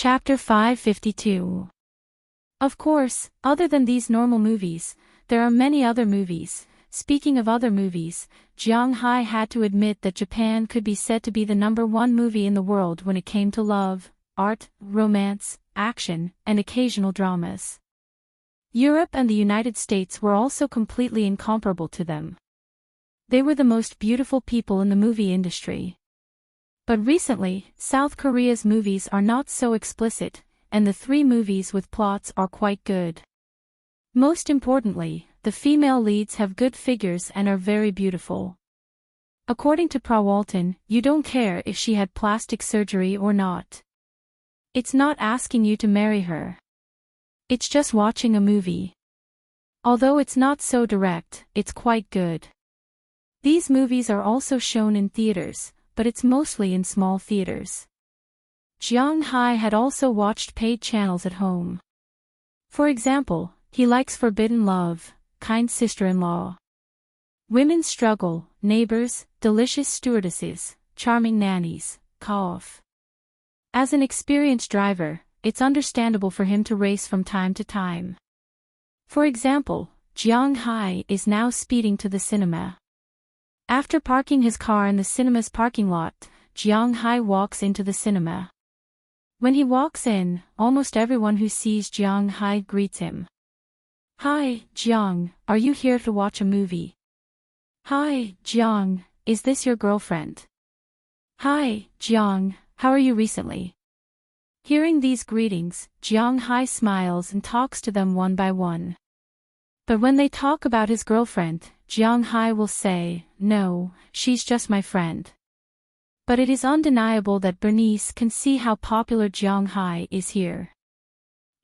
Chapter 552. Of course, other than these normal movies, there are many other movies. Speaking of other movies, Jiang Hai had to admit that Japan could be said to be the #1 movie in the world when it came to love, art, romance, action, and occasional dramas. Europe and the United States were also completely incomparable to them. They were the most beautiful people in the movie industry. But recently, South Korea's movies are not so explicit, and the 3 movies with plots are quite good. Most importantly, the female leads have good figures and are very beautiful. According to Prawalton, you don't care if she had plastic surgery or not. It's not asking you to marry her. It's just watching a movie. Although it's not so direct, it's quite good. These movies are also shown in theaters, but it's mostly in small theaters. Jiang Hai had also watched paid channels at home. For example, he likes Forbidden Love, Kind Sister-in-Law, Women's Struggle, Neighbors, Delicious Stewardesses, Charming Nannies, Cough. As an experienced driver, it's understandable for him to race from time to time. For example, Jiang Hai is now speeding to the cinema. After parking his car in the cinema's parking lot, Jiang Hai walks into the cinema. When he walks in, almost everyone who sees Jiang Hai greets him. "Hi, Jiang, are you here to watch a movie?" "Hi, Jiang, is this your girlfriend?" "Hi, Jiang, how are you recently?" Hearing these greetings, Jiang Hai smiles and talks to them one by one. But when they talk about his girlfriend, Jiang Hai will say, "No, she's just my friend." But it is undeniable that Bernice can see how popular Jiang Hai is here.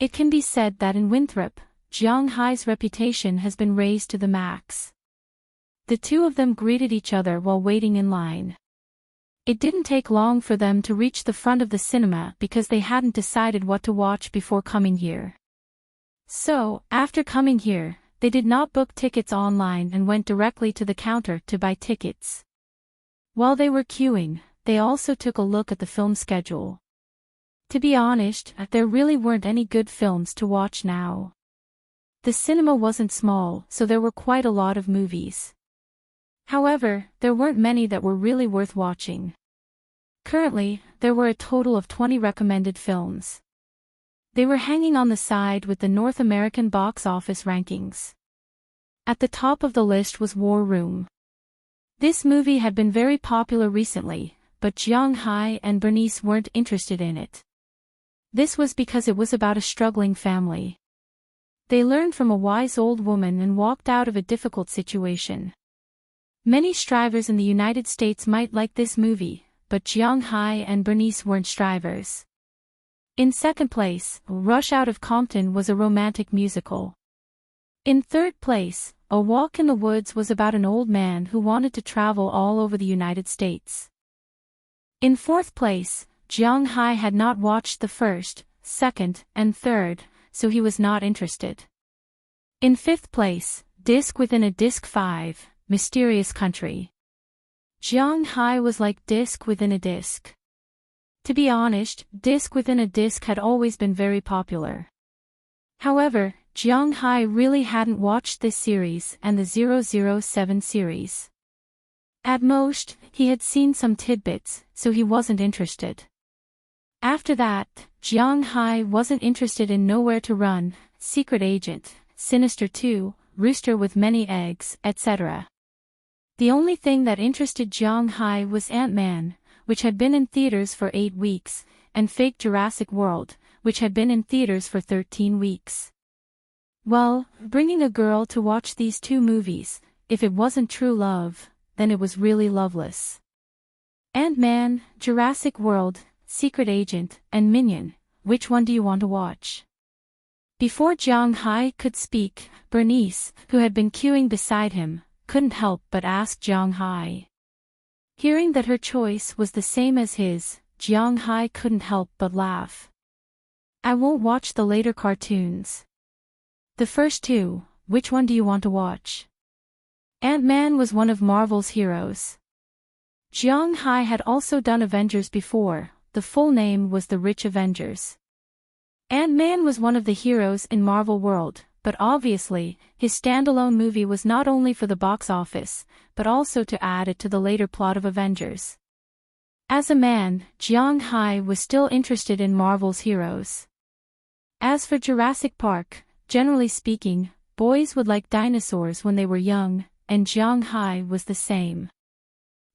It can be said that in Winthrop, Jiang Hai's reputation has been raised to the max. The two of them greeted each other while waiting in line. It didn't take long for them to reach the front of the cinema because they hadn't decided what to watch before coming here. So, after coming here, they did not book tickets online and went directly to the counter to buy tickets. While they were queuing, they also took a look at the film schedule. To be honest, there really weren't any good films to watch now. The cinema wasn't small, so there were quite a lot of movies. However, there weren't many that were really worth watching. Currently, there were a total of 20 recommended films. They were hanging on the side with the North American box office rankings. At the top of the list was War Room. This movie had been very popular recently, but Jiang Hai and Bernice weren't interested in it. This was because it was about a struggling family. They learned from a wise old woman and walked out of a difficult situation. Many strivers in the United States might like this movie, but Jiang Hai and Bernice weren't strivers. In second place, Rush Out of Compton was a romantic musical. In third place, A Walk in the Woods was about an old man who wanted to travel all over the United States. In fourth place, Jiang Hai had not watched the first, second, and third, so he was not interested. In fifth place, Disc Within a Disc 5, Mysterious Country. Jiang Hai was like Disc Within a Disc. To be honest, Disc Within a Disc had always been very popular. However, Jiang Hai really hadn't watched this series and the 007 series. At most, he had seen some tidbits, so he wasn't interested. After that, Jiang Hai wasn't interested in Nowhere to Run, Secret Agent, Sinister 2, Rooster with Many Eggs, etc. The only thing that interested Jiang Hai was Ant-Man, which had been in theaters for 8 weeks, and Fake Jurassic World, which had been in theaters for 13 weeks. Well, bringing a girl to watch these 2 movies, if it wasn't true love, then it was really loveless. Ant-Man, Jurassic World, Secret Agent, and Minion, which one do you want to watch? Before Jiang Hai could speak, Bernice, who had been queuing beside him, couldn't help but ask Jiang Hai. Hearing that her choice was the same as his, Jiang Hai couldn't help but laugh. "I won't watch the later cartoons." "The first 2, which one do you want to watch?" Ant-Man was one of Marvel's heroes. Jiang Hai had also done Avengers before, the full name was The Rich Avengers. Ant-Man was one of the heroes in Marvel World, but obviously, his standalone movie was not only for the box office, but also to add it to the later plot of Avengers. As a man, Jiang Hai was still interested in Marvel's heroes. As for Jurassic Park, generally speaking, boys would like dinosaurs when they were young, and Jiang Hai was the same.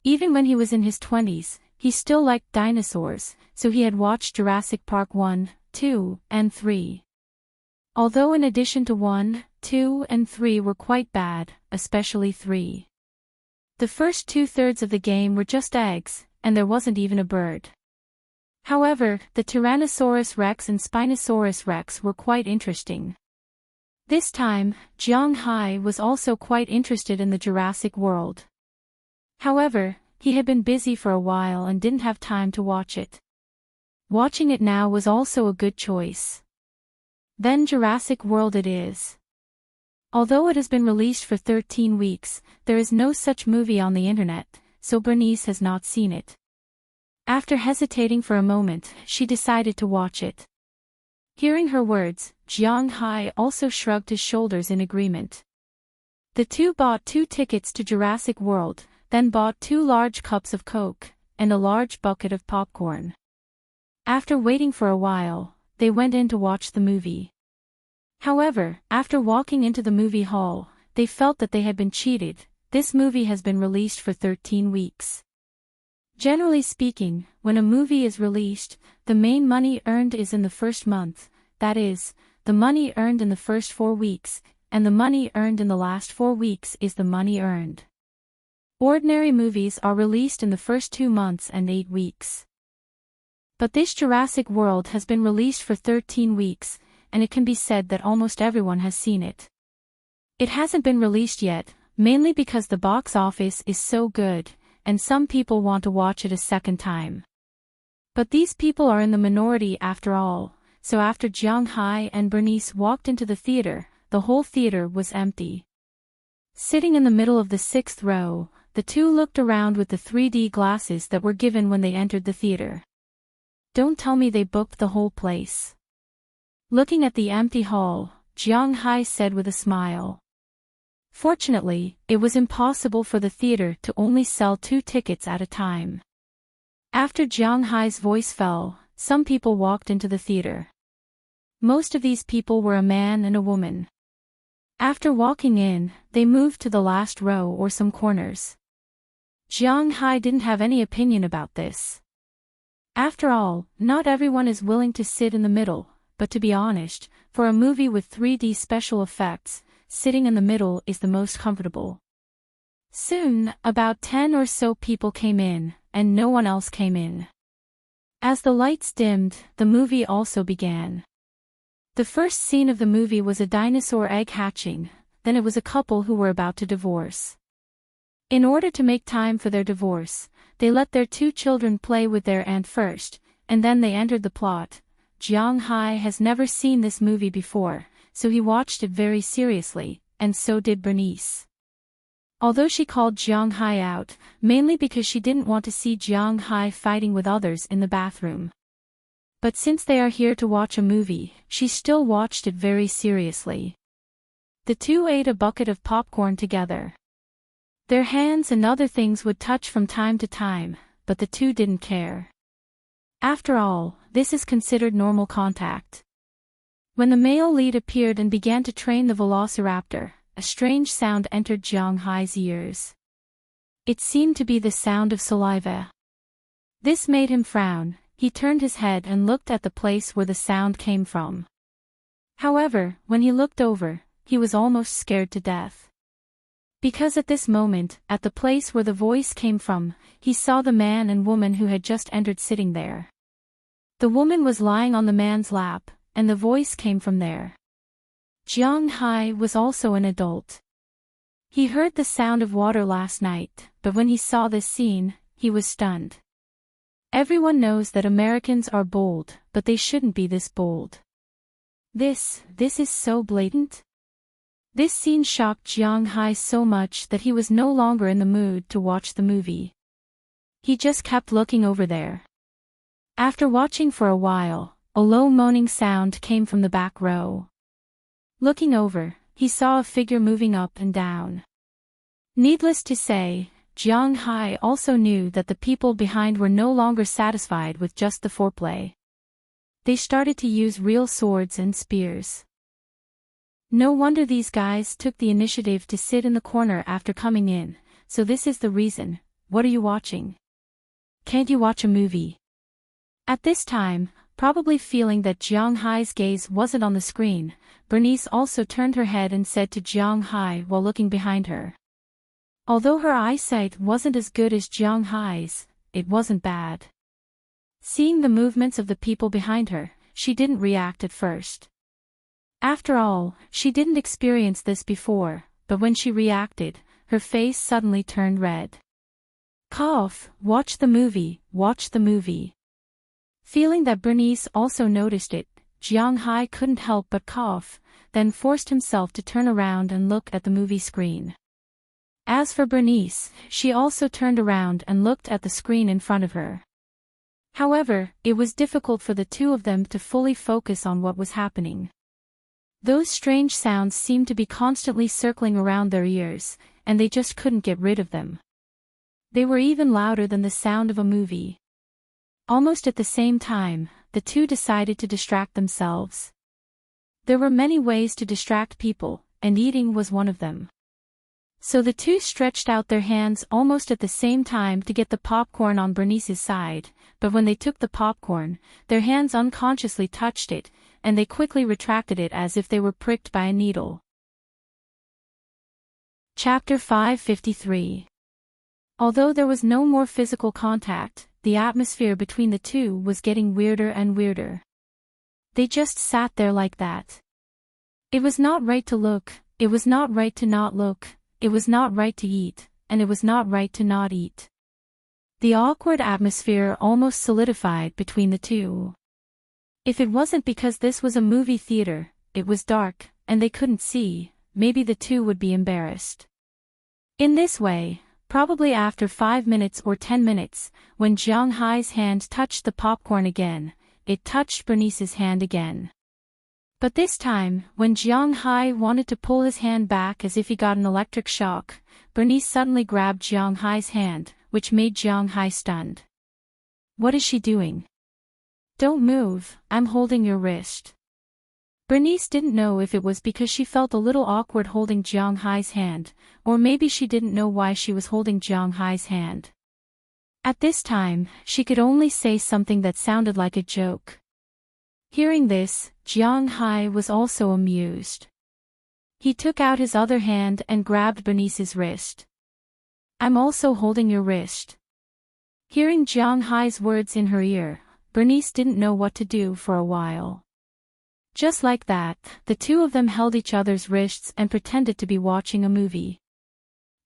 Even when he was in his 20s, he still liked dinosaurs, so he had watched Jurassic Park 1, 2, and 3. Although in addition to 1, 2, and 3 were quite bad, especially 3. The first 2/3 of the game were just eggs, and there wasn't even a bird. However, the Tyrannosaurus Rex and Spinosaurus Rex were quite interesting. This time, Jiang Hai was also quite interested in the Jurassic World. However, he had been busy for a while and didn't have time to watch it. Watching it now was also a good choice. Then Jurassic World it is. Although it has been released for 13 weeks, there is no such movie on the internet, so Bernice has not seen it. After hesitating for a moment, she decided to watch it. Hearing her words, Jiang Hai also shrugged his shoulders in agreement. The two bought 2 tickets to Jurassic World, then bought 2 large cups of Coke, and a large bucket of popcorn. After waiting for a while, they went in to watch the movie. However, after walking into the movie hall, they felt that they had been cheated. This movie has been released for 13 weeks. Generally speaking, when a movie is released, the main money earned is in the first month, that is, the money earned in the first 4 weeks, and the money earned in the last 4 weeks is the money earned. Ordinary movies are released in the first 2 months and 8 weeks. But this Jurassic World has been released for 13 weeks, and it can be said that almost everyone has seen it. It hasn't been released yet, mainly because the box office is so good, and some people want to watch it a second time. But these people are in the minority after all, so after Jiang Hai and Bernice walked into the theater, the whole theater was empty. Sitting in the middle of the 6th row, the two looked around with the 3D glasses that were given when they entered the theater. Don't tell me they booked the whole place. Looking at the empty hall, Jiang Hai said with a smile. Fortunately, it was impossible for the theater to only sell 2 tickets at a time. After Jiang Hai's voice fell, some people walked into the theater. Most of these people were a man and a woman. After walking in, they moved to the last row or some corners. Jiang Hai didn't have any opinion about this. After all, not everyone is willing to sit in the middle, but to be honest, for a movie with 3D special effects, sitting in the middle is the most comfortable. Soon, about 10 or so people came in, and no one else came in. As the lights dimmed, the movie also began. The first scene of the movie was a dinosaur egg hatching, then it was a couple who were about to divorce. In order to make time for their divorce, they let their 2 children play with their aunt first, and then they entered the plot. Jiang Hai has never seen this movie before, so he watched it very seriously, and so did Bernice. Although she called Jiang Hai out, mainly because she didn't want to see Jiang Hai fighting with others in the bathroom. But since they are here to watch a movie, she still watched it very seriously. The two ate a bucket of popcorn together. Their hands and other things would touch from time to time, but the two didn't care. After all, this is considered normal contact. When the male lead appeared and began to train the velociraptor, a strange sound entered Jiang Hai's ears. It seemed to be the sound of saliva. This made him frown. He turned his head and looked at the place where the sound came from. However, when he looked over, he was almost scared to death. Because at this moment, at the place where the voice came from, he saw the man and woman who had just entered sitting there. The woman was lying on the man's lap, and the voice came from there. Jiang Hai was also an adult. He heard the sound of water last night, but when he saw this scene, he was stunned. Everyone knows that Americans are bold, but they shouldn't be this bold. This is so blatant. This scene shocked Jiang Hai so much that he was no longer in the mood to watch the movie. He just kept looking over there. After watching for a while, A low moaning sound came from the back row. Looking over, he saw a figure moving up and down. Needless to say, Jiang Hai also knew that the people behind were no longer satisfied with just the foreplay. They started to use real swords and spears. No wonder these guys took the initiative to sit in the corner after coming in, so this is the reason. What are you watching? Can't you watch a movie? At this time, probably feeling that Jiang Hai's gaze wasn't on the screen, Bernice also turned her head and said to Jiang Hai while looking behind her. Although her eyesight wasn't as good as Jiang Hai's, it wasn't bad. Seeing the movements of the people behind her, she didn't react at first. After all, she didn't experience this before, but when she reacted, her face suddenly turned red. Cough, watch the movie, watch the movie. Feeling that Bernice also noticed it, Jiang Hai couldn't help but cough, then forced himself to turn around and look at the movie screen. As for Bernice, she also turned around and looked at the screen in front of her. However, it was difficult for the two of them to fully focus on what was happening. Those strange sounds seemed to be constantly circling around their ears, and they just couldn't get rid of them. They were even louder than the sound of a movie. Almost at the same time, the two decided to distract themselves. There were many ways to distract people, and eating was one of them. So the two stretched out their hands almost at the same time to get the popcorn on Bernice's side, but when they took the popcorn, their hands unconsciously touched it, and they quickly retracted it as if they were pricked by a needle. Chapter 553. Although there was no more physical contact, the atmosphere between the two was getting weirder and weirder. They just sat there like that. It was not right to look, it was not right to not look, it was not right to eat, and it was not right to not eat. The awkward atmosphere almost solidified between the two. If it wasn't because this was a movie theater, it was dark, and they couldn't see, maybe the two would be embarrassed. In this way, probably after 5 minutes or 10 minutes, when Jiang Hai's hand touched the popcorn again, it touched Bernice's hand again. But this time, when Jiang Hai wanted to pull his hand back as if he got an electric shock, Bernice suddenly grabbed Jiang Hai's hand, which made Jiang Hai stunned. What is she doing? Don't move, I'm holding your wrist. Bernice didn't know if it was because she felt a little awkward holding Jiang Hai's hand, or maybe she didn't know why she was holding Jiang Hai's hand. At this time, she could only say something that sounded like a joke. Hearing this, Jiang Hai was also amused. He took out his other hand and grabbed Bernice's wrist. I'm also holding your wrist. Hearing Jiang Hai's words in her ear, Bernice didn't know what to do for a while. Just like that, the two of them held each other's wrists and pretended to be watching a movie.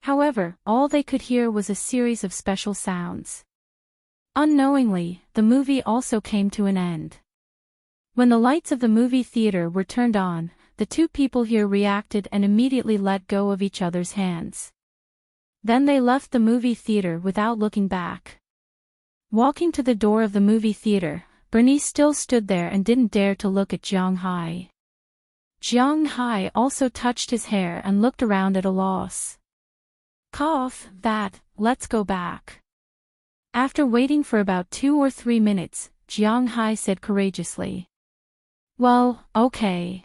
However, all they could hear was a series of special sounds. Unknowingly, the movie also came to an end. When the lights of the movie theater were turned on, the two people here reacted and immediately let go of each other's hands. Then they left the movie theater without looking back. Walking to the door of the movie theater, Bernice still stood there and didn't dare to look at Jiang Hai. Jiang Hai also touched his hair and looked around at a loss. Cough, let's go back. After waiting for about 2 or 3 minutes, Jiang Hai said courageously. Well, okay.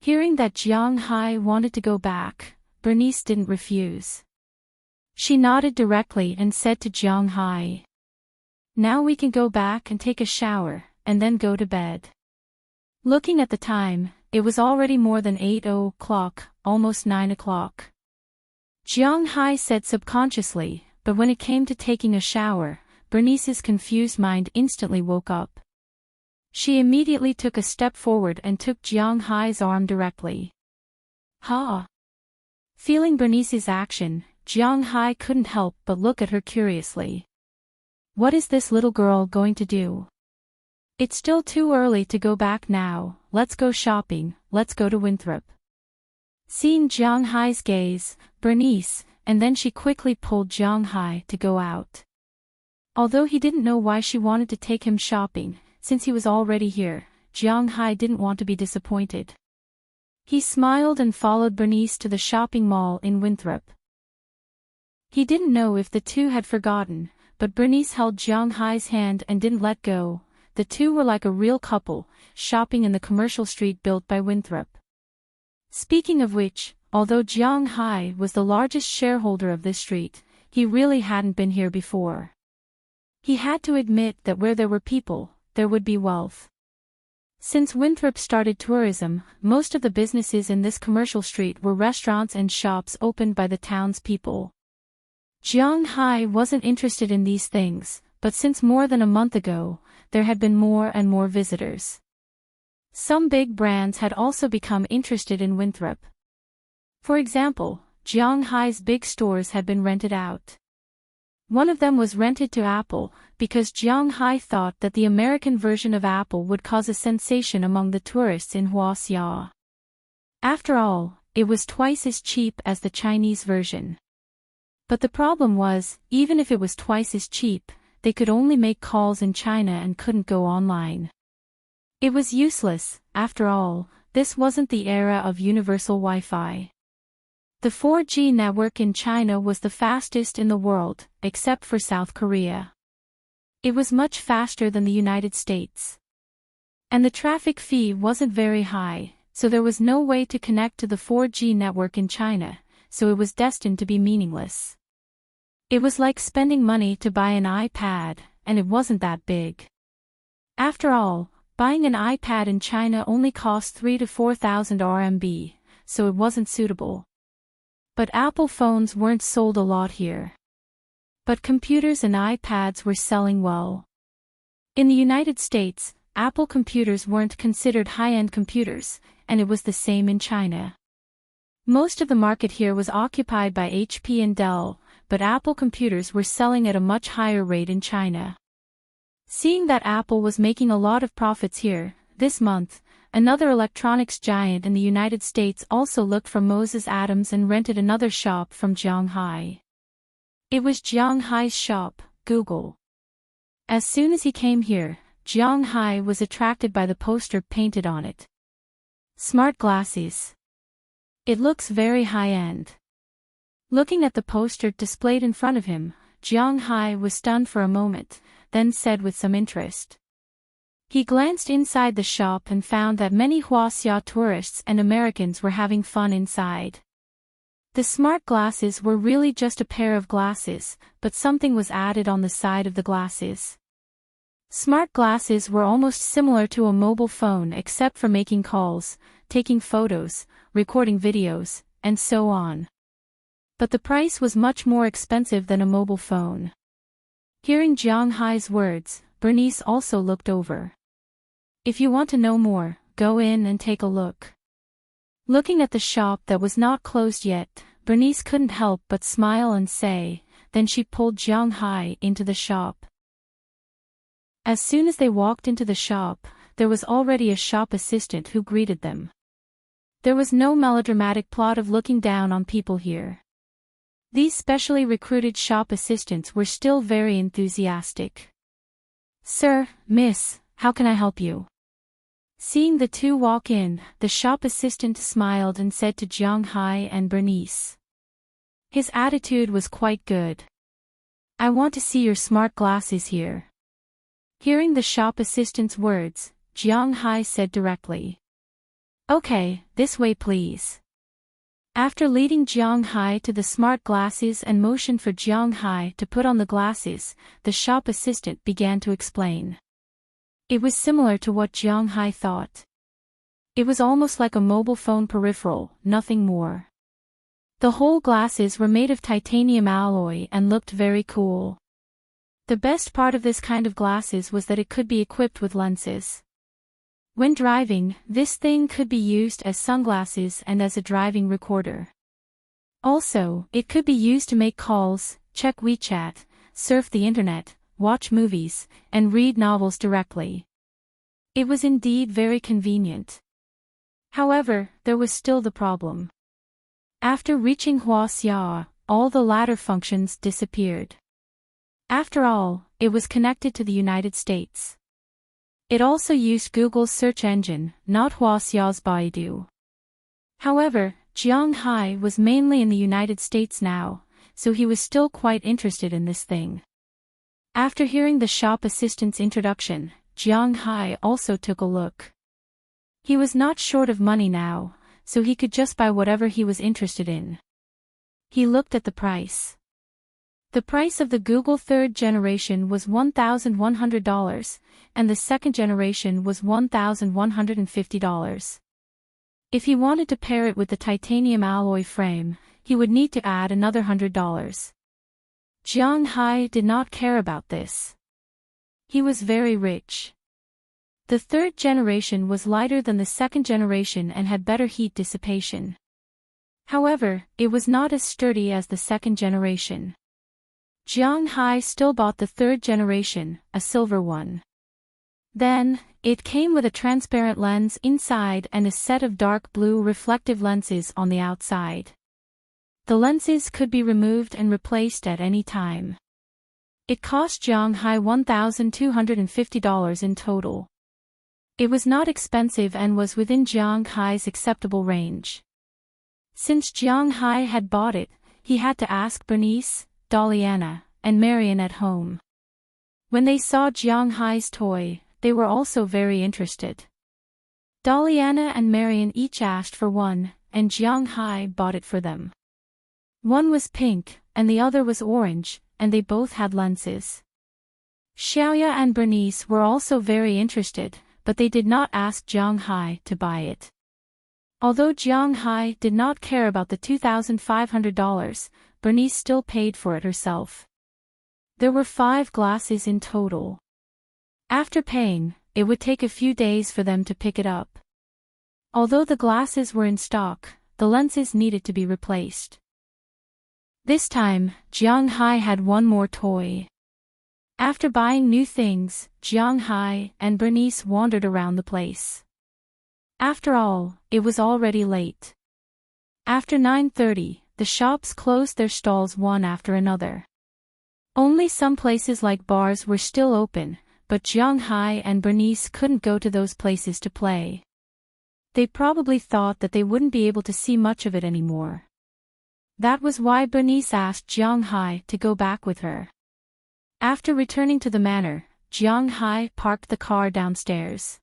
Hearing that Jiang Hai wanted to go back, Bernice didn't refuse. She nodded directly and said to Jiang Hai. Now we can go back and take a shower, and then go to bed. Looking at the time, it was already more than 8 o'clock, almost 9 o'clock. Jiang Hai said subconsciously, but when it came to taking a shower, Bernice's confused mind instantly woke up. She immediately took a step forward and took Jiang Hai's arm directly. Ha! Feeling Bernice's action, Jiang Hai couldn't help but look at her curiously. What is this little girl going to do? It's still too early to go back now, let's go shopping, let's go to Winthrop. Seeing Jiang Hai's gaze, Bernice, and then she quickly pulled Jiang Hai to go out. Although he didn't know why she wanted to take him shopping, since he was already here, Jiang Hai didn't want to be disappointed. He smiled and followed Bernice to the shopping mall in Winthrop. He didn't know if the two had forgotten, but Bernice held Jiang Hai's hand and didn't let go. The two were like a real couple, shopping in the commercial street built by Winthrop. Speaking of which, although Jiang Hai was the largest shareholder of this street, he really hadn't been here before. He had to admit that where there were people, there would be wealth. Since Winthrop started tourism, most of the businesses in this commercial street were restaurants and shops opened by the townspeople. Jiang Hai wasn't interested in these things, but since more than a month ago, there had been more and more visitors. Some big brands had also become interested in Winthrop. For example, Jiang Hai's big stores had been rented out. One of them was rented to Apple, because Jiang Hai thought that the American version of Apple would cause a sensation among the tourists in Huaxia. After all, it was twice as cheap as the Chinese version. But the problem was, even if it was twice as cheap, they could only make calls in China and couldn't go online. It was useless, after all, this wasn't the era of universal Wi-Fi. The 4G network in China was the fastest in the world, except for South Korea. It was much faster than the United States. And the traffic fee wasn't very high, so there was no way to connect to the 4G network in China, so it was destined to be meaningless. It was like spending money to buy an iPad, and it wasn't that big. After all, buying an iPad in China only costs 3,000 to 4,000 RMB, so it wasn't suitable. But Apple phones weren't sold a lot here. But computers and iPads were selling well. In the United States, Apple computers weren't considered high-end computers, and it was the same in China. Most of the market here was occupied by HP and Dell, but Apple computers were selling at a much higher rate in China. Seeing that Apple was making a lot of profits here, this month, another electronics giant in the United States also looked for Moses Adams and rented another shop from Jiang Hai. It was Jiang Hai's shop, Google. As soon as he came here, Jiang Hai was attracted by the poster painted on it. Smart glasses. It looks very high-end. Looking at the poster displayed in front of him, Jiang Hai was stunned for a moment, then said with some interest. He glanced inside the shop and found that many Huaxia tourists and Americans were having fun inside. The smart glasses were really just a pair of glasses, but something was added on the side of the glasses. Smart glasses were almost similar to a mobile phone except for making calls, taking photos, recording videos, and so on. But the price was much more expensive than a mobile phone. Hearing Jiang Hai's words, Bernice also looked over. If you want to know more, go in and take a look. Looking at the shop that was not closed yet, Bernice couldn't help but smile and say, then she pulled Jiang Hai into the shop. As soon as they walked into the shop, there was already a shop assistant who greeted them. There was no melodramatic plot of looking down on people here. These specially recruited shop assistants were still very enthusiastic. Sir, miss, how can I help you? Seeing the two walk in, the shop assistant smiled and said to Jiang Hai and Bernice. His attitude was quite good. I want to see your smart glasses here. Hearing the shop assistant's words, Jiang Hai said directly. Okay, this way please. After leading Jiang Hai to the smart glasses and motioned for Jiang Hai to put on the glasses, the shop assistant began to explain. It was similar to what Jiang Hai thought. It was almost like a mobile phone peripheral, nothing more. The whole glasses were made of titanium alloy and looked very cool. The best part of this kind of glasses was that it could be equipped with lenses. When driving, this thing could be used as sunglasses and as a driving recorder. Also, it could be used to make calls, check WeChat, surf the internet, watch movies, and read novels directly. It was indeed very convenient. However, there was still the problem. After reaching Huaxia, all the latter functions disappeared. After all, it was connected to the United States. It also used Google's search engine, not Huaxiao's Baidu. However, Jiang Hai was mainly in the United States now, so he was still quite interested in this thing. After hearing the shop assistant's introduction, Jiang Hai also took a look. He was not short of money now, so he could just buy whatever he was interested in. He looked at the price. The price of the Google third generation was $1,100, and the second generation was $1,150. If he wanted to pair it with the titanium alloy frame, he would need to add another $100. Jiang Hai did not care about this. He was very rich. The third generation was lighter than the second generation and had better heat dissipation. However, it was not as sturdy as the second generation. Jiang Hai still bought the third generation, a silver one. Then, it came with a transparent lens inside and a set of dark blue reflective lenses on the outside. The lenses could be removed and replaced at any time. It cost Jiang Hai $1,250 in total. It was not expensive and was within Jiang Hai's acceptable range. Since Jiang Hai had bought it, he had to ask Bernice, Daliana, and Marian at home. When they saw Jiang Hai's toy, they were also very interested. Daliana and Marian each asked for one, and Jiang Hai bought it for them. One was pink, and the other was orange, and they both had lenses. Xiaoya and Bernice were also very interested, but they did not ask Jiang Hai to buy it. Although Jiang Hai did not care about the $2,500, Bernice still paid for it herself. There were 5 glasses in total. After paying, it would take a few days for them to pick it up. Although the glasses were in stock, the lenses needed to be replaced. This time, Jiang Hai had one more toy. After buying new things, Jiang Hai and Bernice wandered around the place. After all, it was already late. After 9:30, the shops closed their stalls one after another. Only some places like bars were still open, but Jiang Hai and Bernice couldn't go to those places to play. They probably thought that they wouldn't be able to see much of it anymore. That was why Bernice asked Jiang Hai to go back with her. After returning to the manor, Jiang Hai parked the car downstairs.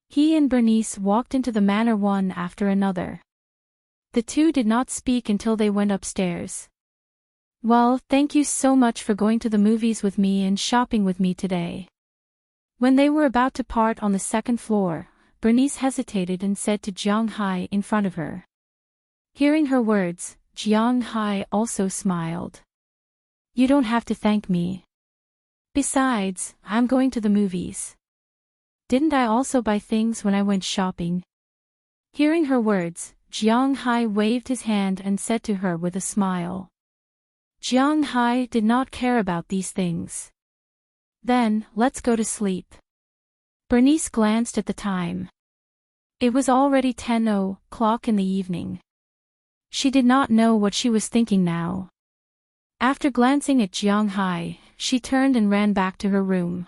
He and Bernice walked into the manor one after another. The two did not speak until they went upstairs. Well, thank you so much for going to the movies with me and shopping with me today. When they were about to part on the second floor, Bernice hesitated and said to Jiang Hai in front of her. Hearing her words, Jiang Hai also smiled. You don't have to thank me. Besides, I'm going to the movies. Didn't I also buy things when I went shopping? Hearing her words, Jiang Hai waved his hand and said to her with a smile. Jiang Hai did not care about these things. Then, let's go to sleep. Bernice glanced at the time. It was already 10:00 in the evening. She did not know what she was thinking now. After glancing at Jiang Hai, she turned and ran back to her room.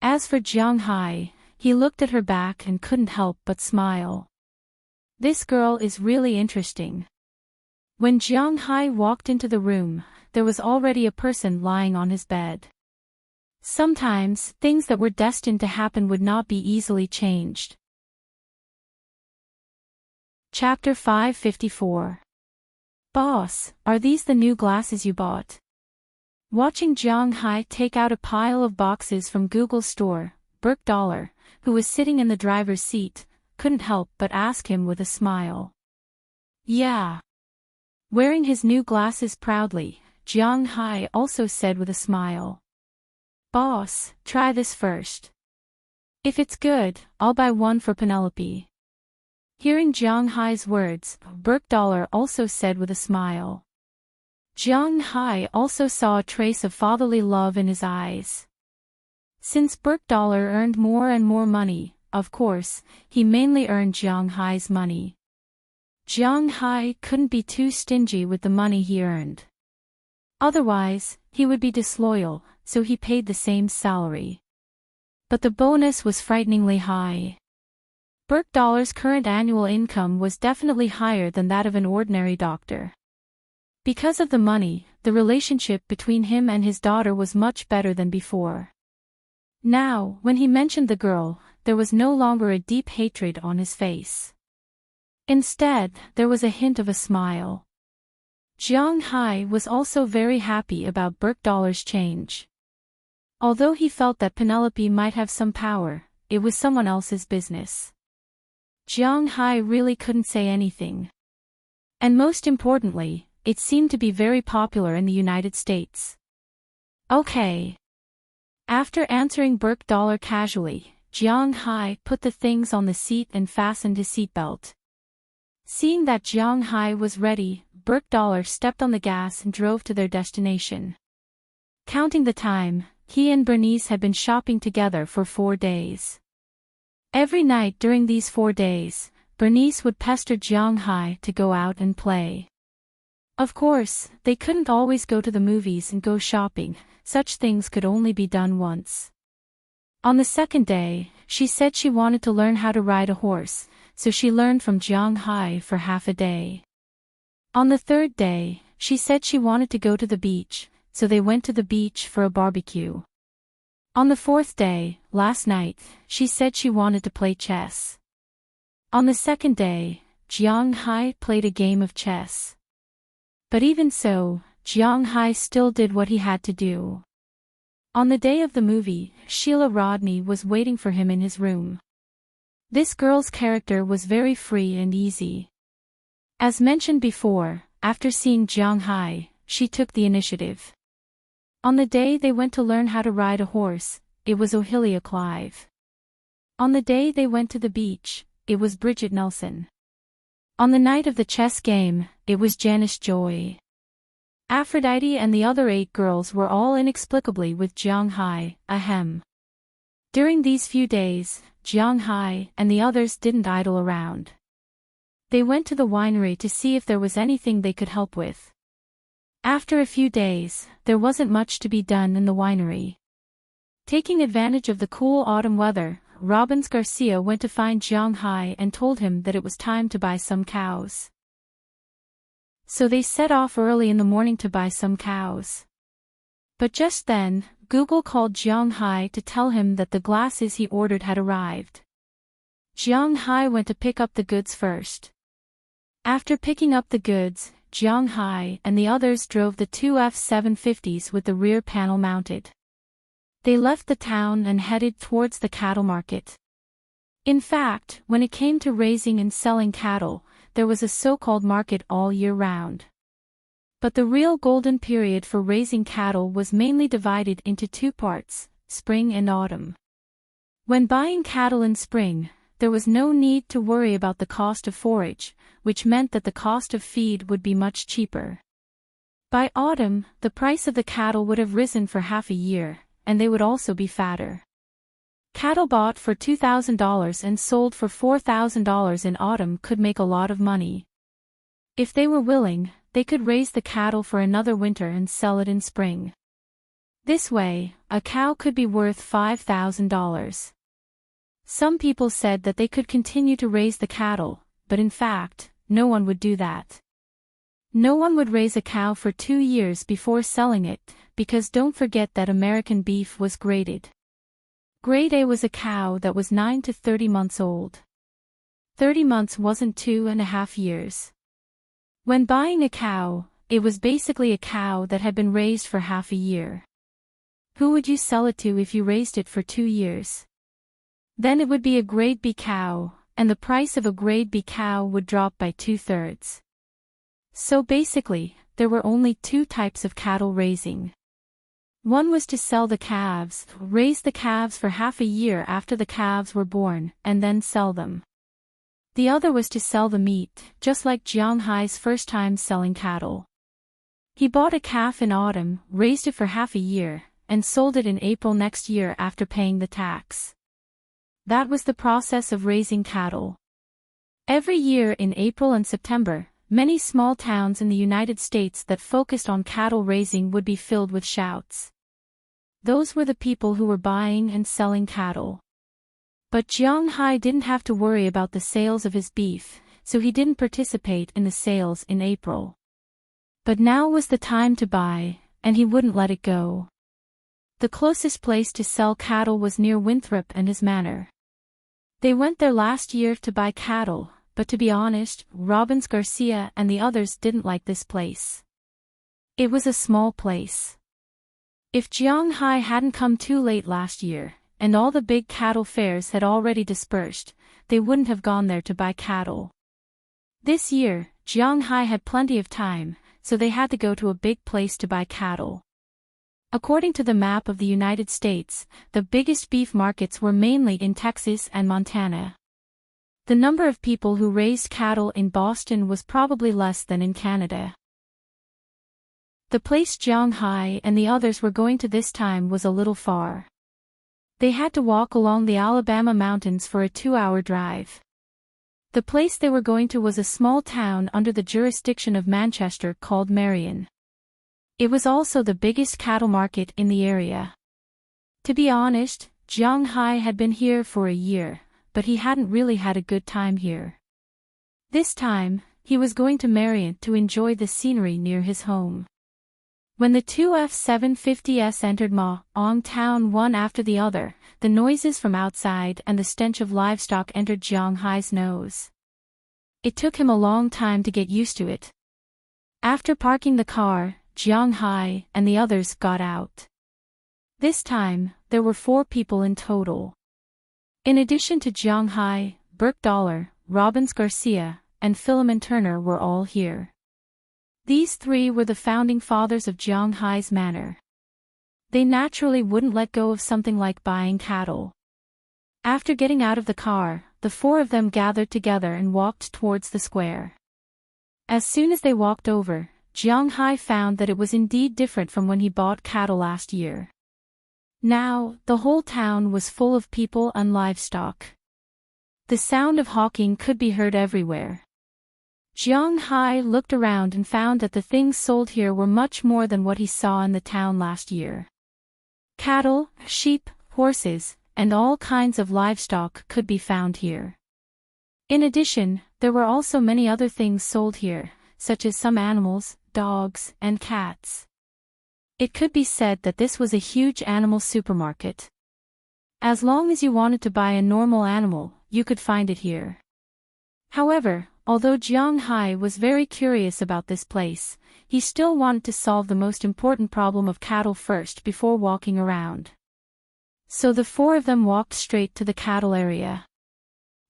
As for Jiang Hai, he looked at her back and couldn't help but smile. This girl is really interesting. When Jiang Hai walked into the room, there was already a person lying on his bed. Sometimes, things that were destined to happen would not be easily changed. Chapter 554. Boss, are these the new glasses you bought? Watching Jiang Hai take out a pile of boxes from Google's store, $1, who was sitting in the driver's seat, couldn't help but ask him with a smile. Yeah. Wearing his new glasses proudly, Jiang Hai also said with a smile. Boss, try this first. If it's good, I'll buy one for Penelope. Hearing Jiang Hai's words, $1 also said with a smile. Jiang Hai also saw a trace of fatherly love in his eyes. Since $1 earned more and more money, of course, he mainly earned Jiang Hai's money. Jiang Hai couldn't be too stingy with the money he earned. Otherwise, he would be disloyal, so he paid the same salary. But the bonus was frighteningly high. Burke current annual income was definitely higher than that of an ordinary doctor. Because of the money, the relationship between him and his daughter was much better than before. Now, when he mentioned the girl, there was no longer a deep hatred on his face. Instead, there was a hint of a smile. Jiang Hai was also very happy about Burke change. Although he felt that Penelope might have some power, it was someone else's business. Jiang Hai really couldn't say anything. And most importantly, it seemed to be very popular in the United States. Okay. After answering Burke casually, Jiang Hai put the things on the seat and fastened his seatbelt. Seeing that Jiang Hai was ready, Burke stepped on the gas and drove to their destination. Counting the time, he and Bernice had been shopping together for 4 days. Every night during these 4 days, Bernice would pester Jiang Hai to go out and play. Of course, they couldn't always go to the movies and go shopping, such things could only be done once. On the second day, she said she wanted to learn how to ride a horse, so she learned from Jiang Hai for half a day. On the third day, she said she wanted to go to the beach, so they went to the beach for a barbecue. On the fourth day, last night, she said she wanted to play chess. On the second day, Jiang Hai played a game of chess. But even so, Jiang Hai still did what he had to do. On the day of the movie, Sheila Rodney was waiting for him in his room. This girl's character was very free and easy. As mentioned before, after seeing Jiang Hai, she took the initiative. On the day they went to learn how to ride a horse, it was Ohilia Clive. On the day they went to the beach, it was Bridget Nelson. On the night of the chess game, it was Janice Joy. Aphrodite and the other 8 girls were all inexplicably with Jiang Hai, ahem. During these few days, Jiang Hai and the others didn't idle around. They went to the winery to see if there was anything they could help with. After a few days, there wasn't much to be done in the winery. Taking advantage of the cool autumn weather, Robbins Garcia went to find Jiang Hai and told him that it was time to buy some cows. So they set off early in the morning to buy some cows. But just then, Google called Jiang Hai to tell him that the glasses he ordered had arrived. Jiang Hai went to pick up the goods first. After picking up the goods, Jiang Hai and the others drove the 2 F-750s with the rear panel mounted. They left the town and headed towards the cattle market. In fact, when it came to raising and selling cattle, there was a so-called market all year round. But the real golden period for raising cattle was mainly divided into 2 parts, spring and autumn. When buying cattle in spring, there was no need to worry about the cost of forage, which meant that the cost of feed would be much cheaper. By autumn, the price of the cattle would have risen for half a year, and they would also be fatter. Cattle bought for $2,000 and sold for $4,000 in autumn could make a lot of money. If they were willing, they could raise the cattle for another winter and sell it in spring. This way, a cow could be worth $5,000. Some people said that they could continue to raise the cattle, but in fact, no one would do that. No one would raise a cow for 2 years before selling it, because don't forget that American beef was graded. Grade A was a cow that was 9 to 30 months old. 30 months wasn't 2.5 years. When buying a cow, it was basically a cow that had been raised for half a year. Who would you sell it to if you raised it for 2 years? Then it would be a grade B cow, and the price of a grade B cow would drop by 2/3. So basically, there were only 2 types of cattle raising. One was to sell the calves, raise the calves for half a year after the calves were born, and then sell them. The other was to sell the meat, just like Jiang Hai's first time selling cattle. He bought a calf in autumn, raised it for half a year, and sold it in April next year after paying the tax. That was the process of raising cattle. Every year in April and September, many small towns in the United States that focused on cattle raising would be filled with shouts. those were the people who were buying and selling cattle. But Jiang Hai didn't have to worry about the sales of his beef, so he didn't participate in the sales in April. But now was the time to buy, and he wouldn't let it go. The closest place to sell cattle was near Winthrop and his manor. They went there last year to buy cattle, but to be honest, Robbins Garcia and the others didn't like this place. It was a small place. If Jiang Hai hadn't come too late last year, and all the big cattle fairs had already dispersed, they wouldn't have gone there to buy cattle. This year, Jiang Hai had plenty of time, so they had to go to a big place to buy cattle. According to the map of the United States, the biggest beef markets were mainly in Texas and Montana. The number of people who raised cattle in Boston was probably less than in Canada. The place Jiang Hai and the others were going to this time was a little far. They had to walk along the Alabama mountains for a 2-hour drive. The place they were going to was a small town under the jurisdiction of Manchester called Marion. It was also the biggest cattle market in the area. To be honest, Jiang Hai had been here for a year, but he hadn't really had a good time here. This time, he was going to Marion to enjoy the scenery near his home. When the two F-750s entered Ma Ong town one after the other, the noises from outside and the stench of livestock entered Jiang Hai's nose. It took him a long time to get used to it. After parking the car, Jiang Hai and the others got out. This time, there were 4 people in total. In addition to Jiang Hai, Burke Dollar, Robbins Garcia, and Philemon Turner were all here. These 3 were the founding fathers of Jiang Hai's manor. They naturally wouldn't let go of something like buying cattle. After getting out of the car, the 4 of them gathered together and walked towards the square. As soon as they walked over, Jiang Hai found that it was indeed different from when he bought cattle last year. Now, the whole town was full of people and livestock. The sound of hawking could be heard everywhere. Jiang Hai looked around and found that the things sold here were much more than what he saw in the town last year. Cattle, sheep, horses, and all kinds of livestock could be found here. In addition, there were also many other things sold here, such as some animals, dogs, and cats. It could be said that this was a huge animal supermarket. As long as you wanted to buy a normal animal, you could find it here. However, although Jiang Hai was very curious about this place, he still wanted to solve the most important problem of cattle first before walking around. So the 4 of them walked straight to the cattle area.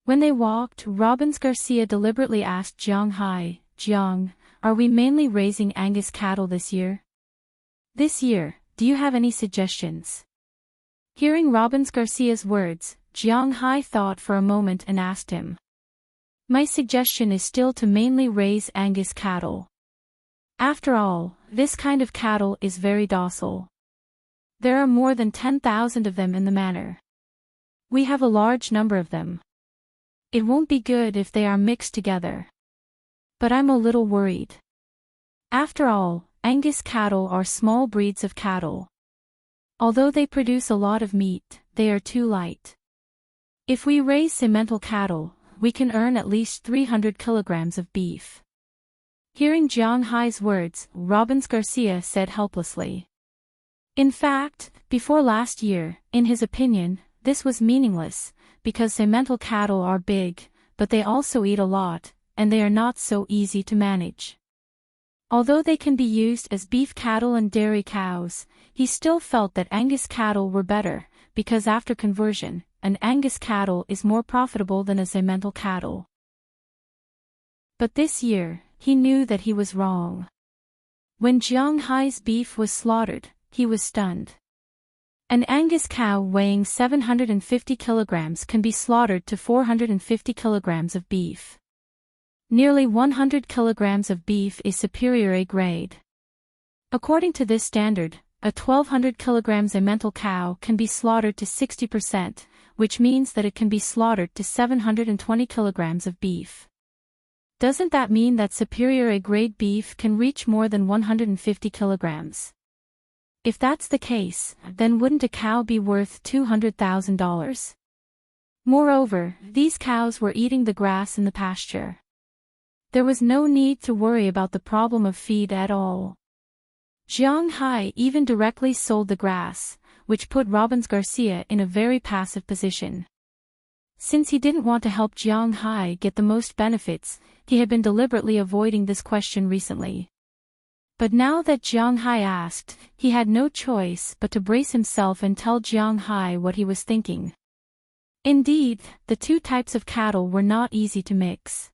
When they walked, Robbins Garcia deliberately asked Jiang Hai, "Jiang, are we mainly raising Angus cattle this year? This year, do you have any suggestions?" Hearing Robbins Garcia's words, Jiang Hai thought for a moment and asked him. "My suggestion is still to mainly raise Angus cattle. After all, this kind of cattle is very docile. There are more than 10,000 of them in the manor. We have a large number of them. It won't be good if they are mixed together. But I'm a little worried. After all, Angus cattle are small breeds of cattle. Although they produce a lot of meat, they are too light. If we raise Simmental cattle, we can earn at least 300 kilograms of beef." Hearing Jiang Hai's words, Robbins Garcia said helplessly. In fact, before last year, in his opinion, this was meaningless, because Simmental cattle are big, but they also eat a lot, and they are not so easy to manage. Although they can be used as beef cattle and dairy cows, he still felt that Angus cattle were better, because after conversion, an Angus cattle is more profitable than a Simmental cattle. But this year, he knew that he was wrong. When Jiang Hai's beef was slaughtered, he was stunned. An Angus cow weighing 750 kilograms can be slaughtered to 450 kilograms of beef. Nearly 100 kilograms of beef is superior A grade. According to this standard, a 1200 kilograms Simmental cow can be slaughtered to 60%, which means that it can be slaughtered to 720 kilograms of beef. Doesn't that mean that superior A grade beef can reach more than 150 kilograms? If that's the case, then wouldn't a cow be worth $200,000? Moreover, these cows were eating the grass in the pasture. There was no need to worry about the problem of feed at all. Jiang Hai even directly sold the grass, which put Robbins Garcia in a very passive position. Since he didn't want to help Jiang Hai get the most benefits, he had been deliberately avoiding this question recently. But now that Jiang Hai asked, he had no choice but to brace himself and tell Jiang Hai what he was thinking. Indeed, the two types of cattle were not easy to mix.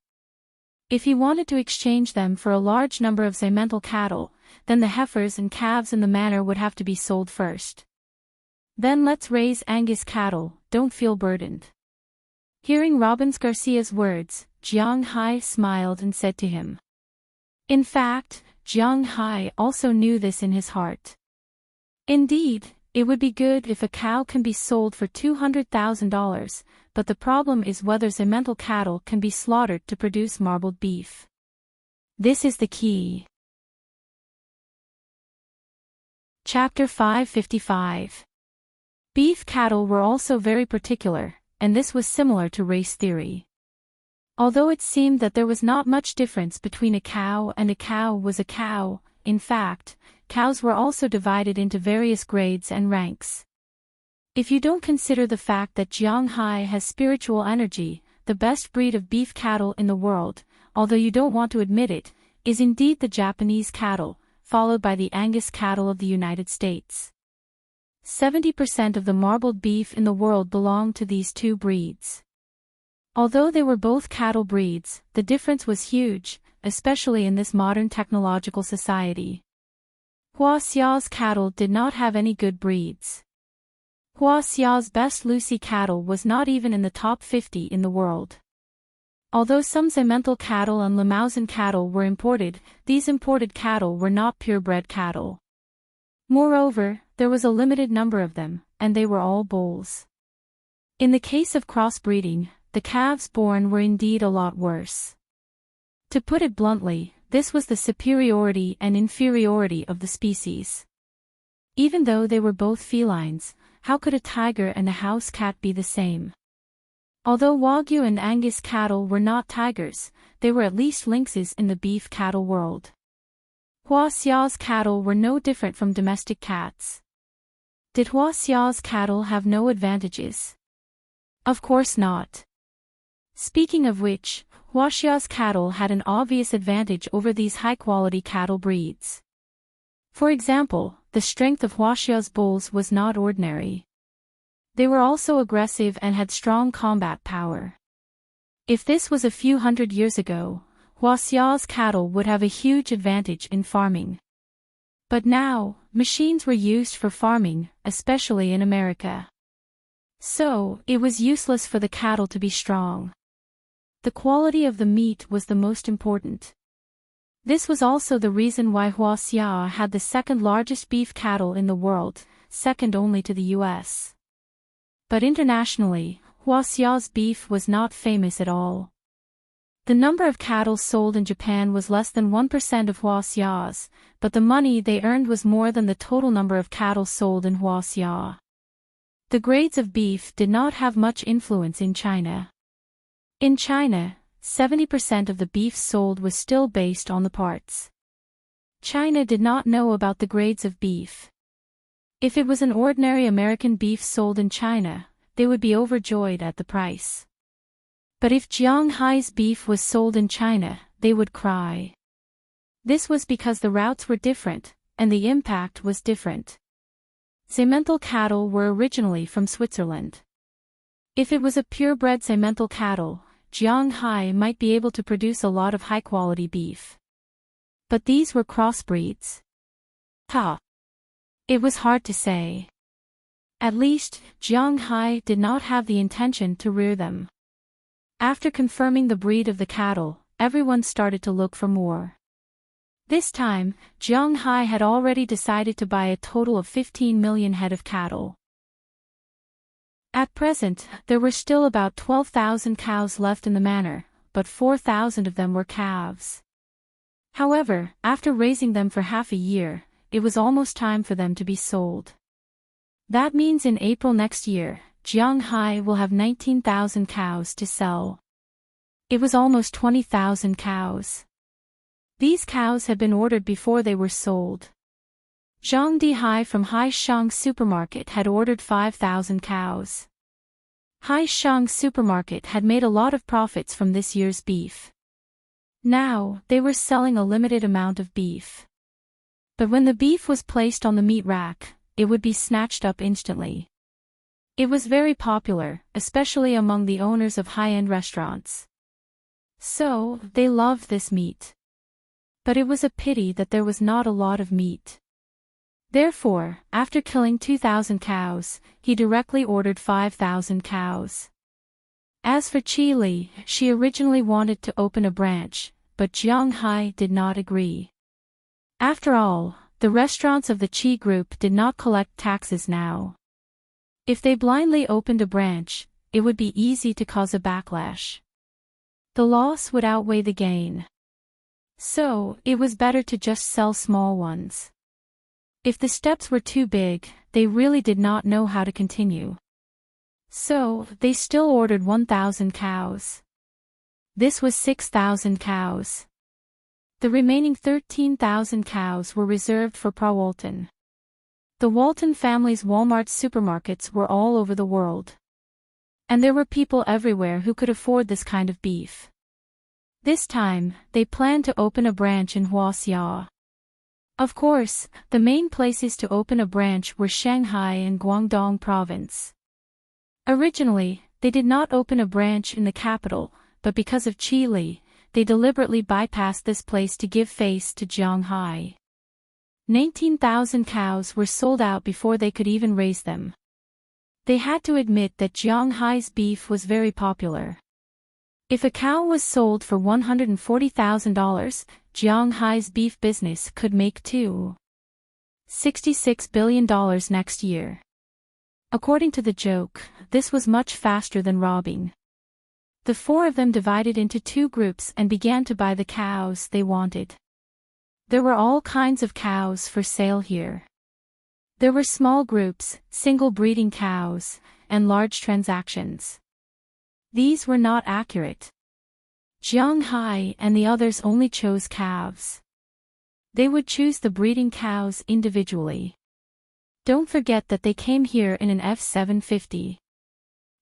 If he wanted to exchange them for a large number of Simmental cattle, then the heifers and calves in the manor would have to be sold first. Then let's raise Angus cattle, don't feel burdened. Hearing Robbins Garcia's words, Jiang Hai smiled and said to him. In fact, Jiang Hai also knew this in his heart. Indeed, it would be good if a cow can be sold for $200,000, but the problem is whether Simmental cattle can be slaughtered to produce marbled beef. This is the key. Chapter 555. Beef cattle were also very particular, and this was similar to race theory. Although it seemed that there was not much difference between a cow and a cow was a cow, in fact, cows were also divided into various grades and ranks. If you don't consider the fact that Jiang Hai has spiritual energy, the best breed of beef cattle in the world, although you don't want to admit it, is indeed the Japanese cattle, followed by the Angus cattle of the United States. 70% of the marbled beef in the world belong to these two breeds. Although they were both cattle breeds, the difference was huge, especially in this modern technological society. Hua Xiao's cattle did not have any good breeds. Hua Xiao's best Lucy cattle was not even in the top 50 in the world. Although some Simmental cattle and Limousin cattle were imported, these imported cattle were not purebred cattle. Moreover, there was a limited number of them, and they were all bulls. In the case of crossbreeding, the calves born were indeed a lot worse. To put it bluntly, this was the superiority and inferiority of the species. Even though they were both felines, how could a tiger and a house cat be the same? Although Wagyu and Angus cattle were not tigers, they were at least lynxes in the beef cattle world. Hua Xiao's cattle were no different from domestic cats. Did Hua Xiao's cattle have no advantages? Of course not. Speaking of which, Hua Xiao's cattle had an obvious advantage over these high-quality cattle breeds. For example, the strength of Hua Xiao's bulls was not ordinary. They were also aggressive and had strong combat power. If this was a few hundred years ago, Hua Xiao's cattle would have a huge advantage in farming. But now, machines were used for farming, especially in America. So, it was useless for the cattle to be strong. The quality of the meat was the most important. This was also the reason why Hua Xiao had the second largest beef cattle in the world, second only to the US. But internationally, Hua Xiao's beef was not famous at all. The number of cattle sold in Japan was less than 1% of Hua Xiao's, but the money they earned was more than the total number of cattle sold in Hua Xiao. The grades of beef did not have much influence in China. In China, 70% of the beef sold was still based on the parts. China did not know about the grades of beef. If it was an ordinary American beef sold in China, they would be overjoyed at the price. But if Jiang Hai's beef was sold in China, they would cry. This was because the routes were different, and the impact was different. Simmental cattle were originally from Switzerland. If it was a purebred Simmental cattle, Jiang Hai might be able to produce a lot of high-quality beef. But these were crossbreeds. It was hard to say. At least, Jiang Hai did not have the intention to rear them. After confirming the breed of the cattle, everyone started to look for more. This time, Jiang Hai had already decided to buy a total of 15 million head of cattle. At present, there were still about 12,000 cows left in the manor, but 4,000 of them were calves. However, after raising them for half a year, it was almost time for them to be sold. That means in April next year, Jianghai will have 19,000 cows to sell. It was almost 20,000 cows. These cows had been ordered before they were sold. Zhang Dihai from Haishang Supermarket had ordered 5,000 cows. Haishang Supermarket had made a lot of profits from this year's beef. Now, they were selling a limited amount of beef. But when the beef was placed on the meat rack, it would be snatched up instantly. It was very popular, especially among the owners of high-end restaurants. So, they loved this meat. But it was a pity that there was not a lot of meat. Therefore, after killing 2,000 cows, he directly ordered 5,000 cows. As for Qi Li, she originally wanted to open a branch, but Jianghai did not agree. After all, the restaurants of the Qi group did not collect taxes now. If they blindly opened a branch, it would be easy to cause a backlash. The loss would outweigh the gain. So, it was better to just sell small ones. If the steps were too big, they really did not know how to continue. So, they still ordered 1,000 cows. This was 6,000 cows. The remaining 13,000 cows were reserved for Pra Walton. The Walton family's Walmart supermarkets were all over the world. And there were people everywhere who could afford this kind of beef. This time, they planned to open a branch in Huaxia. Of course, the main places to open a branch were Shanghai and Guangdong province. Originally, they did not open a branch in the capital, but because of Qi Li, they deliberately bypassed this place to give face to Jianghai. 19,000 cows were sold out before they could even raise them. They had to admit that Jianghai's beef was very popular. If a cow was sold for $140,000, Jianghai's beef business could make $66 billion next year. According to the joke, this was much faster than robbing. The four of them divided into two groups and began to buy the cows they wanted. There were all kinds of cows for sale here. There were small groups, single breeding cows, and large transactions. These were not accurate. Jianghai and the others only chose calves. They would choose the breeding cows individually. Don't forget that they came here in an F-750.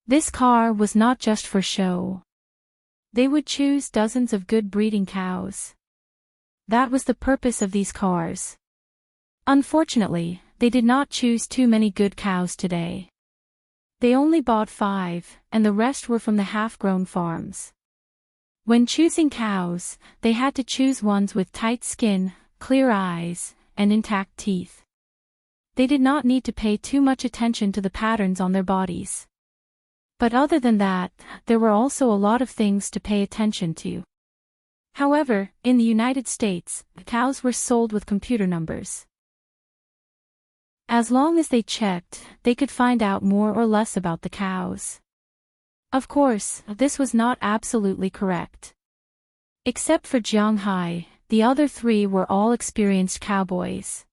This car was not just for show. They would choose dozens of good breeding cows. That was the purpose of these cars. Unfortunately, they did not choose too many good cows today. They only bought 5, and the rest were from the half-grown farms. When choosing cows, they had to choose ones with tight skin, clear eyes, and intact teeth. They did not need to pay too much attention to the patterns on their bodies. But other than that, there were also a lot of things to pay attention to. However, in the United States, cows were sold with computer numbers. As long as they checked, they could find out more or less about the cows. Of course, this was not absolutely correct. Except for Jianghai, the other 3 were all experienced cowboys.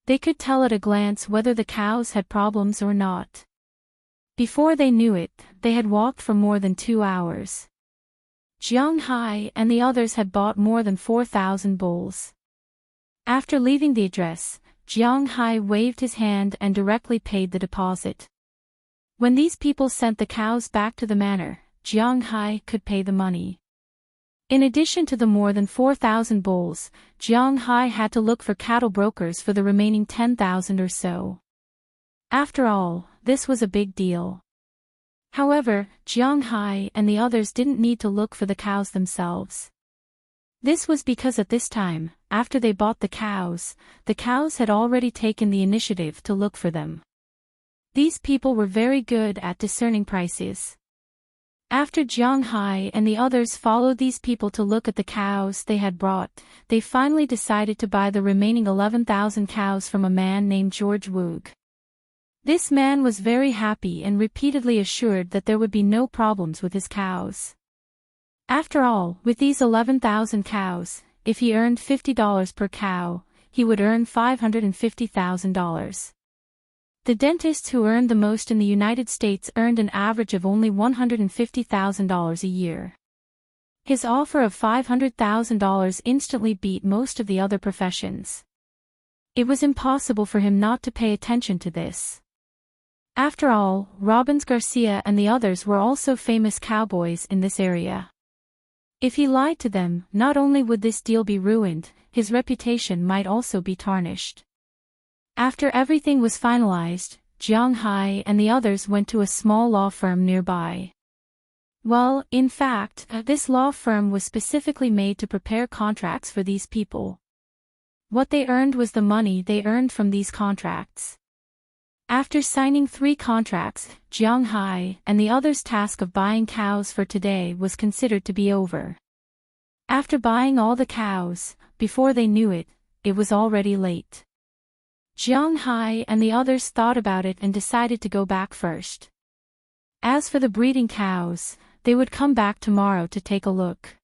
They could tell at a glance whether the cows had problems or not. Before they knew it, they had walked for more than 2 hours. Jianghai and the others had bought more than 4,000 bulls. After leaving the address, Jianghai waved his hand and directly paid the deposit. When these people sent the cows back to the manor, Jianghai could pay the money. In addition to the more than 4,000 bulls, Jianghai had to look for cattle brokers for the remaining 10,000 or so. After all, this was a big deal. However, Jianghai and the others didn't need to look for the cows themselves. This was because at this time, after they bought the cows had already taken the initiative to look for them. These people were very good at discerning prices. After Jianghai and the others followed these people to look at the cows they had brought, they finally decided to buy the remaining 11,000 cows from a man named George Woog. This man was very happy and repeatedly assured that there would be no problems with his cows. After all, with these 11,000 cows, if he earned $50 per cow, he would earn $550,000. The dentists who earned the most in the United States earned an average of only $150,000 a year. His offer of $500,000 instantly beat most of the other professions. It was impossible for him not to pay attention to this. After all, Robbins Garcia and the others were also famous cowboys in this area. If he lied to them, not only would this deal be ruined, his reputation might also be tarnished. After everything was finalized, Jiang Hai and the others went to a small law firm nearby. Well, in fact, this law firm was specifically made to prepare contracts for these people. What they earned was the money they earned from these contracts. After signing 3 contracts, Jiang Hai and the others' task of buying cows for today was considered to be over. After buying all the cows, before they knew it, it was already late. Jiang Hai and the others thought about it and decided to go back first. As for the breeding cows, they would come back tomorrow to take a look.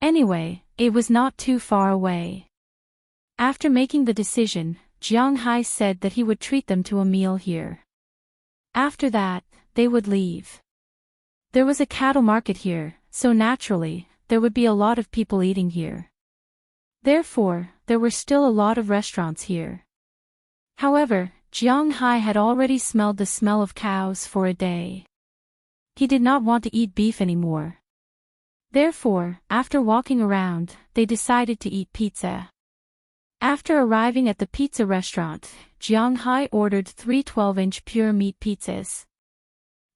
Anyway, it was not too far away. After making the decision, Jiang Hai said that he would treat them to a meal here. After that, they would leave. There was a cattle market here, so naturally, there would be a lot of people eating here. Therefore, there were still a lot of restaurants here. However, Jiang Hai had already smelled the smell of cows for a day. He did not want to eat beef anymore. Therefore, after walking around, they decided to eat pizza. After arriving at the pizza restaurant, Jiang Hai ordered 3 12-inch pure meat pizzas.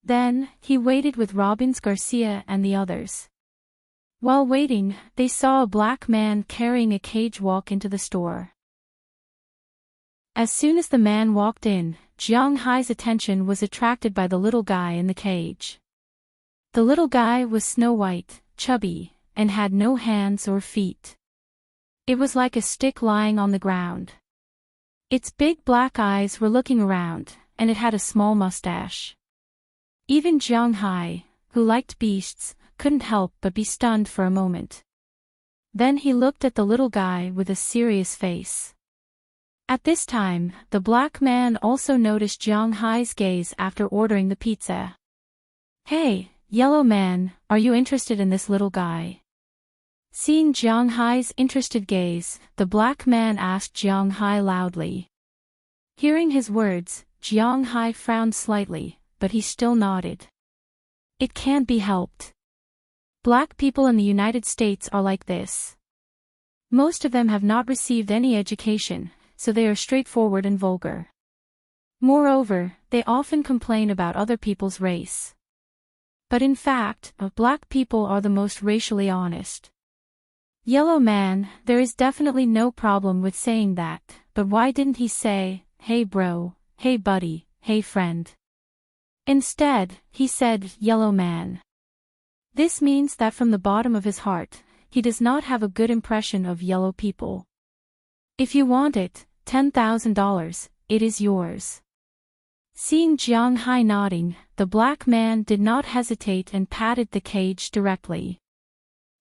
Then, he waited with Robbins Garcia and the others. While waiting, they saw a black man carrying a cage walk into the store. As soon as the man walked in, Jiang Hai's attention was attracted by the little guy in the cage. The little guy was snow-white, chubby, and had no hands or feet. It was like a stick lying on the ground. Its big black eyes were looking around, and it had a small mustache. Even Jiang Hai, who liked beasts, couldn't help but be stunned for a moment. Then he looked at the little guy with a serious face. At this time, the black man also noticed Jiang Hai's gaze after ordering the pizza. "Hey, yellow man, are you interested in this little guy?" Seeing Jiang Hai's interested gaze, the black man asked Jiang Hai loudly. Hearing his words, Jiang Hai frowned slightly, but he still nodded. It can't be helped. Black people in the United States are like this. Most of them have not received any education, so they are straightforward and vulgar. Moreover, they often complain about other people's race. But in fact, black people are the most racially honest. Yellow man, there is definitely no problem with saying that, but why didn't he say, "Hey bro, hey buddy, hey friend"? Instead, he said, "Yellow man." This means that from the bottom of his heart, he does not have a good impression of yellow people. If you want it, $10,000, it is yours. Seeing Jiang Hai nodding, the black man did not hesitate and patted the cage directly.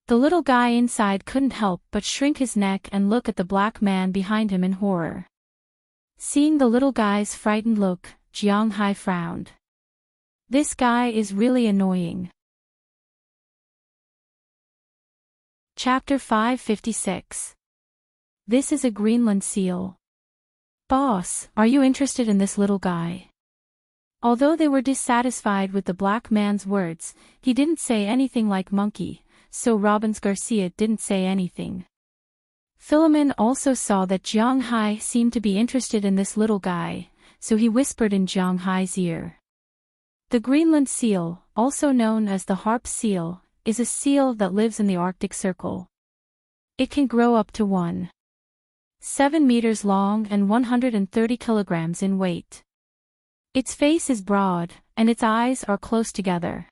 The little guy inside couldn't help but shrink his neck and look at the black man behind him in horror. Seeing the little guy's frightened look, Jiang Hai frowned. This guy is really annoying. Chapter 556. This is a Greenland seal. Boss, are you interested in this little guy? Although they were dissatisfied with the black man's words, he didn't say anything like monkey, so Robbins Garcia didn't say anything. Philemon also saw that Jiang Hai seemed to be interested in this little guy, so he whispered in Jiang Hai's ear. The Greenland seal, also known as the harp seal, is a seal that lives in the Arctic Circle. It can grow up to 1.7 meters long and 130 kilograms in weight. Its face is broad, and its eyes are close together.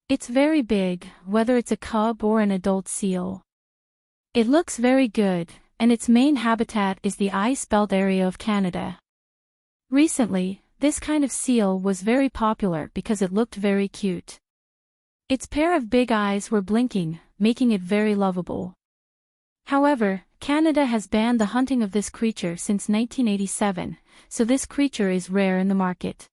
It's very big, whether it's a cub or an adult seal. It looks very good, and its main habitat is the ice belt area of Canada. Recently, this kind of seal was very popular because it looked very cute. Its pair of big eyes were blinking, making it very lovable. However, Canada has banned the hunting of this creature since 1987, so this creature is rare in the market.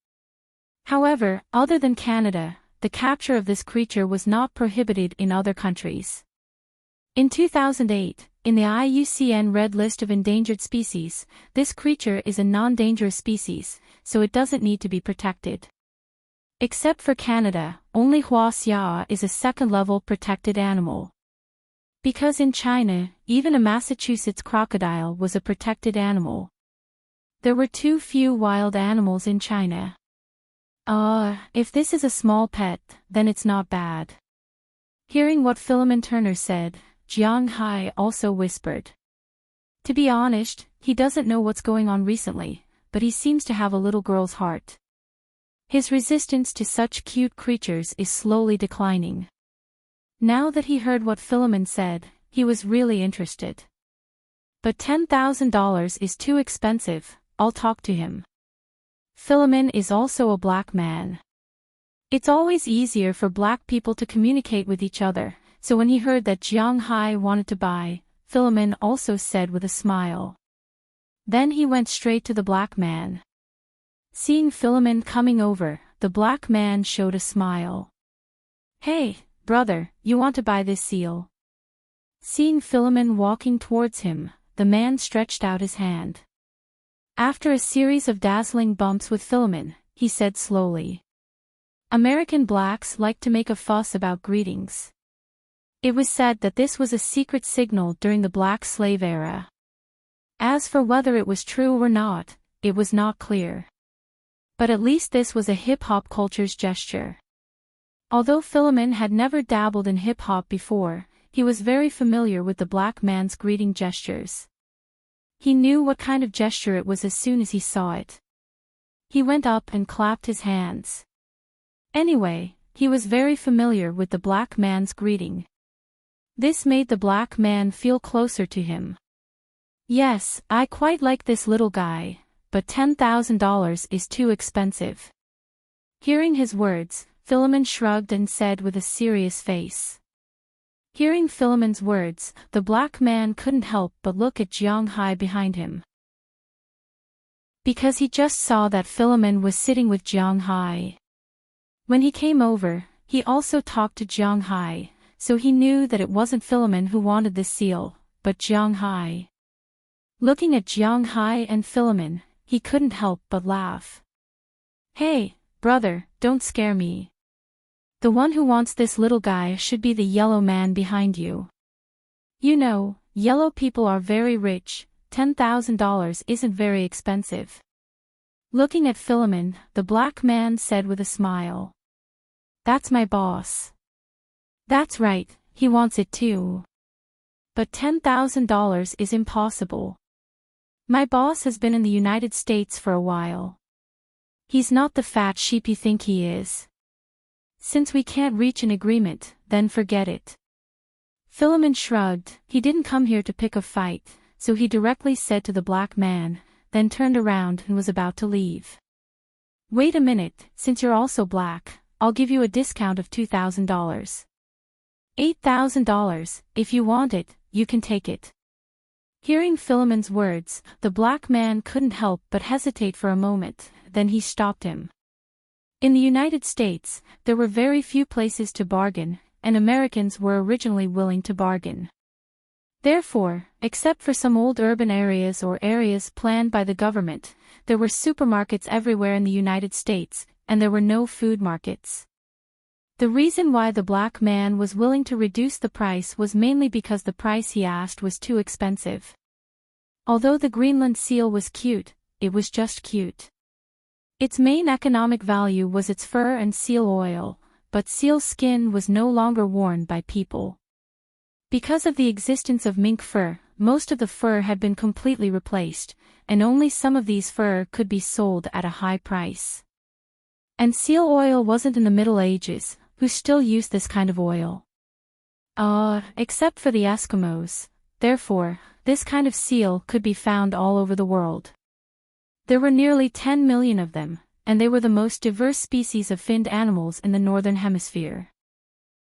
However, other than Canada, the capture of this creature was not prohibited in other countries. In 2008, in the IUCN Red List of Endangered Species, this creature is a non-dangerous species, so it doesn't need to be protected. Except for Canada, only huaxia is a second-level protected animal. Because in China, even a Massachusetts crocodile was a protected animal. There were too few wild animals in China. If this is a small pet, then it's not bad. Hearing what Philemon Turner said, Jiang Hai also whispered. To be honest, he doesn't know what's going on recently, but he seems to have a little girl's heart. His resistance to such cute creatures is slowly declining. Now that he heard what Philemon said, he was really interested. But $10,000 is too expensive, I'll talk to him. Philemon is also a black man. It's always easier for black people to communicate with each other, so when he heard that Jiang Hai wanted to buy, Philemon also said with a smile. Then he went straight to the black man. Seeing Philemon coming over, the black man showed a smile. Hey, brother, you want to buy this seal? Seeing Philemon walking towards him, the man stretched out his hand. After a series of dazzling bumps with Philemon, he said slowly. American blacks like to make a fuss about greetings. It was said that this was a secret signal during the black slave era. As for whether it was true or not, it was not clear. But at least this was a hip-hop culture's gesture. Although Philemon had never dabbled in hip-hop before, he was very familiar with the black man's greeting gestures. He knew what kind of gesture it was as soon as he saw it. He went up and clapped his hands. Anyway, he was very familiar with the black man's greeting. This made the black man feel closer to him. Yes, I quite like this little guy, but $10,000 is too expensive. Hearing his words, Philemon shrugged and said with a serious face. Hearing Philemon's words, the black man couldn't help but look at Jiang Hai behind him. Because he just saw that Philemon was sitting with Jiang Hai. When he came over, he also talked to Jiang Hai, so he knew that it wasn't Philemon who wanted this seal, but Jiang Hai. Looking at Jiang Hai and Philemon, he couldn't help but laugh. Hey, brother, don't scare me. The one who wants this little guy should be the yellow man behind you. You know, yellow people are very rich, $10,000 isn't very expensive. Looking at Philemon, the black man said with a smile. That's my boss. That's right, he wants it too. But $10,000 is impossible. My boss has been in the United States for a while. He's not the fat sheep you think he is. Since we can't reach an agreement, then forget it. Philemon shrugged. He didn't come here to pick a fight, so he directly said to the black man, then turned around and was about to leave. Wait a minute, since you're also black, I'll give you a discount of $2,000. $8,000, if you want it, you can take it. Hearing Philemon's words, the black man couldn't help but hesitate for a moment, then he stopped him. In the United States, there were very few places to bargain, and Americans were originally willing to bargain. Therefore, except for some old urban areas or areas planned by the government, there were supermarkets everywhere in the United States, and there were no food markets. The reason why the black man was willing to reduce the price was mainly because the price he asked was too expensive. Although the Greenland seal was cute, it was just cute. Its main economic value was its fur and seal oil, but seal skin was no longer worn by people. Because of the existence of mink fur, most of the fur had been completely replaced, and only some of these fur could be sold at a high price. And seal oil wasn't in the Middle Ages, who still used this kind of oil. Except for the Eskimos. Therefore, this kind of seal could be found all over the world. There were nearly 10 million of them, and they were the most diverse species of finned animals in the Northern Hemisphere.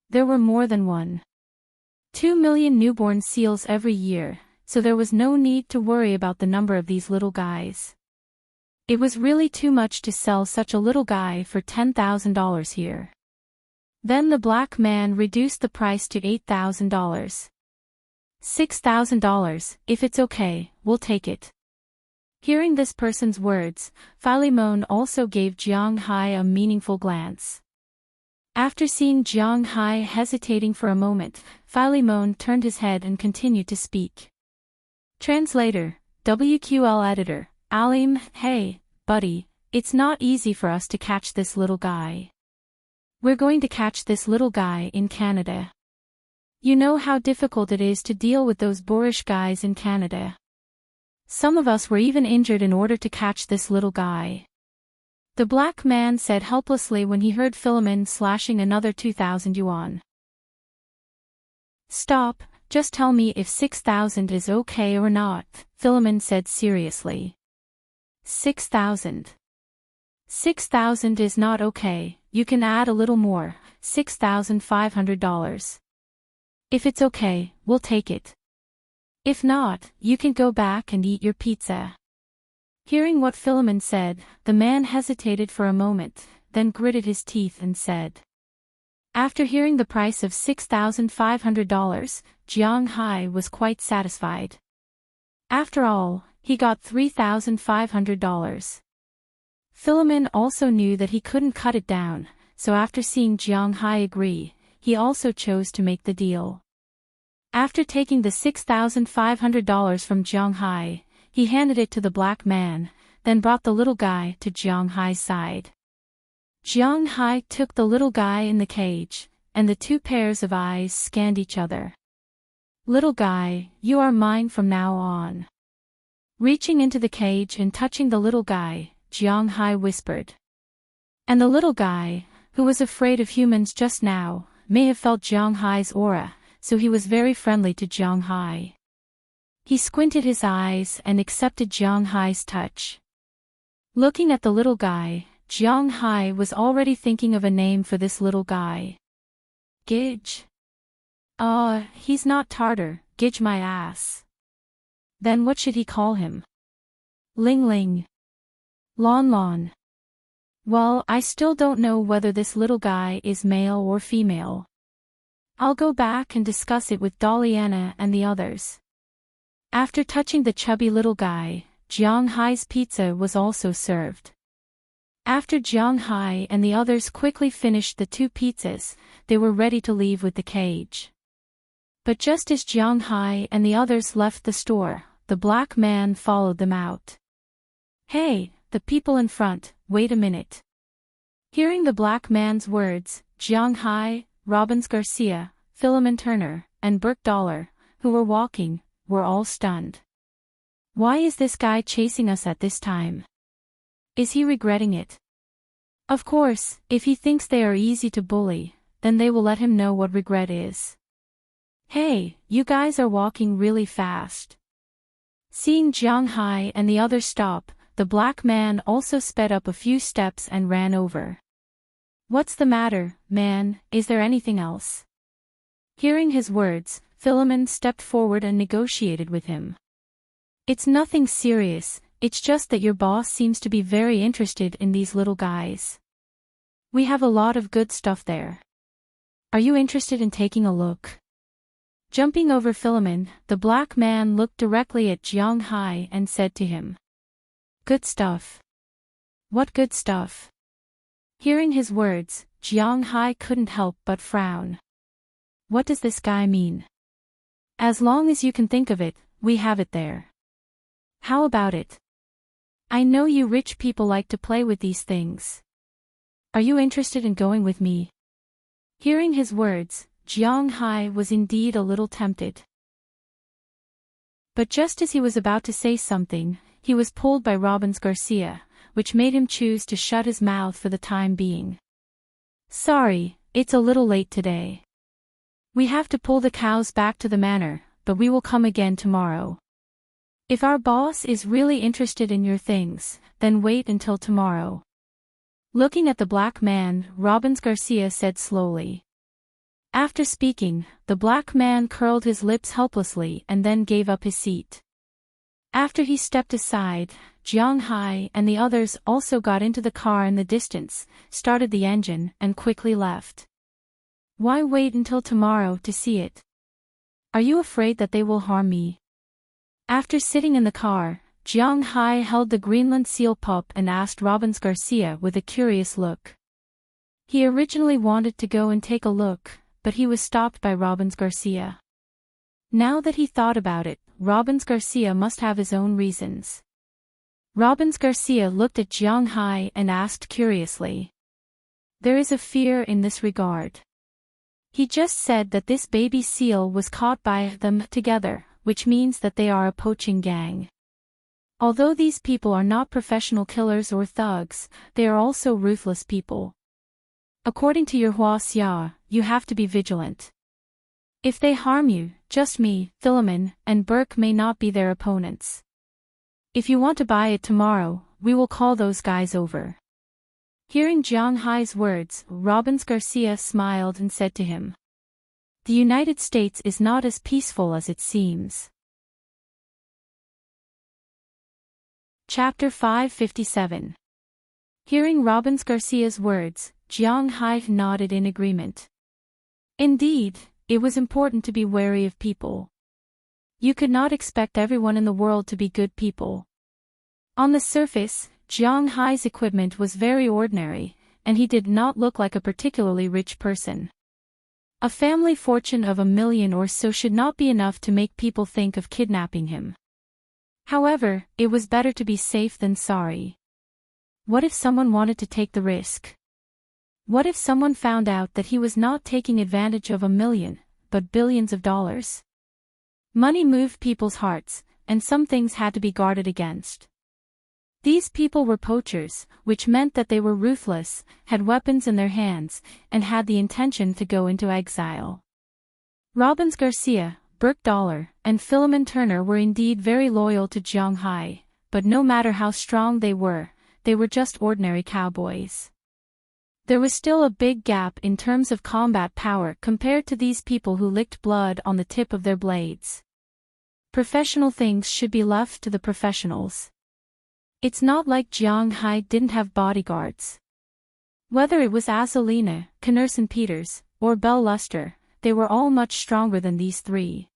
There were more than 1.2 million newborn seals every year, so there was no need to worry about the number of these little guys. It was really too much to sell such a little guy for $10,000 here. Then the black man reduced the price to $8,000. $6,000, if it's okay, we'll take it. Hearing this person's words, Philemon also gave Jiang Hai a meaningful glance. After seeing Jiang Hai hesitating for a moment, Philemon turned his head and continued to speak. Translator, WQL editor, Alim, hey, buddy, it's not easy for us to catch this little guy. We're going to catch this little guy in Canada. You know how difficult it is to deal with those boorish guys in Canada. Some of us were even injured in order to catch this little guy. The black man said helplessly when he heard Philemon slashing another 2,000 yuan. Stop, just tell me if 6,000 is okay or not, Philemon said seriously. 6,000. 6,000 is not okay, you can add a little more, $6,500. If it's okay, we'll take it. If not, you can go back and eat your pizza. Hearing what Philemon said, the man hesitated for a moment, then gritted his teeth and said. After hearing the price of $6,500, Jiang Hai was quite satisfied. After all, he got $3,500. Philemon also knew that he couldn't cut it down, so after seeing Jiang Hai agree, he also chose to make the deal. After taking the $6,500 from Jiang Hai, he handed it to the black man, then brought the little guy to Jiang Hai's side. Jiang Hai took the little guy in the cage, and the two pairs of eyes scanned each other. Little guy, you are mine from now on. Reaching into the cage and touching the little guy, Jiang Hai whispered. And the little guy, who was afraid of humans just now, may have felt Jiang Hai's aura, so he was very friendly to Jiang Hai. He squinted his eyes and accepted Jiang Hai's touch. Looking at the little guy, Jiang Hai was already thinking of a name for this little guy. Gidge. He's not Tartar, Gidge my ass. Then what should he call him? Ling Ling. Lon Lon. Well, I still don't know whether this little guy is male or female. I'll go back and discuss it with Doliana and the others. After touching the chubby little guy, Jiang Hai's pizza was also served. After Jiang Hai and the others quickly finished the 2 pizzas, they were ready to leave with the cage. But just as Jiang Hai and the others left the store, the black man followed them out. Hey, the people in front, wait a minute. Hearing the black man's words, Jiang Hai, Robbins Garcia, Philemon Turner, and Burke Dollar, who were walking, were all stunned. Why is this guy chasing us at this time? Is he regretting it? Of course, if he thinks they are easy to bully, then they will let him know what regret is. Hey, you guys are walking really fast. Seeing Jiang Hai and the others stop, the black man also sped up a few steps and ran over. What's the matter, man, is there anything else? Hearing his words, Philemon stepped forward and negotiated with him. It's nothing serious, it's just that your boss seems to be very interested in these little guys. We have a lot of good stuff there. Are you interested in taking a look? Jumping over Philemon, the black man looked directly at Jiang Hai and said to him. Good stuff. What good stuff? Hearing his words, Jiang Hai couldn't help but frown. What does this guy mean? As long as you can think of it, we have it there. How about it? I know you rich people like to play with these things. Are you interested in going with me? Hearing his words, Jiang Hai was indeed a little tempted. But just as he was about to say something, he was pulled by Robbins Garcia, which made him choose to shut his mouth for the time being. Sorry, it's a little late today. We have to pull the cows back to the manor, but we will come again tomorrow. If our boss is really interested in your things, then wait until tomorrow. Looking at the black man, Robbins Garcia said slowly. After speaking, the black man curled his lips helplessly and then gave up his seat. After he stepped aside, Jiang Hai and the others also got into the car in the distance, started the engine, and quickly left. Why wait until tomorrow to see it? Are you afraid that they will harm me? After sitting in the car, Jiang Hai held the Greenland seal pup and asked Robbins Garcia with a curious look. He originally wanted to go and take a look, but he was stopped by Robbins Garcia. Now that he thought about it, Robbins Garcia must have his own reasons. Robbins Garcia looked at Jiang Hai and asked curiously. There is a fear in this regard. He just said that this baby seal was caught by them together, which means that they are a poaching gang. Although these people are not professional killers or thugs, they are also ruthless people. According to your Hua Xia, you have to be vigilant. If they harm you, just me, Philemon, and Burke may not be their opponents. If you want to buy it tomorrow, we will call those guys over. Hearing Jiang Hai's words, Robbins Garcia smiled and said to him, The United States is not as peaceful as it seems. Chapter 557. Hearing Robbins Garcia's words, Jiang Hai nodded in agreement. Indeed, it was important to be wary of people. You could not expect everyone in the world to be good people. On the surface, Jiang Hai's equipment was very ordinary, and he did not look like a particularly rich person. A family fortune of $1 million or so should not be enough to make people think of kidnapping him. However, it was better to be safe than sorry. What if someone wanted to take the risk? What if someone found out that he was not taking advantage of $1 million, but billions of dollars? Money moved people's hearts, and some things had to be guarded against. These people were poachers, which meant that they were ruthless, had weapons in their hands, and had the intention to go into exile. Robbins Garcia, Burke Dollar, and Philemon Turner were indeed very loyal to Jiang Hai, but no matter how strong they were just ordinary cowboys. There was still a big gap in terms of combat power compared to these people who licked blood on the tip of their blades. Professional things should be left to the professionals. It's not like Jiang Hai didn't have bodyguards. Whether it was Azalina, Knerson Peters, or Belle Luster, they were all much stronger than these three.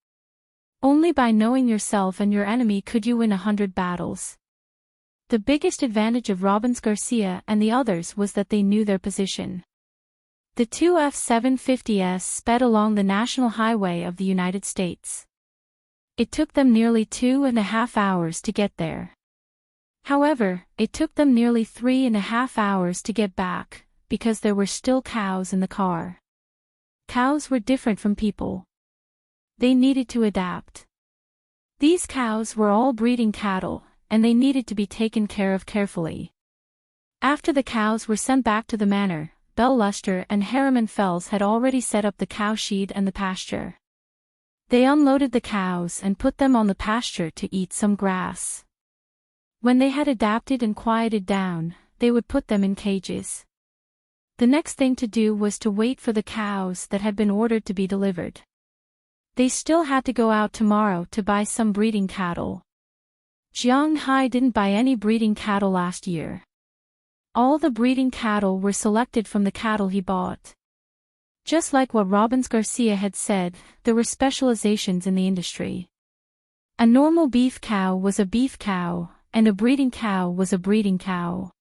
Only by knowing yourself and your enemy could you win 100 battles. The biggest advantage of Robbins Garcia and the others was that they knew their position. The two F-750s sped along the national highway of the United States. It took them nearly 2.5 hours to get there. However, it took them nearly 3.5 hours to get back, because there were still cows in the car. Cows were different from people. They needed to adapt. These cows were all breeding cattle, and they needed to be taken care of carefully. After the cows were sent back to the manor, Belle Luster and Harriman Fells had already set up the cowshed and the pasture. They unloaded the cows and put them on the pasture to eat some grass. When they had adapted and quieted down, they would put them in cages. The next thing to do was to wait for the cows that had been ordered to be delivered. They still had to go out tomorrow to buy some breeding cattle. Jiang Hai didn't buy any breeding cattle last year. All the breeding cattle were selected from the cattle he bought. Just like what Robbins Garcia had said, there were specializations in the industry. A normal beef cow was a beef cow, and a breeding cow was a breeding cow.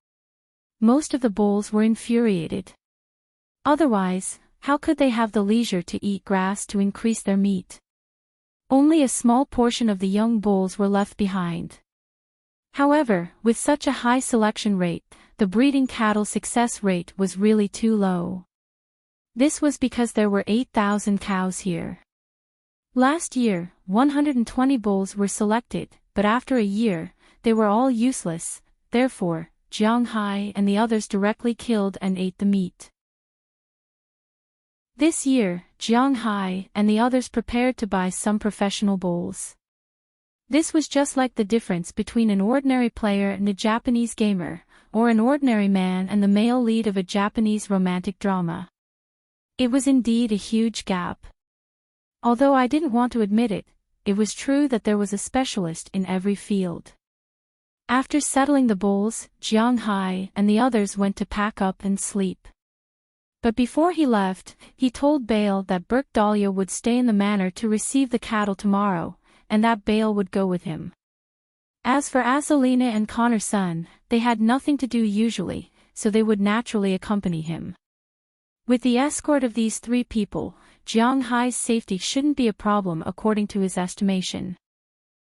Most of the bulls were infuriated. Otherwise, how could they have the leisure to eat grass to increase their meat? Only a small portion of the young bulls were left behind. However, with such a high selection rate, the breeding cattle success rate was really too low. This was because there were 8,000 cows here. Last year, 120 bulls were selected, but after a year, they were all useless, therefore, Jiang Hai and the others directly killed and ate the meat. This year, Jiang Hai and the others prepared to buy some professional bulls. This was just like the difference between an ordinary player and a Japanese gamer, or an ordinary man and the male lead of a Japanese romantic drama. It was indeed a huge gap. Although I didn't want to admit it, it was true that there was a specialist in every field. After settling the bowls, Jiang Hai and the others went to pack up and sleep. But before he left, he told Bale that Burke Dahlia would stay in the manor to receive the cattle tomorrow, and that Bale would go with him. As for Azalina and Connor's son, they had nothing to do usually, so they would naturally accompany him. With the escort of these 3 people, Jiang Hai's safety shouldn't be a problem according to his estimation.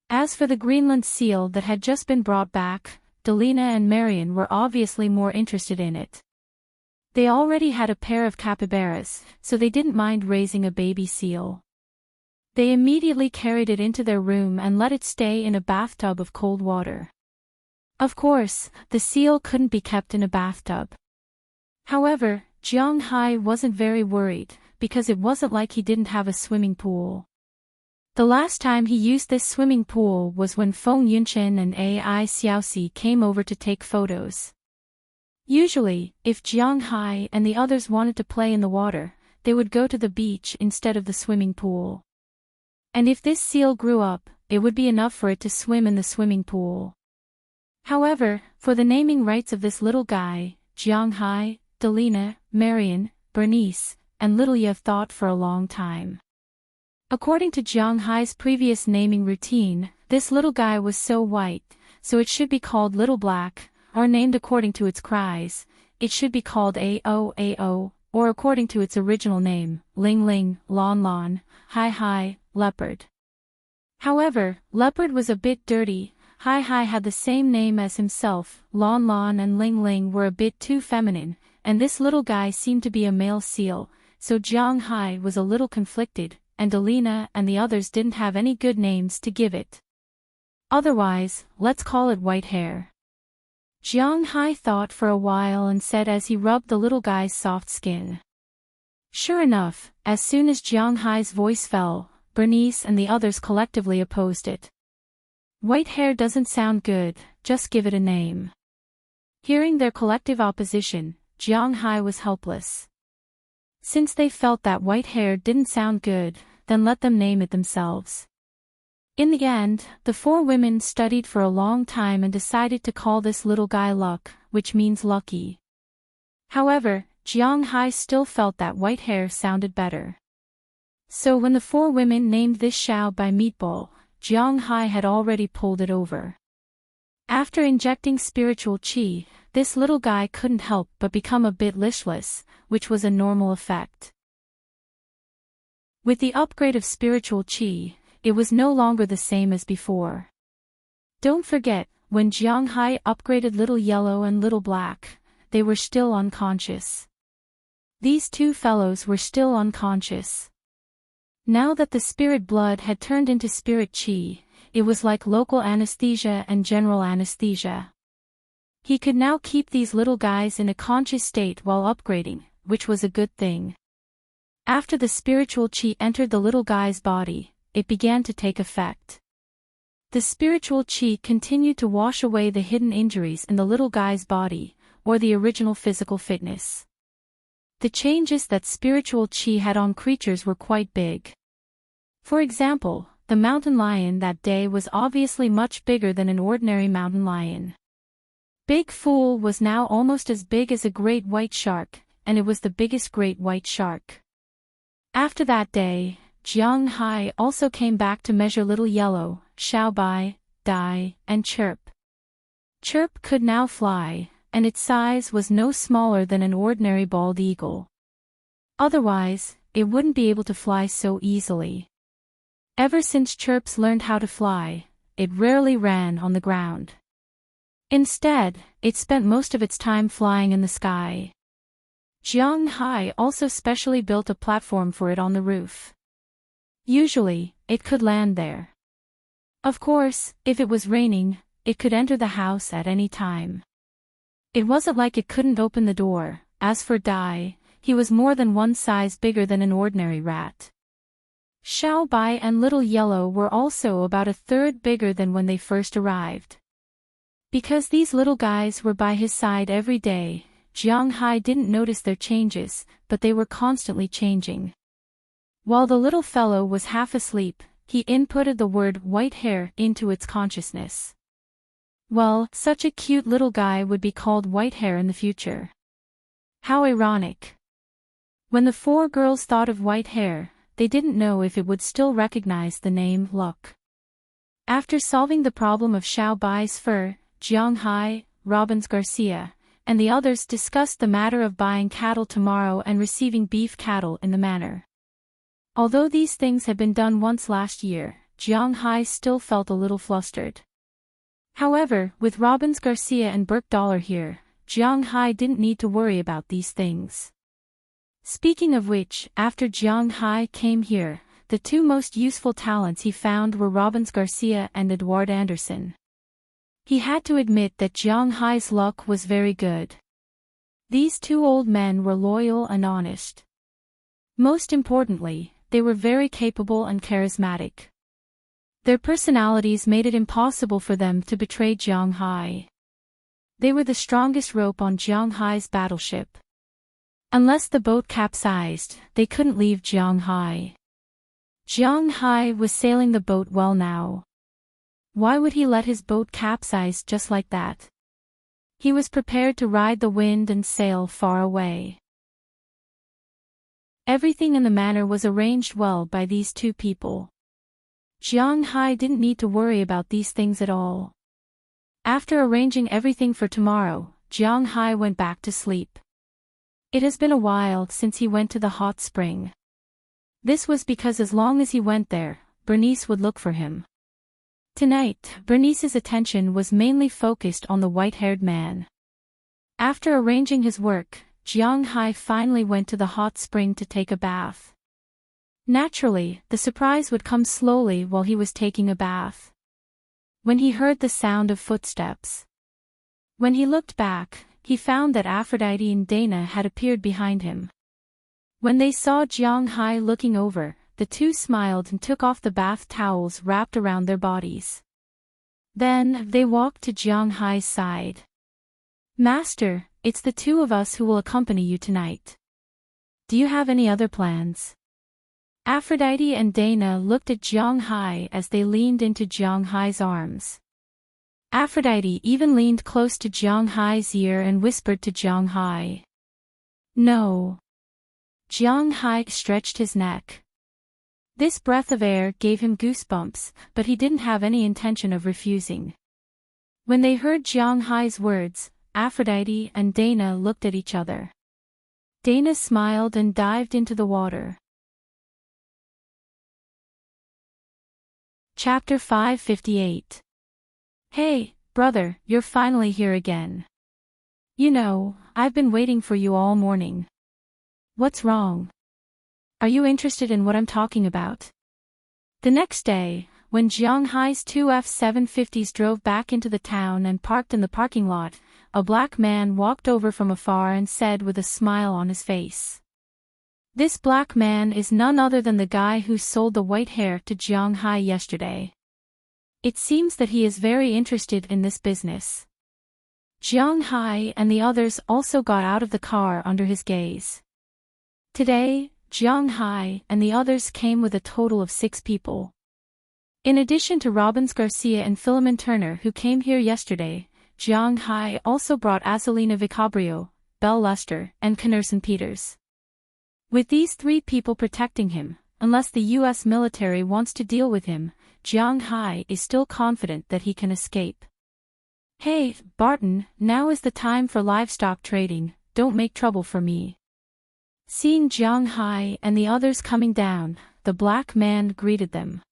As for the Greenland seal that had just been brought back, Delina and Marion were obviously more interested in it. They already had a pair of capybaras, so they didn't mind raising a baby seal. They immediately carried it into their room and let it stay in a bathtub of cold water. Of course, the seal couldn't be kept in a bathtub. However, Jiang Hai wasn't very worried, because it wasn't like he didn't have a swimming pool. The last time he used this swimming pool was when Feng Yunchen and Ai Xiaoxi came over to take photos. Usually, if Jiang Hai and the others wanted to play in the water, they would go to the beach instead of the swimming pool. And if this seal grew up, it would be enough for it to swim in the swimming pool. However, for the naming rights of this little guy, Jiang Hai, Delina, Marion, Bernice, and Little Ye thought for a long time. According to Jiang Hai's previous naming routine, this little guy was so white, so it should be called Little Black, or named according to its cries, it should be called Ao Ao, or according to its original name, Ling Ling, Lon Lon, Hai Hai, Leopard. However, Leopard was a bit dirty. Hai Hai had the same name as himself, Lon Lon and Ling Ling were a bit too feminine, and this little guy seemed to be a male seal, so Jiang Hai was a little conflicted, and Delina and the others didn't have any good names to give it. Otherwise, let's call it White Hair. Jiang Hai thought for a while and said as he rubbed the little guy's soft skin. Sure enough, as soon as Jiang Hai's voice fell, Bernice and the others collectively opposed it. White Hair doesn't sound good, just give it a name. Hearing their collective opposition, Jiang Hai was helpless. Since they felt that White Hair didn't sound good, then let them name it themselves. In the end, the 4 women studied for a long time and decided to call this little guy Luck, which means lucky. However, Jiang Hai still felt that White Hair sounded better. So when the 4 women named this Xiao by Meatball, Jiang Hai had already pulled it over. After injecting spiritual qi, this little guy couldn't help but become a bit listless, which was a normal effect. With the upgrade of spiritual qi, it was no longer the same as before. Don't forget, when Jiang Hai upgraded Little Yellow and Little Black, they were still unconscious. These 2 fellows were still unconscious. Now that the spirit blood had turned into spirit qi, it was like local anesthesia and general anesthesia. He could now keep these little guys in a conscious state while upgrading, which was a good thing. After the spiritual qi entered the little guy's body, it began to take effect. The spiritual qi continued to wash away the hidden injuries in the little guy's body, or the original physical fitness. The changes that spiritual qi had on creatures were quite big. For example, the mountain lion that day was obviously much bigger than an ordinary mountain lion. Big Fool was now almost as big as a great white shark, and it was the biggest great white shark. After that day, Jiang Hai also came back to measure Little Yellow, Xiao Bai, Dai, and Chirp. Chirp could now fly, and its size was no smaller than an ordinary bald eagle. Otherwise, it wouldn't be able to fly so easily. Ever since Chirps learned how to fly, it rarely ran on the ground. Instead, it spent most of its time flying in the sky. Jiang Hai also specially built a platform for it on the roof. Usually, it could land there. Of course, if it was raining, it could enter the house at any time. It wasn't like it couldn't open the door. As for Dai, he was more than 1 size bigger than an ordinary rat. Xiao Bai and Little Yellow were also about 1/3 bigger than when they first arrived. Because these little guys were by his side every day, Jiang Hai didn't notice their changes, but they were constantly changing. While the little fellow was half asleep, he inputted the word white hair into its consciousness. Well, such a cute little guy would be called white hair in the future. How ironic. When the four girls thought of white hair, they didn't know if it would still recognize the name Luck. After solving the problem of Xiao Bai's fur, Jiang Hai, Robbins Garcia, and the others discussed the matter of buying cattle tomorrow and receiving beef cattle in the manor. Although these things had been done once last year, Jiang Hai still felt a little flustered. However, with Robbins Garcia and Burke Dollar here, Jiang Hai didn't need to worry about these things. Speaking of which, after Jiang Hai came here, the two most useful talents he found were Robbins Garcia and Edward Anderson. He had to admit that Jiang Hai's luck was very good. These two old men were loyal and honest. Most importantly, they were very capable and charismatic. Their personalities made it impossible for them to betray Jiang Hai. They were the strongest rope on Jiang Hai's battleship. Unless the boat capsized, they couldn't leave Jiang Hai. Jiang Hai was sailing the boat well now. Why would he let his boat capsize just like that? He was prepared to ride the wind and sail far away. Everything in the manor was arranged well by these two people. Jiang Hai didn't need to worry about these things at all. After arranging everything for tomorrow, Jiang Hai went back to sleep. It has been a while since he went to the hot spring. This was because as long as he went there, Bernice would look for him. Tonight, Bernice's attention was mainly focused on the white-haired man. After arranging his work, Jiang Hai finally went to the hot spring to take a bath. Naturally, the surprise would come slowly while he was taking a bath. When he heard the sound of footsteps. When he looked back, he found that Aphrodite and Dana had appeared behind him. When they saw Jiang Hai looking over, the two smiled and took off the bath towels wrapped around their bodies. Then, they walked to Jiang Hai's side. "Master, it's the two of us who will accompany you tonight. Do you have any other plans?" Aphrodite and Dana looked at Jiang Hai as they leaned into Jiang Hai's arms. Aphrodite even leaned close to Jiang Hai's ear and whispered to Jiang Hai. "No." Jiang Hai stretched his neck. This breath of air gave him goosebumps, but he didn't have any intention of refusing. When they heard Jiang Hai's words, Aphrodite and Dana looked at each other. Dana smiled and dived into the water. Chapter 558. "Hey, brother, you're finally here again. You know, I've been waiting for you all morning. What's wrong? Are you interested in what I'm talking about?" The next day, when Jiang Hai's two F-750s drove back into the town and parked in the parking lot, a black man walked over from afar and said with a smile on his face. This black man is none other than the guy who sold the white hair to Jiang Hai yesterday. It seems that he is very interested in this business. Jiang Hai and the others also got out of the car under his gaze. Today, Jiang Hai and the others came with a total of 6 people. In addition to Robbins Garcia and Philemon Turner who came here yesterday, Jiang Hai also brought Azalina Vicabrio, Belle Luster, and Knerson Peters. With these 3 people protecting him, unless the U.S. military wants to deal with him, Jiang Hai is still confident that he can escape. "Hey, Barton, now is the time for livestock trading, don't make trouble for me." Seeing Jiang Hai and the others coming down, the black man greeted them.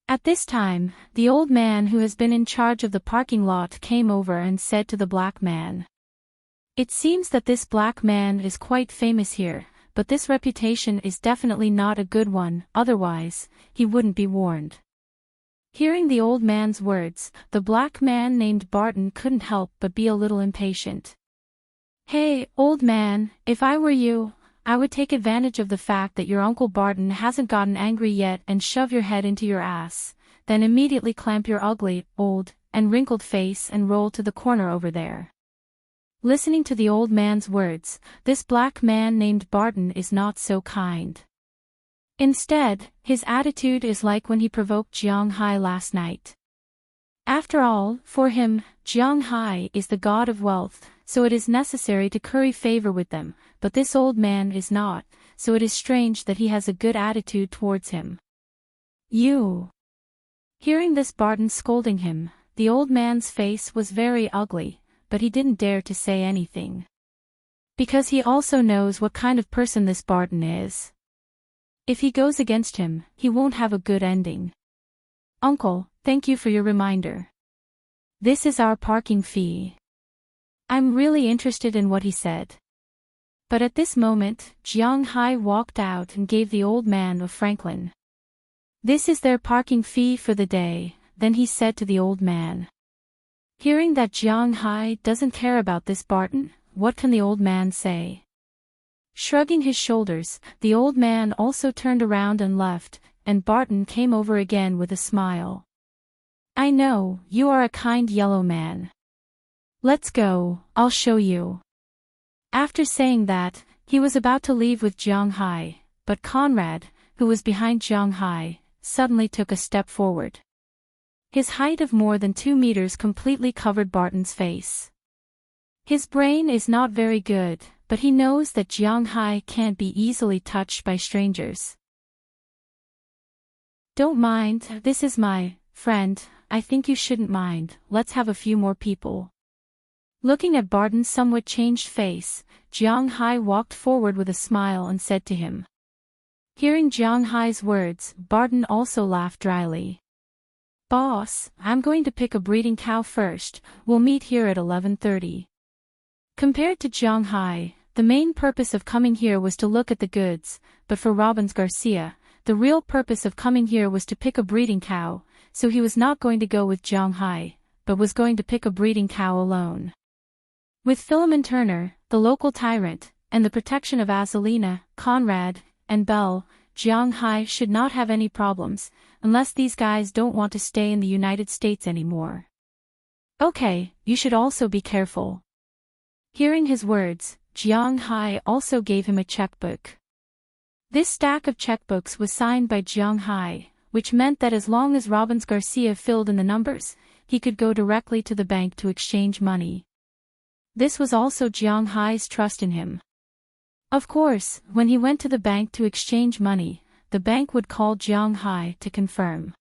At this time, the old man who has been in charge of the parking lot came over and said to the black man. "It seems that this black man is quite famous here, but this reputation is definitely not a good one, otherwise, he wouldn't be warned." Hearing the old man's words, the black man named Barton couldn't help but be a little impatient. "Hey, old man, if I were you, I would take advantage of the fact that your Uncle Barton hasn't gotten angry yet and shove your head into your ass, then immediately clamp your ugly, old, and wrinkled face and roll to the corner over there. Listening to the old man's words, this black man named Barton is not so kind. Instead, his attitude is like when he provoked Jiang Hai last night. After all, for him, Jiang Hai is the god of wealth, so it is necessary to curry favor with them, but this old man is not, so it is strange that he has a good attitude towards him. You. Hearing this Barton scolding him, the old man's face was very ugly, but he didn't dare to say anything. Because he also knows what kind of person this Barton is. If he goes against him, he won't have a good ending. Uncle, thank you for your reminder. This is our parking fee. I'm really interested in what he said. But at this moment, Jiang Hai walked out and gave the old man a franklin. This is their parking fee for the day, then he said to the old man. Hearing that Jiang Hai doesn't care about this Barton, what can the old man say? Shrugging his shoulders, the old man also turned around and left, and Barton came over again with a smile. I know, you are a kind yellow man. Let's go, I'll show you. After saying that, he was about to leave with Jiang Hai, but Conrad, who was behind Jiang Hai, suddenly took a step forward. His height of more than 2 meters completely covered Barton's face. His brain is not very good, but he knows that Jiang Hai can't be easily touched by strangers. Don't mind, this is my friend, I think you shouldn't mind, let's have a few more people. Looking at Barton's somewhat changed face, Jiang Hai walked forward with a smile and said to him. Hearing Jiang Hai's words, Barton also laughed dryly. Boss, I'm going to pick a breeding cow first, we'll meet here at 11:30. Compared to Jiang Hai, the main purpose of coming here was to look at the goods, but for Robbins Garcia, the real purpose of coming here was to pick a breeding cow, so he was not going to go with Jiang Hai, but was going to pick a breeding cow alone. With Philemon Turner, the local tyrant, and the protection of Azalina, Conrad, and Belle, Jiang Hai should not have any problems, unless these guys don't want to stay in the United States anymore. Okay, you should also be careful. Hearing his words, Jiang Hai also gave him a checkbook. This stack of checkbooks was signed by Jiang Hai, which meant that as long as Robbins Garcia filled in the numbers, he could go directly to the bank to exchange money. This was also Jiang Hai's trust in him. Of course, when he went to the bank to exchange money, the bank would call Jiang Hai to confirm.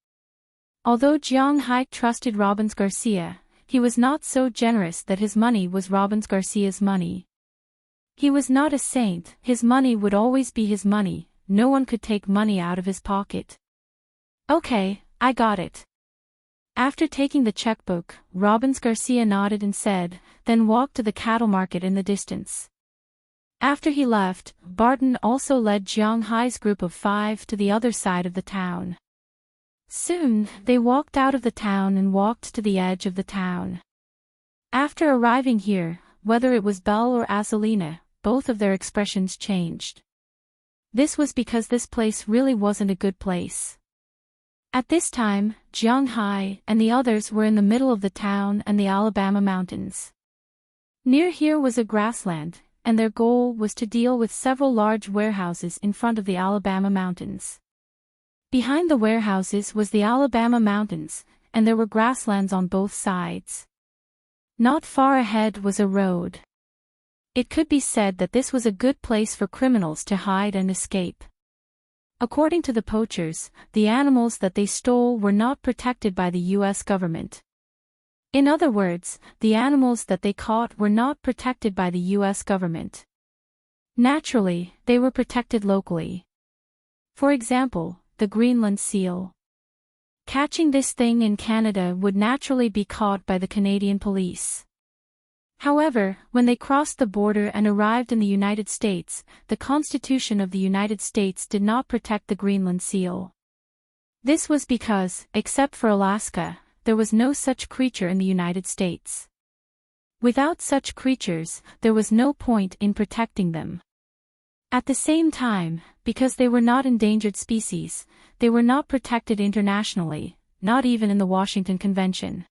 Although Jiang Hai trusted Robbins Garcia, he was not so generous that his money was Robbins Garcia's money. He was not a saint, his money would always be his money, no one could take money out of his pocket. Okay, I got it. After taking the checkbook, Robbins Garcia nodded and said, then walked to the cattle market in the distance. After he left, Barton also led Jiang Hai's group of 5 to the other side of the town. Soon, they walked out of the town and walked to the edge of the town. After arriving here, whether it was Belle or Azalina, both of their expressions changed. This was because this place really wasn't a good place. At this time, Jiang Hai and the others were in the middle of the town and the Alabama mountains. Near here was a grassland, and their goal was to deal with several large warehouses in front of the Alabama mountains. Behind the warehouses was the Alabama mountains, and there were grasslands on both sides. Not far ahead was a road. It could be said that this was a good place for criminals to hide and escape. According to the poachers, the animals that they stole were not protected by the U.S. government. In other words, the animals that they caught were not protected by the U.S. government. Naturally, they were protected locally. For example, the Greenland seal. Catching this thing in Canada would naturally be caught by the Canadian police. However, when they crossed the border and arrived in the United States, the Constitution of the United States did not protect the Greenland seal. This was because, except for Alaska, there was no such creature in the United States. Without such creatures, there was no point in protecting them. At the same time, because they were not endangered species, they were not protected internationally, not even in the Washington Convention.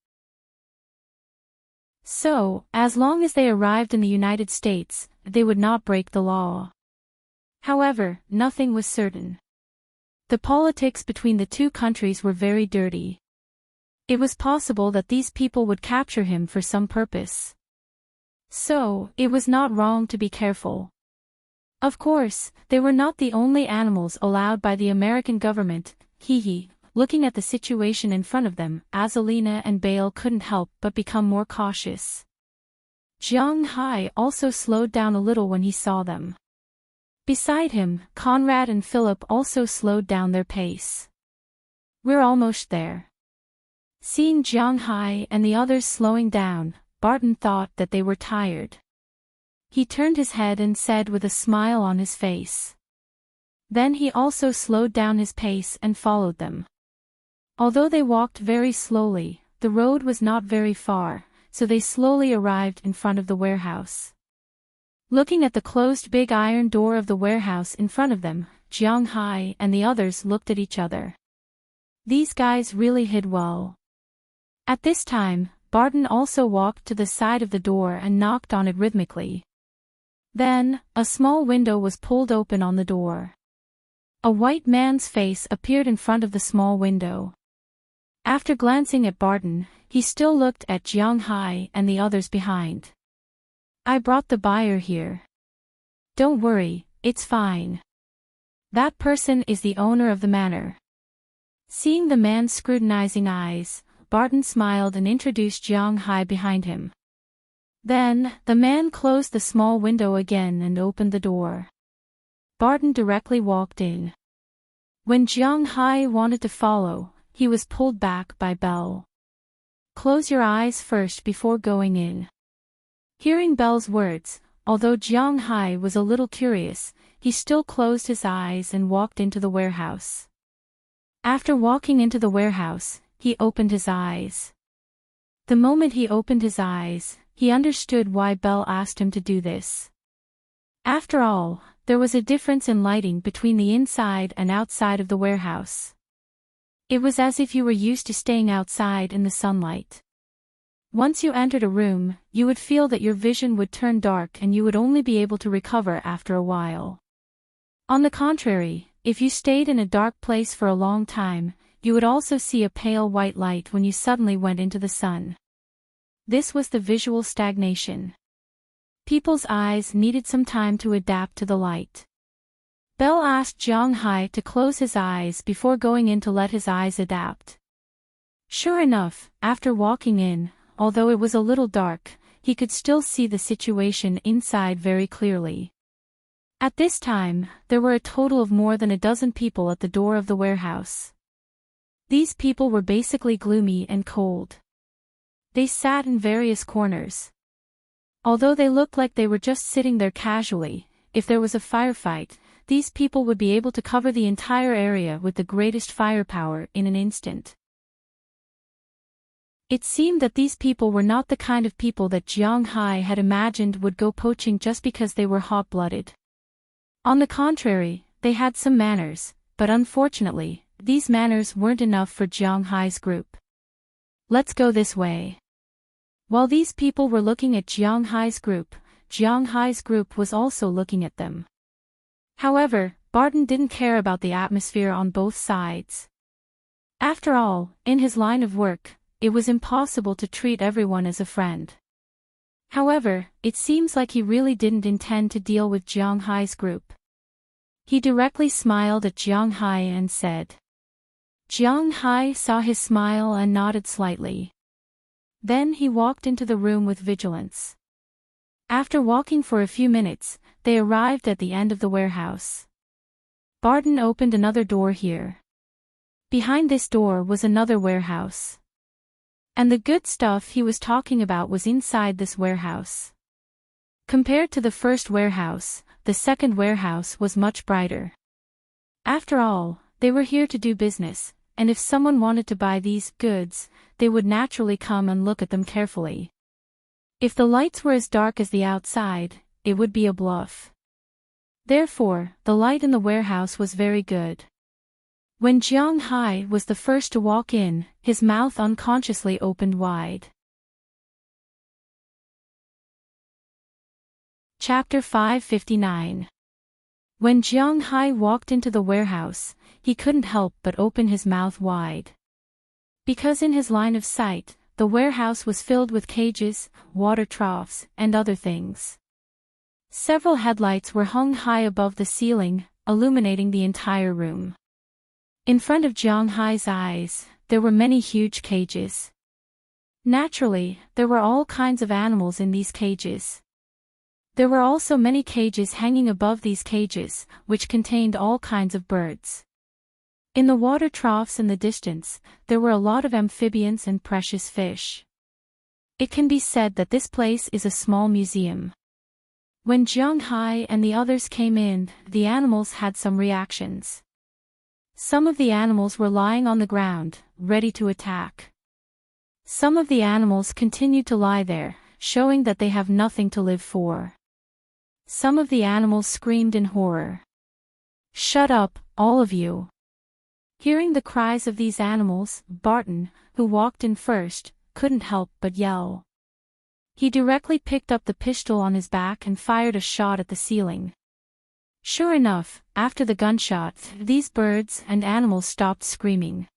So, as long as they arrived in the United States, they would not break the law. However, nothing was certain. The politics between the two countries were very dirty. It was possible that these people would capture him for some purpose. So, it was not wrong to be careful. Of course, they were not the only animals allowed by the American government. Looking at the situation in front of them, Azalina and Bale couldn't help but become more cautious. Jiang Hai also slowed down a little when he saw them. Beside him, Conrad and Philip also slowed down their pace. "We're almost there." Seeing Jiang Hai and the others slowing down, Barton thought that they were tired. He turned his head and said with a smile on his face. Then he also slowed down his pace and followed them. Although they walked very slowly, the road was not very far, so they slowly arrived in front of the warehouse. Looking at the closed big iron door of the warehouse in front of them, Jiang Hai and the others looked at each other. These guys really hid well. At this time, Barton also walked to the side of the door and knocked on it rhythmically. Then, a small window was pulled open on the door. A white man's face appeared in front of the small window. After glancing at Barton, he still looked at Jiang Hai and the others behind. "I brought the buyer here. Don't worry, it's fine. That person is the owner of the manor." Seeing the man's scrutinizing eyes, Barton smiled and introduced Jiang Hai behind him. Then, the man closed the small window again and opened the door. Barton directly walked in. When Jiang Hai wanted to follow, he was pulled back by Belle. "Close your eyes first before going in." Hearing Belle's words, although Jiang Hai was a little curious, he still closed his eyes and walked into the warehouse. After walking into the warehouse, he opened his eyes. The moment he opened his eyes, he understood why Belle asked him to do this. After all, there was a difference in lighting between the inside and outside of the warehouse. It was as if you were used to staying outside in the sunlight. Once you entered a room, you would feel that your vision would turn dark and you would only be able to recover after a while. On the contrary, if you stayed in a dark place for a long time, you would also see a pale white light when you suddenly went into the sun. This was the visual stagnation. People's eyes needed some time to adapt to the light. Belle asked Jiang Hai to close his eyes before going in to let his eyes adapt. Sure enough, after walking in, although it was a little dark, he could still see the situation inside very clearly. At this time, there were a total of more than a dozen people at the door of the warehouse. These people were basically gloomy and cold. They sat in various corners. Although they looked like they were just sitting there casually, if there was a firefight, these people would be able to cover the entire area with the greatest firepower in an instant. It seemed that these people were not the kind of people that Jiang Hai had imagined would go poaching just because they were hot-blooded. On the contrary, they had some manners, but unfortunately, these manners weren't enough for Jiang Hai's group. "Let's go this way." While these people were looking at Jiang Hai's group was also looking at them. However, Barton didn't care about the atmosphere on both sides. After all, in his line of work, it was impossible to treat everyone as a friend. However, it seems like he really didn't intend to deal with Jiang Hai's group. He directly smiled at Jiang Hai and said. Jiang Hai saw his smile and nodded slightly. Then he walked into the room with vigilance. After walking for a few minutes, they arrived at the end of the warehouse. Barton opened another door here. Behind this door was another warehouse. And the good stuff he was talking about was inside this warehouse. Compared to the first warehouse, the second warehouse was much brighter. After all, they were here to do business, and if someone wanted to buy these goods, they would naturally come and look at them carefully. If the lights were as dark as the outside, it would be a bluff. Therefore, the light in the warehouse was very good. When Jiang Hai was the first to walk in, his mouth unconsciously opened wide. Chapter 559. When Jiang Hai walked into the warehouse, he couldn't help but open his mouth wide. Because in his line of sight, the warehouse was filled with cages, water troughs, and other things. Several headlights were hung high above the ceiling, illuminating the entire room. In front of Jiang Hai's eyes, there were many huge cages. Naturally, there were all kinds of animals in these cages. There were also many cages hanging above these cages, which contained all kinds of birds. In the water troughs in the distance, there were a lot of amphibians and precious fish. It can be said that this place is a small museum. When Jiang Hai and the others came in, the animals had some reactions. Some of the animals were lying on the ground, ready to attack. Some of the animals continued to lie there, showing that they have nothing to live for. Some of the animals screamed in horror. "Shut up, all of you!" Hearing the cries of these animals, Barton, who walked in first, couldn't help but yell. He directly picked up the pistol on his back and fired a shot at the ceiling. Sure enough, after the gunshot, these birds and animals stopped screaming.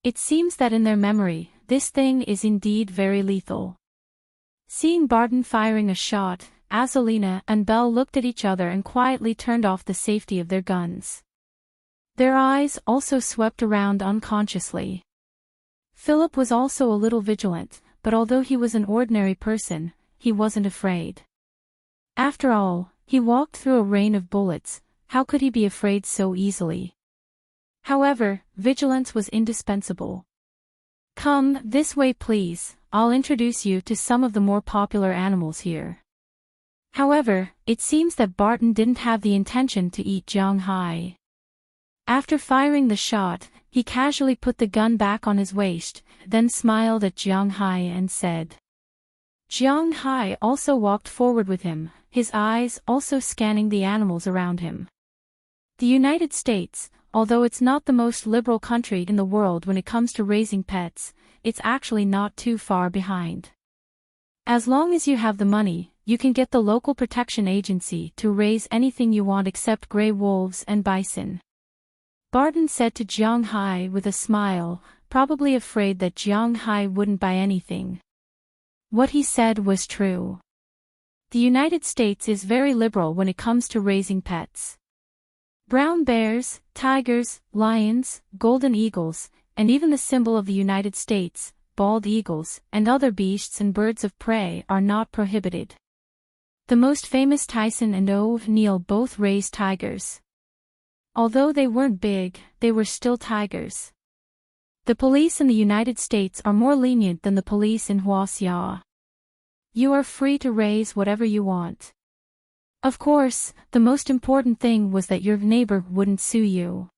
It seems that in their memory, this thing is indeed very lethal. Seeing Barton firing a shot, Azalina and Belle looked at each other and quietly turned off the safety of their guns. Their eyes also swept around unconsciously. Philip was also a little vigilant, but although he was an ordinary person, he wasn't afraid. After all, he walked through a rain of bullets, how could he be afraid so easily? However, vigilance was indispensable. "Come this way please, I'll introduce you to some of the more popular animals here." However, it seems that Barton didn't have the intention to eat Jiang Hai. After firing the shot, he casually put the gun back on his waist, then smiled at Jiang Hai and said. Jiang Hai also walked forward with him, his eyes also scanning the animals around him. The United States, although it's not the most liberal country in the world when it comes to raising pets, it's actually not too far behind. As long as you have the money, you can get the local protection agency to raise anything you want except gray wolves and bison. Barton said to Jiang Hai with a smile, probably afraid that Jiang Hai wouldn't buy anything. What he said was true. The United States is very liberal when it comes to raising pets. Brown bears, tigers, lions, golden eagles, and even the symbol of the United States, bald eagles, and other beasts and birds of prey are not prohibited. The most famous Tyson and O'Neill both raised tigers. Although they weren't big, they were still tigers. The police in the United States are more lenient than the police in Huaxia. You are free to raise whatever you want. Of course, the most important thing was that your neighbor wouldn't sue you.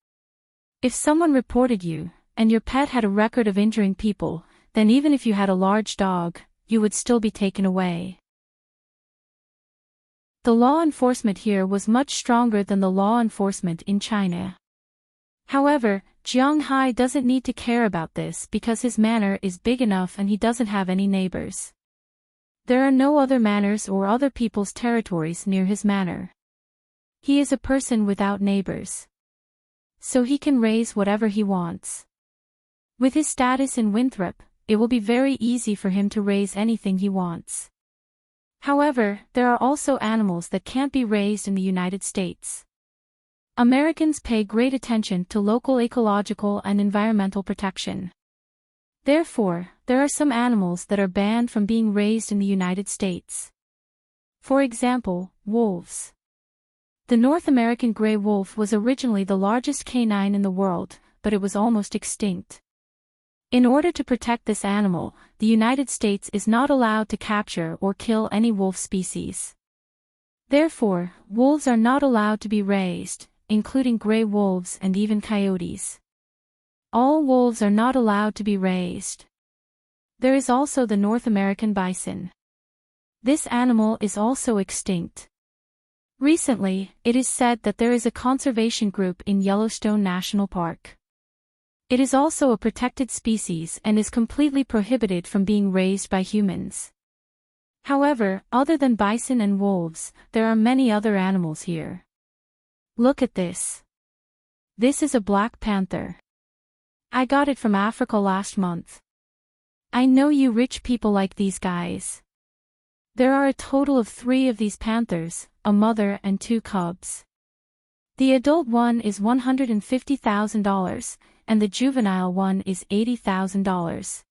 If someone reported you, and your pet had a record of injuring people, then even if you had a large dog, you would still be taken away. The law enforcement here was much stronger than the law enforcement in China. However, Jiang Hai doesn't need to care about this because his manor is big enough and he doesn't have any neighbors. There are no other manors or other people's territories near his manor. He is a person without neighbors. So he can raise whatever he wants. With his status in Winthrop, it will be very easy for him to raise anything he wants. However, there are also animals that can't be raised in the United States. Americans pay great attention to local ecological and environmental protection. Therefore, there are some animals that are banned from being raised in the United States. For example, wolves. The North American gray wolf was originally the largest canine in the world, but it was almost extinct. In order to protect this animal, the United States is not allowed to capture or kill any wolf species. Therefore, wolves are not allowed to be raised, including gray wolves and even coyotes. All wolves are not allowed to be raised. There is also the North American bison. This animal is also extinct. Recently, it is said that there is a conservation group in Yellowstone National Park. It is also a protected species and is completely prohibited from being raised by humans. However, other than bison and wolves, there are many other animals here. Look at this. This is a black panther. I got it from Africa last month. I know you rich people like these guys. There are a total of 3 of these panthers, a mother and 2 cubs. The adult one is $150,000, and the juvenile one is $80,000.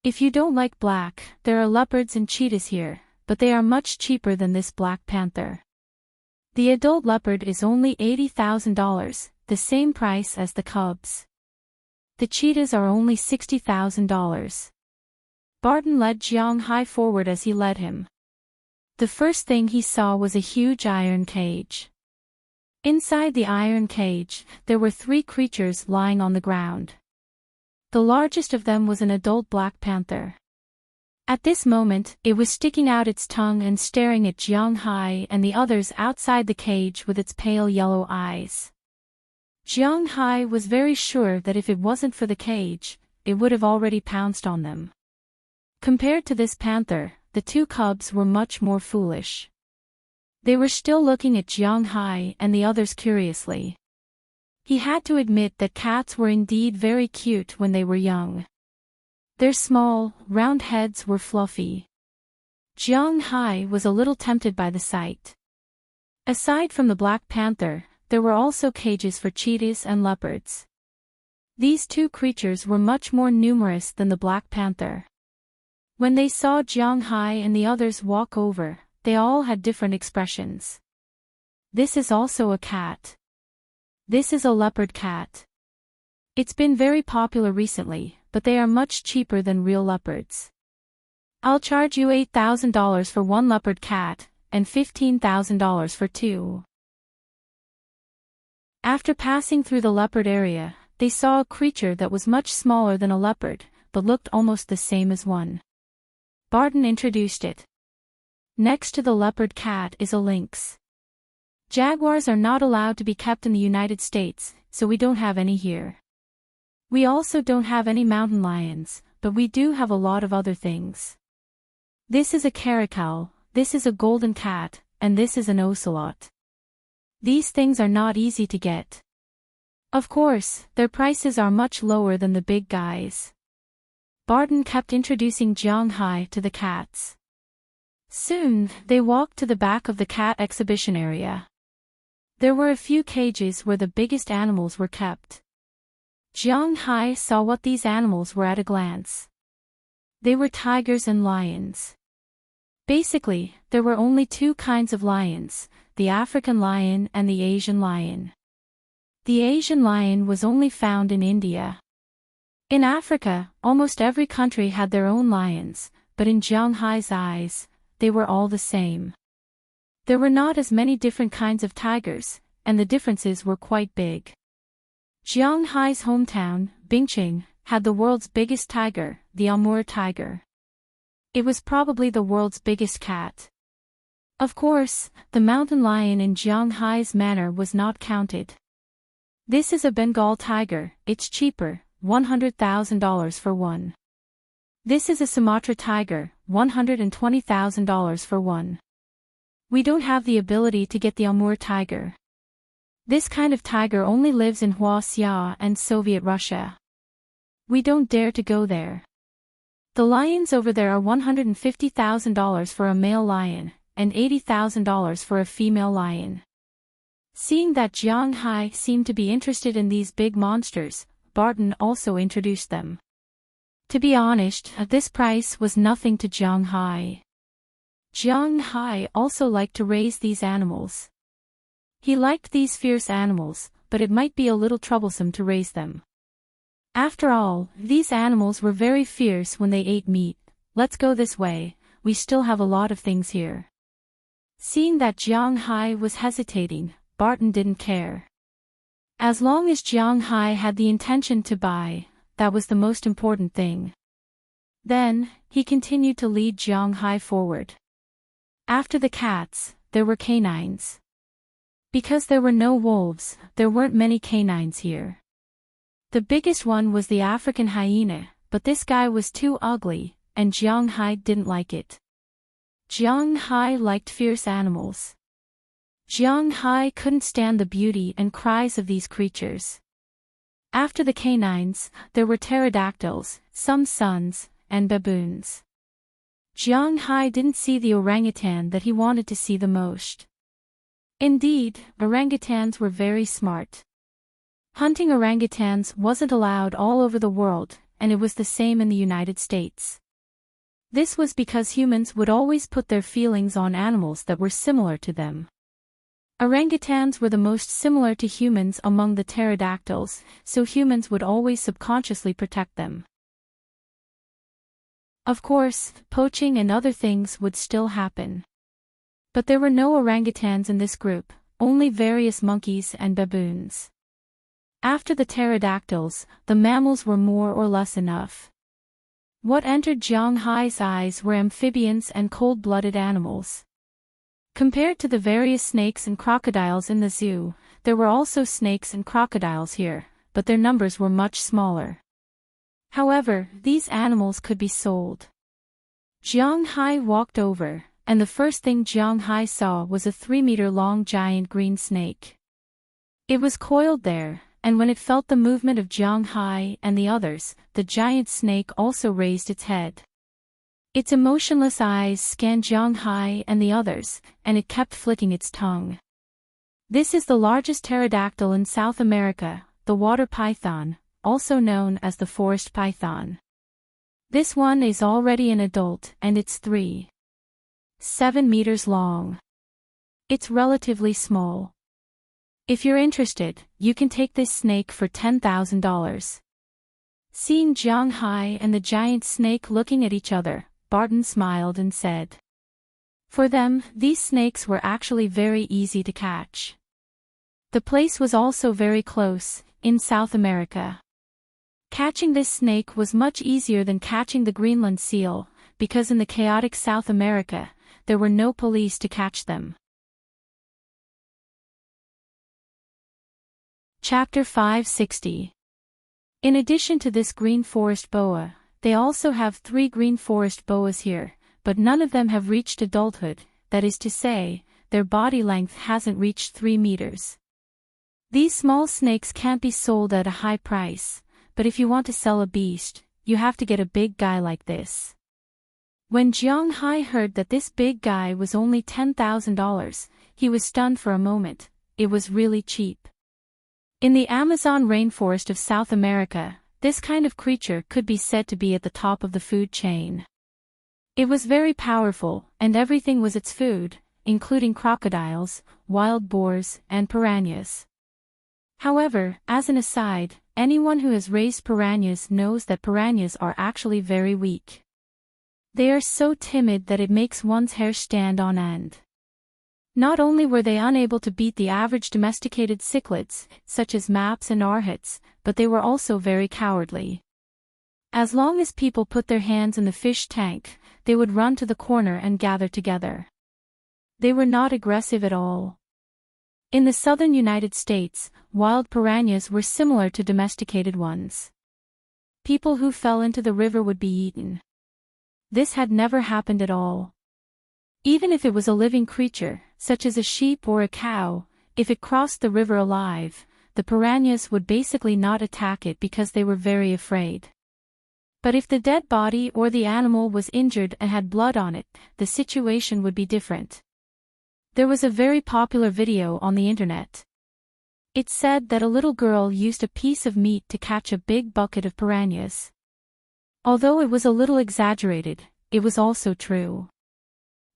If you don't like black, there are leopards and cheetahs here, but they are much cheaper than this black panther. The adult leopard is only $80,000, the same price as the cubs. The cheetahs are only $60,000. Barton led Jiang Hai forward as he led him. The first thing he saw was a huge iron cage. Inside the iron cage, there were 3 creatures lying on the ground. The largest of them was an adult black panther. At this moment, it was sticking out its tongue and staring at Jiang Hai and the others outside the cage with its pale yellow eyes. Jiang Hai was very sure that if it wasn't for the cage, it would have already pounced on them. Compared to this panther, the 2 cubs were much more foolish. They were still looking at Jiang Hai and the others curiously. He had to admit that cats were indeed very cute when they were young. Their small, round heads were fluffy. Jiang Hai was a little tempted by the sight. Aside from the black panther, there were also cages for cheetahs and leopards. These 2 creatures were much more numerous than the black panther. When they saw Jiang Hai and the others walk over, they all had different expressions. This is also a cat. This is a leopard cat. It's been very popular recently, but they are much cheaper than real leopards. I'll charge you $8,000 for 1 leopard cat, and $15,000 for 2. After passing through the leopard area, they saw a creature that was much smaller than a leopard, but looked almost the same as one. Barton introduced it. Next to the leopard cat is a lynx. Jaguars are not allowed to be kept in the United States, so we don't have any here. We also don't have any mountain lions, but we do have a lot of other things. This is a caracal, this is a golden cat, and this is an ocelot. These things are not easy to get. Of course, their prices are much lower than the big guys. Barton kept introducing Jiang Hai to the cats. Soon, they walked to the back of the cat exhibition area. There were a few cages where the biggest animals were kept. Jiang Hai saw what these animals were at a glance. They were tigers and lions. Basically, there were only 2 kinds of lions, the African lion and the Asian lion. The Asian lion was only found in India. In Africa, almost every country had their own lions, but in Jiang Hai's eyes, they were all the same. There were not as many different kinds of tigers, and the differences were quite big. Jiang Hai's hometown, Bingqing, had the world's biggest tiger, the Amur tiger. It was probably the world's biggest cat. Of course, the mountain lion in Jiang Hai's manor was not counted. This is a Bengal tiger, it's cheaper, $100,000 for 1. This is a Sumatra tiger, $120,000 for 1. We don't have the ability to get the Amur tiger. This kind of tiger only lives in Xia and Soviet Russia. We don't dare to go there. The lions over there are $150,000 for a male lion, and $80,000 for a female lion. Seeing that Jiang Hai seemed to be interested in these big monsters, Barton also introduced them. To be honest, this price was nothing to Jiang Hai. Jiang Hai also liked to raise these animals. He liked these fierce animals, but it might be a little troublesome to raise them. After all, these animals were very fierce when they ate meat. Let's go this way, we still have a lot of things here. Seeing that Jiang Hai was hesitating, Barton didn't care. As long as Jiang Hai had the intention to buy, that was the most important thing. Then, he continued to lead Jiang Hai forward. After the cats, there were canines. Because there were no wolves, there weren't many canines here. The biggest one was the African hyena, but this guy was too ugly, and Jiang Hai didn't like it. Jiang Hai liked fierce animals. Jiang Hai couldn't stand the beauty and cries of these creatures. After the canines, there were pterodactyls, some suns, and baboons. Jiang Hai didn't see the orangutan that he wanted to see the most. Indeed, orangutans were very smart. Hunting orangutans wasn't allowed all over the world, and it was the same in the United States. This was because humans would always put their feelings on animals that were similar to them. Orangutans were the most similar to humans among the pterodactyls, so humans would always subconsciously protect them. Of course, poaching and other things would still happen. But there were no orangutans in this group, only various monkeys and baboons. After the pterodactyls, the mammals were more or less enough. What entered Jiang Hai's eyes were amphibians and cold-blooded animals. Compared to the various snakes and crocodiles in the zoo, there were also snakes and crocodiles here, but their numbers were much smaller. However, these animals could be sold. Jiang Hai walked over, and the first thing Jiang Hai saw was a 3-meter-long giant green snake. It was coiled there, and when it felt the movement of Jiang Hai and the others, the giant snake also raised its head. Its emotionless eyes scanned Jiang Hai and the others, and it kept flicking its tongue. This is the largest pterodactyl in South America, the water python, also known as the forest python. This one is already an adult and it's 3.7 meters long. It's relatively small. If you're interested, you can take this snake for $10,000. Seeing Jiang Hai and the giant snake looking at each other, Barton smiled and said. For them, these snakes were actually very easy to catch. The place was also very close, in South America. Catching this snake was much easier than catching the Greenland seal, because in the chaotic South America, there were no police to catch them. Chapter 560. In addition to this green forest boa, they also have 3 green forest boas here, but none of them have reached adulthood, that is to say, their body length hasn't reached 3 meters. These small snakes can't be sold at a high price, but if you want to sell a beast, you have to get a big guy like this. When Jiang Hai heard that this big guy was only $10,000, he was stunned for a moment. It was really cheap. In the Amazon rainforest of South America, this kind of creature could be said to be at the top of the food chain. It was very powerful, and everything was its food, including crocodiles, wild boars, and piranhas. However, as an aside, anyone who has raised piranhas knows that piranhas are actually very weak. They are so timid that it makes one's hair stand on end. Not only were they unable to beat the average domesticated cichlids, such as maps and arhats, but they were also very cowardly. As long as people put their hands in the fish tank, they would run to the corner and gather together. They were not aggressive at all. In the southern United States, wild piranhas were similar to domesticated ones. People who fell into the river would be eaten. This had never happened at all. Even if it was a living creature, such as a sheep or a cow, if it crossed the river alive, the piranhas would basically not attack it because they were very afraid. But if the dead body or the animal was injured and had blood on it, the situation would be different. There was a very popular video on the internet. It said that a little girl used a piece of meat to catch a big bucket of piranhas. Although it was a little exaggerated, it was also true.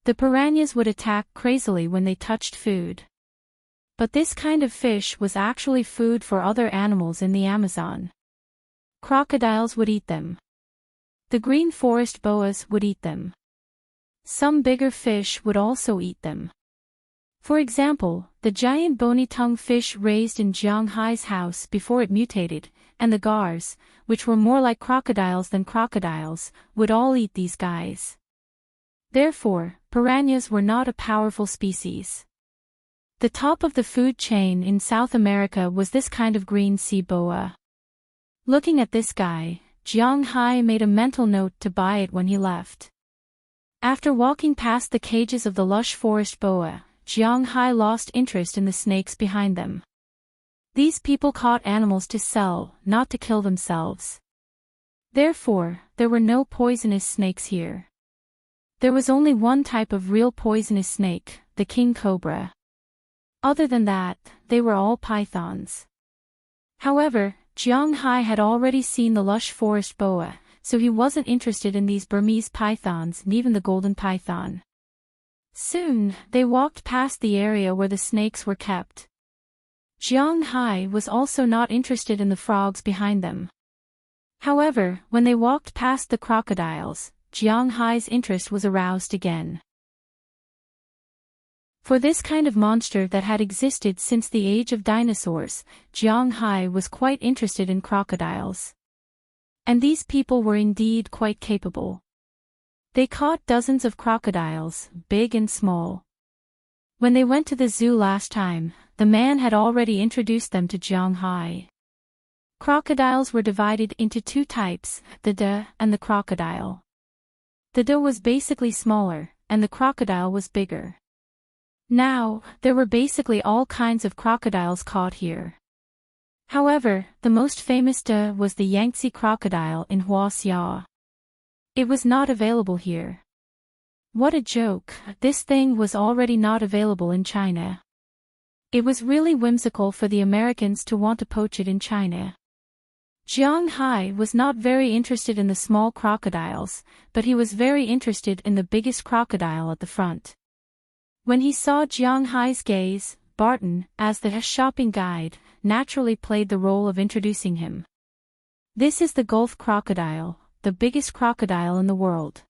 The piranhas would attack crazily when they touched food. But this kind of fish was actually food for other animals in the Amazon. Crocodiles would eat them. The green forest boas would eat them. Some bigger fish would also eat them. For example, the giant bony-tongued fish raised in Jiang Hai's house before it mutated, and the gars, which were more like crocodiles than crocodiles, would all eat these guys. Therefore, piranhas were not a powerful species. The top of the food chain in South America was this kind of green sea boa. Looking at this guy, Jiang Hai made a mental note to buy it when he left. After walking past the cages of the lush forest boa, Jiang Hai lost interest in the snakes behind them. These people caught animals to sell, not to kill themselves. Therefore, there were no poisonous snakes here. There was only one type of real poisonous snake, the king cobra. Other than that, they were all pythons. However, Jiang Hai had already seen the lush forest boa, so he wasn't interested in these Burmese pythons and even the golden python. Soon, they walked past the area where the snakes were kept. Jiang Hai was also not interested in the frogs behind them. However, when they walked past the crocodiles, Jiang Hai's interest was aroused again. For this kind of monster that had existed since the age of dinosaurs, Jiang Hai was quite interested in crocodiles. And these people were indeed quite capable. They caught dozens of crocodiles, big and small. When they went to the zoo last time, the man had already introduced them to Jiang Hai. Crocodiles were divided into two types, the de and the crocodile. The de was basically smaller, and the crocodile was bigger. Now, there were basically all kinds of crocodiles caught here. However, the most famous de was the Yangtze crocodile in Huaxia. It was not available here. What a joke, this thing was already not available in China. It was really whimsical for the Americans to want to poach it in China. Jiang Hai was not very interested in the small crocodiles, but he was very interested in the biggest crocodile at the front. When he saw Jiang Hai's gaze, Barton, as the shopping guide, naturally played the role of introducing him. This is the Gulf crocodile, the biggest crocodile in the world.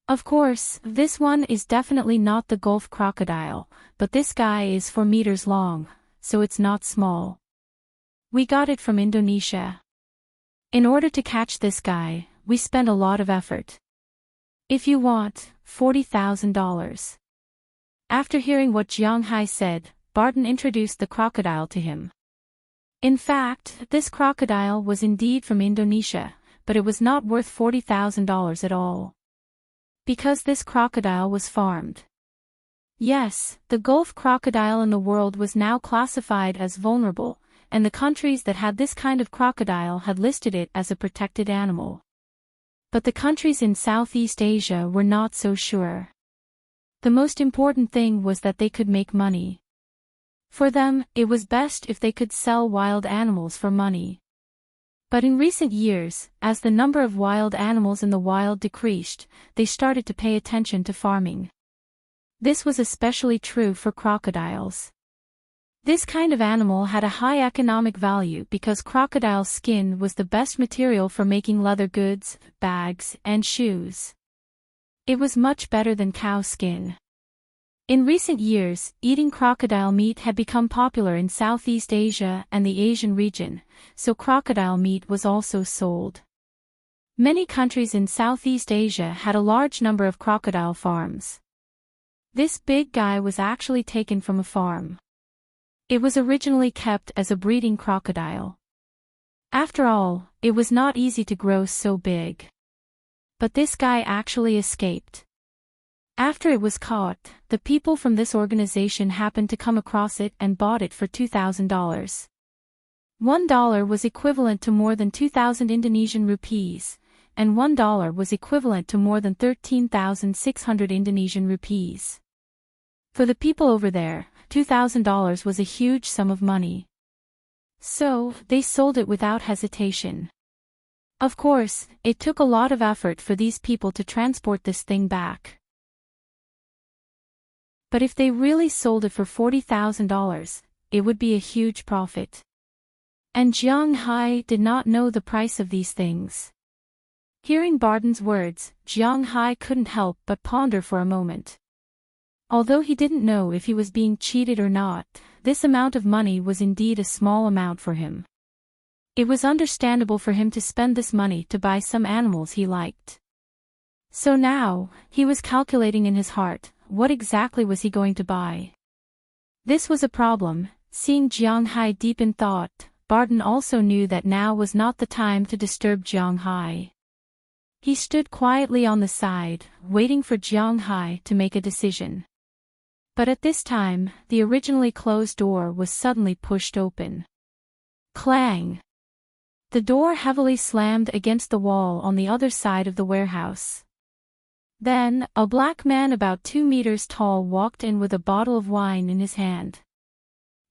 Of course, this one is definitely not the Gulf crocodile, but this guy is 4 meters long, so it's not small. We got it from Indonesia. In order to catch this guy, we spent a lot of effort. If you want, $40,000. After hearing what Jiang Hai said, Barton introduced the crocodile to him. In fact, this crocodile was indeed from Indonesia, but it was not worth $40,000 at all. Because this crocodile was farmed. Yes, the Gulf crocodile in the world was now classified as vulnerable, and the countries that had this kind of crocodile had listed it as a protected animal. But the countries in Southeast Asia were not so sure. The most important thing was that they could make money. For them, it was best if they could sell wild animals for money. But in recent years, as the number of wild animals in the wild decreased, they started to pay attention to farming. This was especially true for crocodiles. This kind of animal had a high economic value because crocodile skin was the best material for making leather goods, bags, and shoes. It was much better than cow skin. In recent years, eating crocodile meat had become popular in Southeast Asia and the Asian region, so crocodile meat was also sold. Many countries in Southeast Asia had a large number of crocodile farms. This big guy was actually taken from a farm. It was originally kept as a breeding crocodile. After all, it was not easy to grow so big. But this guy actually escaped. After it was caught, the people from this organization happened to come across it and bought it for $2,000. $1 was equivalent to more than 2,000 Indonesian rupees, and $1 was equivalent to more than 13,600 Indonesian rupees. For the people over there, $2,000 was a huge sum of money. So, they sold it without hesitation. Of course, it took a lot of effort for these people to transport this thing back. But if they really sold it for $40,000, it would be a huge profit. And Jiang Hai did not know the price of these things. Hearing Barton's words, Jiang Hai couldn't help but ponder for a moment. Although he didn't know if he was being cheated or not, this amount of money was indeed a small amount for him. It was understandable for him to spend this money to buy some animals he liked. So now, he was calculating in his heart, what exactly was he going to buy? This was a problem. Seeing Jiang Hai deep in thought, Barton also knew that now was not the time to disturb Jiang Hai. He stood quietly on the side, waiting for Jiang Hai to make a decision. But at this time, the originally closed door was suddenly pushed open. Clang! The door heavily slammed against the wall on the other side of the warehouse. Then, a black man about 2 meters tall walked in with a bottle of wine in his hand.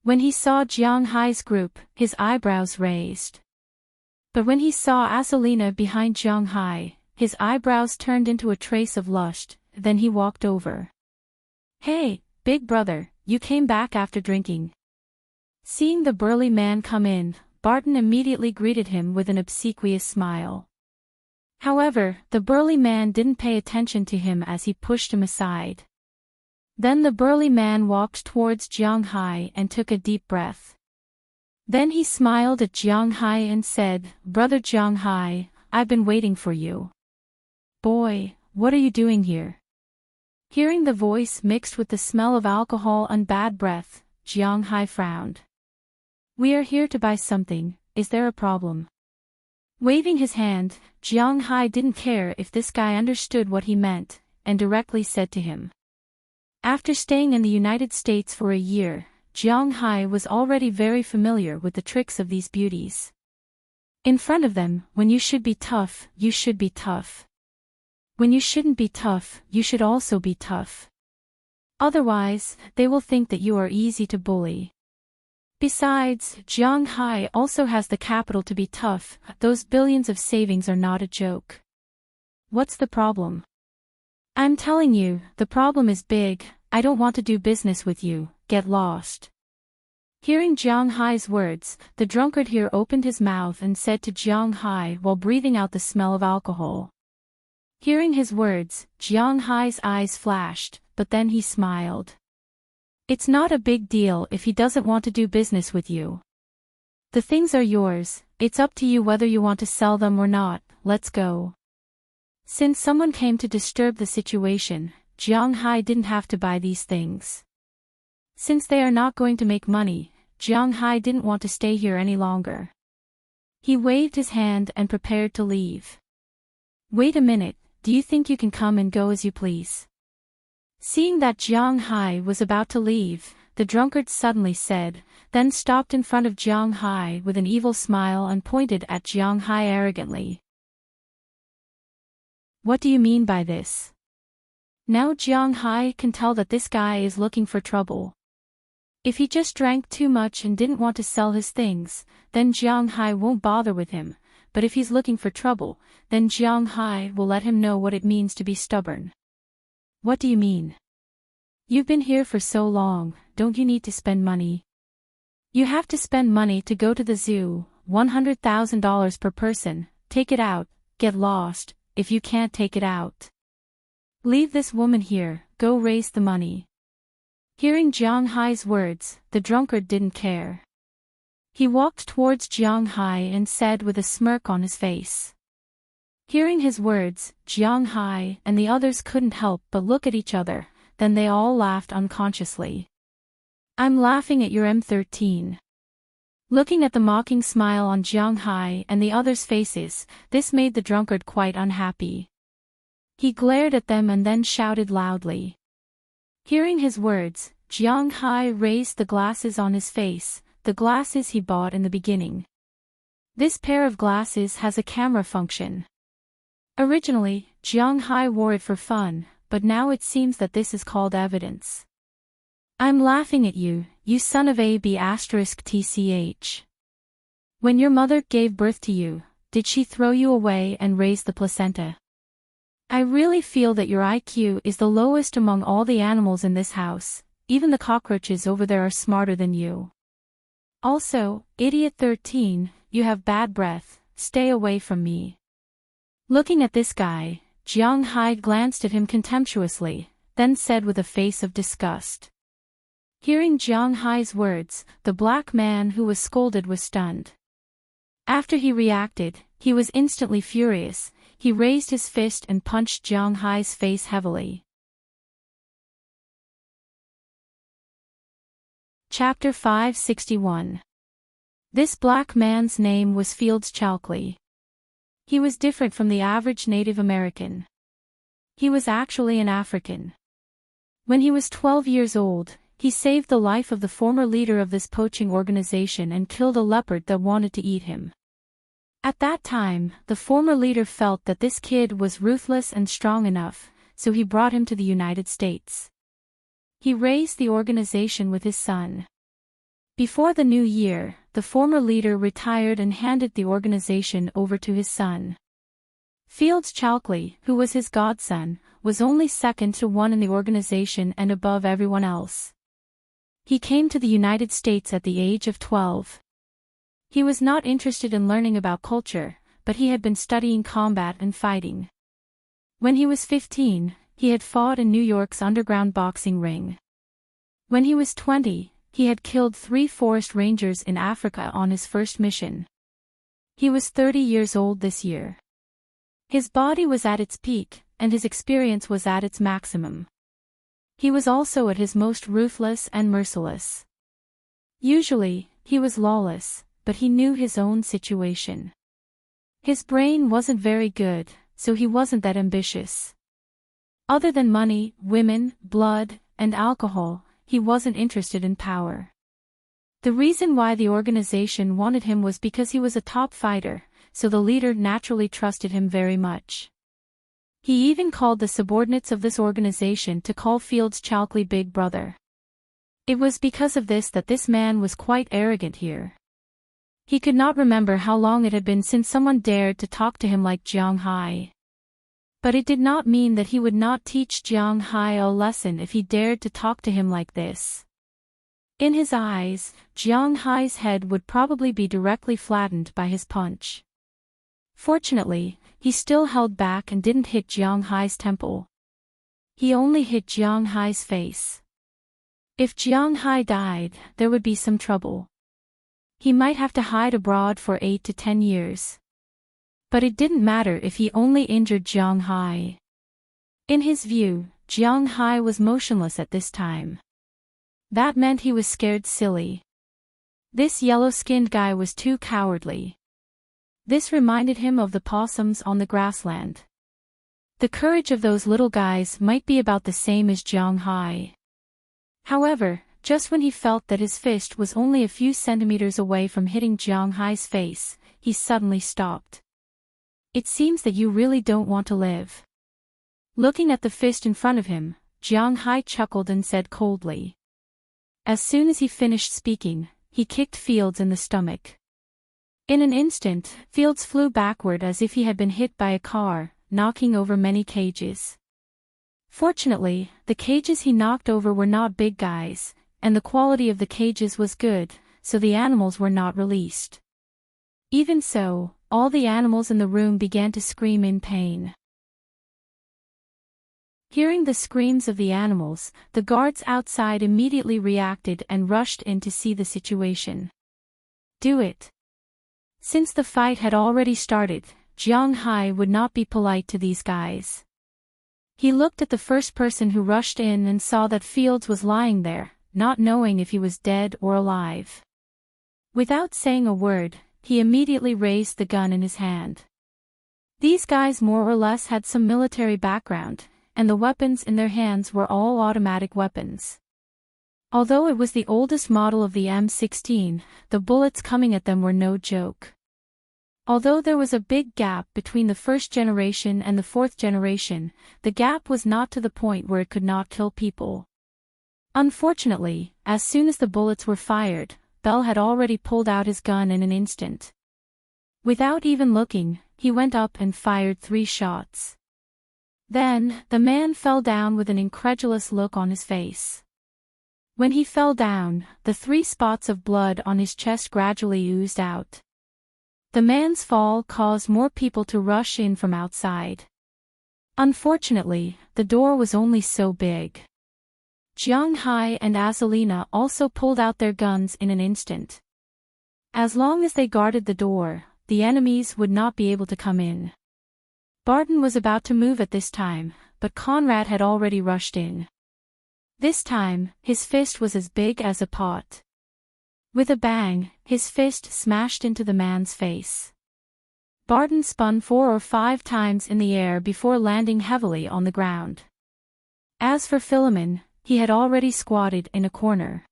When he saw Jiang Hai's group, his eyebrows raised. But when he saw Asolina behind Jiang Hai, his eyebrows turned into a trace of lust, then he walked over. "Hey, big brother, you came back after drinking." Seeing the burly man come in, Barton immediately greeted him with an obsequious smile. However, the burly man didn't pay attention to him as he pushed him aside. Then the burly man walked towards Jiang Hai and took a deep breath. Then he smiled at Jiang Hai and said, "Brother Jiang Hai, I've been waiting for you." "Boy, what are you doing here?" Hearing the voice mixed with the smell of alcohol and bad breath, Jiang Hai frowned. "We are here to buy something, is there a problem?" Waving his hand, Jiang Hai didn't care if this guy understood what he meant, and directly said to him. After staying in the United States for a year, Jiang Hai was already very familiar with the tricks of these beauties. In front of them, when you should be tough, you should be tough. When you shouldn't be tough, you should also be tough. Otherwise, they will think that you are easy to bully. Besides, Jiang Hai also has the capital to be tough, those billions of savings are not a joke. What's the problem? I'm telling you, the problem is big, I don't want to do business with you, get lost. Hearing Jiang Hai's words, the drunkard here opened his mouth and said to Jiang Hai while breathing out the smell of alcohol. Hearing his words, Jiang Hai's eyes flashed, but then he smiled. It's not a big deal if he doesn't want to do business with you. The things are yours, it's up to you whether you want to sell them or not, let's go. Since someone came to disturb the situation, Jiang Hai didn't have to buy these things. Since they are not going to make money, Jiang Hai didn't want to stay here any longer. He waved his hand and prepared to leave. Wait a minute, do you think you can come and go as you please? Seeing that Jiang Hai was about to leave, the drunkard suddenly said, then stopped in front of Jiang Hai with an evil smile and pointed at Jiang Hai arrogantly. What do you mean by this? Now Jiang Hai can tell that this guy is looking for trouble. If he just drank too much and didn't want to sell his things, then Jiang Hai won't bother with him, but if he's looking for trouble, then Jiang Hai will let him know what it means to be stubborn. What do you mean? You've been here for so long, don't you need to spend money? You have to spend money to go to the zoo, $100,000 per person, take it out, get lost, if you can't take it out. Leave this woman here, go raise the money. Hearing Jiang Hai's words, the drunkard didn't care. He walked towards Jiang Hai and said with a smirk on his face. Hearing his words, Jiang Hai and the others couldn't help but look at each other, then they all laughed unconsciously. I'm laughing at your M13. Looking at the mocking smile on Jiang Hai and the others' faces, this made the drunkard quite unhappy. He glared at them and then shouted loudly. Hearing his words, Jiang Hai raised the glasses on his face, the glasses he bought in the beginning. This pair of glasses has a camera function. Originally, Jiang Hai wore it for fun, but now it seems that this is called evidence. I'm laughing at you, you son of a b*tch. When your mother gave birth to you, did she throw you away and raise the placenta? I really feel that your IQ is the lowest among all the animals in this house, even the cockroaches over there are smarter than you. Also, idiot 13, you have bad breath, stay away from me. Looking at this guy, Jiang Hai glanced at him contemptuously, then said with a face of disgust. Hearing Jiang Hai's words, the black man who was scolded was stunned. After he reacted, he was instantly furious, he raised his fist and punched Jiang Hai's face heavily. Chapter 561. This black man's name was Fields Chalkley. He was different from the average Native American. He was actually an African. When he was 12 years old, he saved the life of the former leader of this poaching organization and killed a leopard that wanted to eat him. At that time, the former leader felt that this kid was ruthless and strong enough, so he brought him to the United States. He raised the organization with his son. Before the new year, the former leader retired and handed the organization over to his son. Fields Chalkley, who was his godson, was only second to one in the organization and above everyone else. He came to the United States at the age of 12. He was not interested in learning about culture, but he had been studying combat and fighting. When he was 15, he had fought in New York's underground boxing ring. When he was 20, he had killed 3 forest rangers in Africa on his first mission. He was 30 years old this year. His body was at its peak, and his experience was at its maximum. He was also at his most ruthless and merciless. Usually, he was lawless, but he knew his own situation. His brain wasn't very good, so he wasn't that ambitious. Other than money, women, blood, and alcohol, he wasn't interested in power. The reason why the organization wanted him was because he was a top fighter, so the leader naturally trusted him very much. He even called the subordinates of this organization to call Fields Chalkley Big Brother. It was because of this that this man was quite arrogant here. He could not remember how long it had been since someone dared to talk to him like Jiang Hai. But it did not mean that he would not teach Jiang Hai a lesson if he dared to talk to him like this. In his eyes, Jiang Hai's head would probably be directly flattened by his punch. Fortunately, he still held back and didn't hit Jiang Hai's temple. He only hit Jiang Hai's face. If Jiang Hai died, there would be some trouble. He might have to hide abroad for 8 to 10 years. But it didn't matter if he only injured Jiang Hai. In his view, Jiang Hai was motionless at this time. That meant he was scared silly. This yellow-skinned guy was too cowardly. This reminded him of the possums on the grassland. The courage of those little guys might be about the same as Jiang Hai. However, just when he felt that his fist was only a few centimeters away from hitting Jiang Hai's face, he suddenly stopped. It seems that you really don't want to live. Looking at the fist in front of him, Jiang Hai chuckled and said coldly. As soon as he finished speaking, he kicked Fields in the stomach. In an instant, Fields flew backward as if he had been hit by a car, knocking over many cages. Fortunately, the cages he knocked over were not big guys, and the quality of the cages was good, so the animals were not released. Even so, all the animals in the room began to scream in pain. Hearing the screams of the animals, the guards outside immediately reacted and rushed in to see the situation. Do it. Since the fight had already started, Jiang Hai would not be polite to these guys. He looked at the first person who rushed in and saw that Fields was lying there, not knowing if he was dead or alive. Without saying a word, he immediately raised the gun in his hand. These guys more or less had some military background, and the weapons in their hands were all automatic weapons. Although it was the oldest model of the M16, the bullets coming at them were no joke. Although there was a big gap between the first generation and the fourth generation, the gap was not to the point where it could not kill people. Unfortunately, as soon as the bullets were fired, Bell had already pulled out his gun in an instant. Without even looking, he went up and fired 3 shots. Then, the man fell down with an incredulous look on his face. When he fell down, the 3 spots of blood on his chest gradually oozed out. The man's fall caused more people to rush in from outside. Unfortunately, the door was only so big. Jiang Hai and Azalina also pulled out their guns in an instant. As long as they guarded the door, the enemies would not be able to come in. Barton was about to move at this time, but Conrad had already rushed in. This time, his fist was as big as a pot. With a bang, his fist smashed into the man's face. Barton spun 4 or 5 times in the air before landing heavily on the ground. As for Philemon, he had already squatted in a corner.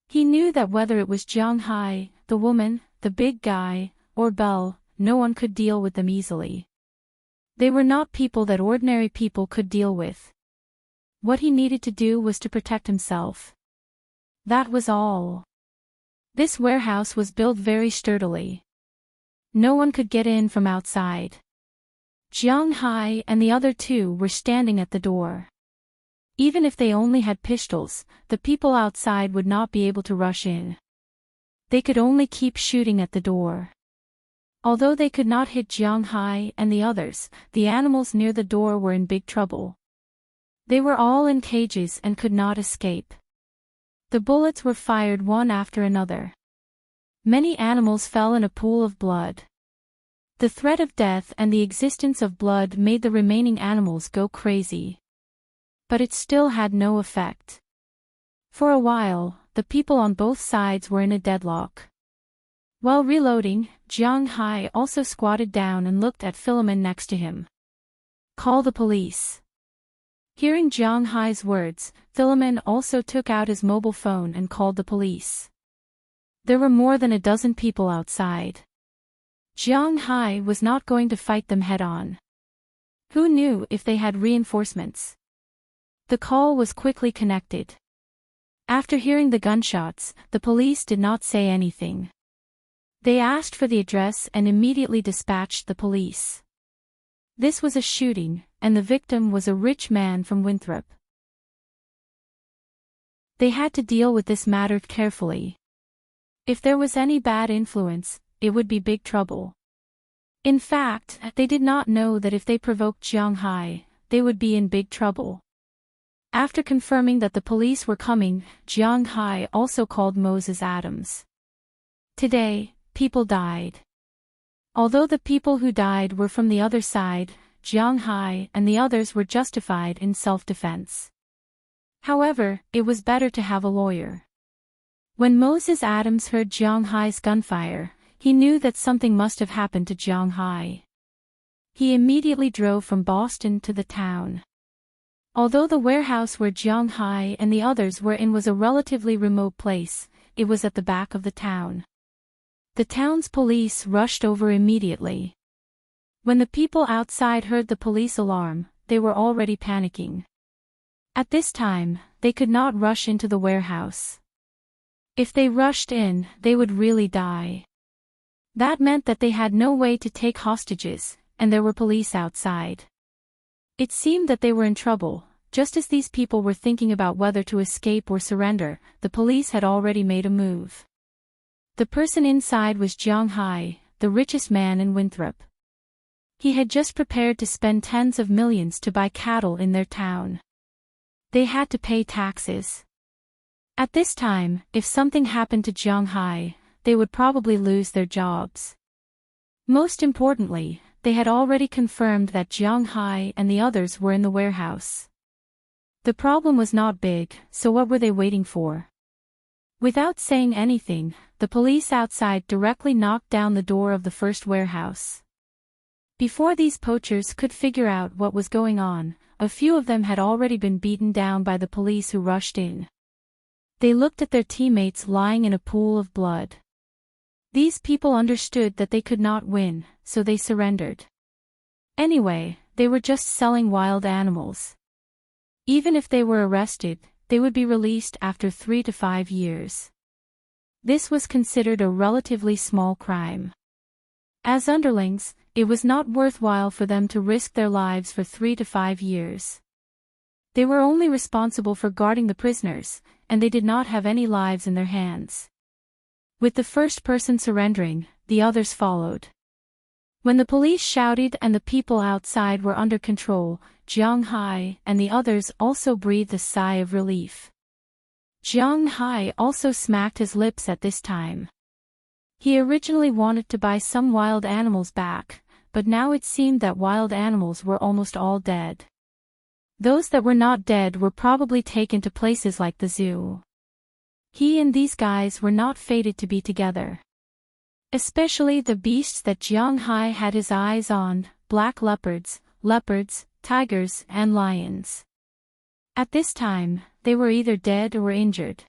He knew that whether it was Jiang Hai, the woman, the big guy, or Belle, no one could deal with them easily. They were not people that ordinary people could deal with. What he needed to do was to protect himself. That was all. This warehouse was built very sturdily. No one could get in from outside. Jiang Hai and the other 2 were standing at the door. Even if they only had pistols, the people outside would not be able to rush in. They could only keep shooting at the door. Although they could not hit Jiang Hai and the others, the animals near the door were in big trouble. They were all in cages and could not escape. The bullets were fired one after another. Many animals fell in a pool of blood. The threat of death and the existence of blood made the remaining animals go crazy. But it still had no effect. For a while, the people on both sides were in a deadlock. While reloading, Jiang Hai also squatted down and looked at Philemon next to him. "Call the police." Hearing Jiang Hai's words, Philemon also took out his mobile phone and called the police. There were more than a dozen people outside. Jiang Hai was not going to fight them head-on. Who knew if they had reinforcements? The call was quickly connected. After hearing the gunshots, the police did not say anything. They asked for the address and immediately dispatched the police. This was a shooting, and the victim was a rich man from Winthrop. They had to deal with this matter carefully. If there was any bad influence, it would be big trouble. In fact, they did not know that if they provoked Jiang Hai, they would be in big trouble. After confirming that the police were coming, Jiang Hai also called Moses Adams. Today, people died. Although the people who died were from the other side, Jiang Hai and the others were justified in self-defense. However, it was better to have a lawyer. When Moses Adams heard Jiang Hai's gunfire, he knew that something must have happened to Jiang Hai. He immediately drove from Boston to the town. Although the warehouse where Jiang Hai and the others were in was a relatively remote place, it was at the back of the town. The town's police rushed over immediately. When the people outside heard the police alarm, they were already panicking. At this time, they could not rush into the warehouse. If they rushed in, they would really die. That meant that they had no way to take hostages, and there were police outside. It seemed that they were in trouble. Just as these people were thinking about whether to escape or surrender, the police had already made a move. The person inside was Jiang Hai, the richest man in Winthrop. He had just prepared to spend tens of millions to buy cattle in their town. They had to pay taxes. At this time, if something happened to Jiang Hai, they would probably lose their jobs. Most importantly, they had already confirmed that Jiang Hai and the others were in the warehouse. The problem was not big, so what were they waiting for? Without saying anything, the police outside directly knocked down the door of the first warehouse. Before these poachers could figure out what was going on, a few of them had already been beaten down by the police who rushed in. They looked at their teammates lying in a pool of blood. These people understood that they could not win, so they surrendered. Anyway, they were just selling wild animals. Even if they were arrested, they would be released after 3 to 5 years. This was considered a relatively small crime. As underlings, it was not worthwhile for them to risk their lives for 3 to 5 years. They were only responsible for guarding the prisoners, and they did not have any lives in their hands. With the first person surrendering, the others followed. When the police shouted and the people outside were under control, Jiang Hai and the others also breathed a sigh of relief. Jiang Hai also smacked his lips at this time. He originally wanted to buy some wild animals back, but now it seemed that wild animals were almost all dead. Those that were not dead were probably taken to places like the zoo. He and these guys were not fated to be together. Especially the beasts that Jiang Hai had his eyes on, black leopards, tigers, and lions. At this time, they were either dead or injured.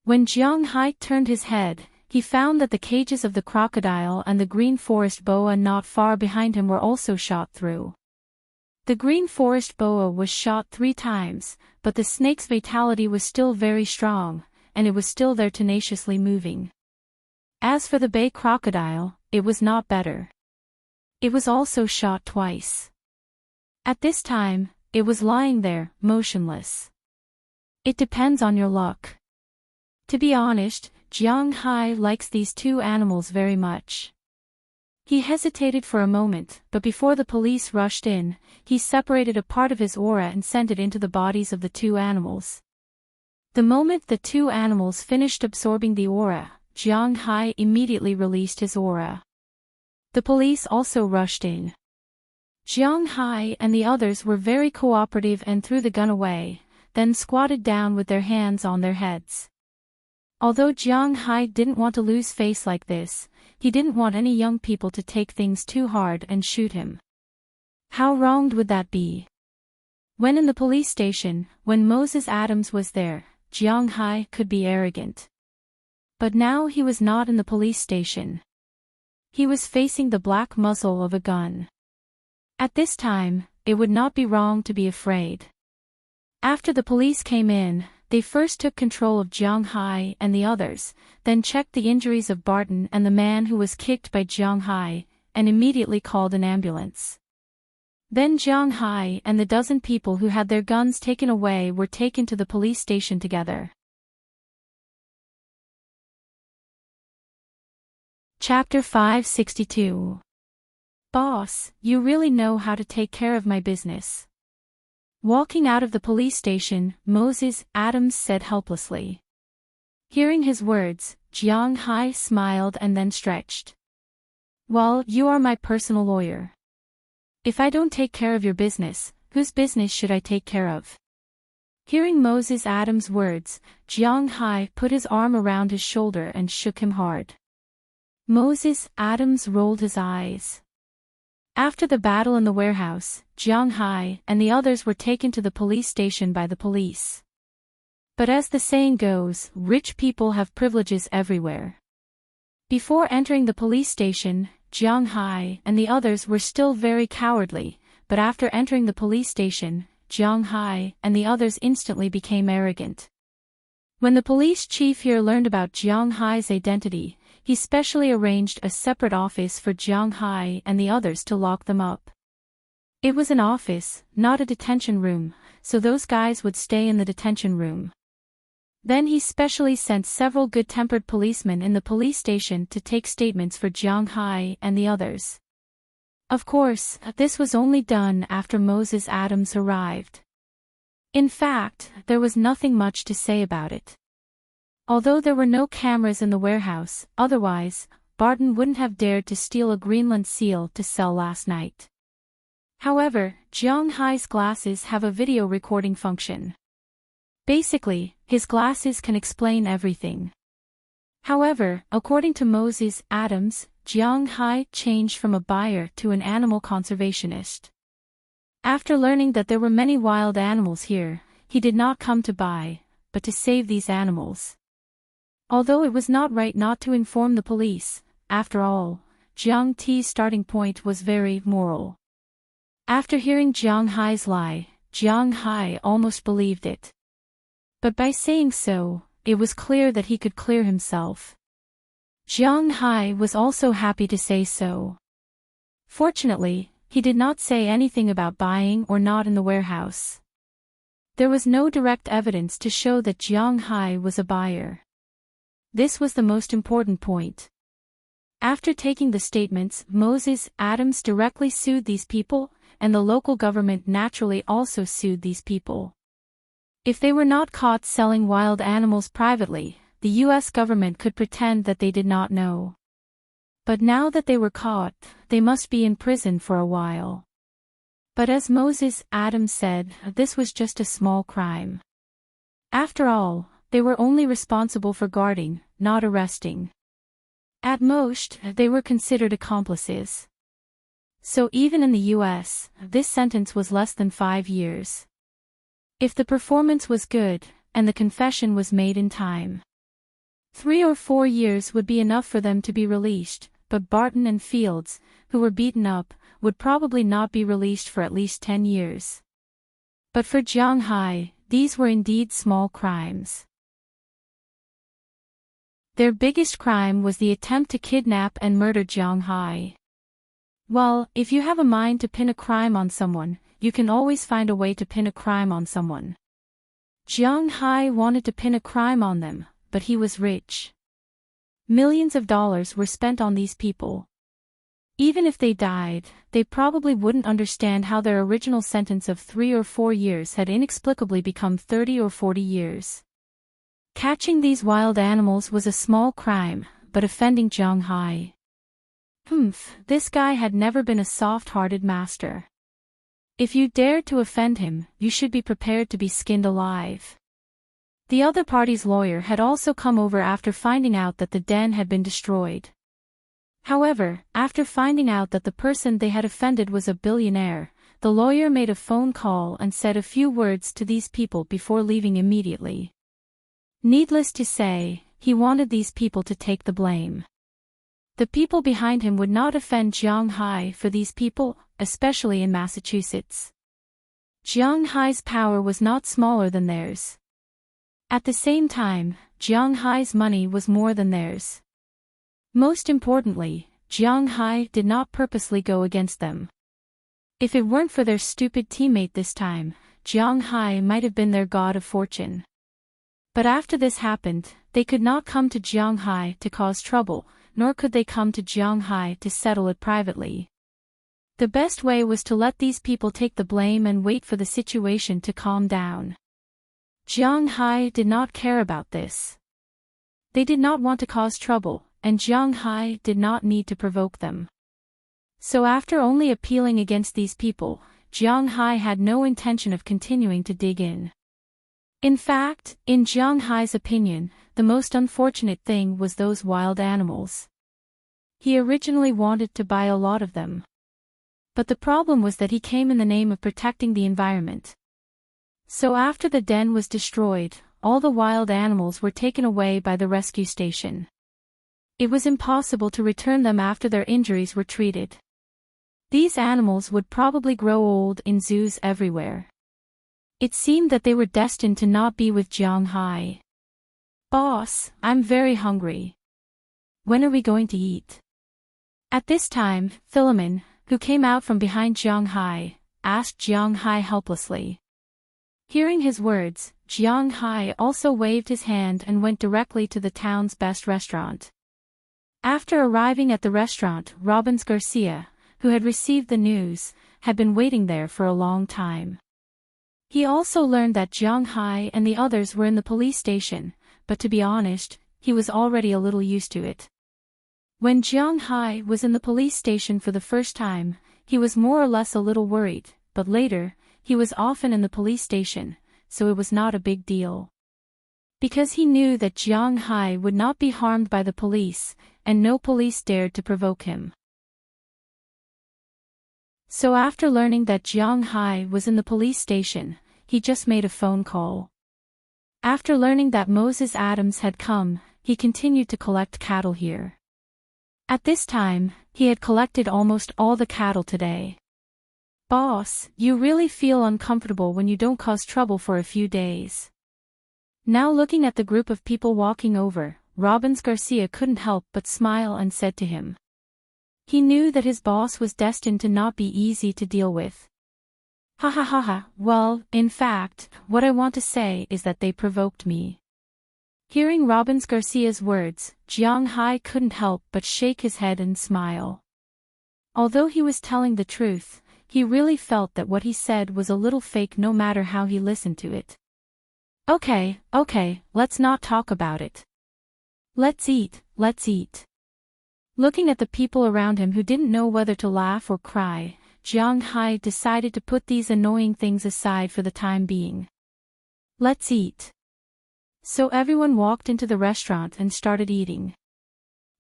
When Jiang Hai turned his head, he found that the cages of the crocodile and the green forest boa not far behind him were also shot through. The green forest boa was shot 3 times, but the snake's vitality was still very strong, and it was still there tenaciously moving. As for the bay crocodile, it was not better. It was also shot twice. At this time, it was lying there, motionless. It depends on your luck. To be honest, Jiang Hai likes these 2 animals very much. He hesitated for a moment, but before the police rushed in, he separated a part of his aura and sent it into the bodies of the 2 animals. The moment the 2 animals finished absorbing the aura, Jiang Hai immediately released his aura. The police also rushed in. Jiang Hai and the others were very cooperative and threw the gun away, then squatted down with their hands on their heads. Although Jiang Hai didn't want to lose face like this, he didn't want any young people to take things too hard and shoot him. How wronged would that be? When in the police station, when Moses Adams was there, Jiang Hai could be arrogant. But now he was not in the police station. He was facing the black muzzle of a gun. At this time, it would not be wrong to be afraid. After the police came in, they first took control of Jiang Hai and the others, then checked the injuries of Barton and the man who was kicked by Jiang Hai, and immediately called an ambulance. Then Jiang Hai and the dozen people who had their guns taken away were taken to the police station together. Chapter 562. Boss, you really know how to take care of my business. Walking out of the police station, Moses Adams said helplessly. Hearing his words, Jiang Hai smiled and then stretched. Well, you are my personal lawyer. If I don't take care of your business, whose business should I take care of? Hearing Moses Adams' words, Jiang Hai put his arm around his shoulder and shook him hard. Moses Adams rolled his eyes. After the battle in the warehouse, Jiang Hai and the others were taken to the police station by the police. But as the saying goes, rich people have privileges everywhere. Before entering the police station, Jiang Hai and the others were still very cowardly, but after entering the police station, Jiang Hai and the others instantly became arrogant. When the police chief here learned about Jiang Hai's identity, he specially arranged a separate office for Jiang Hai and the others to lock them up. It was an office, not a detention room, so those guys would stay in the detention room. Then he specially sent several good-tempered policemen in the police station to take statements for Jiang Hai and the others. Of course, this was only done after Moses Adams arrived. In fact, there was nothing much to say about it. Although there were no cameras in the warehouse, otherwise, Barton wouldn't have dared to steal a Greenland seal to sell last night. However, Jiang Hai's glasses have a video recording function. Basically, his glasses can explain everything. However, according to Moses Adams, Jiang Hai changed from a buyer to an animal conservationist. After learning that there were many wild animals here, he did not come to buy, but to save these animals. Although it was not right not to inform the police, after all, Jiang Ti's starting point was very moral. After hearing Jiang Hai's lie, Jiang Hai almost believed it. But by saying so, it was clear that he could clear himself. Jiang Hai was also happy to say so. Fortunately, he did not say anything about buying or not in the warehouse. There was no direct evidence to show that Jiang Hai was a buyer. This was the most important point. After taking the statements, Moses Adams directly sued these people, and the local government naturally also sued these people. If they were not caught selling wild animals privately, the U.S. government could pretend that they did not know. But now that they were caught, they must be in prison for a while. But as Moses Adams said, this was just a small crime. After all, they were only responsible for guarding, not arresting. At most, they were considered accomplices. So even in the US, this sentence was less than 5 years. If the performance was good, and the confession was made in time, 3 or 4 years would be enough for them to be released, but Barton and Fields, who were beaten up, would probably not be released for at least 10 years. But for Jiang Hai, these were indeed small crimes. Their biggest crime was the attempt to kidnap and murder Jiang Hai. Well, if you have a mind to pin a crime on someone, you can always find a way to pin a crime on someone. Jiang Hai wanted to pin a crime on them, but he was rich. Millions of dollars were spent on these people. Even if they died, they probably wouldn't understand how their original sentence of 3 or 4 years had inexplicably become 30 or 40 years. Catching these wild animals was a small crime, but offending Jiang Hai. This guy had never been a soft-hearted master. If you dared to offend him, you should be prepared to be skinned alive. The other party's lawyer had also come over after finding out that the den had been destroyed. However, after finding out that the person they had offended was a billionaire, the lawyer made a phone call and said a few words to these people before leaving immediately. Needless to say, he wanted these people to take the blame. The people behind him would not offend Jiang Hai for these people, especially in Massachusetts. Jiang Hai's power was not smaller than theirs. At the same time, Jiang Hai's money was more than theirs. Most importantly, Jiang Hai did not purposely go against them. If it weren't for their stupid teammate this time, Jiang Hai might have been their god of fortune. But after this happened, they could not come to Jiang Hai to cause trouble, nor could they come to Jiang Hai to settle it privately. The best way was to let these people take the blame and wait for the situation to calm down. Jiang Hai did not care about this. They did not want to cause trouble, and Jiang Hai did not need to provoke them. So after only appealing against these people, Jiang Hai had no intention of continuing to dig in. In fact, in Jiang Hai's opinion, the most unfortunate thing was those wild animals. He originally wanted to buy a lot of them. But the problem was that he came in the name of protecting the environment. So after the den was destroyed, all the wild animals were taken away by the rescue station. It was impossible to return them after their injuries were treated. These animals would probably grow old in zoos everywhere. It seemed that they were destined to not be with Jiang Hai. "Boss, I'm very hungry. When are we going to eat?" At this time, Philemon, who came out from behind Jiang Hai, asked Jiang Hai helplessly. Hearing his words, Jiang Hai also waved his hand and went directly to the town's best restaurant. After arriving at the restaurant, Robbins Garcia, who had received the news, had been waiting there for a long time. He also learned that Jiang Hai and the others were in the police station, but to be honest, he was already a little used to it. When Jiang Hai was in the police station for the first time, he was more or less a little worried, but later, he was often in the police station, so it was not a big deal. Because he knew that Jiang Hai would not be harmed by the police, and no police dared to provoke him. So after learning that Jiang Hai was in the police station, he just made a phone call. After learning that Moses Adams had come, he continued to collect cattle here. At this time, he had collected almost all the cattle today. "Boss, you really feel uncomfortable when you don't cause trouble for a few days." Now looking at the group of people walking over, Robbins Garcia couldn't help but smile and said to him. He knew that his boss was destined to not be easy to deal with. "Ha ha ha ha, well, in fact, what I want to say is that they provoked me." Hearing Robbins Garcia's words, Jiang Hai couldn't help but shake his head and smile. Although he was telling the truth, he really felt that what he said was a little fake no matter how he listened to it. Okay, let's not talk about it. Let's eat. Looking at the people around him who didn't know whether to laugh or cry, Jiang Hai decided to put these annoying things aside for the time being. Let's eat. So everyone walked into the restaurant and started eating.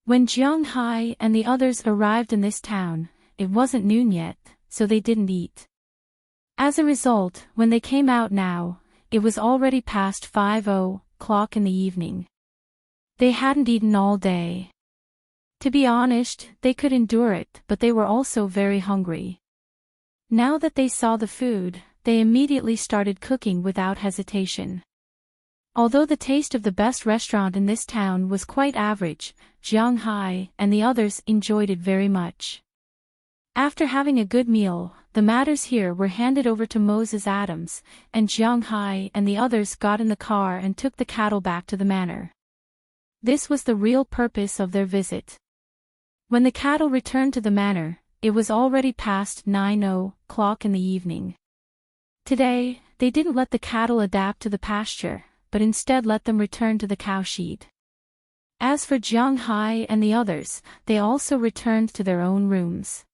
When Jiang Hai and the others arrived in this town, it wasn't noon yet, so they didn't eat. As a result, when they came out now, it was already past 5:00 in the evening. They hadn't eaten all day. To be honest, they could endure it, but they were also very hungry. Now that they saw the food, they immediately started cooking without hesitation. Although the taste of the best restaurant in this town was quite average, Jiang Hai and the others enjoyed it very much. After having a good meal, the matters here were handed over to Moses Adams, and Jiang Hai and the others got in the car and took the cattle back to the manor. This was the real purpose of their visit. When the cattle returned to the manor, it was already past 9:00 in the evening. Today, they didn't let the cattle adapt to the pasture, but instead let them return to the cowshed. As for Jiang Hai and the others, they also returned to their own rooms.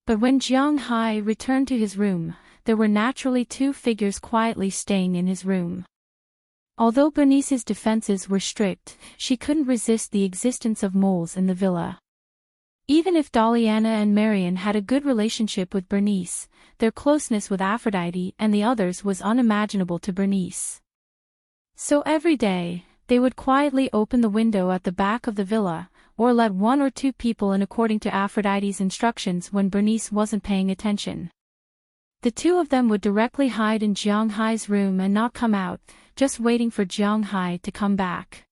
But when Jiang Hai returned to his room, there were naturally two figures quietly staying in his room. Although Bernice's defenses were strict, she couldn't resist the existence of moles in the villa. Even if Doliana and Marion had a good relationship with Bernice, their closeness with Aphrodite and the others was unimaginable to Bernice. So every day, they would quietly open the window at the back of the villa, or let one or two people in according to Aphrodite's instructions when Bernice wasn't paying attention. The two of them would directly hide in Jiang Hai's room and not come out, just waiting for Jiang Hai to come back.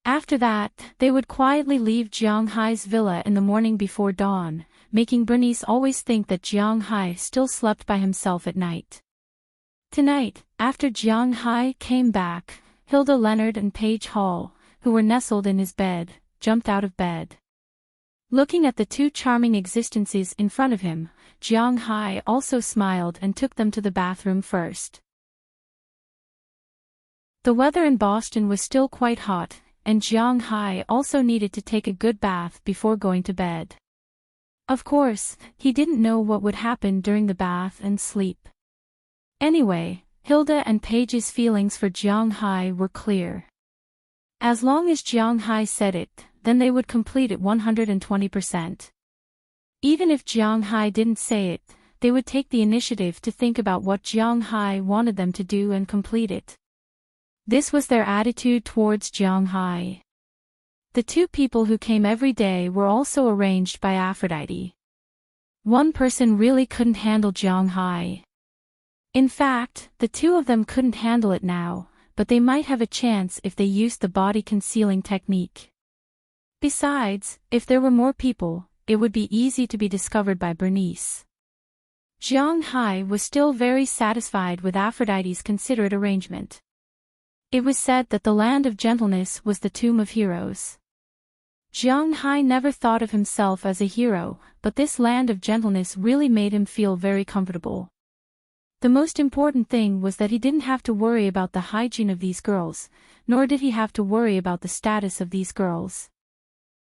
After that, they would quietly leave Jiang Hai's villa in the morning before dawn, making Bernice always think that Jiang Hai still slept by himself at night. Tonight, after Jiang Hai came back, Hilda Leonard and Paige Hall, who were nestled in his bed, jumped out of bed. Looking at the two charming existences in front of him, Jiang Hai also smiled and took them to the bathroom first. The weather in Boston was still quite hot, and Jiang Hai also needed to take a good bath before going to bed. Of course, he didn't know what would happen during the bath and sleep. Anyway, Hilda and Paige's feelings for Jiang Hai were clear. As long as Jiang Hai said it, then they would complete it 120%. Even if Jiang Hai didn't say it, they would take the initiative to think about what Jiang Hai wanted them to do and complete it. This was their attitude towards Jiang Hai. The two people who came every day were also arranged by Aphrodite. One person really couldn't handle Jiang Hai. In fact, the two of them couldn't handle it now, but they might have a chance if they used the body concealing technique. Besides, if there were more people, it would be easy to be discovered by Bernice. Jiang Hai was still very satisfied with Aphrodite's considerate arrangement. It was said that the land of gentleness was the tomb of heroes. Jiang Hai never thought of himself as a hero, but this land of gentleness really made him feel very comfortable. The most important thing was that he didn't have to worry about the hygiene of these girls, nor did he have to worry about the status of these girls.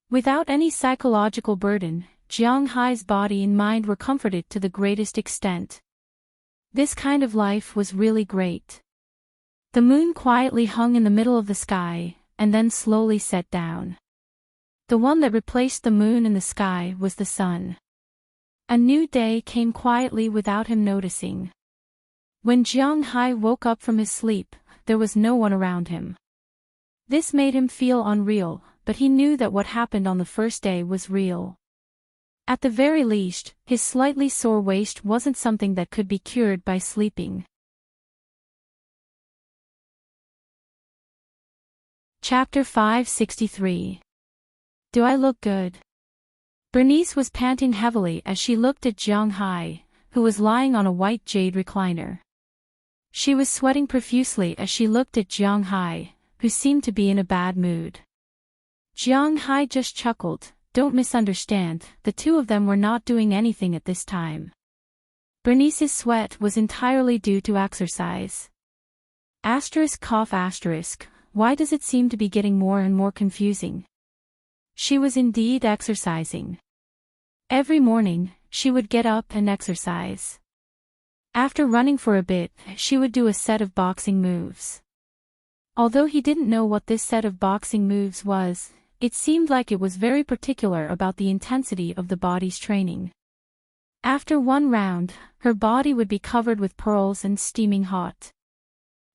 Without any psychological burden, Jiang Hai's body and mind were comforted to the greatest extent. This kind of life was really great. The moon quietly hung in the middle of the sky, and then slowly set down. The one that replaced the moon in the sky was the sun. A new day came quietly without him noticing. When Jiang Hai woke up from his sleep, there was no one around him. This made him feel unreal, but he knew that what happened on the first day was real. At the very least, his slightly sore waist wasn't something that could be cured by sleeping. Chapter 563. Do I look good? Bernice was panting heavily as she looked at Jiang Hai, who was lying on a white jade recliner. She was sweating profusely as she looked at Jiang Hai, who seemed to be in a bad mood. Jiang Hai just chuckled. Don't misunderstand, the two of them were not doing anything at this time. Bernice's sweat was entirely due to exercise. ****, why does it seem to be getting more and more confusing? She was indeed exercising. Every morning, she would get up and exercise. After running for a bit, she would do a set of boxing moves. Although he didn't know what this set of boxing moves was, it seemed like it was very particular about the intensity of the body's training. After one round, her body would be covered with pearls and steaming hot.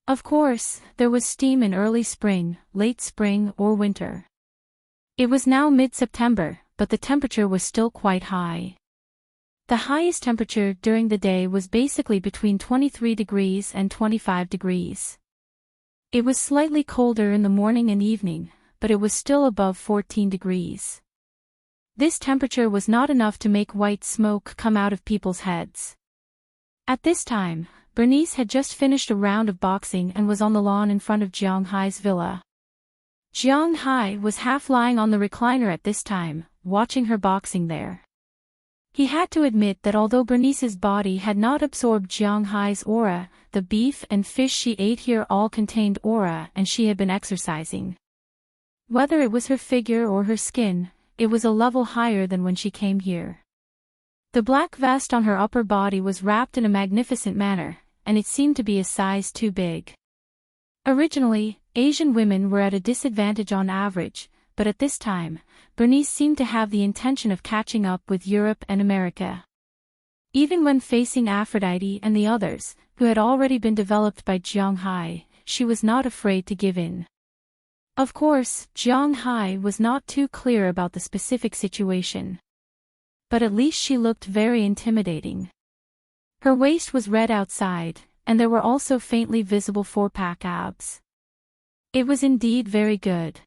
Of course, there was steam in early spring, late spring, or winter. It was now mid-September, but the temperature was still quite high. The highest temperature during the day was basically between 23 degrees and 25 degrees. It was slightly colder in the morning and evening, but it was still above 14 degrees. This temperature was not enough to make white smoke come out of people's heads. At this time, Bernice had just finished a round of boxing and was on the lawn in front of Jiang Hai's villa. Jiang Hai was half lying on the recliner at this time, watching her boxing there. He had to admit that although Bernice's body had not absorbed Jiang Hai's aura, the beef and fish she ate here all contained aura and she had been exercising. Whether it was her figure or her skin, it was a level higher than when she came here. The black vest on her upper body was wrapped in a magnificent manner, and it seemed to be a size too big. Originally, Asian women were at a disadvantage on average, but at this time, Bernice seemed to have the intention of catching up with Europe and America. Even when facing Aphrodite and the others, who had already been developed by Jiang Hai, she was not afraid to give in. Of course, Jiang Hai was not too clear about the specific situation. But at least she looked very intimidating. Her waist was red outside, and there were also faintly visible four-pack abs. It was indeed very good.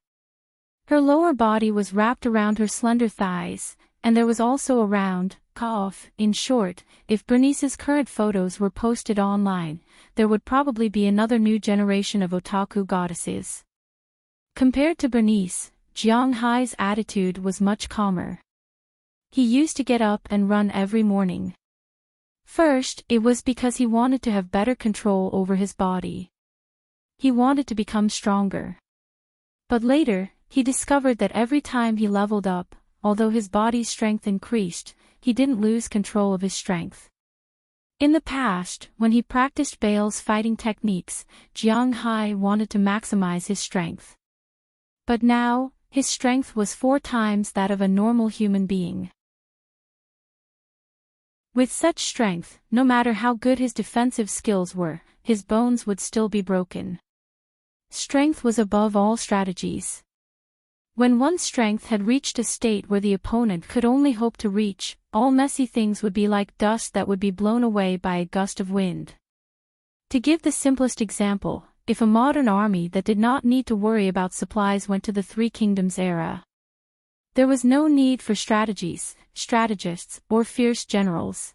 Her lower body was wrapped around her slender thighs, and there was also a round cuff. In short, if Bernice's current photos were posted online, there would probably be another new generation of otaku goddesses. Compared to Bernice, Jiang Hai's attitude was much calmer. He used to get up and run every morning. First, it was because he wanted to have better control over his body. He wanted to become stronger. But later, he discovered that every time he leveled up, although his body's strength increased, he didn't lose control of his strength. In the past, when he practiced Bale's fighting techniques, Jiang Hai wanted to maximize his strength. But now, his strength was 4 times that of a normal human being. With such strength, no matter how good his defensive skills were, his bones would still be broken. Strength was above all strategies. When one's strength had reached a state where the opponent could only hope to reach, all messy things would be like dust that would be blown away by a gust of wind. To give the simplest example, if a modern army that did not need to worry about supplies went to the Three Kingdoms era, there was no need for strategists, or fierce generals.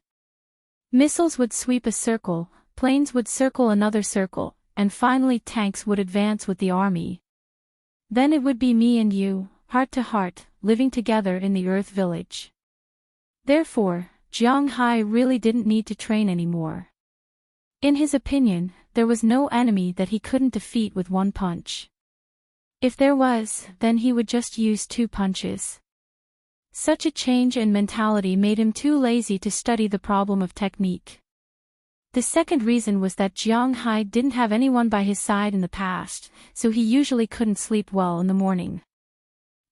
Missiles would sweep a circle, planes would circle another circle, and finally tanks would advance with the army. Then it would be me and you, heart to heart, living together in the Earth Village. Therefore, Jiang Hai really didn't need to train anymore. In his opinion, there was no enemy that he couldn't defeat with 1 punch. If there was, then he would just use 2 punches. Such a change in mentality made him too lazy to study the problem of technique. The second reason was that Jiang Hai didn't have anyone by his side in the past, so he usually couldn't sleep well in the morning.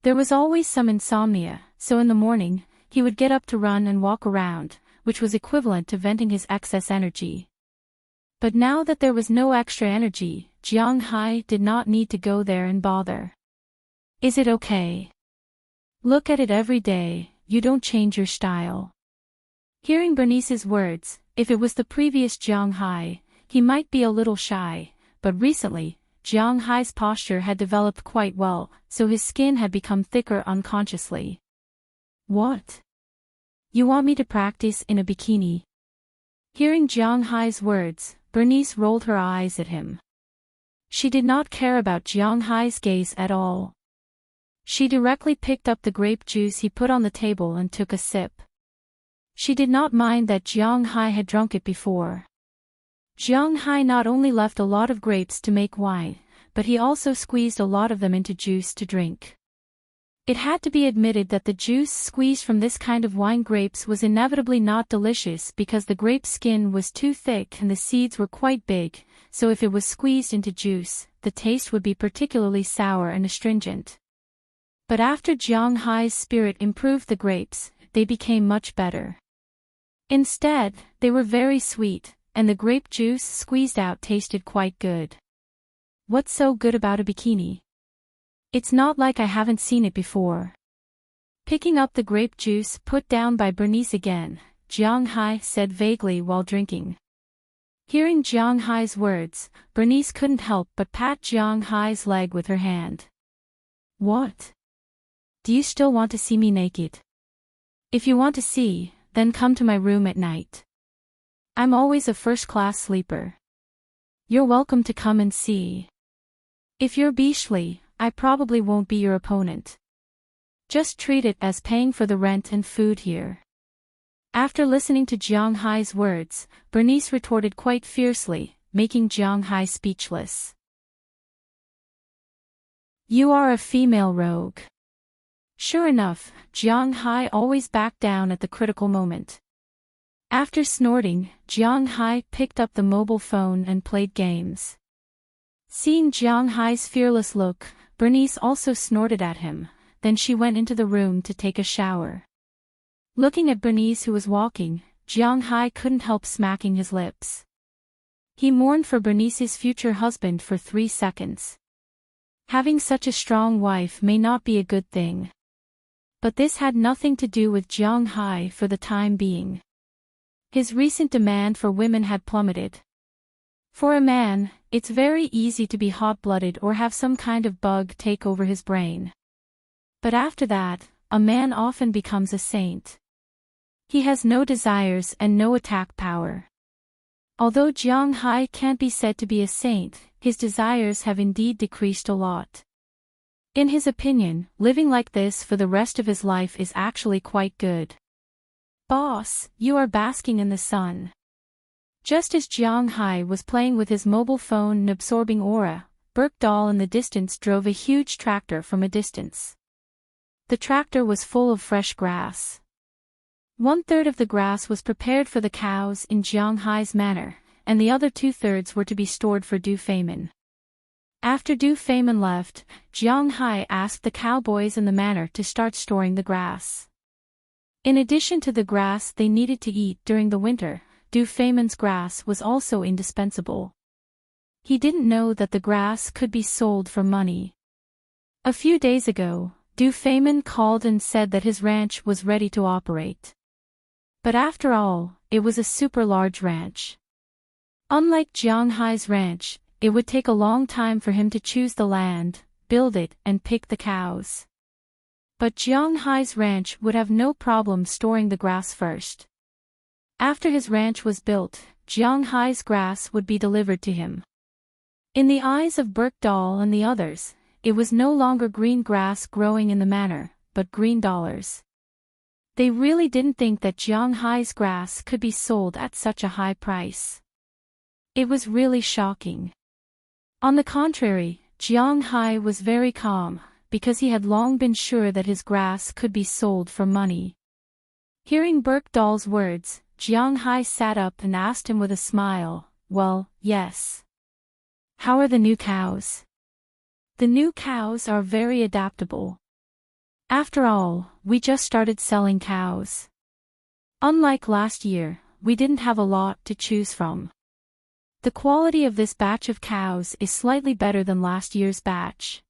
There was always some insomnia, so in the morning, he would get up to run and walk around, which was equivalent to venting his excess energy. But now that there was no extra energy, Jiang Hai did not need to go there and bother. Is it okay? Look at it every day, you don't change your style. Hearing Bernice's words, if it was the previous Jiang Hai, he might be a little shy, but recently, Jiang Hai's posture had developed quite well, so his skin had become thicker unconsciously. What? You want me to practice in a bikini? Hearing Jiang Hai's words, Bernice rolled her eyes at him. She did not care about Jiang Hai's gaze at all. She directly picked up the grape juice he put on the table and took a sip. She did not mind that Jiang Hai had drunk it before. Jiang Hai not only left a lot of grapes to make wine, but he also squeezed a lot of them into juice to drink. It had to be admitted that the juice squeezed from this kind of wine grapes was inevitably not delicious because the grape skin was too thick and the seeds were quite big, so if it was squeezed into juice, the taste would be particularly sour and astringent. But after Jiang Hai's spirit improved the grapes, they became much better. Instead, they were very sweet, and the grape juice squeezed out tasted quite good. What's so good about a bikini? It's not like I haven't seen it before. Picking up the grape juice put down by Bernice again, Jiang Hai said vaguely while drinking. Hearing Jiang Hai's words, Bernice couldn't help but pat Jiang Hai's leg with her hand. What? Do you still want to see me naked? If you want to see, then come to my room at night. I'm always a first-class sleeper. You're welcome to come and see. If you're beastly, I probably won't be your opponent. Just treat it as paying for the rent and food here. After listening to Jiang Hai's words, Bernice retorted quite fiercely, making Jiang Hai speechless. You are a female rogue. Sure enough, Jiang Hai always backed down at the critical moment. After snorting, Jiang Hai picked up the mobile phone and played games. Seeing Jiang Hai's fearless look, Bernice also snorted at him, then she went into the room to take a shower. Looking at Bernice who was walking, Jiang Hai couldn't help smacking his lips. He mourned for Bernice's future husband for 3 seconds. Having such a strong wife may not be a good thing. But this had nothing to do with Jiang Hai for the time being. His recent demand for women had plummeted. For a man, it's very easy to be hot-blooded or have some kind of bug take over his brain. But after that, a man often becomes a saint. He has no desires and no attack power. Although Jiang Hai can't be said to be a saint, his desires have indeed decreased a lot. In his opinion, living like this for the rest of his life is actually quite good. Boss, you are basking in the sun. Just as Jiang Hai was playing with his mobile phone and absorbing aura, Berkdahl in the distance drove a huge tractor from a distance. The tractor was full of fresh grass. 1/3 of the grass was prepared for the cows in Jiang Hai's manor, and the other 2/3 were to be stored for Du Feimin. After Du Feimin left, Jiang Hai asked the cowboys in the manor to start storing the grass. In addition to the grass they needed to eat during the winter, Du Feimin's grass was also indispensable. He didn't know that the grass could be sold for money. A few days ago, Du Feimin called and said that his ranch was ready to operate. But after all, it was a super large ranch. Unlike Jiang Hai's ranch, it would take a long time for him to choose the land, build it, and pick the cows. But Jiang Hai's ranch would have no problem storing the grass first. After his ranch was built, Jiang Hai's grass would be delivered to him. In the eyes of Berkdahl and the others, it was no longer green grass growing in the manor, but green dollars. They really didn't think that Jiang Hai's grass could be sold at such a high price. It was really shocking. On the contrary, Jiang Hai was very calm, because he had long been sure that his grass could be sold for money. Hearing Berkdahl's words, Jiang Hai sat up and asked him with a smile, "Well, yes. How are the new cows?" "The new cows are very adaptable. After all, we just started selling cows. Unlike last year, we didn't have a lot to choose from. The quality of this batch of cows is slightly better than last year's batch.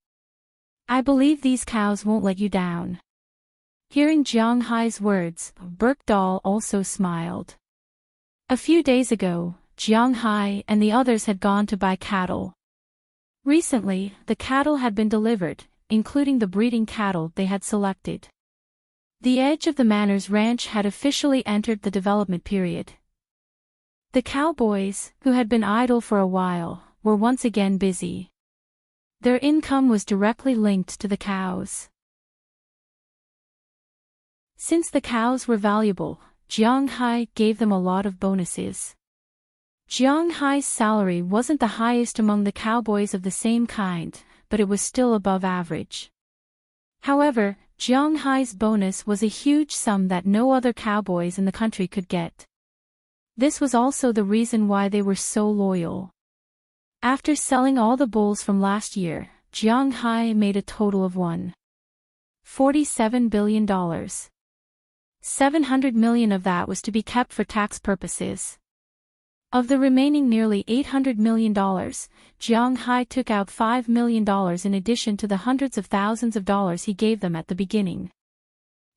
I believe these cows won't let you down." Hearing Jiang Hai's words, Berkdahl also smiled. A few days ago, Jiang Hai and the others had gone to buy cattle. Recently, the cattle had been delivered, including the breeding cattle they had selected. The edge of the manor's ranch had officially entered the development period. The cowboys, who had been idle for a while, were once again busy. Their income was directly linked to the cows. Since the cows were valuable, Jiang Hai gave them a lot of bonuses. Jiang Hai's salary wasn't the highest among the cowboys of the same kind, but it was still above average. However, Jiang Hai's bonus was a huge sum that no other cowboys in the country could get. This was also the reason why they were so loyal. After selling all the bulls from last year, Jiang Hai made a total of 1. $47 billion. $700 million of that was to be kept for tax purposes. Of the remaining nearly $800 million, Jiang Hai took out $5 million in addition to the hundreds of thousands of dollars he gave them at the beginning.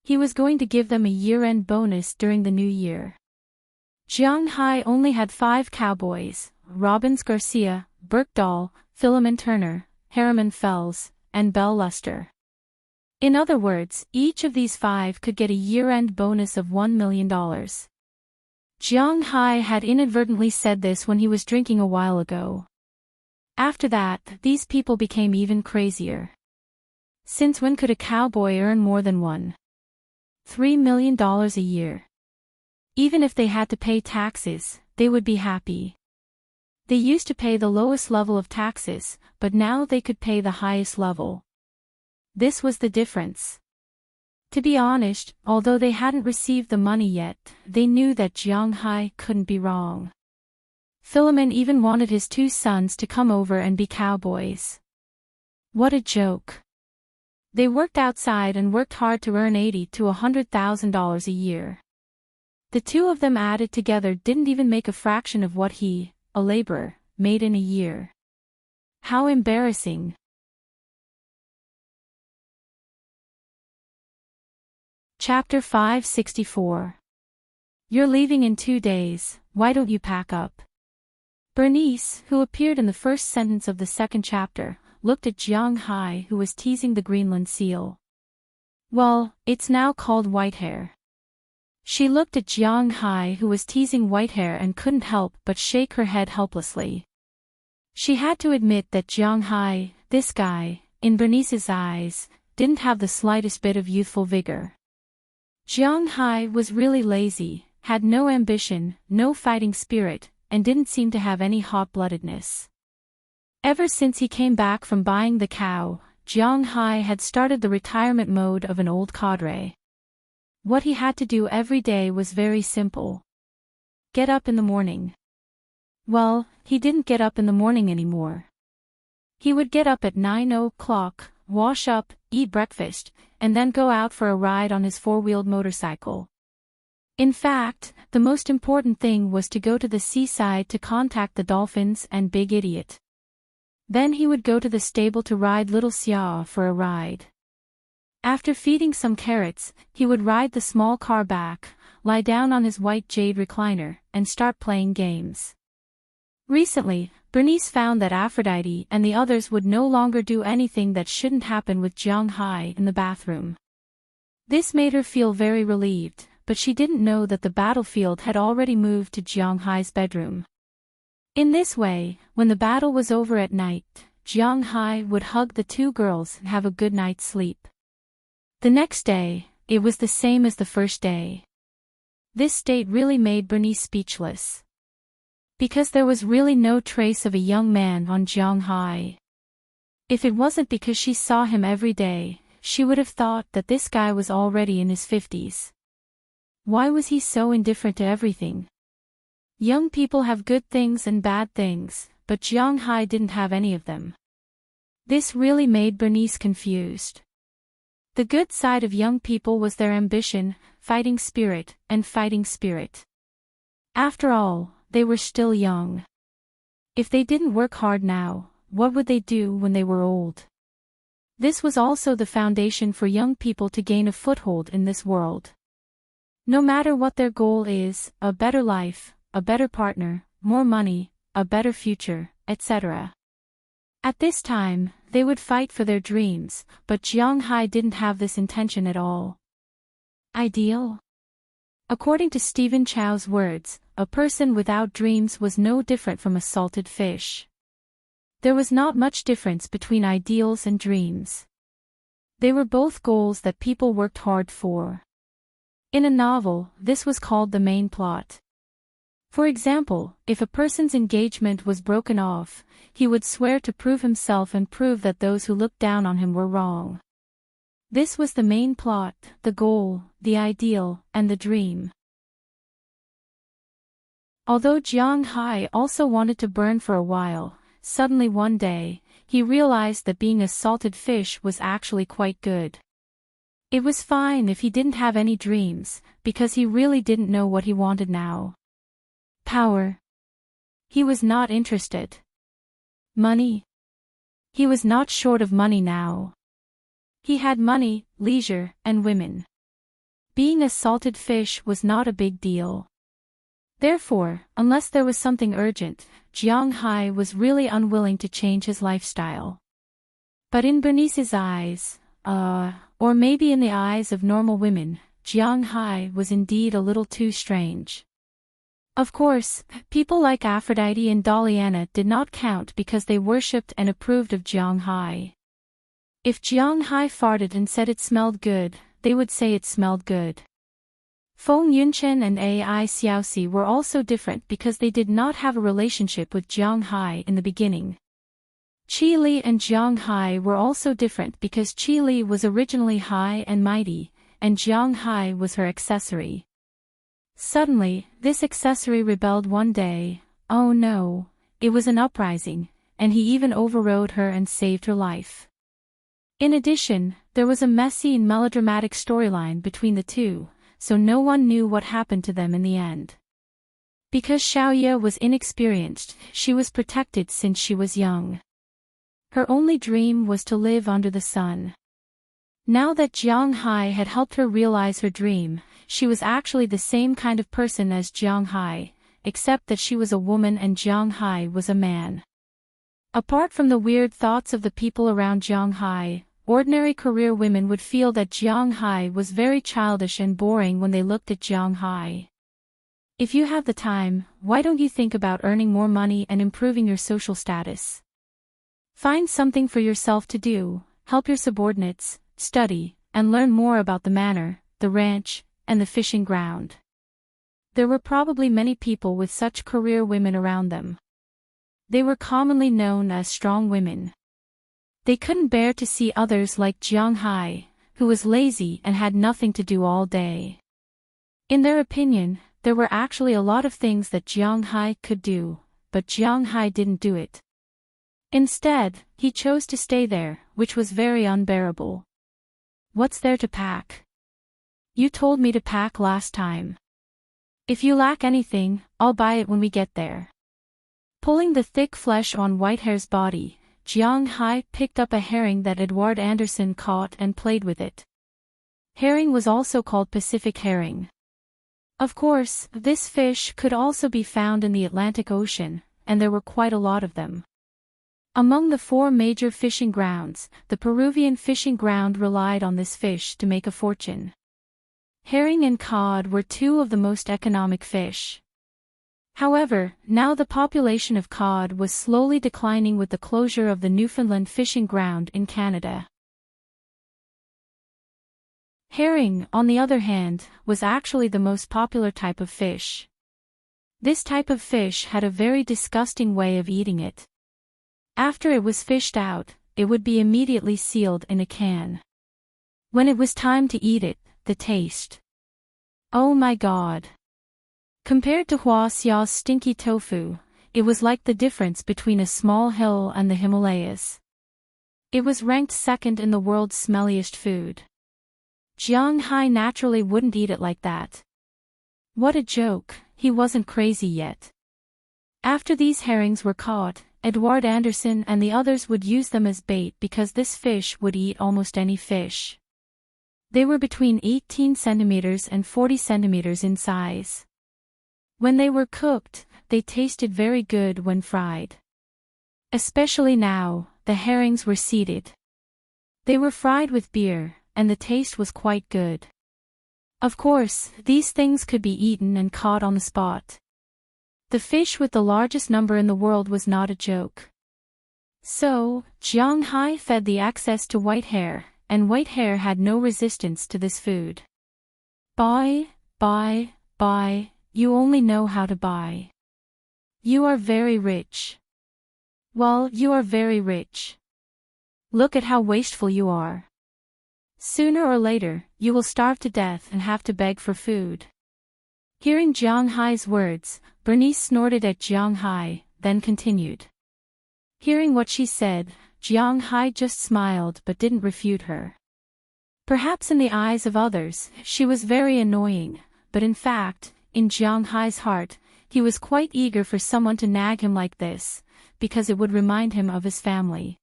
He was going to give them a year-end bonus during the new year. Jiang Hai only had 5 cowboys: Robbins Garcia, Burke Dahl, Philemon Turner, Harriman Fells, and Bell Luster. In other words, each of these 5 could get a year-end bonus of $1 million. Jiang Hai had inadvertently said this when he was drinking a while ago. After that, these people became even crazier. Since when could a cowboy earn more than $3 million a year? Even if they had to pay taxes, they would be happy. They used to pay the lowest level of taxes, but now they could pay the highest level. This was the difference. To be honest, although they hadn't received the money yet, they knew that Jiang Hai couldn't be wrong. Philemon even wanted his 2 sons to come over and be cowboys. What a joke. They worked outside and worked hard to earn $80,000 to $100,000 a year. The 2 of them added together didn't even make a fraction of what he, a laborer, made in a year. How embarrassing. Chapter 564. You're leaving in 2 days, why don't you pack up? Bernice, who appeared in the first sentence of the second chapter, looked at Jiang Hai, who was teasing the Greenland seal. Well, it's now called Whitehair. She looked at Jiang Hai, who was teasing Whitehair, and couldn't help but shake her head helplessly. She had to admit that Jiang Hai, this guy, in Bernice's eyes, didn't have the slightest bit of youthful vigor. Jiang Hai was really lazy, had no ambition, no fighting spirit, and didn't seem to have any hot-bloodedness. Ever since he came back from buying the cow, Jiang Hai had started the retirement mode of an old cadre. What he had to do every day was very simple. Get up in the morning. Well, he didn't get up in the morning anymore. He would get up at 9 o'clock, wash up, eat breakfast, and then go out for a ride on his 4-wheeled motorcycle. In fact, the most important thing was to go to the seaside to contact the dolphins and Big Idiot. Then he would go to the stable to ride Little Xia for a ride. After feeding some carrots, he would ride the small car back, lie down on his white jade recliner, and start playing games. Recently, Bernice found that Aphrodite and the others would no longer do anything that shouldn't happen with Jiang Hai in the bathroom. This made her feel very relieved, but she didn't know that the battlefield had already moved to Jiang Hai's bedroom. In this way, when the battle was over at night, Jiang Hai would hug the 2 girls and have a good night's sleep. The next day, it was the same as the first day. This state really made Bernice speechless. Because there was really no trace of a young man on Jiang Hai. If it wasn't because she saw him every day, she would have thought that this guy was already in his 50s. Why was he so indifferent to everything? Young people have good things and bad things, but Jiang Hai didn't have any of them. This really made Bernice confused. The good side of young people was their ambition, fighting spirit, and fighting spirit. After all, they were still young. If they didn't work hard now, what would they do when they were old? This was also the foundation for young people to gain a foothold in this world. No matter what their goal is, a better life, a better partner, more money, a better future, etc. At this time, they would fight for their dreams, but Jiang Hai didn't have this intention at all. Ideal? According to Stephen Chow's words, a person without dreams was no different from a salted fish. There was not much difference between ideals and dreams. They were both goals that people worked hard for. In a novel, this was called the main plot. For example, if a person's engagement was broken off, he would swear to prove himself and prove that those who looked down on him were wrong. This was the main plot, the goal, the ideal, and the dream. Although Jiang Hai also wanted to burn for a while, suddenly one day, he realized that being a salted fish was actually quite good. It was fine if he didn't have any dreams, because he really didn't know what he wanted now. Power. He was not interested. Money. He was not short of money now. He had money, leisure, and women. Being a salted fish was not a big deal. Therefore, unless there was something urgent, Jiang Hai was really unwilling to change his lifestyle. But in Bernice's eyes, or maybe in the eyes of normal women, Jiang Hai was indeed a little too strange. Of course, people like Aphrodite and Doliana did not count because they worshipped and approved of Jiang Hai. If Jiang Hai farted and said it smelled good, they would say it smelled good. Feng Yunchen and Ai Xiaoxi were also different because they did not have a relationship with Jiang Hai in the beginning. Qi Li and Jiang Hai were also different because Qi Li was originally high and mighty, and Jiang Hai was her accessory. Suddenly, this accessory rebelled one day. Oh no, it was an uprising, and he even overrode her and saved her life. In addition, there was a messy and melodramatic storyline between the two, so no one knew what happened to them in the end. Because Xiaoye was inexperienced, she was protected since she was young. Her only dream was to live under the sun. Now that Jiang Hai had helped her realize her dream, she was actually the same kind of person as Jiang Hai, except that she was a woman and Jiang Hai was a man. Apart from the weird thoughts of the people around Jiang Hai, ordinary career women would feel that Jiang Hai was very childish and boring when they looked at Jiang Hai. If you have the time, why don't you think about earning more money and improving your social status? Find something for yourself to do, help your subordinates, study, and learn more about the manor, the ranch, and the fishing ground. There were probably many people with such career women around them. They were commonly known as strong women. They couldn't bear to see others like Jiang Hai, who was lazy and had nothing to do all day. In their opinion, there were actually a lot of things that Jiang Hai could do, but Jiang Hai didn't do it. Instead, he chose to stay there, which was very unbearable. What's there to pack? You told me to pack last time. If you lack anything, I'll buy it when we get there. Pulling the thick flesh on Whitehair's body, Jiang Hai picked up a herring that Edward Anderson caught and played with it. Herring was also called Pacific herring. Of course, this fish could also be found in the Atlantic Ocean, and there were quite a lot of them. Among the 4 major fishing grounds, the Peruvian fishing ground relied on this fish to make a fortune. Herring and cod were 2 of the most economic fish. However, now the population of cod was slowly declining with the closure of the Newfoundland fishing ground in Canada. Herring, on the other hand, was actually the most popular type of fish. This type of fish had a very disgusting way of eating it. After it was fished out, it would be immediately sealed in a can. When it was time to eat it, the taste. Oh my God! Compared to Hua Xiao's stinky tofu, it was like the difference between a small hill and the Himalayas. It was ranked second in the world's smelliest food. Jiang Hai naturally wouldn't eat it like that. What a joke, he wasn't crazy yet. After these herrings were caught, Edward Anderson and the others would use them as bait because this fish would eat almost any fish. They were between 18 centimeters and 40 centimeters in size. When they were cooked, they tasted very good when fried. Especially now, the herrings were seeded. They were fried with beer, and the taste was quite good. Of course, these things could be eaten and caught on the spot. The fish with the largest number in the world was not a joke. So, Jiang Hai fed the excess to Whitehair, and Whitehair had no resistance to this food. Buy, you only know how to buy. You are very rich. Well, you are very rich. Look at how wasteful you are. Sooner or later, you will starve to death and have to beg for food. Hearing Jiang Hai's words, Bernice snorted at Jiang Hai, then continued. Hearing what she said, Jiang Hai just smiled but didn't refute her. Perhaps in the eyes of others, she was very annoying, but in fact, in Jiang Hai's heart, he was quite eager for someone to nag him like this, because it would remind him of his family.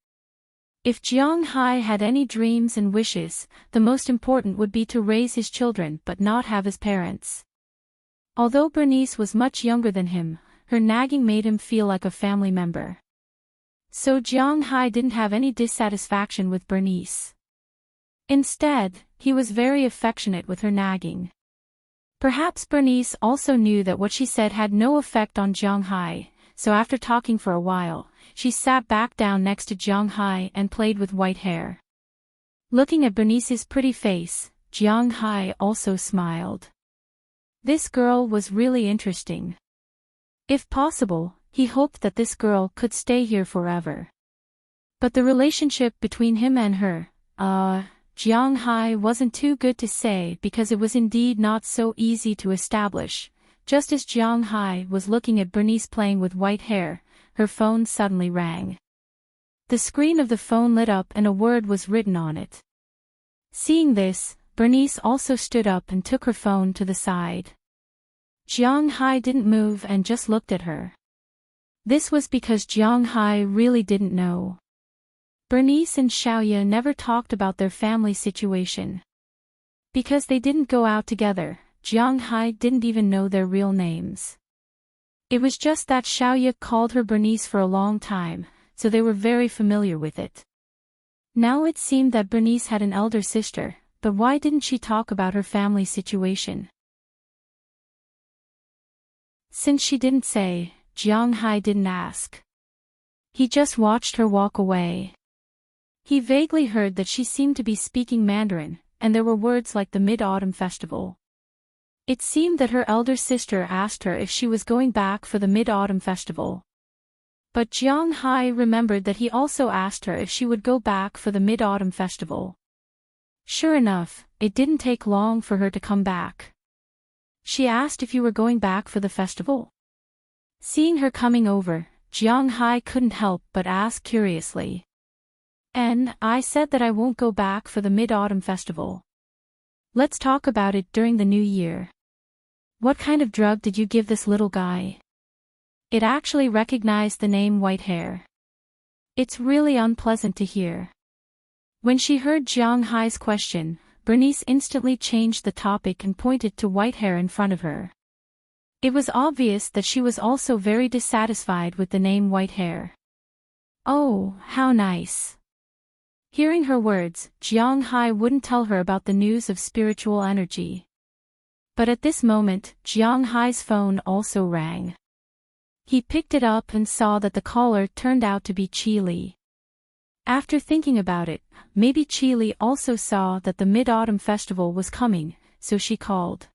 If Jiang Hai had any dreams and wishes, the most important would be to raise his children but not have his parents. Although Bernice was much younger than him, her nagging made him feel like a family member. So Jiang Hai didn't have any dissatisfaction with Bernice. Instead, he was very affectionate with her nagging. Perhaps Bernice also knew that what she said had no effect on Jiang Hai, so after talking for a while, she sat back down next to Jiang Hai and played with white hair. Looking at Bernice's pretty face, Jiang Hai also smiled. This girl was really interesting. If possible, he hoped that this girl could stay here forever. But the relationship between him and her, Jiang Hai wasn't too good to say because it was indeed not so easy to establish. Just as Jiang Hai was looking at Bernice playing with white hair, her phone suddenly rang. The screen of the phone lit up and a word was written on it. Seeing this, Bernice also stood up and took her phone to the side. Jiang Hai didn't move and just looked at her. This was because Jiang Hai really didn't know. Bernice and Xiaoya never talked about their family situation. Because they didn't go out together, Jiang Hai didn't even know their real names. It was just that Xiaoya called her Bernice for a long time, so they were very familiar with it. Now it seemed that Bernice had an elder sister, but why didn't she talk about her family situation? Since she didn't say, Jiang Hai didn't ask. He just watched her walk away. He vaguely heard that she seemed to be speaking Mandarin, and there were words like the Mid-Autumn Festival. It seemed that her elder sister asked her if she was going back for the Mid-Autumn Festival. But Jiang Hai remembered that he also asked her if she would go back for the Mid-Autumn Festival. Sure enough, it didn't take long for her to come back. She asked if you were going back for the festival. Seeing her coming over, Jiang Hai couldn't help but ask curiously. And I said that I won't go back for the Mid-Autumn Festival. Let's talk about it during the new year. What kind of drug did you give this little guy? It actually recognized the name White Hair. It's really unpleasant to hear. When she heard Jiang Hai's question, Bernice instantly changed the topic and pointed to White Hair in front of her. It was obvious that she was also very dissatisfied with the name White Hair. Oh, how nice. Hearing her words, Jiang Hai wouldn't tell her about the news of spiritual energy. But at this moment, Jiang Hai's phone also rang. He picked it up and saw that the caller turned out to be Qi Li. After thinking about it, maybe Qi Li also saw that the Mid-Autumn Festival was coming, so she called.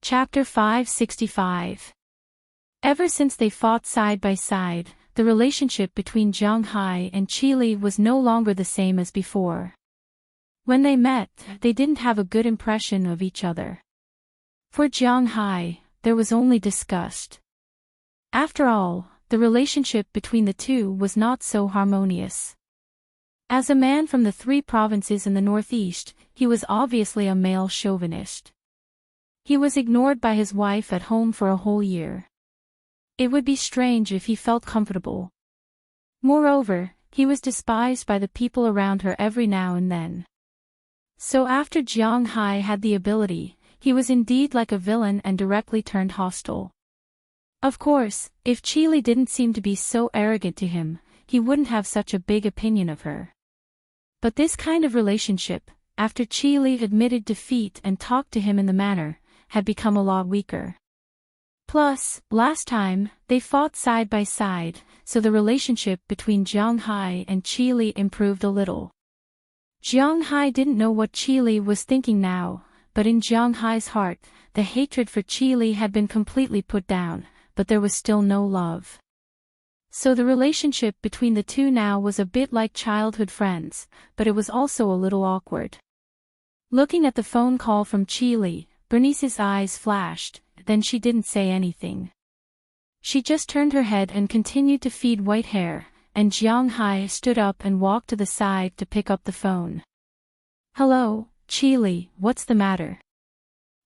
Chapter 565. Ever since they fought side by side, the relationship between Jiang Hai and Qi Li was no longer the same as before. When they met, they didn't have a good impression of each other. For Jiang Hai, there was only disgust. After all, the relationship between the two was not so harmonious. As a man from the 3 provinces in the northeast, he was obviously a male chauvinist. He was ignored by his wife at home for a whole year. It would be strange if he felt comfortable. Moreover, he was despised by the people around her every now and then. So after Jiang Hai had the ability, he was indeed like a villain and directly turned hostile. Of course, if Qi Li didn't seem to be so arrogant to him, he wouldn't have such a big opinion of her. But this kind of relationship, after Qi Li admitted defeat and talked to him in the manner, had become a lot weaker. Plus, last time, they fought side by side, so the relationship between Jiang Hai and Qi Li improved a little. Jiang Hai didn't know what Qi Li was thinking now, but in Jiang Hai's heart, the hatred for Qi Li had been completely put down, but there was still no love. So the relationship between the two now was a bit like childhood friends, but it was also a little awkward. Looking at the phone call from Qi Li, Bernice's eyes flashed, then she didn't say anything. She just turned her head and continued to feed White Hair, and Jiang Hai stood up and walked to the side to pick up the phone. "Hello, Chili, what's the matter?"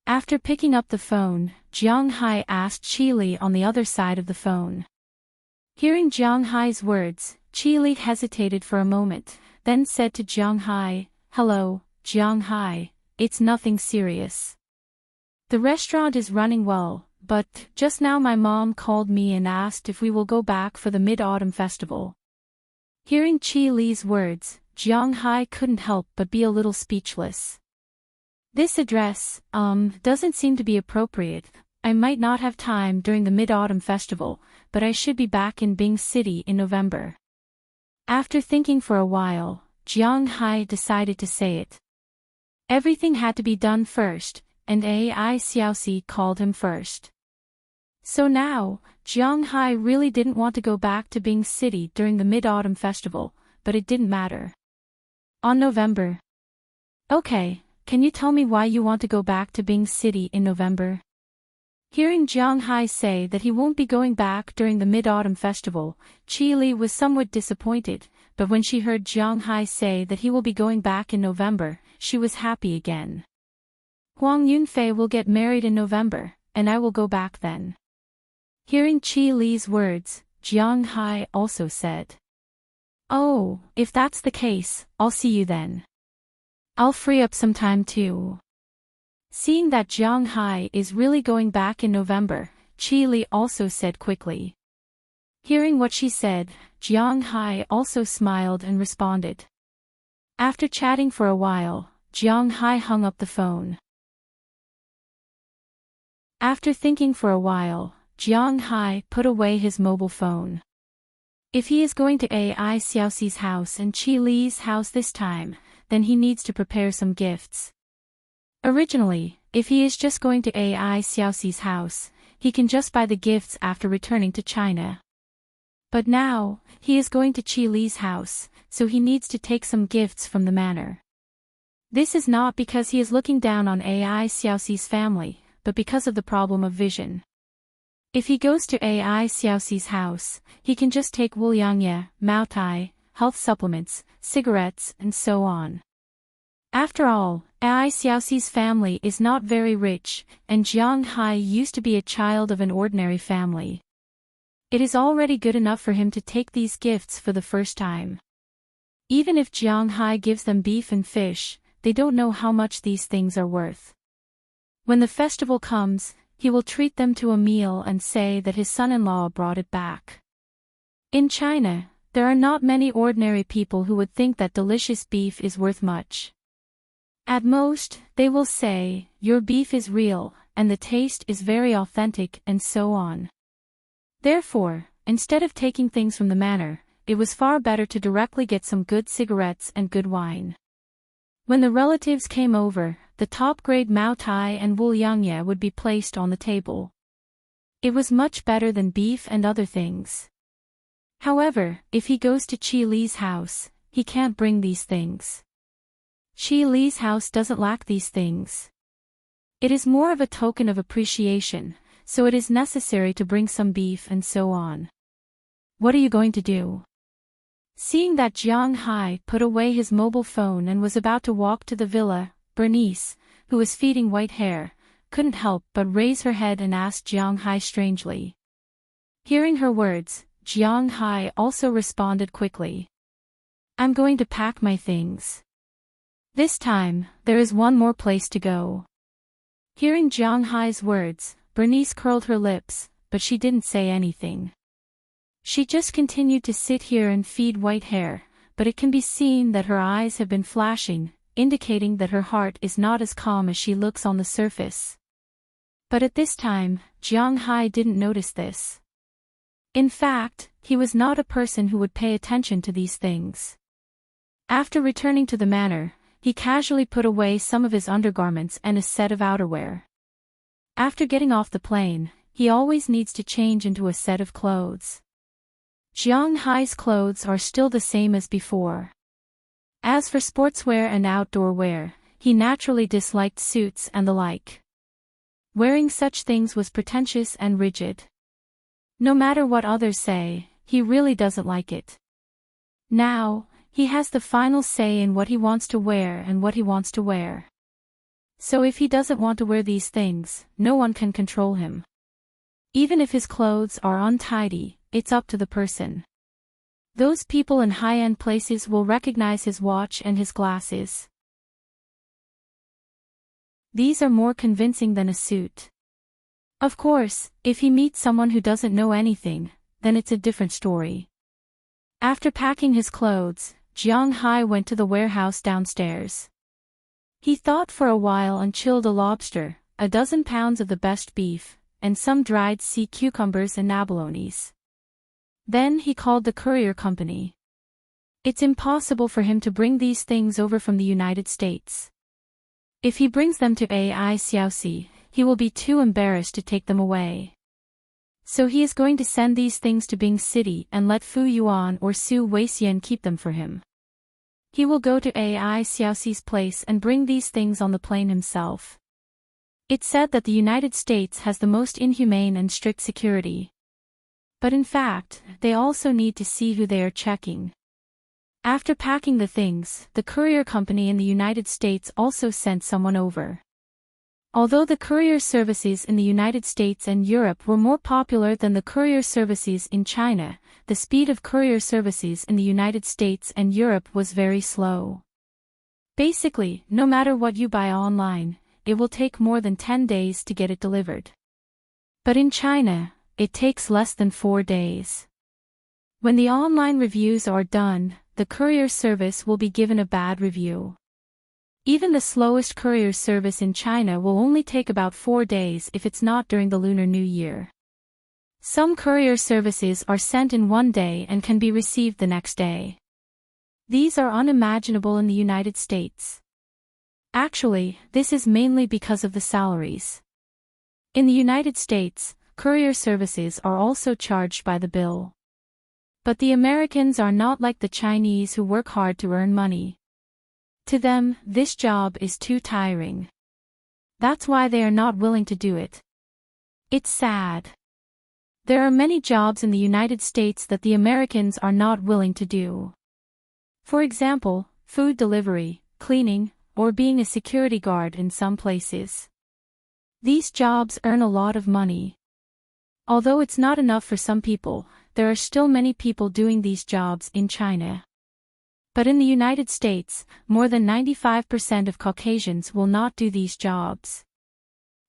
After picking up the phone, Jiang Hai asked Chili on the other side of the phone. Hearing Jiang Hai's words, Chili hesitated for a moment, then said to Jiang Hai, "Hello, Jiang Hai, it's nothing serious. The restaurant is running well, but just now my mom called me and asked if we will go back for the Mid-Autumn Festival." Hearing Chi Li's words, Jiang Hai couldn't help but be a little speechless. "This address, doesn't seem to be appropriate. I might not have time during the Mid-Autumn Festival, but I should be back in Bing City in November." After thinking for a while, Jiang Hai decided to say it. Everything had to be done first, and Ai Xiaoxi called him first. So now, Jiang Hai really didn't want to go back to Bing City during the Mid-Autumn Festival, but it didn't matter. On November. "Okay, can you tell me why you want to go back to Bing City in November?" Hearing Jiang Hai say that he won't be going back during the Mid-Autumn Festival, Chi Li was somewhat disappointed, but when she heard Jiang Hai say that he will be going back in November, she was happy again. "Huang Yunfei will get married in November, and I will go back then." Hearing Chi Li's words, Jiang Hai also said, "Oh, if that's the case, I'll see you then. I'll free up some time too." Seeing that Jiang Hai is really going back in November, Chi Li also said quickly. Hearing what she said, Jiang Hai also smiled and responded. After chatting for a while, Jiang Hai hung up the phone. After thinking for a while, Jiang Hai put away his mobile phone. If he is going to Ai Xiaoxi's house and Chi Li's house this time, then he needs to prepare some gifts. Originally, if he is just going to Ai Xiaoxi's house, he can just buy the gifts after returning to China. But now, he is going to Chi Li's house, so he needs to take some gifts from the manor. This is not because he is looking down on Ai Xiaoxi's family, but because of the problem of vision. If he goes to Ai Xiaoxi's house, he can just take Wuliangye, Maotai, health supplements, cigarettes, and so on. After all, Ai Xiaoxi's family is not very rich, and Jiang Hai used to be a child of an ordinary family. It is already good enough for him to take these gifts for the first time. Even if Jiang Hai gives them beef and fish, they don't know how much these things are worth. When the festival comes, he will treat them to a meal and say that his son-in-law brought it back. In China, there are not many ordinary people who would think that delicious beef is worth much. At most, they will say, "Your beef is real, and the taste is very authentic," and so on. Therefore, instead of taking things from the manor, it was far better to directly get some good cigarettes and good wine. When the relatives came over, the top-grade Maotai and Wuliangye would be placed on the table. It was much better than beef and other things. However, if he goes to Chi Li's house, he can't bring these things. Chi Li's house doesn't lack these things. It is more of a token of appreciation, so it is necessary to bring some beef and so on. What are you going to do? Seeing that Jiang Hai put away his mobile phone and was about to walk to the villa, Bernice, who was feeding White Hair, couldn't help but raise her head and ask Jiang Hai strangely. Hearing her words, Jiang Hai also responded quickly. "I'm going to pack my things. This time, there is one more place to go." Hearing Jiang Hai's words, Bernice curled her lips, but she didn't say anything. She just continued to sit here and feed White Hair, but it can be seen that her eyes have been flashing, indicating that her heart is not as calm as she looks on the surface. But at this time, Jiang Hai didn't notice this. In fact, he was not a person who would pay attention to these things. After returning to the manor, he casually put away some of his undergarments and a set of outerwear. After getting off the plane, he always needs to change into a set of clothes. Jiang Hai's clothes are still the same as before. As for sportswear and outdoor wear, he naturally disliked suits and the like. Wearing such things was pretentious and rigid. No matter what others say, he really doesn't like it. Now, he has the final say in what he wants to wear and what he wants to wear. So if he doesn't want to wear these things, no one can control him. Even if his clothes are untidy, it's up to the person. Those people in high-end places will recognize his watch and his glasses. These are more convincing than a suit. Of course, if he meets someone who doesn't know anything, then it's a different story. After packing his clothes, Jiang Hai went to the warehouse downstairs. He thought for a while and chilled a lobster, a dozen pounds of the best beef, and some dried sea cucumbers and abalones. Then he called the courier company. It's impossible for him to bring these things over from the United States. If he brings them to Ai Xiaoxi, he will be too embarrassed to take them away. So he is going to send these things to Bing City and let Fu Yuan or Su Weixian keep them for him. He will go to Ai Xiaoxi's place and bring these things on the plane himself. It's said that the United States has the most inhumane and strict security. But in fact, they also need to see who they are checking. After packing the things, the courier company in the United States also sent someone over. Although the courier services in the United States and Europe were more popular than the courier services in China, the speed of courier services in the United States and Europe was very slow. Basically, no matter what you buy online, it will take more than 10 days to get it delivered. But in China, it takes less than 4 days. When the online reviews are done, the courier service will be given a bad review. Even the slowest courier service in China will only take about 4 days if it's not during the Lunar New Year. Some courier services are sent in 1 day and can be received the next day. These are unimaginable in the United States. Actually, this is mainly because of the salaries. In the United States, courier services are also charged by the bill. But the Americans are not like the Chinese who work hard to earn money. To them, this job is too tiring. That's why they are not willing to do it. It's sad. There are many jobs in the United States that the Americans are not willing to do. For example, food delivery, cleaning, or being a security guard in some places. These jobs earn a lot of money. Although it's not enough for some people, there are still many people doing these jobs in China. But in the United States, more than 95% of Caucasians will not do these jobs.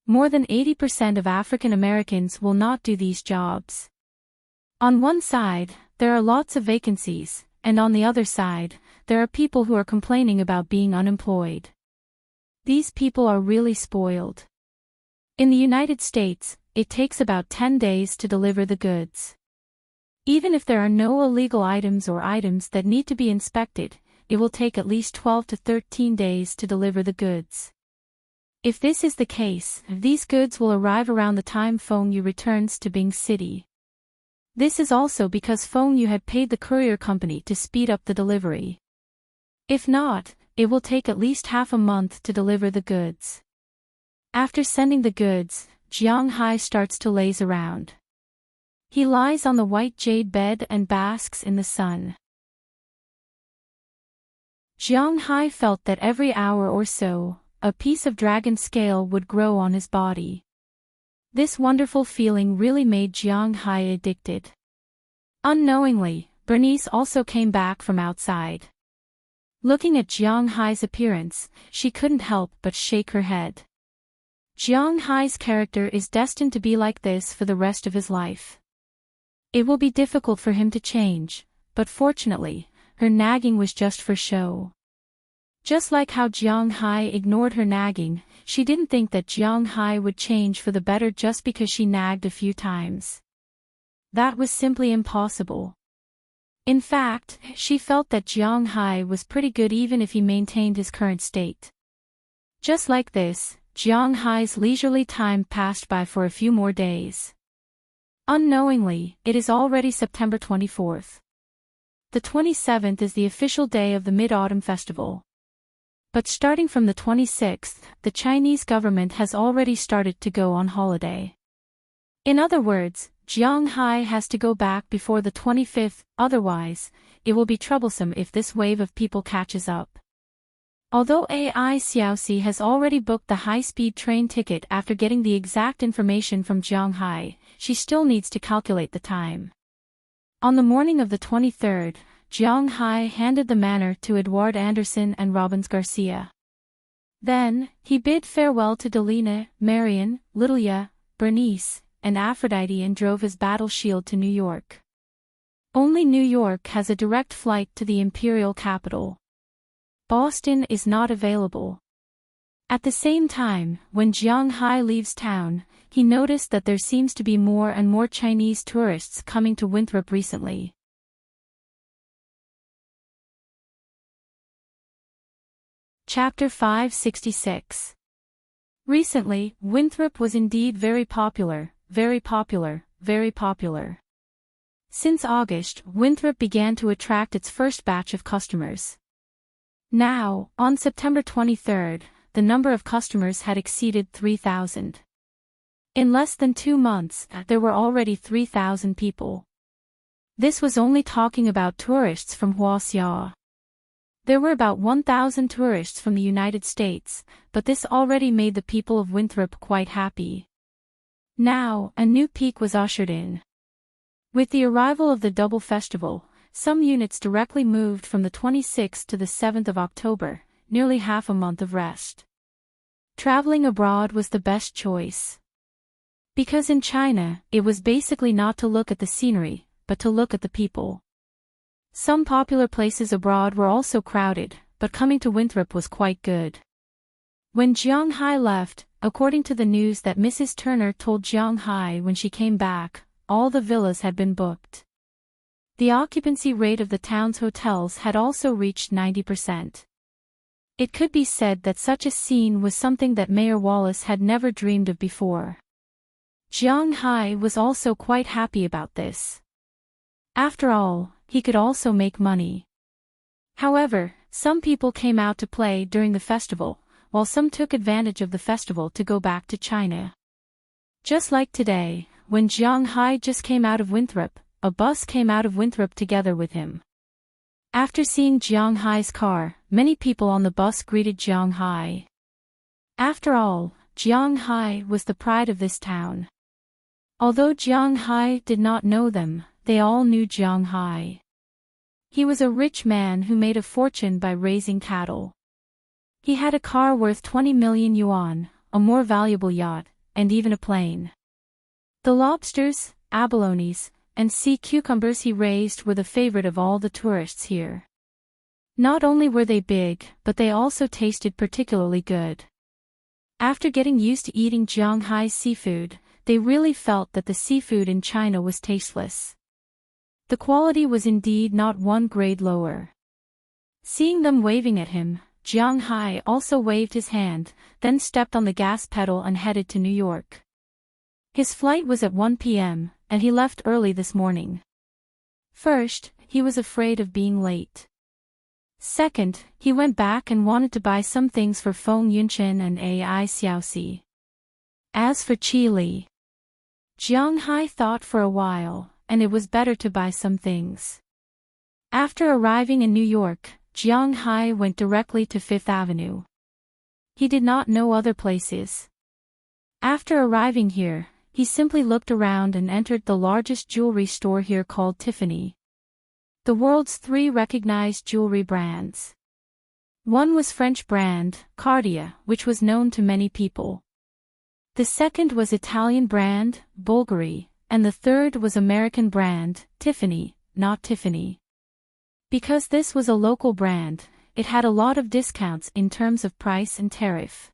More than 80% of African Americans will not do these jobs. On one side, there are lots of vacancies, and on the other side, there are people who are complaining about being unemployed. These people are really spoiled. In the United States, it takes about 10 days to deliver the goods. Even if there are no illegal items or items that need to be inspected, it will take at least 12 to 13 days to deliver the goods. If this is the case, these goods will arrive around the time Feng Yu returns to Bing City. This is also because Feng Yu had paid the courier company to speed up the delivery. If not, it will take at least half a month to deliver the goods. After sending the goods, Jiang Hai starts to laze around. He lies on the white jade bed and basks in the sun. Jiang Hai felt that every hour or so, a piece of dragon scale would grow on his body. This wonderful feeling really made Jiang Hai addicted. Unknowingly, Bernice also came back from outside. Looking at Jiang Hai's appearance, she couldn't help but shake her head. Jiang Hai's character is destined to be like this for the rest of his life. It will be difficult for him to change, but fortunately, her nagging was just for show. Just like how Jiang Hai ignored her nagging, she didn't think that Jiang Hai would change for the better just because she nagged a few times. That was simply impossible. In fact, she felt that Jiang Hai was pretty good even if he maintained his current state. Just like this, Jiang Hai's leisurely time passed by for a few more days. Unknowingly, it is already September 24th. The 27th is the official day of the Mid-Autumn Festival. But starting from the 26th, the Chinese government has already started to go on holiday. In other words, Jiang Hai has to go back before the 25th, otherwise, it will be troublesome if this wave of people catches up. Although AI Xiaoxi has already booked the high-speed train ticket after getting the exact information from Jiang Hai, she still needs to calculate the time. On the morning of the 23rd, Jiang Hai handed the manor to Eduard Anderson and Robbins Garcia. Then, he bid farewell to Delina, Marion, Lilia, Bernice, and Aphrodite and drove his battle shield to New York. Only New York has a direct flight to the imperial capital. Boston is not available. At the same time, when Jiang Hai leaves town, he noticed that there seems to be more and more Chinese tourists coming to Winthrop recently. Chapter 566. Recently, Winthrop was indeed very popular, very popular, very popular. Since August, Winthrop began to attract its first batch of customers. Now, on September 23rd, the number of customers had exceeded 3,000. In less than 2 months, there were already 3,000 people. This was only talking about tourists from Huaxia. There were about 1,000 tourists from the United States, but this already made the people of Winthrop quite happy. Now, a new peak was ushered in. With the arrival of the Double Festival, some units directly moved from the 26th to the 7th of October, nearly half a month of rest. Traveling abroad was the best choice. Because in China, it was basically not to look at the scenery, but to look at the people. Some popular places abroad were also crowded, but coming to Winthrop was quite good. When Jiang Hai left, according to the news that Mrs. Turner told Jiang Hai when she came back, all the villas had been booked. The occupancy rate of the town's hotels had also reached 90%. It could be said that such a scene was something that Mayor Wallace had never dreamed of before. Jiang Hai was also quite happy about this. After all, he could also make money. However, some people came out to play during the festival, while some took advantage of the festival to go back to China. Just like today, when Jiang Hai just came out of Winthrop, a bus came out of Winthrop together with him. After seeing Jiang Hai's car, many people on the bus greeted Jiang Hai. After all, Jiang Hai was the pride of this town. Although Jiang Hai did not know them, they all knew Jiang Hai. He was a rich man who made a fortune by raising cattle. He had a car worth 20 million yuan, a more valuable yacht, and even a plane. The lobsters, abalones, and sea cucumbers he raised were the favorite of all the tourists here. Not only were they big, but they also tasted particularly good. After getting used to eating Jiang Hai's seafood, they really felt that the seafood in China was tasteless. The quality was indeed not one grade lower. Seeing them waving at him, Jiang Hai also waved his hand, then stepped on the gas pedal and headed to New York. His flight was at 1 p.m., and he left early this morning. First, he was afraid of being late. Second, he went back and wanted to buy some things for Feng Yunchen and AI Xiaoxi. As for Qi Li, Jiang Hai thought for a while, and it was better to buy some things. After arriving in New York, Jiang Hai went directly to Fifth Avenue. He did not know other places. After arriving here, he simply looked around and entered the largest jewelry store here called Tiffany. The world's 3 recognized jewelry brands. One was French brand, Cartier, which was known to many people. The second was Italian brand, Bulgari, and the third was American brand, Tiffany, not Tiffany. Because this was a local brand, it had a lot of discounts in terms of price and tariff.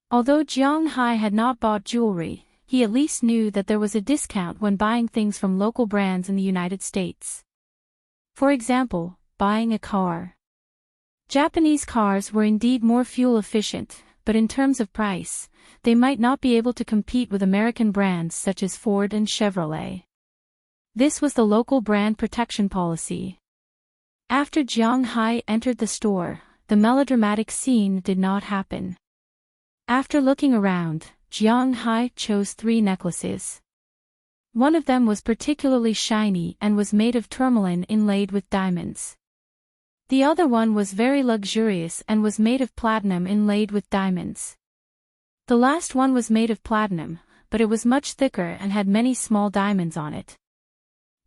Although Jiang Hai had not bought jewelry, he at least knew that there was a discount when buying things from local brands in the United States. For example, buying a car. Japanese cars were indeed more fuel efficient, but in terms of price, they might not be able to compete with American brands such as Ford and Chevrolet. This was the local brand protection policy. After Jiang Hai entered the store, the melodramatic scene did not happen. After looking around, Jiang Hai chose 3 necklaces. One of them was particularly shiny and was made of tourmaline inlaid with diamonds. The other one was very luxurious and was made of platinum inlaid with diamonds. The last one was made of platinum, but it was much thicker and had many small diamonds on it.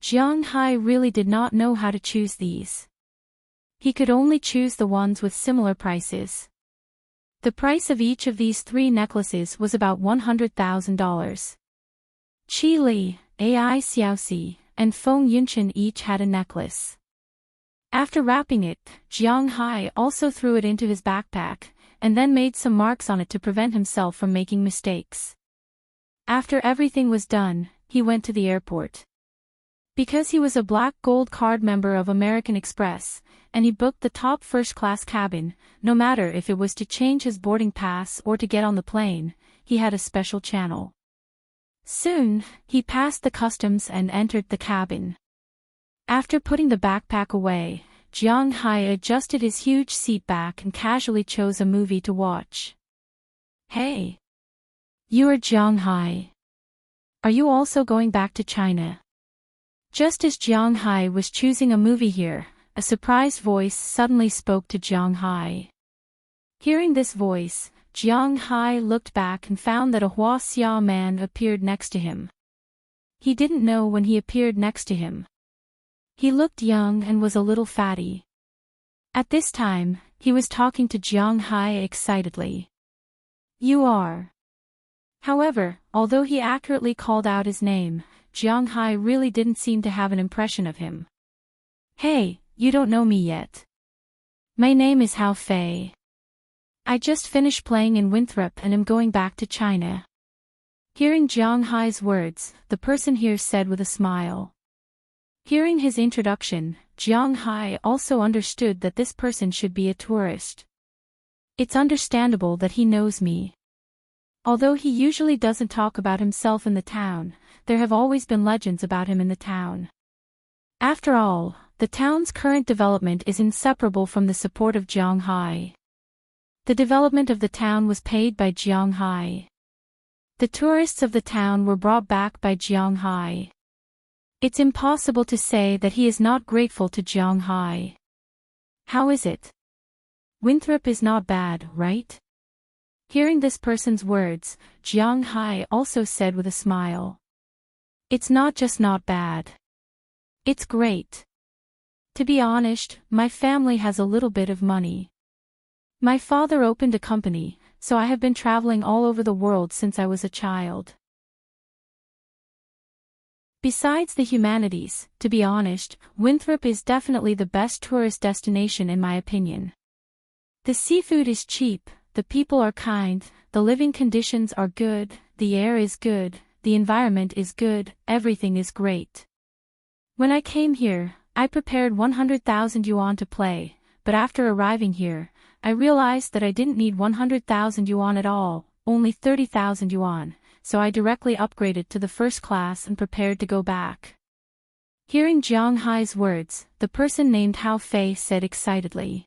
Jiang Hai really did not know how to choose these. He could only choose the ones with similar prices. The price of each of these 3 necklaces was about $100,000. Qi Li, Ai Xiaoxi, and Feng Yunchen each had a necklace. After wrapping it, Jiang Hai also threw it into his backpack, and then made some marks on it to prevent himself from making mistakes. After everything was done, he went to the airport. Because he was a Black Gold Card member of American Express, and he booked the top first-class cabin, no matter if it was to change his boarding pass or to get on the plane, he had a special channel. Soon, he passed the customs and entered the cabin. After putting the backpack away, Jiang Hai adjusted his huge seat back and casually chose a movie to watch. Hey! You are Jiang Hai. Are you also going back to China? Just as Jiang Hai was choosing a movie here, a surprised voice suddenly spoke to Jiang Hai. Hearing this voice, Jiang Hai looked back and found that a Huaxia man appeared next to him. He didn't know when he appeared next to him. He looked young and was a little fatty. At this time, he was talking to Jiang Hai excitedly. You are. However, although he accurately called out his name, Jiang Hai really didn't seem to have an impression of him. Hey, you don't know me yet. My name is Hao Fei. I just finished playing in Winthrop and am going back to China. Hearing Jiang Hai's words, the person here said with a smile. Hearing his introduction, Jiang Hai also understood that this person should be a tourist. It's understandable that he knows me. Although he usually doesn't talk about himself in the town, there have always been legends about him in the town. After all, the town's current development is inseparable from the support of Jiang Hai. The development of the town was paid by Jiang Hai. The tourists of the town were brought back by Jiang Hai. It's impossible to say that he is not grateful to Jiang Hai. How is it? Winthrop is not bad, right? Hearing this person's words, Jiang Hai also said with a smile. It's not just not bad. It's great. To be honest, my family has a little bit of money. My father opened a company, so I have been traveling all over the world since I was a child. Besides the humanities, to be honest, Winthrop is definitely the best tourist destination in my opinion. The seafood is cheap, the people are kind, the living conditions are good, the air is good, the environment is good, everything is great. When I came here, I prepared 100,000 yuan to play, but after arriving here, I realized that I didn't need 100,000 yuan at all, only 30,000 yuan, so I directly upgraded to the first class and prepared to go back. Hearing Jiang Hai's words, the person named Hao Fei said excitedly.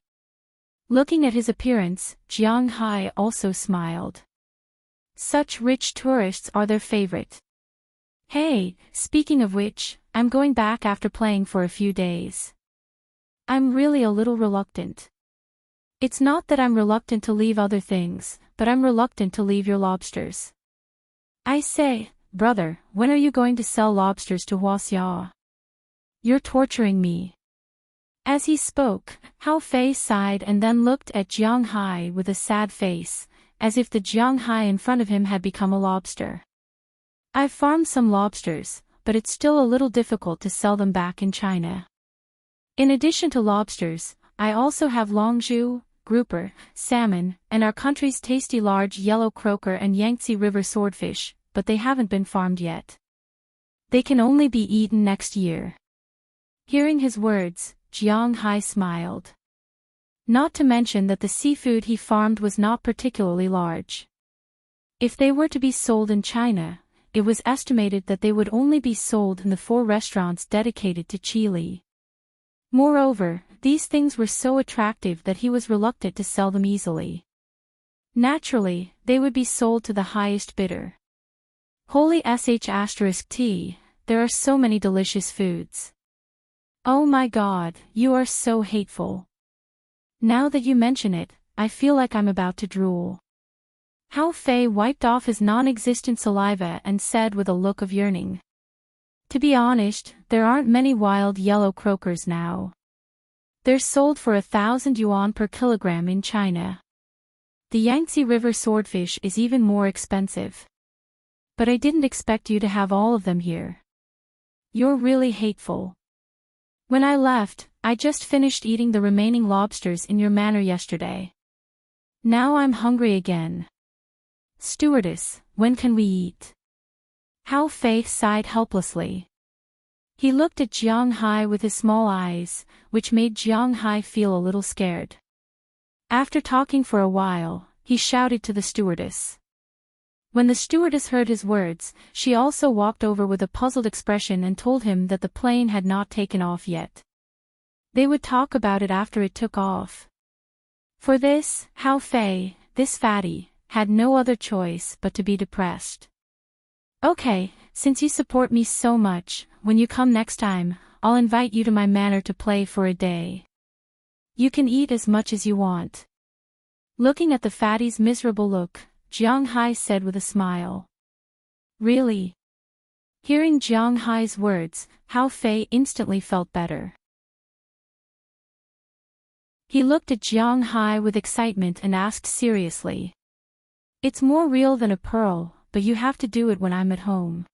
Looking at his appearance, Jiang Hai also smiled. Such rich tourists are their favorite. Hey, speaking of which, I'm going back after playing for a few days. I'm really a little reluctant. It's not that I'm reluctant to leave other things, but I'm reluctant to leave your lobsters. I say, brother, when are you going to sell lobsters to Huaxia? You're torturing me. As he spoke, Hao Fei sighed and then looked at Jiang Hai with a sad face, as if the Jiang Hai in front of him had become a lobster. I've farmed some lobsters, but it's still a little difficult to sell them back in China. In addition to lobsters, I also have longzhu, grouper, salmon, and our country's tasty large yellow croaker and Yangtze River swordfish, but they haven't been farmed yet. They can only be eaten next year. Hearing his words, Jiang Hai smiled. Not to mention that the seafood he farmed was not particularly large. If they were to be sold in China, it was estimated that they would only be sold in the 4 restaurants dedicated to Chile. Moreover, these things were so attractive that he was reluctant to sell them easily. Naturally, they would be sold to the highest bidder. Holy sh*t, there are so many delicious foods. Oh my God, you are so hateful. Now that you mention it, I feel like I'm about to drool. Hao Fei wiped off his non-existent saliva and said with a look of yearning. To be honest, there aren't many wild yellow croakers now. They're sold for 1,000 yuan per kilogram in China. The Yangtze River swordfish is even more expensive. But I didn't expect you to have all of them here. You're really hateful. When I left, I just finished eating the remaining lobsters in your manor yesterday. Now I'm hungry again. Stewardess, when can we eat? Hao Fei sighed helplessly. He looked at Jiang Hai with his small eyes, which made Jiang Hai feel a little scared. After talking for a while, he shouted to the stewardess. When the stewardess heard his words, she also walked over with a puzzled expression and told him that the plane had not taken off yet. They would talk about it after it took off. For this, Hao Fei, this fatty, had no other choice but to be depressed. Okay, since you support me so much, when you come next time, I'll invite you to my manor to play for a day. You can eat as much as you want. Looking at the fatty's miserable look, Jiang Hai said with a smile. Really? Hearing Jiang Hai's words, Hao Fei instantly felt better. He looked at Jiang Hai with excitement and asked seriously. It's more real than a pearl, but you have to do it when I'm at home.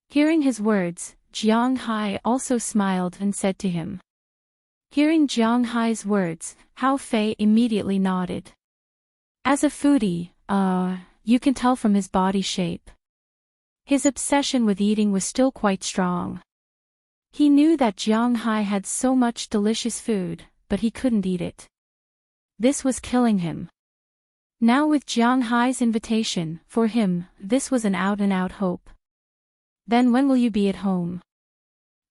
Hearing his words, Jiang Hai also smiled and said to him. Hearing Jiang Hai's words, Hao Fei immediately nodded. As a foodie, you can tell from his body shape. His obsession with eating was still quite strong. He knew that Jiang Hai had so much delicious food, but he couldn't eat it. This was killing him. Now with Jiang Hai's invitation, for him, this was an out-and-out hope. Then when will you be at home?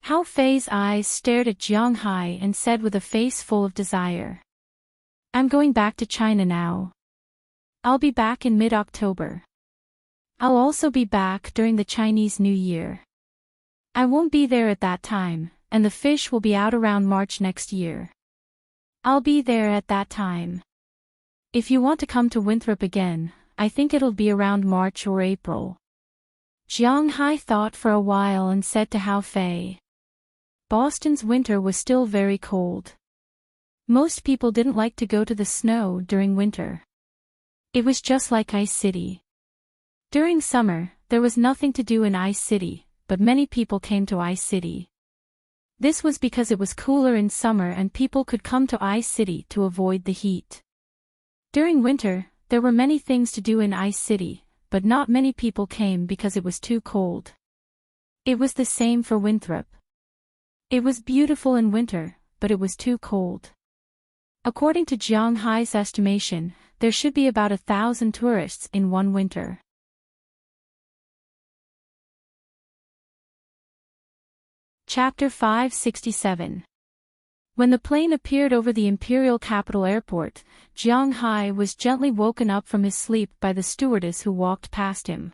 Hao Fei's eyes stared at Jiang Hai and said with a face full of desire. I'm going back to China now. I'll be back in mid-October. I'll also be back during the Chinese New Year. I won't be there at that time, and the fish will be out around March next year. I'll be there at that time. If you want to come to Winthrop again, I think it'll be around March or April. Jiang Hai thought for a while and said to Hao Fei. Boston's winter was still very cold. Most people didn't like to go to the snow during winter. It was just like Ice City. During summer, there was nothing to do in Ice City, but many people came to Ice City. This was because it was cooler in summer and people could come to Ice City to avoid the heat. During winter, there were many things to do in Ice City, but not many people came because it was too cold. It was the same for Winthrop. It was beautiful in winter, but it was too cold. According to Jiang Hai's estimation, there should be about 1,000 tourists in one winter. Chapter 567. When the plane appeared over the Imperial Capital Airport, Jiang Hai was gently woken up from his sleep by the stewardess who walked past him.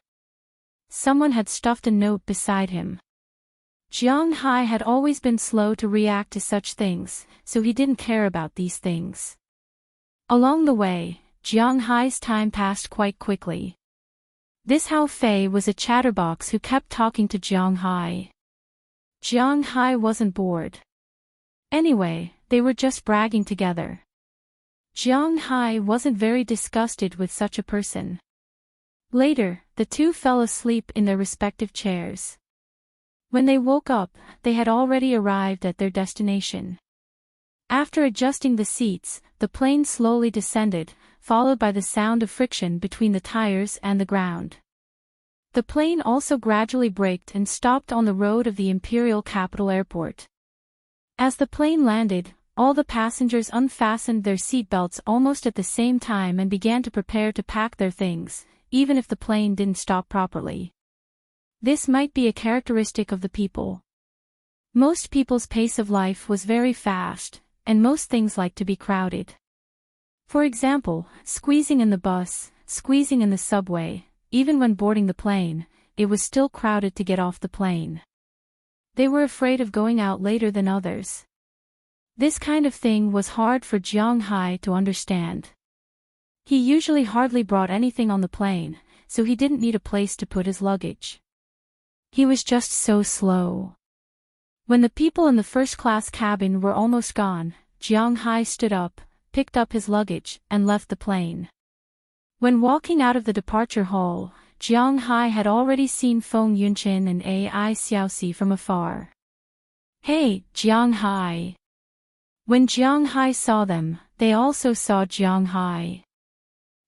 Someone had stuffed a note beside him. Jiang Hai had always been slow to react to such things, so he didn't care about these things. Along the way, Jiang Hai's time passed quite quickly. This Hao Fei was a chatterbox who kept talking to Jiang Hai. Jiang Hai wasn't bored. Anyway, they were just bragging together. Jiang Hai wasn't very disgusted with such a person. Later, the two fell asleep in their respective chairs. When they woke up, they had already arrived at their destination. After adjusting the seats, the plane slowly descended, followed by the sound of friction between the tires and the ground. The plane also gradually braked and stopped on the road of the Imperial Capital Airport. As the plane landed, all the passengers unfastened their seatbelts almost at the same time and began to prepare to pack their things, even if the plane didn't stop properly. This might be a characteristic of the people. Most people's pace of life was very fast, and most things like to be crowded. For example, squeezing in the bus, squeezing in the subway, even when boarding the plane, it was still crowded to get off the plane. They were afraid of going out later than others. This kind of thing was hard for Jiang Hai to understand. He usually hardly brought anything on the plane, so he didn't need a place to put his luggage. He was just so slow. When the people in the first-class cabin were almost gone, Jiang Hai stood up, picked up his luggage, and left the plane. When walking out of the departure hall, Jiang Hai had already seen Feng Yunchin and Ai Xiaoxi from afar. "Hey, Jiang Hai." When Jiang Hai saw them, they also saw Jiang Hai.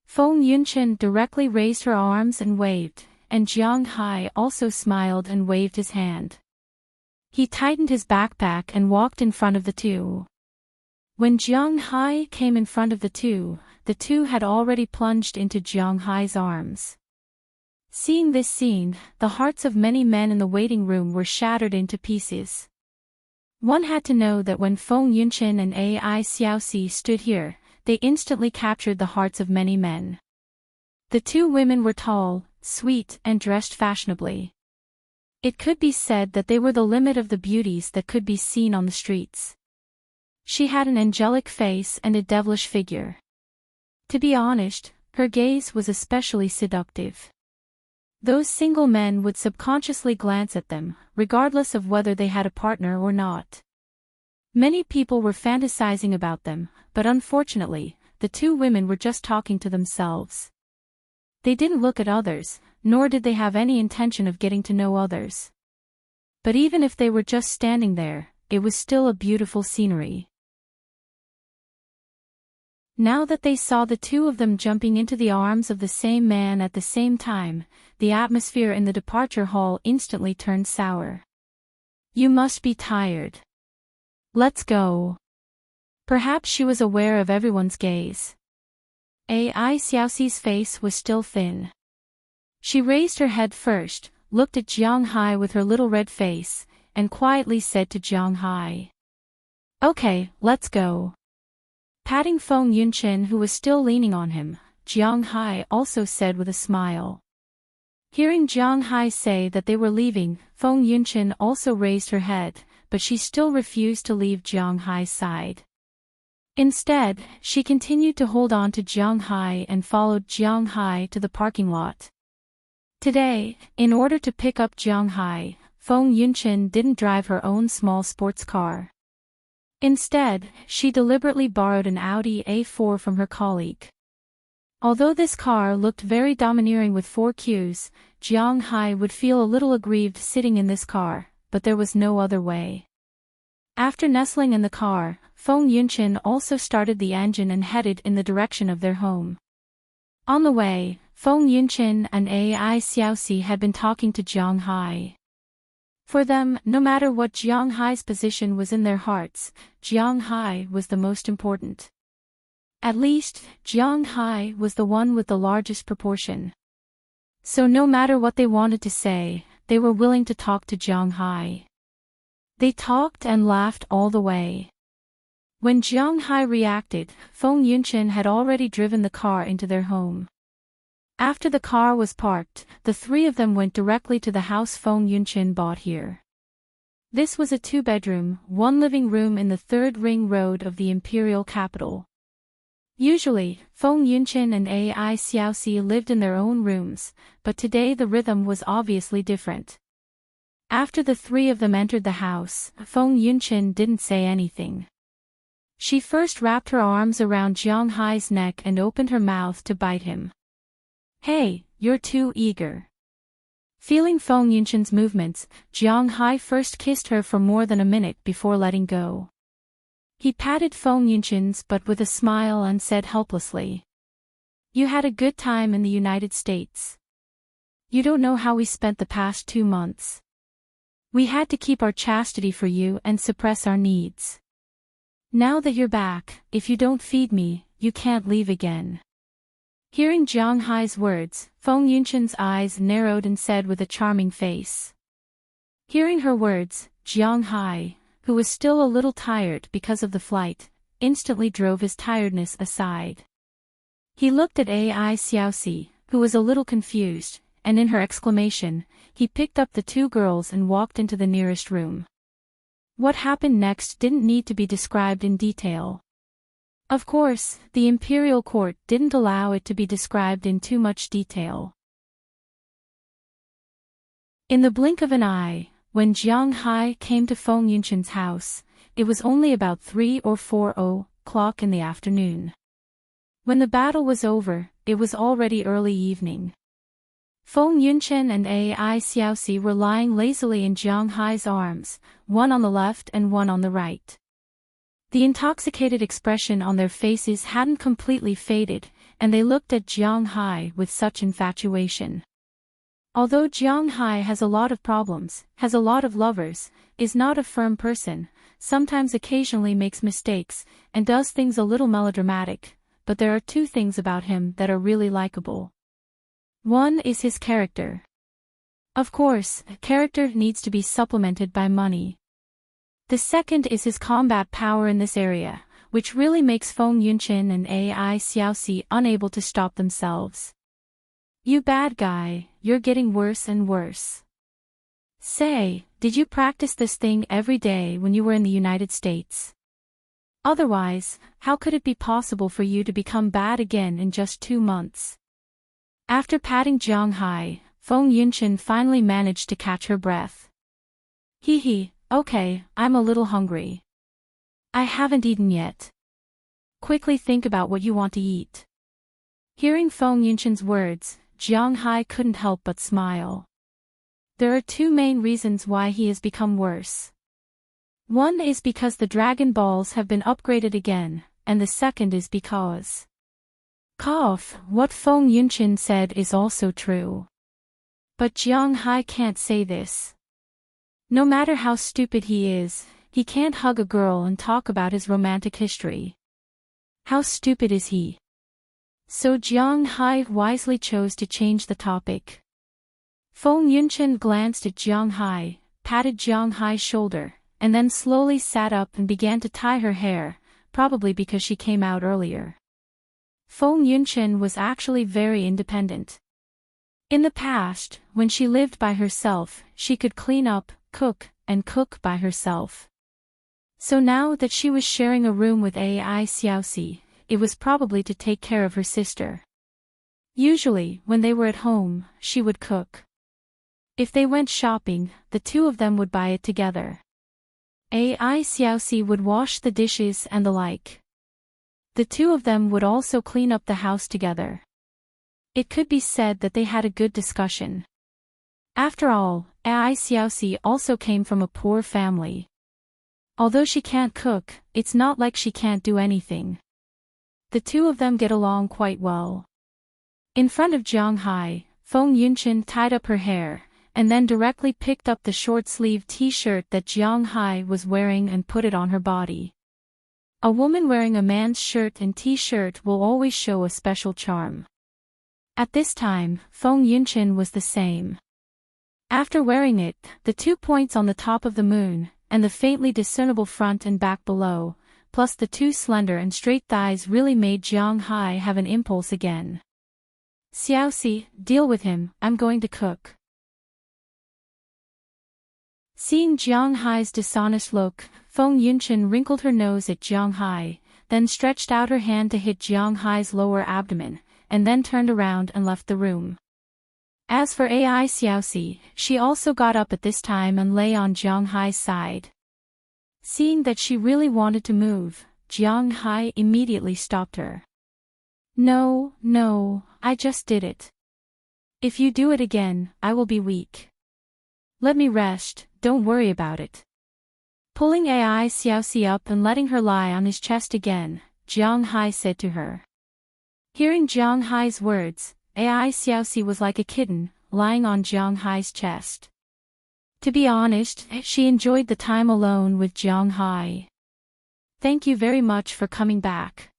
Feng Yunchin directly raised her arms and waved, and Jiang Hai also smiled and waved his hand. He tightened his backpack and walked in front of the two. When Jiang Hai came in front of the two had already plunged into Jiang Hai's arms. Seeing this scene, the hearts of many men in the waiting room were shattered into pieces. One had to know that when Feng Yunchin and Ai Xiaoxi stood here, they instantly captured the hearts of many men. The two women were tall, sweet, and dressed fashionably. It could be said that they were the limit of the beauties that could be seen on the streets. She had an angelic face and a devilish figure. To be honest, her gaze was especially seductive. Those single men would subconsciously glance at them, regardless of whether they had a partner or not. Many people were fantasizing about them, but unfortunately, the two women were just talking to themselves. They didn't look at others, nor did they have any intention of getting to know others. But even if they were just standing there, it was still a beautiful scenery. Now that they saw the two of them jumping into the arms of the same man at the same time, the atmosphere in the departure hall instantly turned sour. "You must be tired. Let's go." Perhaps she was aware of everyone's gaze. Ai Xiaoxi's face was still thin. She raised her head first, looked at Jiang Hai with her little red face, and quietly said to Jiang Hai, "Okay, let's go." Patting Feng Yunchin, who was still leaning on him, Jiang Hai also said with a smile. Hearing Jiang Hai say that they were leaving, Feng Yunchin also raised her head, but she still refused to leave Jiang Hai's side. Instead, she continued to hold on to Jiang Hai and followed Jiang Hai to the parking lot. Today, in order to pick up Jiang Hai, Feng Yunchin didn't drive her own small sports car. Instead, she deliberately borrowed an Audi A4 from her colleague. Although this car looked very domineering with 4 queues, Jiang Hai would feel a little aggrieved sitting in this car, but there was no other way. After nestling in the car, Feng Yunchin also started the engine and headed in the direction of their home. On the way, Feng Yunchin and Ai Xiaoxi had been talking to Jiang Hai. For them, no matter what Jiang Hai's position was in their hearts, Jiang Hai was the most important. At least, Jiang Hai was the one with the largest proportion. So no matter what they wanted to say, they were willing to talk to Jiang Hai. They talked and laughed all the way. When Jiang Hai reacted, Feng Yunchin had already driven the car into their home. After the car was parked, the three of them went directly to the house Feng Yunchin bought here. This was a 2-bedroom, 1 living room in the 3rd ring road of the imperial capital. Usually, Feng Yunchin and Ai Xiaoxi lived in their own rooms, but today the rhythm was obviously different. After the three of them entered the house, Feng Yunchin didn't say anything. She first wrapped her arms around Jiang Hai's neck and opened her mouth to bite him. "Hey, you're too eager." Feeling Feng Yunchin's movements, Jiang Hai first kissed her for more than a minute before letting go. He patted Feng Yunchin's butt with a smile and said helplessly, "You had a good time in the United States. You don't know how we spent the past 2 months. We had to keep our chastity for you and suppress our needs. Now that you're back, if you don't feed me, you can't leave again." Hearing Jiang Hai's words, Feng Yunchin's eyes narrowed and said with a charming face. Hearing her words, Jiang Hai, who was still a little tired because of the flight, instantly drove his tiredness aside. He looked at Ai Xiaoxi, who was a little confused, and in her exclamation, he picked up the two girls and walked into the nearest room. What happened next didn't need to be described in detail. Of course, the imperial court didn't allow it to be described in too much detail. In the blink of an eye, when Jiang Hai came to Feng Yunshan's house, it was only about 3 or 4 o'clock in the afternoon. When the battle was over, it was already early evening. Feng Yunshan and Ai Xiaoxi were lying lazily in Jiang Hai's arms, one on the left and one on the right. The intoxicated expression on their faces hadn't completely faded, and they looked at Jiang Hai with such infatuation. Although Jiang Hai has a lot of problems, has a lot of lovers, is not a firm person, sometimes occasionally makes mistakes, and does things a little melodramatic, but there are two things about him that are really likable. One is his character. Of course, character needs to be supplemented by money. The second is his combat power in this area, which really makes Feng Yunshan and Ai Xiaoxi unable to stop themselves. You bad guy, you're getting worse and worse. Say, did you practice this thing every day when you were in the United States? Otherwise, how could it be possible for you to become bad again in just 2 months? After patting Jiang Hai, Feng Yunshan finally managed to catch her breath. Hee, okay, I'm a little hungry. I haven't eaten yet. Quickly think about what you want to eat. Hearing Feng Yunshan's words, Jiang Hai couldn't help but smile. There are two main reasons why he has become worse. One is because the Dragon Balls have been upgraded again, and the second is because... What Feng Yunshan said is also true. But Jiang Hai can't say this. No matter how stupid he is, he can't hug a girl and talk about his romantic history. How stupid is he? So Jiang Hai wisely chose to change the topic. Feng Yunshan glanced at Jiang Hai, patted Jiang Hai's shoulder, and then slowly sat up and began to tie her hair, probably because she came out earlier. Feng Yunshan was actually very independent. In the past, when she lived by herself, she could clean up, cook, and cook by herself. So now that she was sharing a room with Ai Xiaoxi, it was probably to take care of her sister. Usually, when they were at home, she would cook. If they went shopping, the two of them would buy it together. Ai Xiaoxi would wash the dishes and the like. The two of them would also clean up the house together. It could be said that they had a good discussion. After all, Ai Xiaoxi also came from a poor family. Although she can't cook, it's not like she can't do anything. The two of them get along quite well. In front of Jiang Hai, Feng Yunshan tied up her hair, and then directly picked up the short-sleeved t-shirt that Jiang Hai was wearing and put it on her body. A woman wearing a man's shirt and t-shirt will always show a special charm. At this time, Feng Yunshan was the same. After wearing it, the 2 points on the top of the moon, and the faintly discernible front and back below, plus the 2 slender and straight thighs really made Jiang Hai have an impulse again. Xiaoxi, deal with him, I'm going to cook. Seeing Jiang Hai's dishonest look, Feng Yunshan wrinkled her nose at Jiang Hai, then stretched out her hand to hit Jiang Hai's lower abdomen, and then turned around and left the room. As for Ai Xiaoxi, she also got up at this time and lay on Jiang Hai's side. Seeing that she really wanted to move, Jiang Hai immediately stopped her. No, I just did it. If you do it again, I will be weak. Let me rest, don't worry about it. Pulling Ai Xiaoxi up and letting her lie on his chest again, Jiang Hai said to her. Hearing Jiang Hai's words, Ai Xiaoxi was like a kitten, lying on Jiang Hai's chest. To be honest, she enjoyed the time alone with Jiang Hai. Thank you very much for coming back.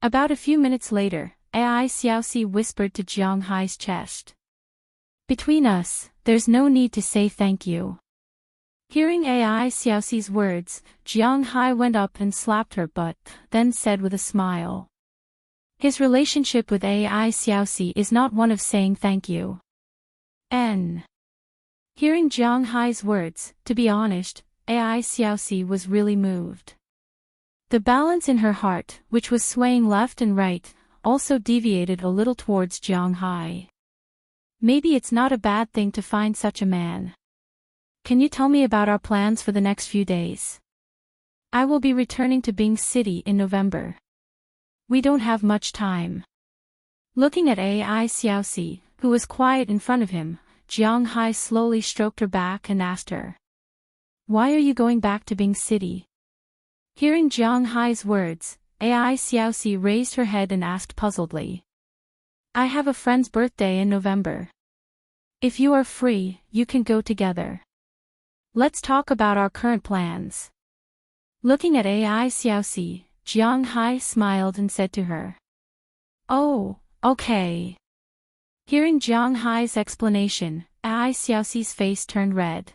About a few minutes later, Ai Xiaoxi whispered to Jiang Hai's chest. Between us, there's no need to say thank you. Hearing Ai Xiaoxi's words, Jiang Hai went up and slapped her butt, then said with a smile. His relationship with Ai Xiaoxi is not one of saying thank you. N. Hearing Jiang Hai's words, to be honest, Ai Xiaoxi was really moved. The balance in her heart, which was swaying left and right, also deviated a little towards Jiang Hai. Maybe it's not a bad thing to find such a man. Can you tell me about our plans for the next few days? I will be returning to Bing City in November. We don't have much time. Looking at Ai Xiaoxi, who was quiet in front of him, Jiang Hai slowly stroked her back and asked her. Why are you going back to Bing City? Hearing Jiang Hai's words, Ai Xiaoxi raised her head and asked puzzledly. I have a friend's birthday in November. If you are free, you can go together. Let's talk about our current plans. Looking at Ai Xiaoxi, Jiang Hai smiled and said to her. Oh, okay. Hearing Jiang Hai's explanation, Ai Xiaoxi's face turned red.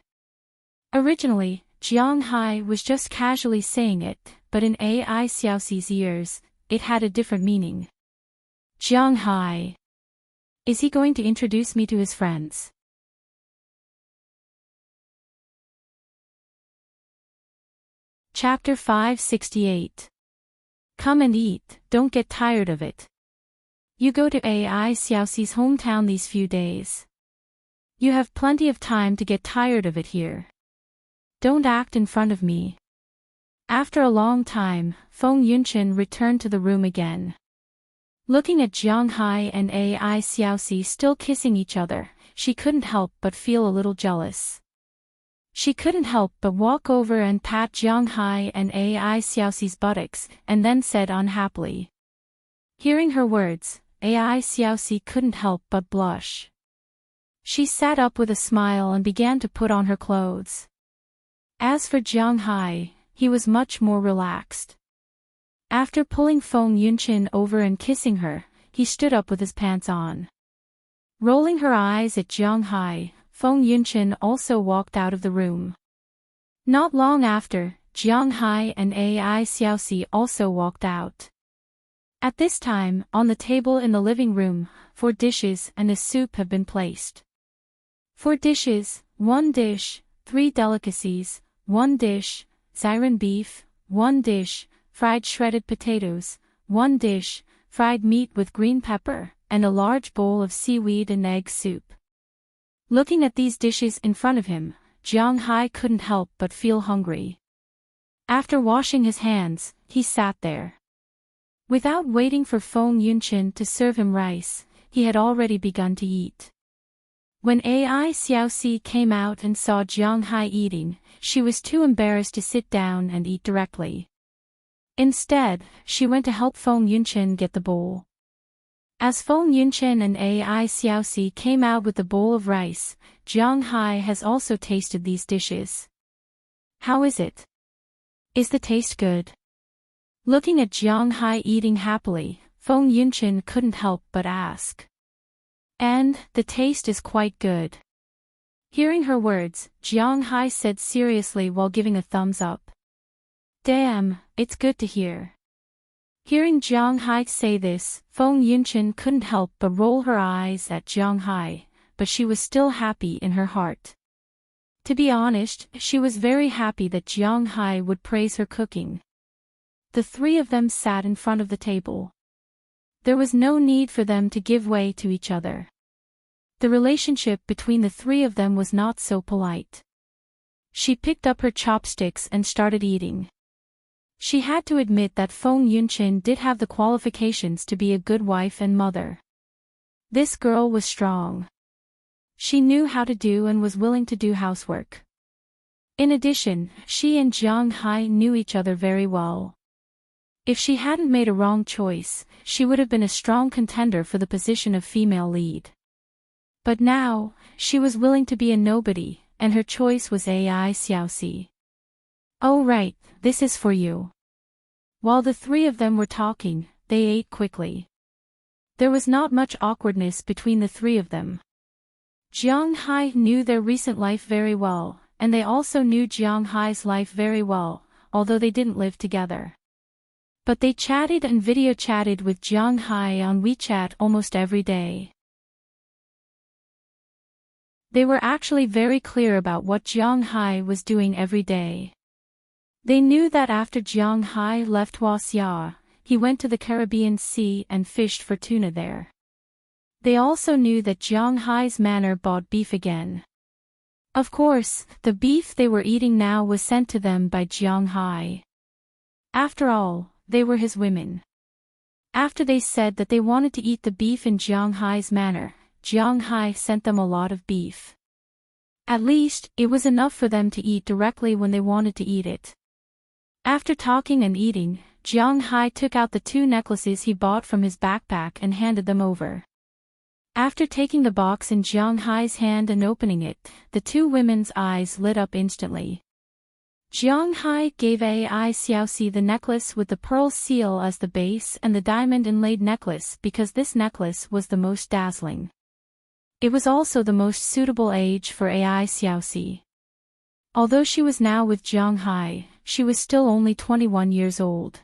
Originally, Jiang Hai was just casually saying it, but in Ai Xiaoxi's ears, it had a different meaning. Jiang Hai. Is he going to introduce me to his friends? Chapter 568. Come and eat, don't get tired of it. You go to Ai Xiaoxi's hometown these few days. You have plenty of time to get tired of it here. Don't act in front of me. After a long time, Feng Yunchen returned to the room again. Looking at Jiang Hai and Ai Xiaoxi still kissing each other, she couldn't help but feel a little jealous. She couldn't help but walk over and pat Jiang Hai and Ai Xiaoxi's buttocks, and then said unhappily. Hearing her words, Ai Xiaoxi couldn't help but blush. She sat up with a smile and began to put on her clothes. As for Jiang Hai, he was much more relaxed. After pulling Feng Yunchen over and kissing her, he stood up with his pants on. Rolling her eyes at Jiang Hai, Feng Yunchen also walked out of the room. Not long after, Jiang Hai and Ai Xiaoxi also walked out. At this time, on the table in the living room, 4 dishes and a soup have been placed. 4 dishes, 1 dish, 3 delicacies, 1 dish, Siren beef, 1 dish, fried shredded potatoes, 1 dish, fried meat with green pepper, and a large bowl of seaweed and egg soup. Looking at these dishes in front of him, Jiang Hai couldn't help but feel hungry. After washing his hands, he sat there. Without waiting for Feng Yunchen to serve him rice, he had already begun to eat. When Ai Xiaoxi came out and saw Jiang Hai eating, she was too embarrassed to sit down and eat directly. Instead, she went to help Feng Yunchen get the bowl. As Feng Yunchen and Ai Xiaoxi came out with the bowl of rice, Jiang Hai has also tasted these dishes. How is it? Is the taste good? Looking at Jiang Hai eating happily, Feng Yunchen couldn't help but ask. And, the taste is quite good. Hearing her words, Jiang Hai said seriously while giving a thumbs up. Damn, it's good to hear. Hearing Jiang Hai say this, Feng Yunchen couldn't help but roll her eyes at Jiang Hai, but she was still happy in her heart. To be honest, she was very happy that Jiang Hai would praise her cooking. The 3 of them sat in front of the table. There was no need for them to give way to each other. The relationship between the 3 of them was not so polite. She picked up her chopsticks and started eating. She had to admit that Feng Yunchen did have the qualifications to be a good wife and mother. This girl was strong. She knew how to do and was willing to do housework. In addition, she and Jiang Hai knew each other very well. If she hadn't made a wrong choice, she would have been a strong contender for the position of female lead. But now, she was willing to be a nobody, and her choice was Ai Xiaoxi. Oh right, this is for you. While the 3 of them were talking, they ate quickly. There was not much awkwardness between the 3 of them. Jiang Hai knew their recent life very well, and they also knew Jiang Hai's life very well, although they didn't live together. But they chatted and video chatted with Jiang Hai on WeChat almost every day. They were actually very clear about what Jiang Hai was doing every day. They knew that after Jiang Hai left Huaxia, he went to the Caribbean Sea and fished for tuna there. They also knew that Jiang Hai's manor bought beef again. Of course, the beef they were eating now was sent to them by Jiang Hai. After all, they were his women. After they said that they wanted to eat the beef in Jiang Hai's manor, Jiang Hai sent them a lot of beef. At least, it was enough for them to eat directly when they wanted to eat it. After talking and eating, Jiang Hai took out the 2 necklaces he bought from his backpack and handed them over. After taking the box in Jiang Hai's hand and opening it, the 2 women's eyes lit up instantly. Jiang Hai gave Ai Xiaoxi the necklace with the pearl seal as the base and the diamond inlaid necklace because this necklace was the most dazzling. It was also the most suitable age for Ai Xiaoxi. Although she was now with Jiang Hai, she was still only 21 years old.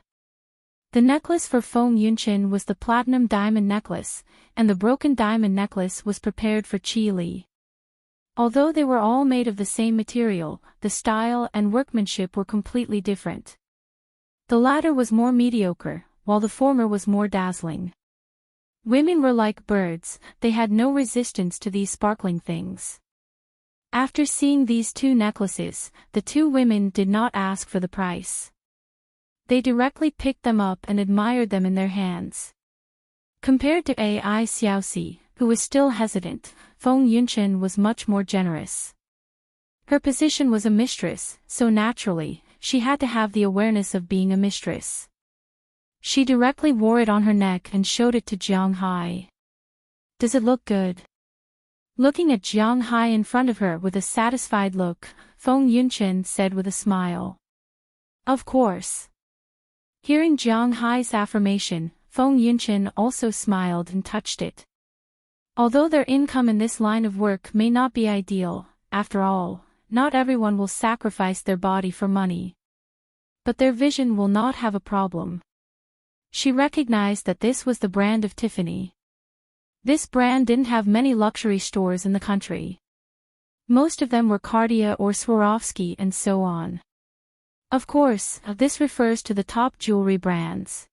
The necklace for Feng Yunqin was the platinum diamond necklace, and the broken diamond necklace was prepared for Qi Li. Although they were all made of the same material, the style and workmanship were completely different. The latter was more mediocre, while the former was more dazzling. Women were like birds, they had no resistance to these sparkling things. After seeing these 2 necklaces, the 2 women did not ask for the price. They directly picked them up and admired them in their hands. Compared to Ai Xiaoxi, who was still hesitant, Feng Yunqin was much more generous. Her position was a mistress, so naturally, she had to have the awareness of being a mistress. She directly wore it on her neck and showed it to Jiang Hai. "Does it look good?" Looking at Jiang Hai in front of her with a satisfied look, Feng Yunqin said with a smile. "Of course." Hearing Jiang Hai's affirmation, Feng Yunqin also smiled and touched it. Although their income in this line of work may not be ideal, after all, not everyone will sacrifice their body for money. But their vision will not have a problem. She recognized that this was the brand of Tiffany. This brand didn't have many luxury stores in the country. Most of them were Cartier or Swarovski and so on. Of course, this refers to the top jewelry brands.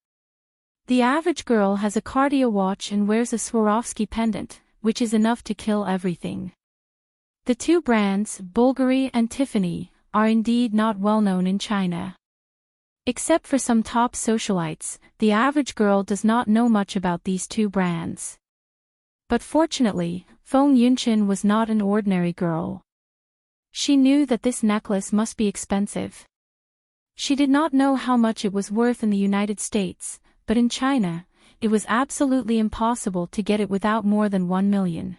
The average girl has a Cartier watch and wears a Swarovski pendant, which is enough to kill everything. The 2 brands, Bulgari and Tiffany, are indeed not well known in China. Except for some top socialites, the average girl does not know much about these 2 brands. But fortunately, Feng Yunqin was not an ordinary girl. She knew that this necklace must be expensive. She did not know how much it was worth in the United States, but in China, it was absolutely impossible to get it without more than 1 million.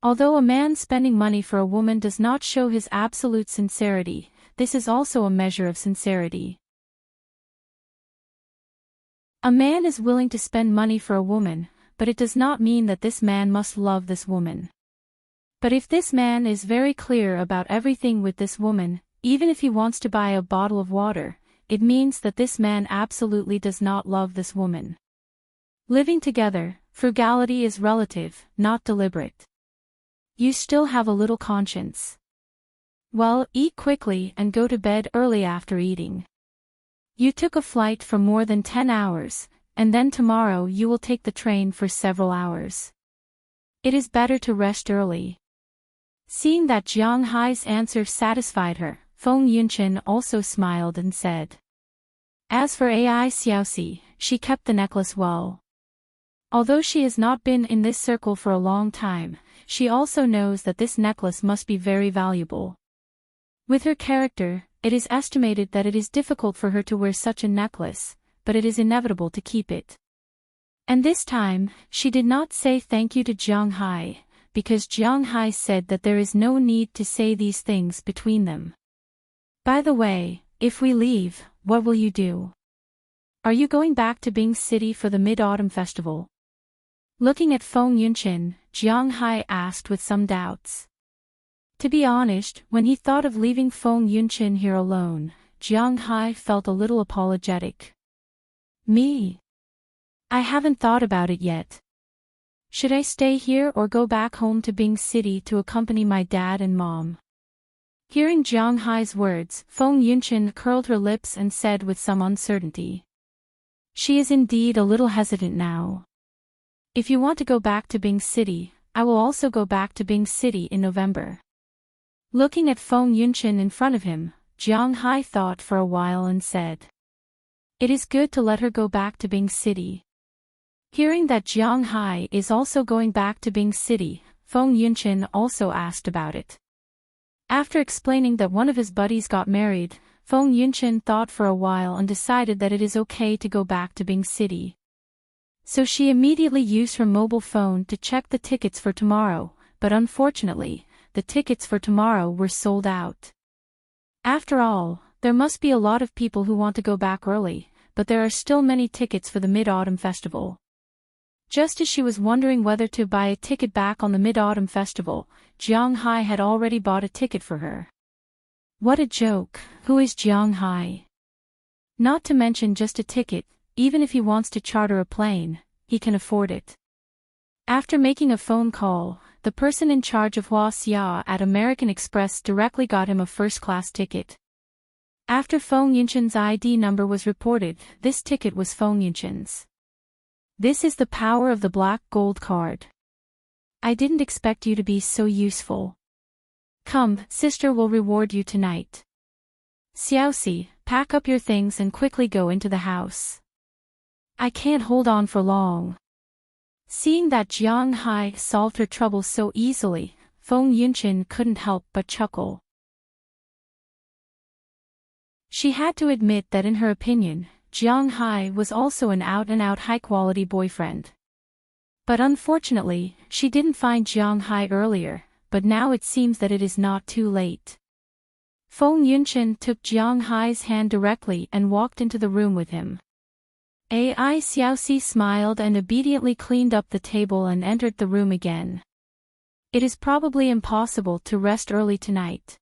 Although a man spending money for a woman does not show his absolute sincerity, this is also a measure of sincerity. A man is willing to spend money for a woman, but it does not mean that this man must love this woman. But if this man is very clear about everything with this woman, even if he wants to buy a bottle of water, it means that this man absolutely does not love this woman. Living together, frugality is relative, not deliberate. You still have a little conscience. Well, eat quickly and go to bed early after eating. You took a flight for more than 10 hours, and then tomorrow you will take the train for several hours. It is better to rest early. Seeing that Jiang Hai's answer satisfied her, Feng Yunqin also smiled and said. As for Ai Xiaoxi, she kept the necklace well. Although she has not been in this circle for a long time, she also knows that this necklace must be very valuable. With her character, it is estimated that it is difficult for her to wear such a necklace, but it is inevitable to keep it. And this time, she did not say thank you to Jiang Hai, because Jiang Hai said that there is no need to say these things between them. By the way, if we leave, what will you do? Are you going back to Bing City for the Mid-Autumn Festival? Looking at Feng Yunqin, Jiang Hai asked with some doubts. To be honest, when he thought of leaving Feng Yunqin here alone, Jiang Hai felt a little apologetic. Me? I haven't thought about it yet. Should I stay here or go back home to Bing City to accompany my dad and mom? Hearing Jiang Hai's words, Feng Yunshan curled her lips and said with some uncertainty. She is indeed a little hesitant now. If you want to go back to Bing City, I will also go back to Bing City in November. Looking at Feng Yunshan in front of him, Jiang Hai thought for a while and said. It is good to let her go back to Bing City. Hearing that Jiang Hai is also going back to Bing City, Feng Yunshan also asked about it. After explaining that one of his buddies got married, Feng Yunshan thought for a while and decided that it is okay to go back to Bing City. So she immediately used her mobile phone to check the tickets for tomorrow, but unfortunately, the tickets for tomorrow were sold out. After all, there must be a lot of people who want to go back early, but there are still many tickets for the Mid-Autumn Festival. Just as she was wondering whether to buy a ticket back on the Mid-Autumn Festival, Jiang Hai had already bought a ticket for her. What a joke, who is Jiang Hai? Not to mention just a ticket, even if he wants to charter a plane, he can afford it. After making a phone call, the person in charge of Hua Xia at American Express directly got him a first-class ticket. After Feng Yunshan's ID number was reported, this ticket was Feng Yunshan's. This is the power of the black gold card. I didn't expect you to be so useful. Come, sister will reward you tonight. Xiaoxi, pack up your things and quickly go into the house. I can't hold on for long. Seeing that Jiang Hai solved her trouble so easily, Feng Yunshan couldn't help but chuckle. She had to admit that in her opinion, Jiang Hai was also an out-and-out high-quality boyfriend. But unfortunately, she didn't find Jiang Hai earlier, but now it seems that it is not too late. Feng Yunshan took Jiang Hai's hand directly and walked into the room with him. Ai Xiaoxi smiled and obediently cleaned up the table and entered the room again. It is probably impossible to rest early tonight.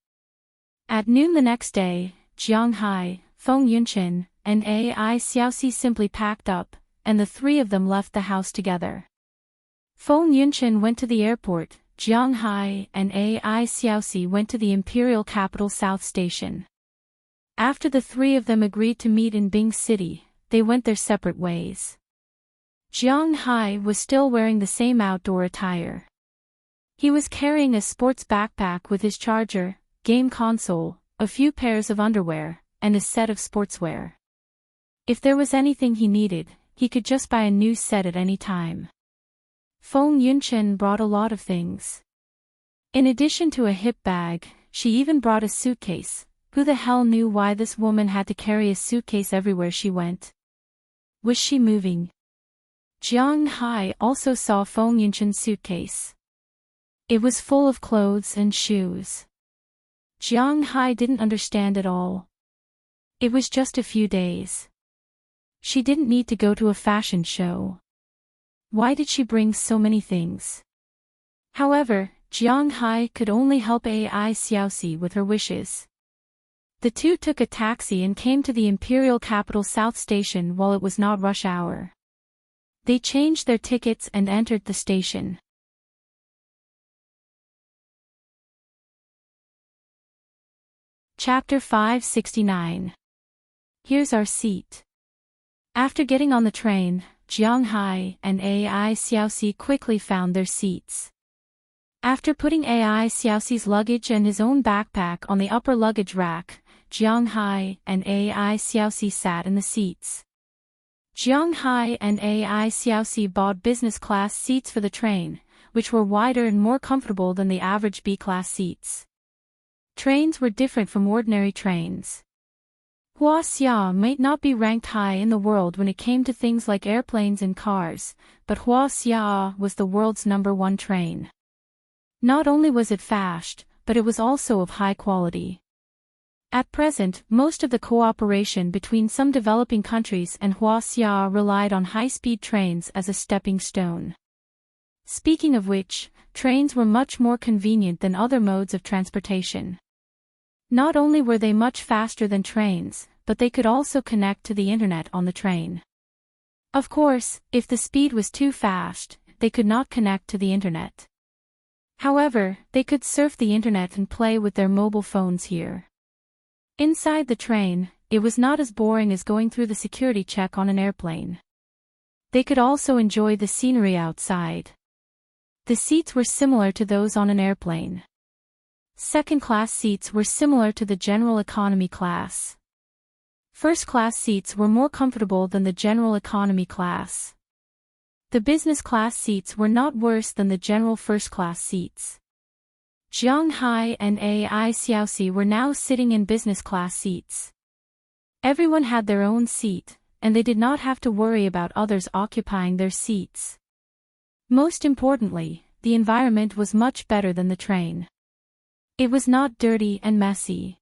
At noon the next day, Jiang Hai, Feng Yunshan, and Ai Xiaoxi simply packed up, and the three of them left the house together. Feng Yunshan went to the airport, Jiang Hai and Ai Xiaoxi went to the Imperial Capital South Station. After the three of them agreed to meet in Bing City, they went their separate ways. Jiang Hai was still wearing the same outdoor attire. He was carrying a sports backpack with his charger, game console, a few pairs of underwear, and a set of sportswear. If there was anything he needed, he could just buy a new set at any time. Feng Yunshan brought a lot of things. In addition to a hip bag, she even brought a suitcase. Who the hell knew why this woman had to carry a suitcase everywhere she went? Was she moving? Jiang Hai also saw Feng Yunshan's suitcase. It was full of clothes and shoes. Jiang Hai didn't understand at all. It was just a few days. She didn't need to go to a fashion show. Why did she bring so many things? However, Jiang Hai could only help Ai Xiaoxi with her wishes. The two took a taxi and came to the Imperial Capital South Station while it was not rush hour. They changed their tickets and entered the station. Chapter 569. Here's our seat. After getting on the train, Jiang Hai and Ai Xiaoxi quickly found their seats. After putting Ai Xiaoxi's luggage and his own backpack on the upper luggage rack, Jiang Hai and Ai Xiaoxi sat in the seats. Jiang Hai and Ai Xiaoxi bought business class seats for the train, which were wider and more comfortable than the average B-class seats. Trains were different from ordinary trains. Hua Xia might not be ranked high in the world when it came to things like airplanes and cars, but Hua Xia was the world's #1 train. Not only was it fast, but it was also of high quality. At present, most of the cooperation between some developing countries and Hua Xia relied on high-speed trains as a stepping stone. Speaking of which, trains were much more convenient than other modes of transportation. Not only were they much faster than trains, but they could also connect to the internet on the train. Of course, if the speed was too fast, they could not connect to the internet. However, they could surf the internet and play with their mobile phones here. Inside the train, it was not as boring as going through the security check on an airplane. They could also enjoy the scenery outside. The seats were similar to those on an airplane. Second-class seats were similar to the general economy class. First-class seats were more comfortable than the general economy class. The business class seats were not worse than the general first-class seats. Jiang Hai and Ai Xiaoxi were now sitting in business class seats. Everyone had their own seat, and they did not have to worry about others occupying their seats. Most importantly, the environment was much better than the train. It was not dirty and messy.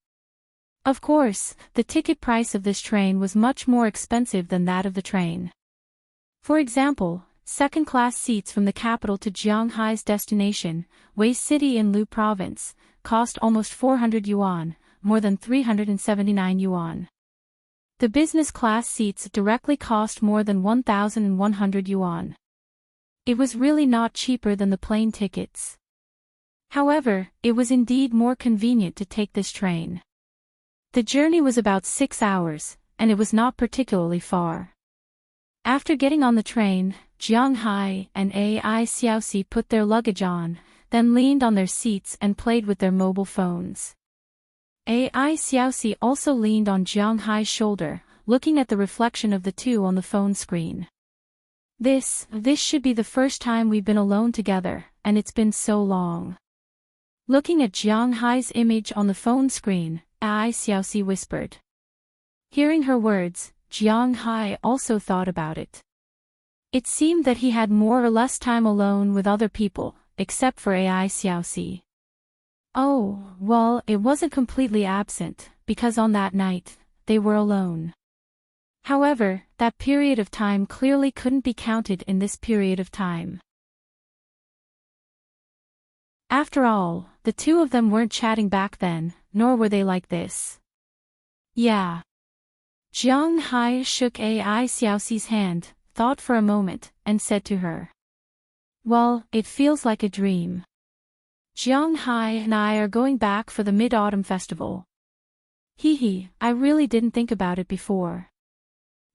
Of course, the ticket price of this train was much more expensive than that of the train. For example, second-class seats from the capital to Jianghai's destination, Wei City in Lu Province, cost almost 400 yuan, more than 379 yuan. The business class seats directly cost more than 1,100 yuan. It was really not cheaper than the plane tickets. However, it was indeed more convenient to take this train. The journey was about 6 hours, and it was not particularly far. After getting on the train, Jiang Hai and Ai Xiaoxi put their luggage on, then leaned on their seats and played with their mobile phones. Ai Xiaoxi also leaned on Jiang Hai's shoulder, looking at the reflection of the two on the phone screen. This should be the first time we've been alone together, and it's been so long. Looking at Jiang Hai's image on the phone screen, Ai Xiaoxi whispered. Hearing her words, Jiang Hai also thought about it. It seemed that he had more or less time alone with other people, except for Ai Xiaoxi. Oh, well, it wasn't completely absent, because on that night, they were alone. However, that period of time clearly couldn't be counted in this period of time. After all, the two of them weren't chatting back then, nor were they like this. Yeah. Jiang Hai shook Ai Xiaoxi's hand, thought for a moment, and said to her. Well, it feels like a dream. Jiang Hai and I are going back for the Mid-Autumn Festival. Hee, I really didn't think about it before.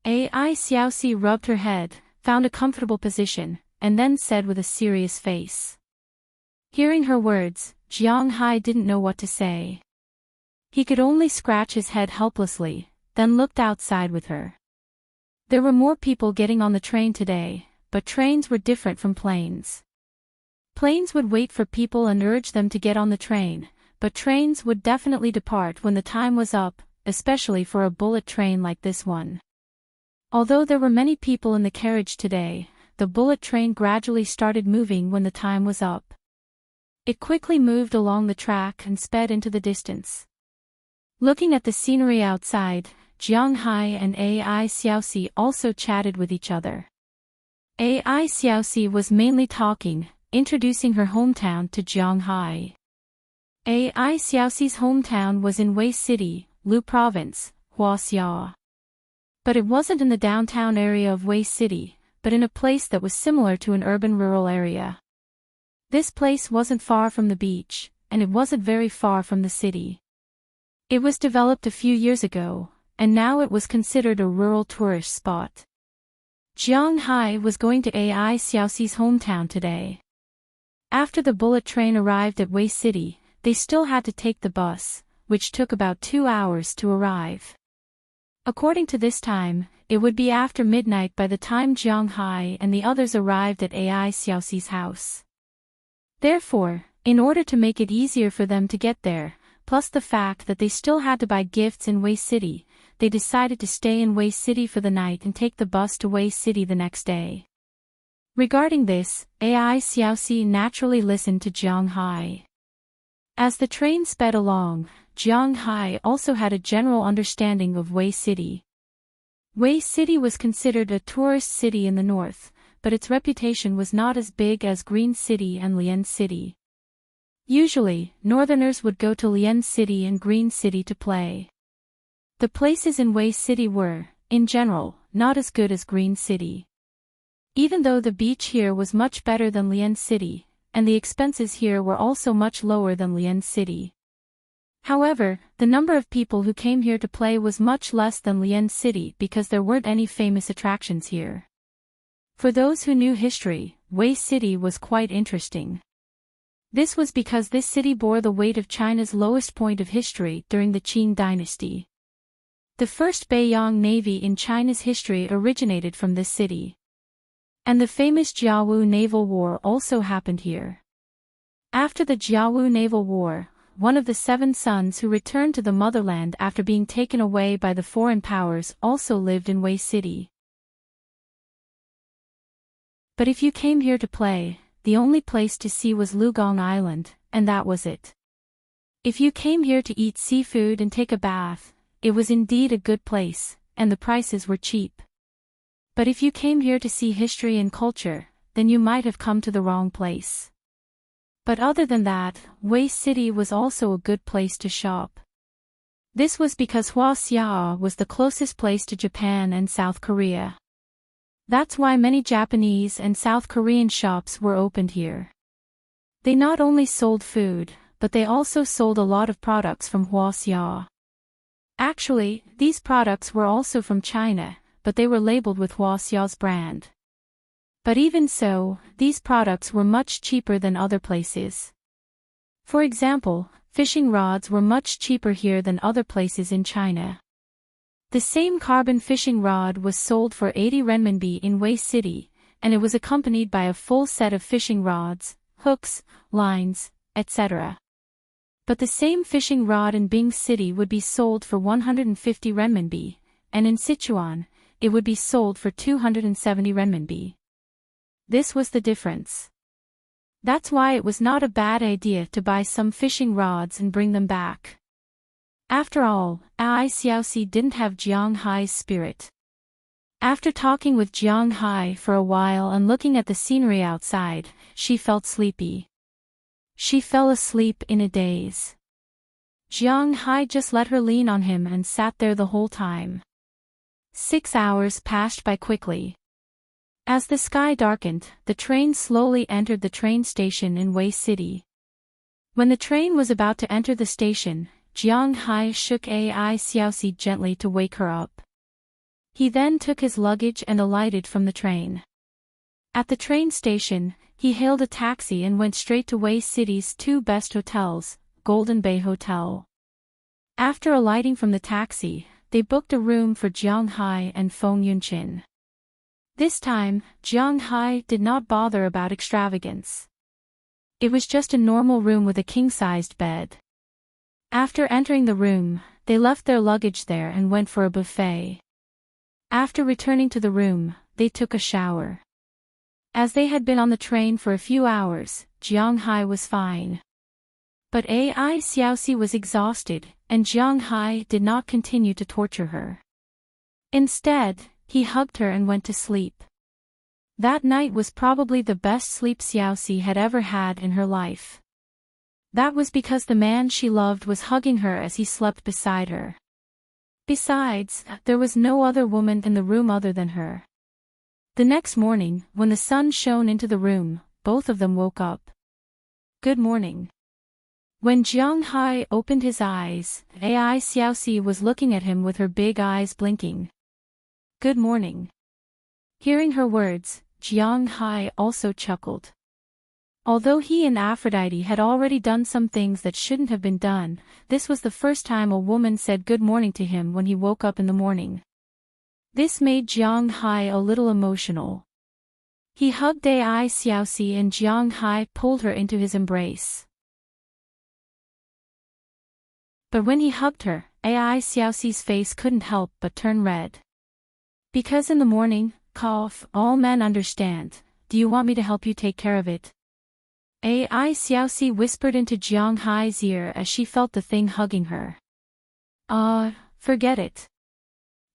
Ai Xiaoxi rubbed her head, found a comfortable position, and then said with a serious face. Hearing her words, Jiang Hai didn't know what to say. He could only scratch his head helplessly, then looked outside with her. There were more people getting on the train today, but trains were different from planes. Planes would wait for people and urge them to get on the train, but trains would definitely depart when the time was up, especially for a bullet train like this one. Although there were many people in the carriage today, the bullet train gradually started moving when the time was up. It quickly moved along the track and sped into the distance. Looking at the scenery outside, Jiang Hai and Ai Xiaoxi also chatted with each other. Ai Xiaoxi was mainly talking, introducing her hometown to Jiang Hai. Ai Xiaoxi's hometown was in Wei City, Lu Province, Huaxia. But it wasn't in the downtown area of Wei City, but in a place that was similar to an urban rural area. This place wasn't far from the beach, and it wasn't very far from the city. It was developed a few years ago, and now it was considered a rural tourist spot. Jiang Hai was going to Ai Xiaoxi's hometown today. After the bullet train arrived at Wei City, they still had to take the bus, which took about 2 hours to arrive. According to this time, it would be after midnight by the time Jiang Hai and the others arrived at Ai Xiaoxi's house. Therefore, in order to make it easier for them to get there, plus the fact that they still had to buy gifts in Wei City, they decided to stay in Wei City for the night and take the bus to Wei City the next day. Regarding this, Ai Xiaoxi naturally listened to Jiang Hai. As the train sped along, Jiang Hai also had a general understanding of Wei City. Wei City was considered a tourist city in the north, but its reputation was not as big as Green City and Lian City. Usually, northerners would go to Lian City and Green City to play. The places in Wei City were, in general, not as good as Green City. Even though the beach here was much better than Lian City, and the expenses here were also much lower than Lian City. However, the number of people who came here to play was much less than Lian City because there weren't any famous attractions here. For those who knew history, Wei City was quite interesting. This was because this city bore the weight of China's lowest point of history during the Qing dynasty. The first Beiyang Navy in China's history originated from this city. And the famous Jiawu Naval War also happened here. After the Jiawu Naval War, one of the 7 sons who returned to the motherland after being taken away by the foreign powers also lived in Wei City. But if you came here to play, the only place to see was Lugong Island, and that was it. If you came here to eat seafood and take a bath, it was indeed a good place, and the prices were cheap. But if you came here to see history and culture, then you might have come to the wrong place. But other than that, Wei City was also a good place to shop. This was because Huaxia was the closest place to Japan and South Korea. That's why many Japanese and South Korean shops were opened here. They not only sold food, but they also sold a lot of products from Huaxia. Actually, these products were also from China, but they were labeled with Huaxia's brand. But even so, these products were much cheaper than other places. For example, fishing rods were much cheaper here than other places in China. The same carbon fishing rod was sold for 80 renminbi in Wei City, and it was accompanied by a full set of fishing rods, hooks, lines, etc. But the same fishing rod in Bing City would be sold for 150 renminbi, and in Sichuan, it would be sold for 270 renminbi. This was the difference. That's why it was not a bad idea to buy some fishing rods and bring them back. After all, Ai Xiaoxi didn't have Jiang Hai's spirit. After talking with Jiang Hai for a while and looking at the scenery outside, she felt sleepy. She fell asleep in a daze. Jiang Hai just let her lean on him and sat there the whole time. 6 hours passed by quickly. As the sky darkened, the train slowly entered the train station in Wei City. When the train was about to enter the station, Jiang Hai shook Ai Xiaoxi gently to wake her up. He then took his luggage and alighted from the train. At the train station, he hailed a taxi and went straight to Wei City's 2 best hotels, Golden Bay Hotel. After alighting from the taxi, they booked a room for Jiang Hai and Feng Yunqin. This time, Jiang Hai did not bother about extravagance. It was just a normal room with a king-sized bed. After entering the room, they left their luggage there and went for a buffet. After returning to the room, they took a shower. As they had been on the train for a few hours, Jiang Hai was fine. But Ai Xiaoxi was exhausted, and Jiang Hai did not continue to torture her. Instead, he hugged her and went to sleep. That night was probably the best sleep Xiaoxi had ever had in her life. That was because the man she loved was hugging her as he slept beside her. Besides, there was no other woman in the room other than her. The next morning, when the sun shone into the room, both of them woke up. Good morning. When Jiang Hai opened his eyes, Ai Xiaoxi was looking at him with her big eyes blinking. Good morning. Hearing her words, Jiang Hai also chuckled. Although he and Aphrodite had already done some things that shouldn't have been done, this was the first time a woman said good morning to him when he woke up in the morning. This made Jiang Hai a little emotional. He hugged Ai Xiaoxi and Jiang Hai pulled her into his embrace. But when he hugged her, Ai Xiaoxi's face couldn't help but turn red. Because in the morning, cough, all men understand. Do you want me to help you take care of it? Ai Xiaoxi whispered into Jiang Hai's ear as she felt the thing hugging her. Forget it.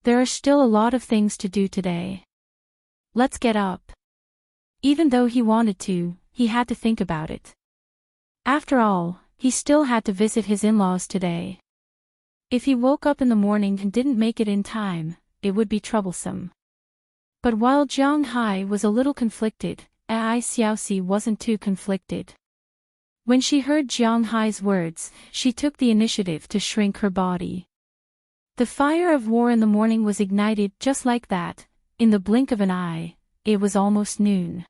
There are still a lot of things to do today. Let's get up. Even though he wanted to, he had to think about it. After all, he still had to visit his in-laws today. If he woke up in the morning and didn't make it in time, it would be troublesome. But while Jiang Hai was a little conflicted, Ai Xiaoxi wasn't too conflicted. When she heard Jiang Hai's words, she took the initiative to shrink her body. The fire of war in the morning was ignited just like that. In the blink of an eye, it was almost noon.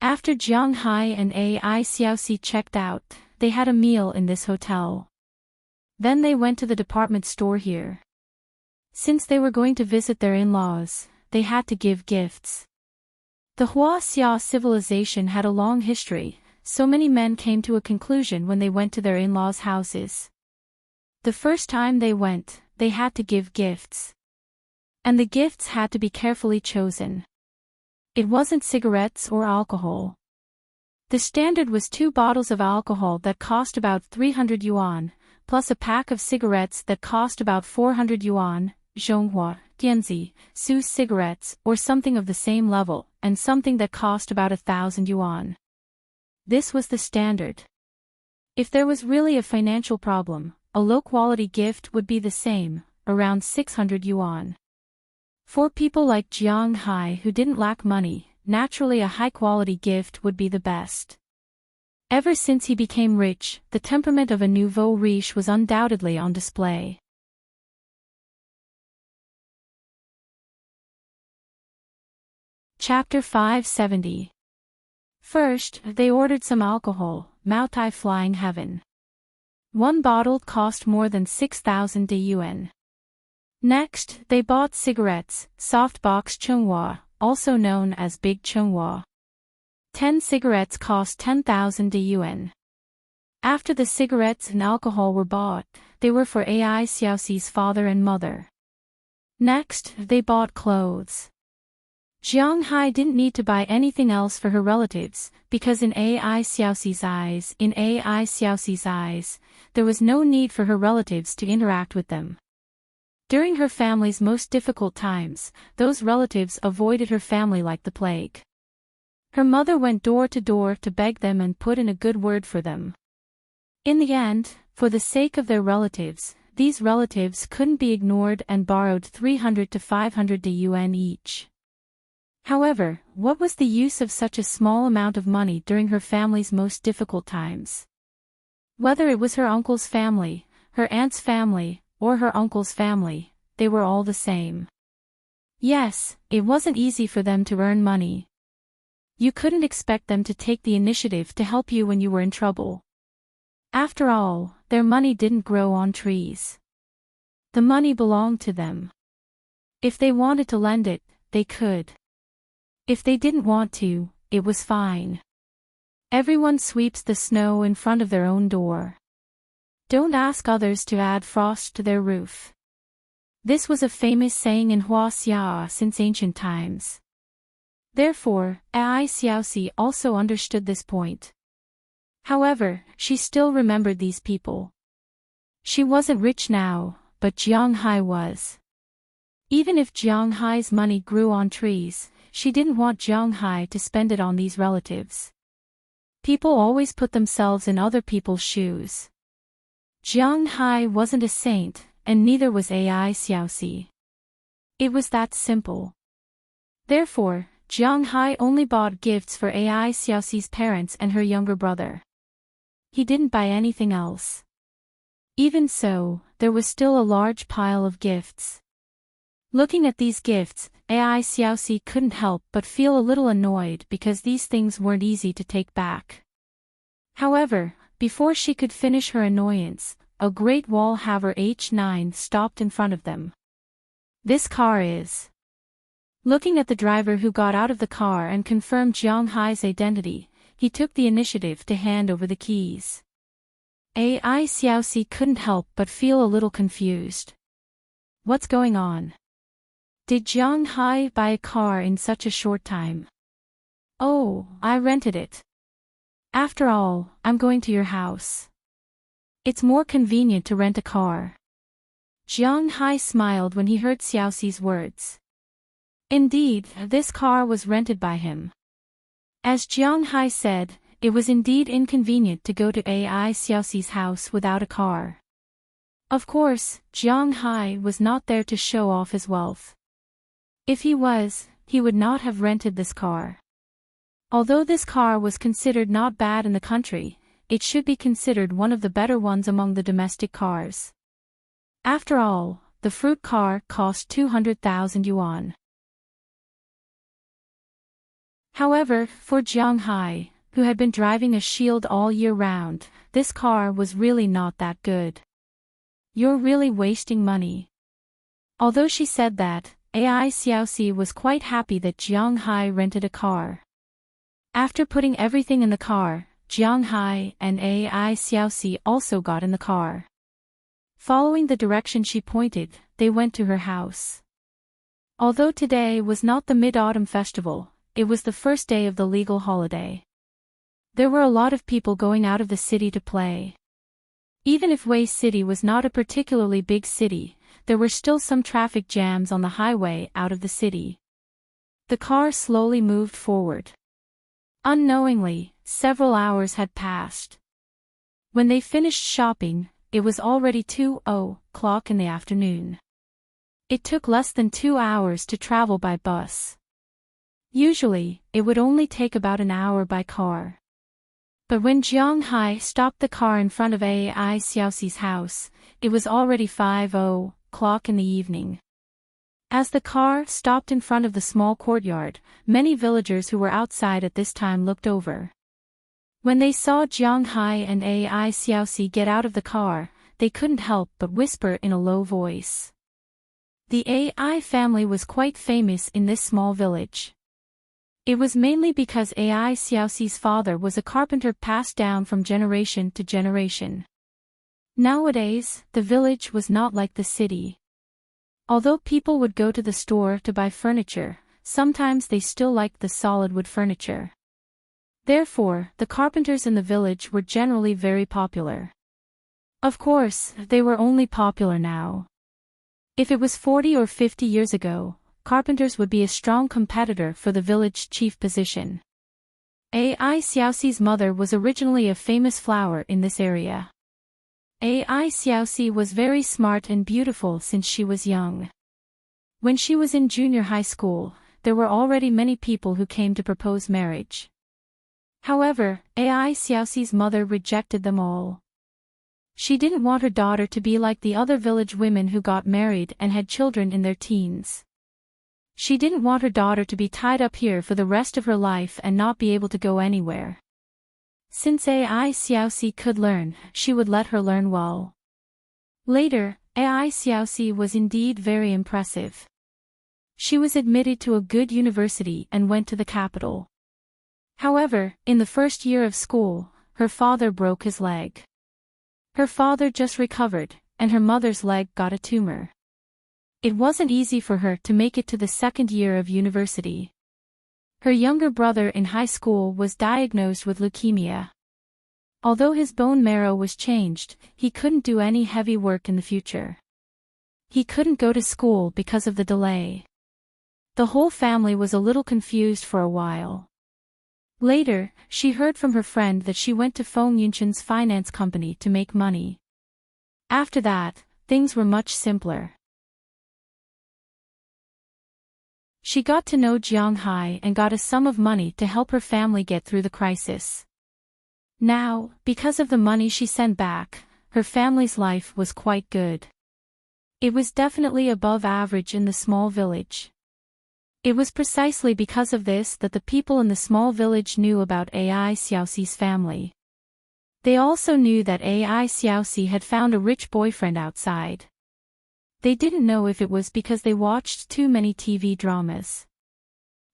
After Jiang Hai and Ai Xiaoxi checked out, they had a meal in this hotel. Then they went to the department store here. Since they were going to visit their in-laws, they had to give gifts. The Huaxia civilization had a long history, so many men came to a conclusion when they went to their in-laws' houses. The first time they went, they had to give gifts. And the gifts had to be carefully chosen. It wasn't cigarettes or alcohol. The standard was 2 bottles of alcohol that cost about 300 yuan, plus a pack of cigarettes that cost about 400 yuan, Zhonghua, Dianzi, Su cigarettes, or something of the same level, and something that cost about 1,000 yuan. This was the standard. If there was really a financial problem, a low-quality gift would be the same, around 600 yuan. For people like Jiang Hai who didn't lack money, naturally a high-quality gift would be the best. Ever since he became rich, the temperament of a nouveau riche was undoubtedly on display. Chapter 570. First, they ordered some alcohol, Maotai Flying Heaven. 1 bottle cost more than 6,000 yuan. Next, they bought cigarettes, softbox Chenghua, also known as Big Chenghua. 10 cigarettes cost 10,000 yuan. After the cigarettes and alcohol were bought, they were for Ai Xiaoxi's father and mother. Next, they bought clothes. Jiang Hai didn't need to buy anything else for her relatives, because in Ai Xiaoxi's eyes, there was no need for her relatives to interact with them. During her family's most difficult times, those relatives avoided her family like the plague. Her mother went door to door to beg them and put in a good word for them. In the end, for the sake of their relatives, these relatives couldn't be ignored and borrowed 300 to 500 yuan each. However, what was the use of such a small amount of money during her family's most difficult times? Whether it was her uncle's family, her aunt's family, or her uncle's family, they were all the same. Yes, it wasn't easy for them to earn money. You couldn't expect them to take the initiative to help you when you were in trouble. After all, their money didn't grow on trees. The money belonged to them. If they wanted to lend it, they could. If they didn't want to, it was fine. Everyone sweeps the snow in front of their own door. Don't ask others to add frost to their roof. This was a famous saying in Huaxia since ancient times. Therefore, Ai Xiaoxi also understood this point. However, she still remembered these people. She wasn't rich now, but Jiang Hai was. Even if Jiang Hai's money grew on trees, she didn't want Jiang Hai to spend it on these relatives. People always put themselves in other people's shoes. Jiang Hai wasn't a saint, and neither was Ai Xiaoxi. It was that simple. Therefore, Jiang Hai only bought gifts for Ai Xiaoxi's parents and her younger brother. He didn't buy anything else. Even so, there was still a large pile of gifts. Looking at these gifts, Ai Xiaoxi couldn't help but feel a little annoyed because these things weren't easy to take back. However, before she could finish her annoyance, a great Wallhaver H9 stopped in front of them. This car is. Looking at the driver who got out of the car and confirmed Jiang Hai's identity, he took the initiative to hand over the keys. Ai Xiaoxi couldn't help but feel a little confused. What's going on? Did Jiang Hai buy a car in such a short time? Oh, I rented it. After all, I'm going to your house. It's more convenient to rent a car. Jiang Hai smiled when he heard Xiaoxi's words. Indeed, this car was rented by him. As Jiang Hai said, it was indeed inconvenient to go to Ai Xiaoxi's house without a car. Of course, Jiang Hai was not there to show off his wealth. If he was, he would not have rented this car. Although this car was considered not bad in the country, it should be considered one of the better ones among the domestic cars. After all, the fruit car cost 200,000 yuan. However, for Jiang Hai, who had been driving a Shield all year round, this car was really not that good. "You're really wasting money." Although she said that, Ai Xiaoxi was quite happy that Jiang Hai rented a car. After putting everything in the car, Jiang Hai and Ai Xiaoxi also got in the car. Following the direction she pointed, they went to her house. Although today was not the Mid-Autumn Festival, it was the first day of the legal holiday. There were a lot of people going out of the city to play. Even if Wei City was not a particularly big city, there were still some traffic jams on the highway out of the city. The car slowly moved forward. Unknowingly, several hours had passed. When they finished shopping, it was already 2:00 in the afternoon. It took less than 2 hours to travel by bus. Usually, it would only take about an hour by car. But when Jiang Hai stopped the car in front of Ai Xiaoxi's house, it was already 5:00 in the evening. As the car stopped in front of the small courtyard, many villagers who were outside at this time looked over. When they saw Jiang Hai and Ai Xiaoxi get out of the car, they couldn't help but whisper in a low voice. The Ai family was quite famous in this small village. It was mainly because Ai Xiaoxi's father was a carpenter passed down from generation to generation. Nowadays, the village was not like the city. Although people would go to the store to buy furniture, sometimes they still liked the solid wood furniture. Therefore, the carpenters in the village were generally very popular. Of course, they were only popular now. If it was 40 or 50 years ago, carpenters would be a strong competitor for the village chief position. Ai Xiaoxi's mother was originally a famous flower in this area. Ai Xiaoxi was very smart and beautiful since she was young. When she was in junior high school, there were already many people who came to propose marriage. However, Ai Xiaoxi's mother rejected them all. She didn't want her daughter to be like the other village women who got married and had children in their teens. She didn't want her daughter to be tied up here for the rest of her life and not be able to go anywhere. Since Ai Xiaoxi could learn, she would let her learn well. Later, Ai Xiaoxi was indeed very impressive. She was admitted to a good university and went to the capital. However, in the first year of school, her father broke his leg. Her father just recovered, and her mother's leg got a tumor. It wasn't easy for her to make it to the second year of university. Her younger brother in high school was diagnosed with leukemia. Although his bone marrow was changed, he couldn't do any heavy work in the future. He couldn't go to school because of the delay. The whole family was a little confused for a while. Later, she heard from her friend that she went to Feng Yunshan's finance company to make money. After that, things were much simpler. She got to know Jiang Hai and got a sum of money to help her family get through the crisis. Now, because of the money she sent back, her family's life was quite good. It was definitely above average in the small village. It was precisely because of this that the people in the small village knew about Ai Xiaoxi's family. They also knew that Ai Xiaoxi had found a rich boyfriend outside. They didn't know if it was because they watched too many TV dramas.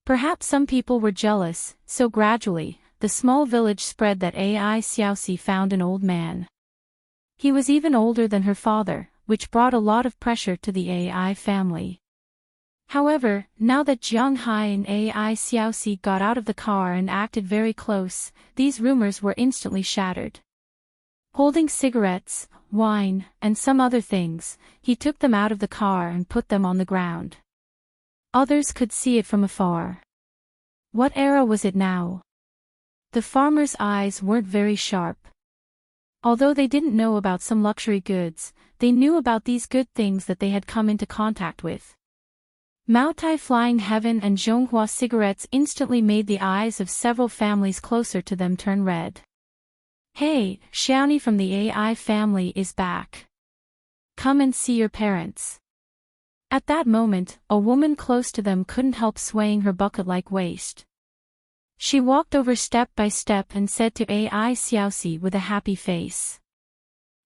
Perhaps some people were jealous, so gradually, the small village spread that Ai Xiaoxi found an old man. He was even older than her father, which brought a lot of pressure to the Ai family. However, now that Jiang Hai and Ai Xiaoxi got out of the car and acted very close, these rumors were instantly shattered. Holding cigarettes, wine, and some other things, he took them out of the car and put them on the ground. Others could see it from afar. What era was it now? The farmer's eyes weren't very sharp. Although they didn't know about some luxury goods, they knew about these good things that they had come into contact with. Maotai Flying Heaven and Zhonghua cigarettes instantly made the eyes of several families closer to them turn red. Hey, Xiaoni from the AI family is back. Come and see your parents. At that moment, a woman close to them couldn't help swaying her bucket-like waist. She walked over step by step and said to AI Xiaoxi with a happy face.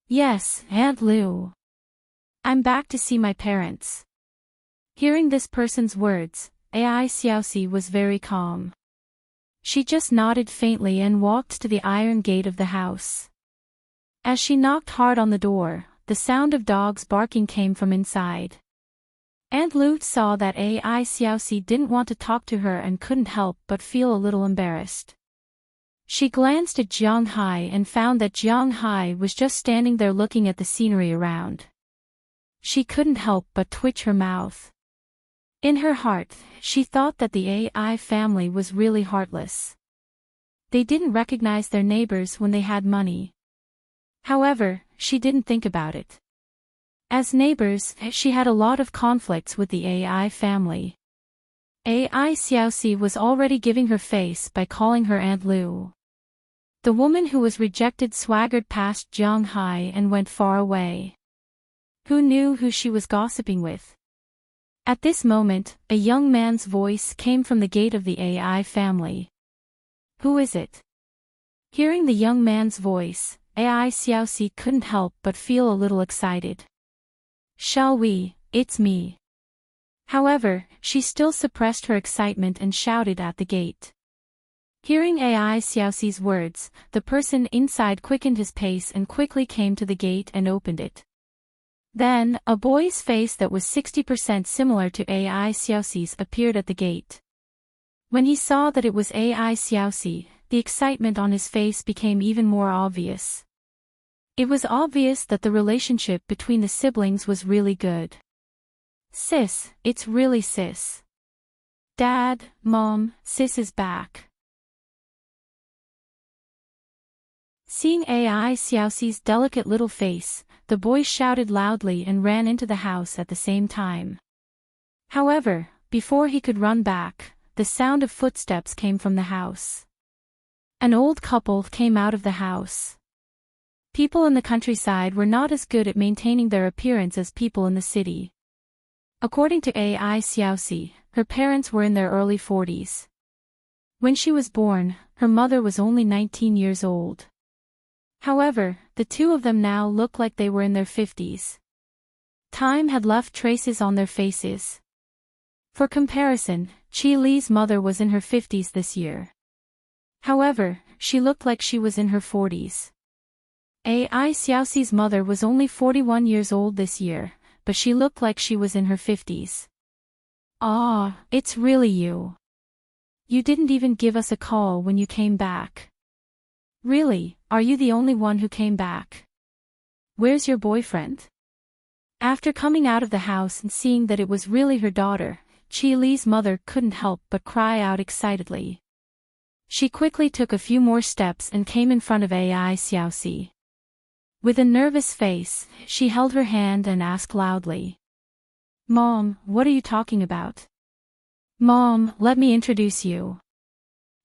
Yes, Aunt Lu. I'm back to see my parents. Hearing this person's words, AI Xiaoxi was very calm. She just nodded faintly and walked to the iron gate of the house. As she knocked hard on the door, the sound of dogs barking came from inside. Aunt Lu saw that AI Xiaoxi didn't want to talk to her and couldn't help but feel a little embarrassed. She glanced at Jiang Hai and found that Jiang Hai was just standing there looking at the scenery around. She couldn't help but twitch her mouth. In her heart, she thought that the AI family was really heartless. They didn't recognize their neighbors when they had money. However, she didn't think about it. As neighbors, she had a lot of conflicts with the AI family. AI Xiaoxi was already giving her face by calling her Aunt Lu. The woman who was rejected swaggered past Jiang Hai and went far away. Who knew who she was gossiping with? At this moment, a young man's voice came from the gate of the AI family. Who is it? Hearing the young man's voice, AI Xiaoxi couldn't help but feel a little excited. Shall we? It's me. However, she still suppressed her excitement and shouted at the gate. Hearing AI Xiaoxi's words, the person inside quickened his pace and quickly came to the gate and opened it. Then, a boy's face that was 60% similar to AI Xiaoxi's appeared at the gate. When he saw that it was AI Xiaoxi, the excitement on his face became even more obvious. It was obvious that the relationship between the siblings was really good. Sis, it's really Sis. Dad, Mom, Sis is back. Seeing AI Xiaoxi's delicate little face, the boy shouted loudly and ran into the house at the same time. However, before he could run back, the sound of footsteps came from the house. An old couple came out of the house. People in the countryside were not as good at maintaining their appearance as people in the city. According to AI Xiaoxi, her parents were in their early 40s. When she was born, her mother was only 19 years old. However, the two of them now looked like they were in their 50s. Time had left traces on their faces. For comparison, Qi Li's mother was in her 50s this year. However, she looked like she was in her 40s. AI Xiaoxi's mother was only 41 years old this year, but she looked like she was in her 50s. Ah, it's really you. You didn't even give us a call when you came back. Really, are you the only one who came back? Where's your boyfriend? After coming out of the house and seeing that it was really her daughter, Qi Li's mother couldn't help but cry out excitedly. She quickly took a few more steps and came in front of AI Xiaoxi. With a nervous face, she held her hand and asked loudly. Mom, what are you talking about? Mom, let me introduce you.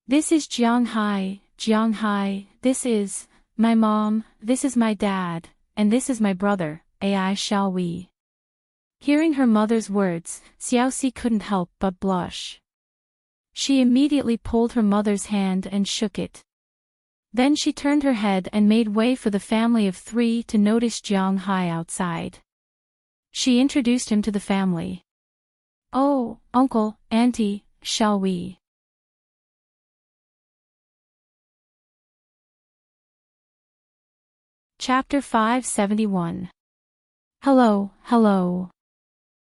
This is Jiang Hai, this is my mom, this is my dad, and this is my brother, AI shall we? Hearing her mother's words, Xiaoxi couldn't help but blush. She immediately pulled her mother's hand and shook it. Then she turned her head and made way for the family of three to notice Jiang Hai outside. She introduced him to the family. Oh, uncle, auntie, shall we? Chapter 571. Hello, hello.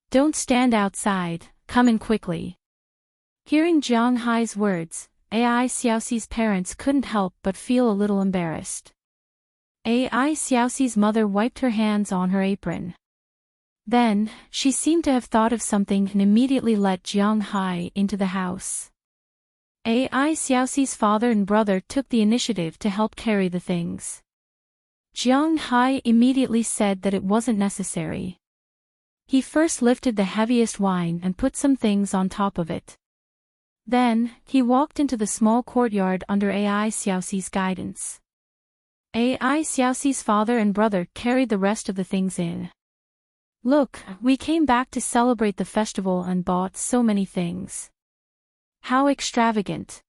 Don't stand outside, come in quickly. Hearing Jiang Hai's words, AI Xiaoxi's parents couldn't help but feel a little embarrassed. AI Xiaoxi's mother wiped her hands on her apron. Then, she seemed to have thought of something and immediately let Jiang Hai into the house. AI Xiaoxi's father and brother took the initiative to help carry the things. Jiang Hai immediately said that it wasn't necessary. He first lifted the heaviest wine and put some things on top of it. Then, he walked into the small courtyard under Ai Xiaoxi's guidance. Ai Xiaoxi's father and brother carried the rest of the things in. Look, we came back to celebrate the festival and bought so many things. How extravagant.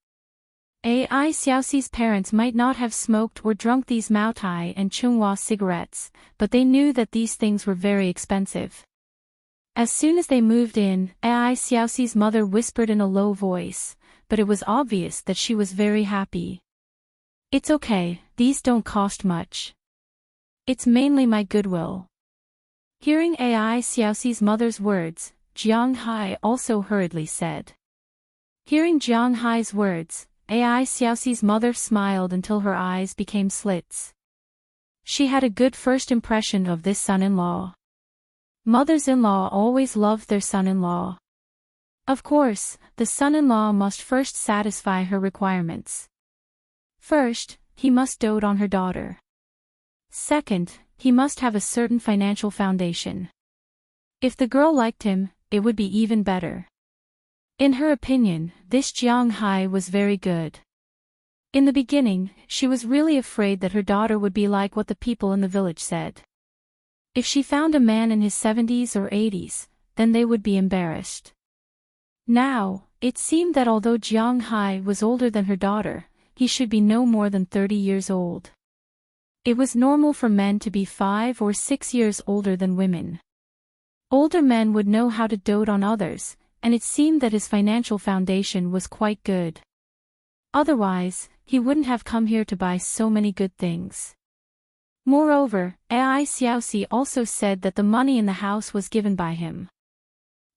Ai Xiaoxi's parents might not have smoked or drunk these Maotai and Chunghua cigarettes, but they knew that these things were very expensive. As soon as they moved in, Ai Xiaoxi's mother whispered in a low voice, but it was obvious that she was very happy. It's okay, these don't cost much. It's mainly my goodwill. Hearing Ai Xiaoxi's mother's words, Jiang Hai also hurriedly said. Hearing Jiang Hai's words, Ai Xiaoxi's mother smiled until her eyes became slits. She had a good first impression of this son-in-law. Mothers-in-law always loved their son-in-law. Of course, the son-in-law must first satisfy her requirements. First, he must dote on her daughter. Second, he must have a certain financial foundation. If the girl liked him, it would be even better. In her opinion, this Jiang Hai was very good. In the beginning, she was really afraid that her daughter would be like what the people in the village said. If she found a man in his 70s or 80s, then they would be embarrassed. Now, it seemed that although Jiang Hai was older than her daughter, he should be no more than 30 years old. It was normal for men to be 5 or 6 years older than women. Older men would know how to dote on others, and it seemed that his financial foundation was quite good. Otherwise, he wouldn't have come here to buy so many good things. Moreover, Ai Xiaoxi also said that the money in the house was given by him.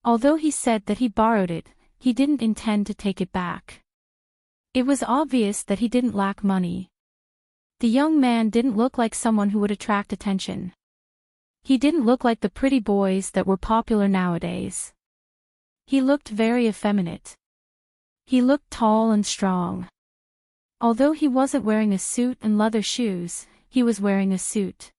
Although he said that he borrowed it, he didn't intend to take it back. It was obvious that he didn't lack money. The young man didn't look like someone who would attract attention. He didn't look like the pretty boys that were popular nowadays. He looked very effeminate. He looked tall and strong. Although he wasn't wearing a suit and leather shoes, he was wearing a suit.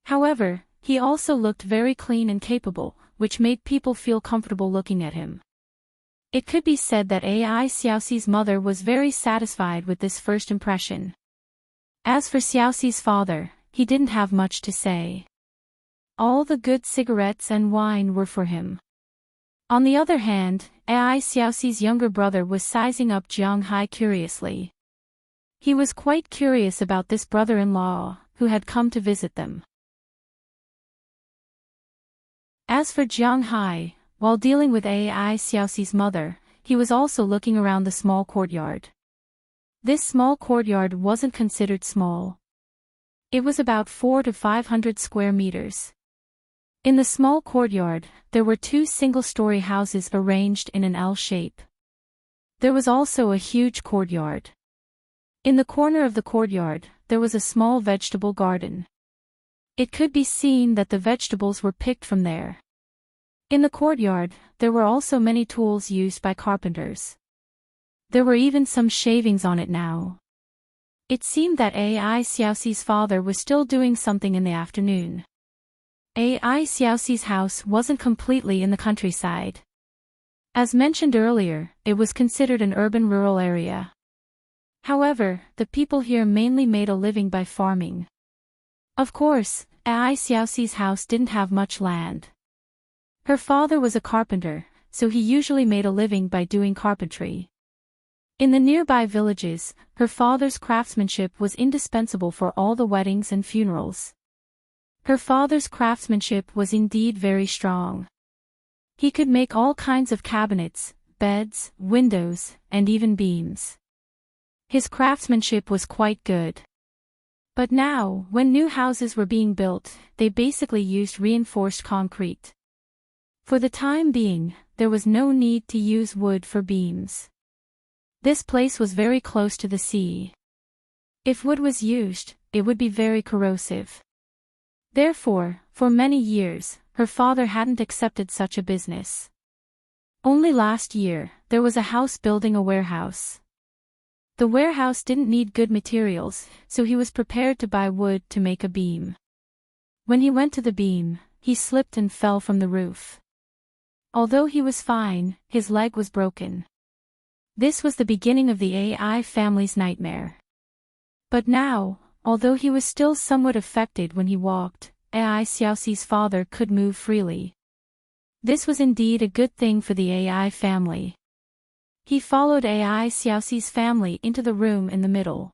However, he also looked very clean and capable, which made people feel comfortable looking at him. It could be said that Ai Xiaoxi's mother was very satisfied with this first impression. As for Xiaoxi's father, he didn't have much to say. All the good cigarettes and wine were for him. On the other hand, Ai Xiaoxi's younger brother was sizing up Jiang Hai curiously. He was quite curious about this brother-in-law, who had come to visit them. As for Jiang Hai, while dealing with Ai Xiaoxi's mother, he was also looking around the small courtyard. This small courtyard wasn't considered small. It was about 400 to 500 square meters. In the small courtyard, there were 2 single-story houses arranged in an L shape. There was also a huge courtyard. In the corner of the courtyard, there was a small vegetable garden. It could be seen that the vegetables were picked from there. In the courtyard, there were also many tools used by carpenters. There were even some shavings on it now. It seemed that Ai Xiaoxi's father was still doing something in the afternoon. Ai Xiaoxi's house wasn't completely in the countryside. As mentioned earlier, it was considered an urban-rural area. However, the people here mainly made a living by farming. Of course, Ai Xiaoxi's house didn't have much land. Her father was a carpenter, so he usually made a living by doing carpentry. In the nearby villages, her father's craftsmanship was indispensable for all the weddings and funerals. Her father's craftsmanship was indeed very strong. He could make all kinds of cabinets, beds, windows, and even beams. His craftsmanship was quite good. But now, when new houses were being built, they basically used reinforced concrete. For the time being, there was no need to use wood for beams. This place was very close to the sea. If wood was used, it would be very corrosive. Therefore, for many years, her father hadn't accepted such a business. Only last year, there was a house building a warehouse. The warehouse didn't need good materials, so he was prepared to buy wood to make a beam. When he went to the beam, he slipped and fell from the roof. Although he was fine, his leg was broken. This was the beginning of the AI family's nightmare. But now, although he was still somewhat affected when he walked, AI Xiaoxi's father could move freely. This was indeed a good thing for the AI family. He followed AI Xiaoxi's family into the room in the middle.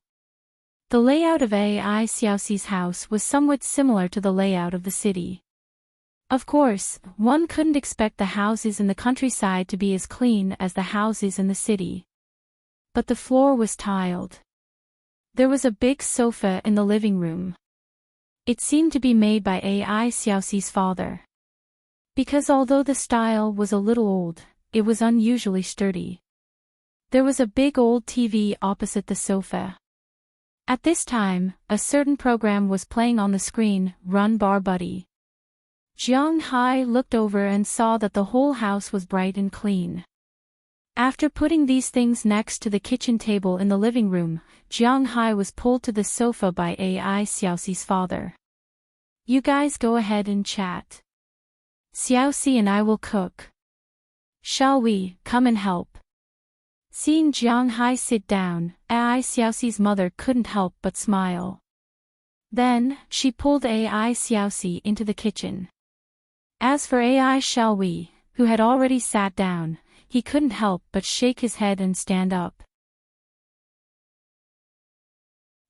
The layout of AI Xiaoxi's house was somewhat similar to the layout of the city. Of course, one couldn't expect the houses in the countryside to be as clean as the houses in the city. But the floor was tiled. There was a big sofa in the living room. It seemed to be made by AI Xiaoxi's father. Because although the style was a little old, it was unusually sturdy. There was a big old TV opposite the sofa. At this time, a certain program was playing on the screen, Run Bar Buddy. Jiang Hai looked over and saw that the whole house was bright and clean. After putting these things next to the kitchen table in the living room, Jiang Hai was pulled to the sofa by AI Xiaoxi's father. You guys go ahead and chat. Xiaoxi and I will cook. Shall we come and help? Seeing Jiang Hai sit down, AI Xiaoxi's mother couldn't help but smile. Then, she pulled AI Xiaoxi into the kitchen. As for AI Xiaohui, who had already sat down, he couldn't help but shake his head and stand up.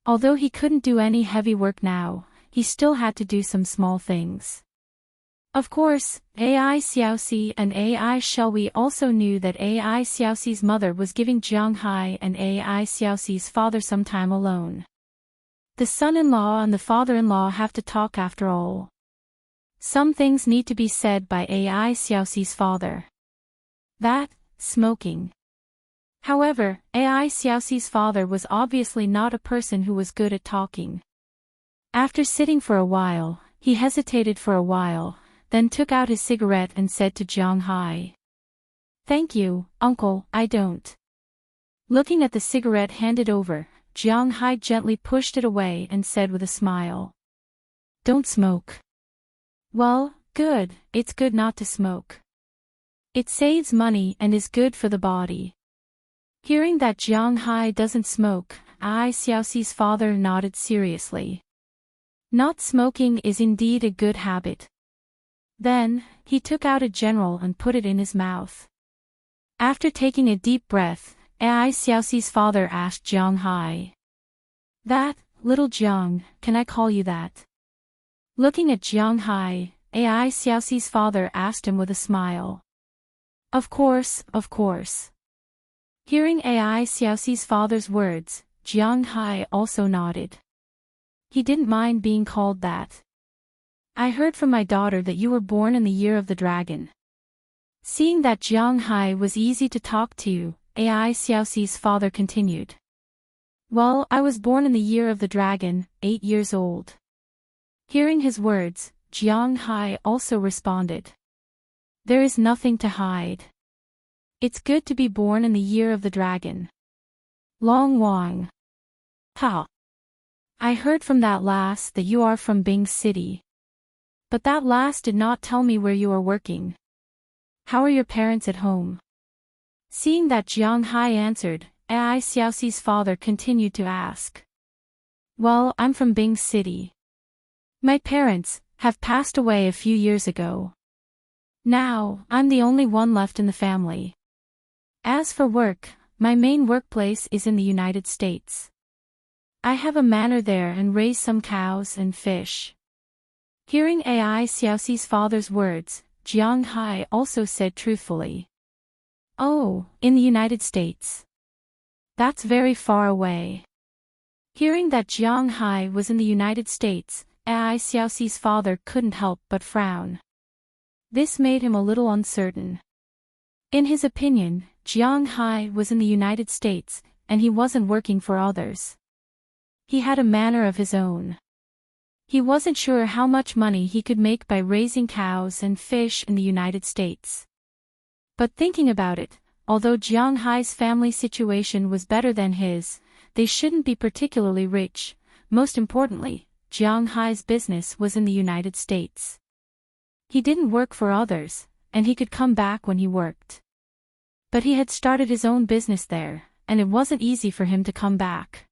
Although he couldn't do any heavy work now, he still had to do some small things. Of course, AI Xiaoxi and AI Xiaohui also knew that AI Xiaoxi's mother was giving Jiang Hai and AI Xiaoxi's father some time alone. The son-in-law and the father-in-law have to talk after all. Some things need to be said by AI Xiaoxi's father. That, smoking. However, AI Xiaoxi's father was obviously not a person who was good at talking. After sitting for a while, he hesitated for a while, then took out his cigarette and said to Jiang Hai. Thank you, uncle, I don't. Looking at the cigarette handed over, Jiang Hai gently pushed it away and said with a smile. Don't smoke. Well, good, it's good not to smoke. It saves money and is good for the body. Hearing that Jiang Hai doesn't smoke, AI Xiaoxi's father nodded seriously. Not smoking is indeed a good habit. Then, he took out a general and put it in his mouth. After taking a deep breath, AI Xiaoxi's father asked Jiang Hai. That, little Jiang, can I call you that? Looking at Jiang Hai, AI Xiaoxi's father asked him with a smile. Of course, of course. Hearing AI Xiaoxi's father's words, Jiang Hai also nodded. He didn't mind being called that. I heard from my daughter that you were born in the year of the dragon. Seeing that Jiang Hai was easy to talk to, AI Xiaoxi's father continued. Well, I was born in the year of the dragon, 8 years old. Hearing his words, Jiang Hai also responded. There is nothing to hide. It's good to be born in the year of the dragon. Long Wang. Ha. I heard from that lass that you are from Bing City. But that lass did not tell me where you are working. How are your parents at home? Seeing that Jiang Hai answered, AI Xiaoxi's father continued to ask. Well, I'm from Bing City. My parents have passed away a few years ago. Now, I'm the only one left in the family. As for work, my main workplace is in the United States. I have a manor there and raise some cows and fish. Hearing AI Xiaoxi's father's words, Jiang Hai also said truthfully. Oh, in the United States. That's very far away. Hearing that Jiang Hai was in the United States, AI Xiaoxi's father couldn't help but frown. This made him a little uncertain. In his opinion, Jiang Hai was in the United States, and he wasn't working for others. He had a manor of his own. He wasn't sure how much money he could make by raising cows and fish in the United States. But thinking about it, although Jiang Hai's family situation was better than his, they shouldn't be particularly rich. Most importantly, Jiang Hai's business was in the United States. He didn't work for others, and he could come back when he worked. But he had started his own business there, and it wasn't easy for him to come back.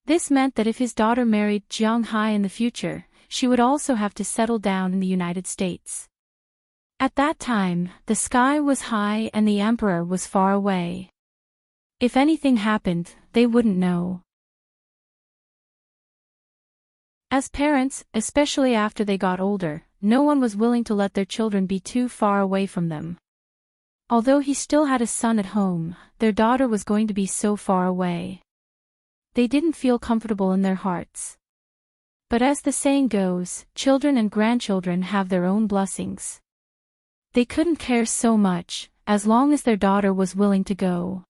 This meant that if his daughter married Jiang Hai in the future, she would also have to settle down in the United States. At that time, the sky was high and the emperor was far away. If anything happened, they wouldn't know. As parents, especially after they got older, no one was willing to let their children be too far away from them. Although he still had a son at home, their daughter was going to be so far away. They didn't feel comfortable in their hearts. But as the saying goes, children and grandchildren have their own blessings. They couldn't care so much, as long as their daughter was willing to go.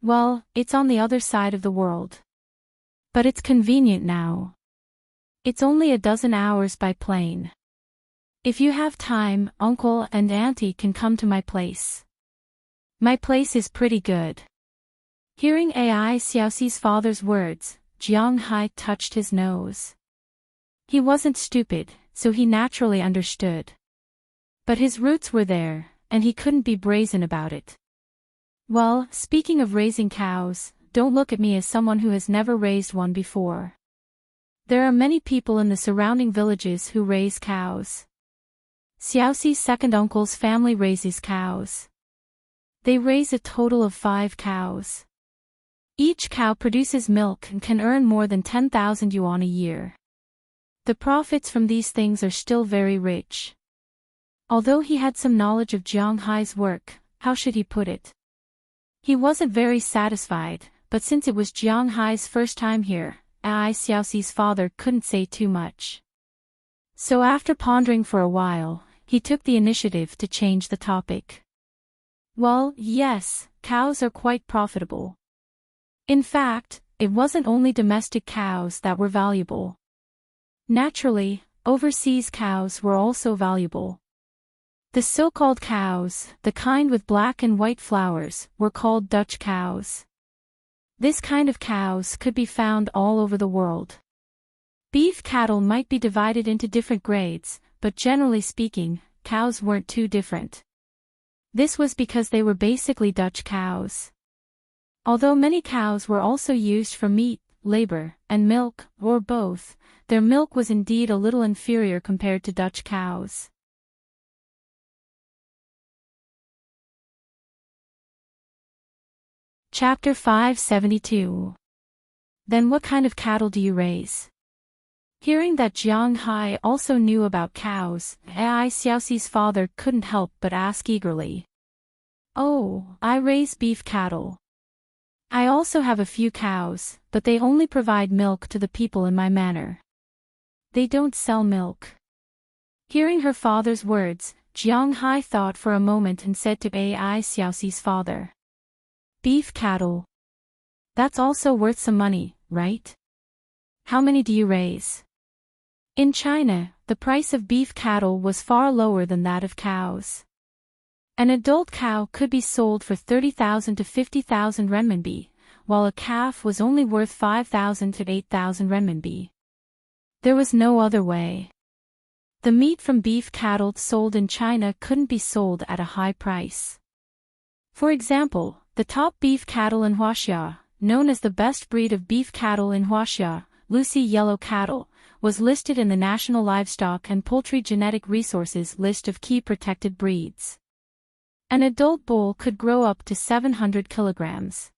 Well, it's on the other side of the world. But it's convenient now. It's only 12 hours by plane. If you have time, uncle and auntie can come to my place. My place is pretty good. Hearing Ai Xiaoxi's father's words, Jiang Hai touched his nose. He wasn't stupid, so he naturally understood. But his roots were there, and he couldn't be brazen about it. Well, speaking of raising cows, don't look at me as someone who has never raised one before. There are many people in the surrounding villages who raise cows. Xiaoxi's second uncle's family raises cows. They raise a total of 5 cows. Each cow produces milk and can earn more than 10,000 yuan a year. The profits from these things are still very rich. Although he had some knowledge of Jiang Hai's work, how should he put it? He wasn't very satisfied, but since it was Jiang Hai's first time here, Ai Xiaoxi's father couldn't say too much. So after pondering for a while, he took the initiative to change the topic. Well, yes, cows are quite profitable. In fact, it wasn't only domestic cows that were valuable. Naturally, overseas cows were also valuable. The so-called cows, the kind with black and white flowers, were called Dutch cows. This kind of cows could be found all over the world. Beef cattle might be divided into different grades, but generally speaking, cows weren't too different. This was because they were basically Dutch cows. Although many cows were also used for meat, labor, and milk, or both, their milk was indeed a little inferior compared to Dutch cows. Chapter 572. Then what kind of cattle do you raise? Hearing that Jiang Hai also knew about cows, Ai Xiaoxi's father couldn't help but ask eagerly. Oh, I raise beef cattle. I also have a few cows, but they only provide milk to the people in my manor. They don't sell milk. Hearing her father's words, Jiang Hai thought for a moment and said to Ai Xiaoxi's father. Beef cattle. That's also worth some money, right? How many do you raise? In China, the price of beef cattle was far lower than that of cows. An adult cow could be sold for 30,000 to 50,000 renminbi, while a calf was only worth 5,000 to 8,000 renminbi. There was no other way. The meat from beef cattle sold in China couldn't be sold at a high price. For example, the top beef cattle in Huaxia, known as the best breed of beef cattle in Huaxia, Lucy Yellow Cattle, was listed in the National Livestock and Poultry Genetic Resources list of key protected breeds. An adult bull could grow up to 700 kilograms.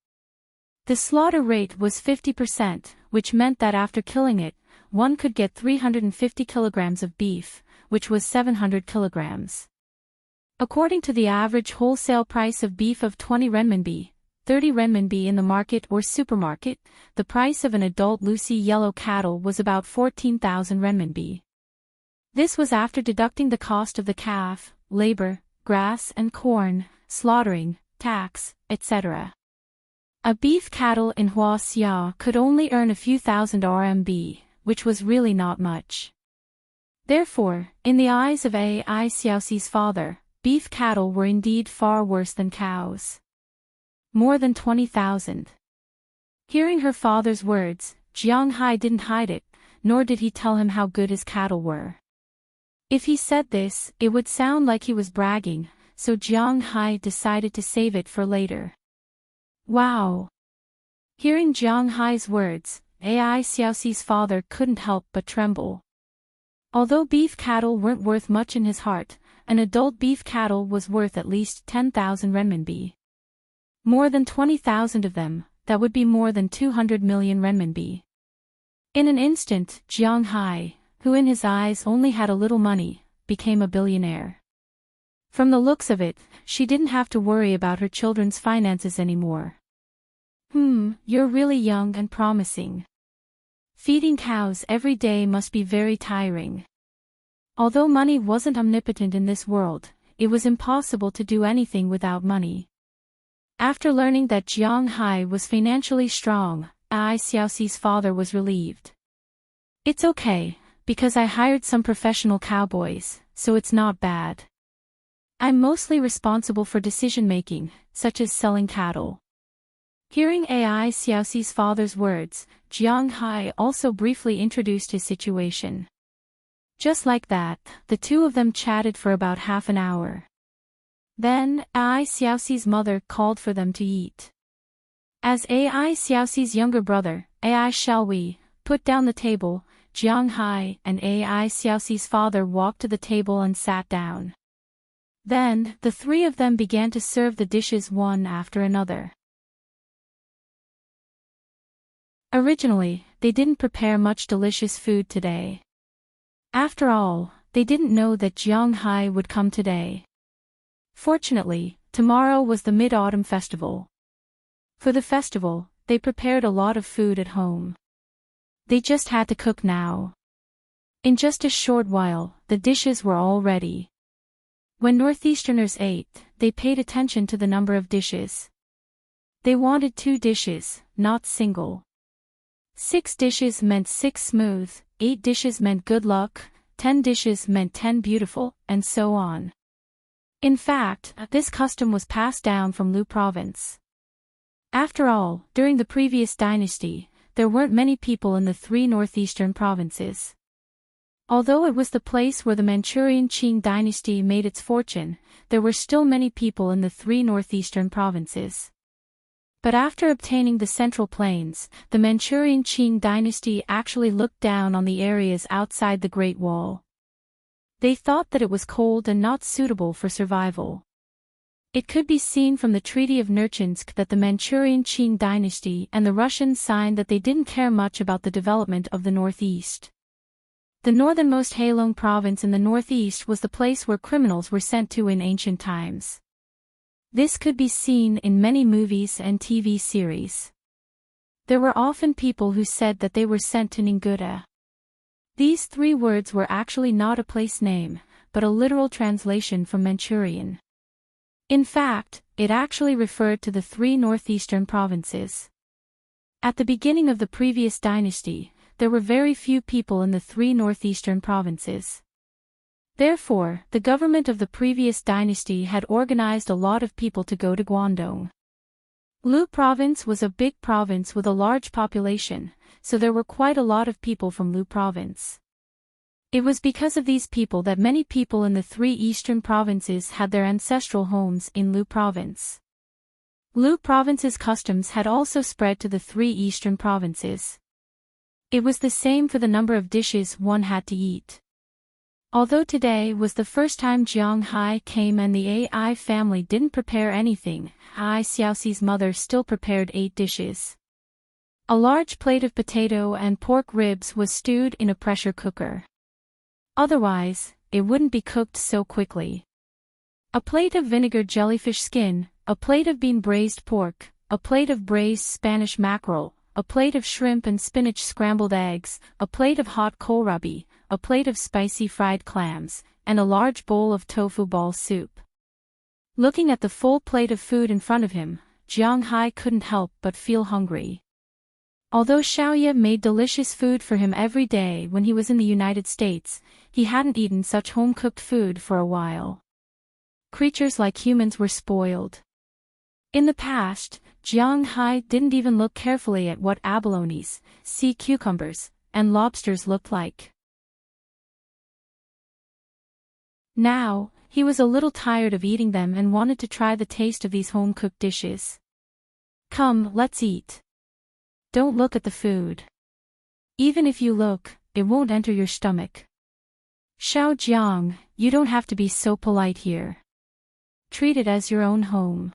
The slaughter rate was 50%, which meant that after killing it, one could get 350 kilograms of beef, which was 700 kilograms. According to the average wholesale price of beef of 20 renminbi, 30 renminbi in the market or supermarket, the price of an adult Lucy Yellow cattle was about 14,000 renminbi. This was after deducting the cost of the calf, labor, grass and corn, slaughtering, tax, etc. A beef cattle in Huaxia could only earn a few thousand RMB, which was really not much. Therefore, in the eyes of Ai Xiaoxi's father, beef cattle were indeed far worse than cows. More than 20,000. Hearing her father's words, Jiang Hai didn't hide it, nor did he tell him how good his cattle were. If he said this, it would sound like he was bragging, so Jiang Hai decided to save it for later. Wow! Hearing Jiang Hai's words, AI Xiaoxi's father couldn't help but tremble. Although beef cattle weren't worth much in his heart, an adult beef cattle was worth at least 10,000 renminbi. More than 20,000 of them, that would be more than 200 million renminbi. In an instant, Jiang Hai, who in his eyes only had a little money, became a billionaire. From the looks of it, she didn't have to worry about her children's finances anymore. You're really young and promising. Feeding cows every day must be very tiring. Although money wasn't omnipotent in this world, it was impossible to do anything without money. After learning that Jiang Hai was financially strong, Ai Xiaoxi's father was relieved. It's okay, because I hired some professional cowboys, so it's not bad. I'm mostly responsible for decision-making, such as selling cattle. Hearing Ai Xiaoxi's father's words, Jiang Hai also briefly introduced his situation. Just like that, the two of them chatted for about half an hour. Then, Ai Xiaoxi's mother called for them to eat. As Ai Xiaoxi's younger brother, Ai Xiaohui, put down the table, Jiang Hai and Ai Xiaoxi's father walked to the table and sat down. Then, the three of them began to serve the dishes one after another. Originally, they didn't prepare much delicious food today. After all, they didn't know that Jiang Hai would come today. Fortunately, tomorrow was the Mid-Autumn Festival. For the festival, they prepared a lot of food at home. They just had to cook now. In just a short while, the dishes were all ready. When Northeasterners ate, they paid attention to the number of dishes. They wanted 2 dishes, not single. 6 dishes meant 6 smooth, 8 dishes meant good luck, 10 dishes meant 10 beautiful, and so on. In fact, this custom was passed down from Lu province. After all, during the previous dynasty, there weren't many people in the 3 northeastern provinces. Although it was the place where the Manchurian Qing dynasty made its fortune, there were still many people in the 3 northeastern provinces. But after obtaining the Central Plains, the Manchurian Qing dynasty actually looked down on the areas outside the Great Wall. They thought that it was cold and not suitable for survival. It could be seen from the Treaty of Nerchinsk that the Manchurian Qing dynasty and the Russians signed that they didn't care much about the development of the Northeast. The northernmost Heilong province in the northeast was the place where criminals were sent to in ancient times. This could be seen in many movies and TV series. There were often people who said that they were sent to Ninguda. These 3 words were actually not a place name, but a literal translation from Manchurian. In fact, it actually referred to the 3 northeastern provinces. At the beginning of the previous dynasty, there were very few people in the 3 northeastern provinces. Therefore, the government of the previous dynasty had organized a lot of people to go to Guangdong. Lu province was a big province with a large population, so there were quite a lot of people from Lu province. It was because of these people that many people in the 3 eastern provinces had their ancestral homes in Lu province. Lu province's customs had also spread to the 3 eastern provinces. It was the same for the number of dishes one had to eat. Although today was the first time Jiang Hai came and the AI family didn't prepare anything, Ai Xiaoxi's mother still prepared 8 dishes. A large plate of potato and pork ribs was stewed in a pressure cooker. Otherwise, it wouldn't be cooked so quickly. A plate of vinegar jellyfish skin, a plate of bean braised pork, a plate of braised Spanish mackerel, a plate of shrimp and spinach scrambled eggs, a plate of hot kohlrabi, a plate of spicy fried clams, and a large bowl of tofu ball soup. Looking at the full plate of food in front of him, Jiang Hai couldn't help but feel hungry. Although Xiaoye made delicious food for him every day when he was in the United States, he hadn't eaten such home-cooked food for a while. Creatures like humans were spoiled. In the past, Jiang Hai didn't even look carefully at what abalones, sea cucumbers, and lobsters looked like. Now, he was a little tired of eating them and wanted to try the taste of these home-cooked dishes. Come, let's eat. Don't look at the food. Even if you look, it won't enter your stomach. Xiao Jiang, you don't have to be so polite here. Treat it as your own home.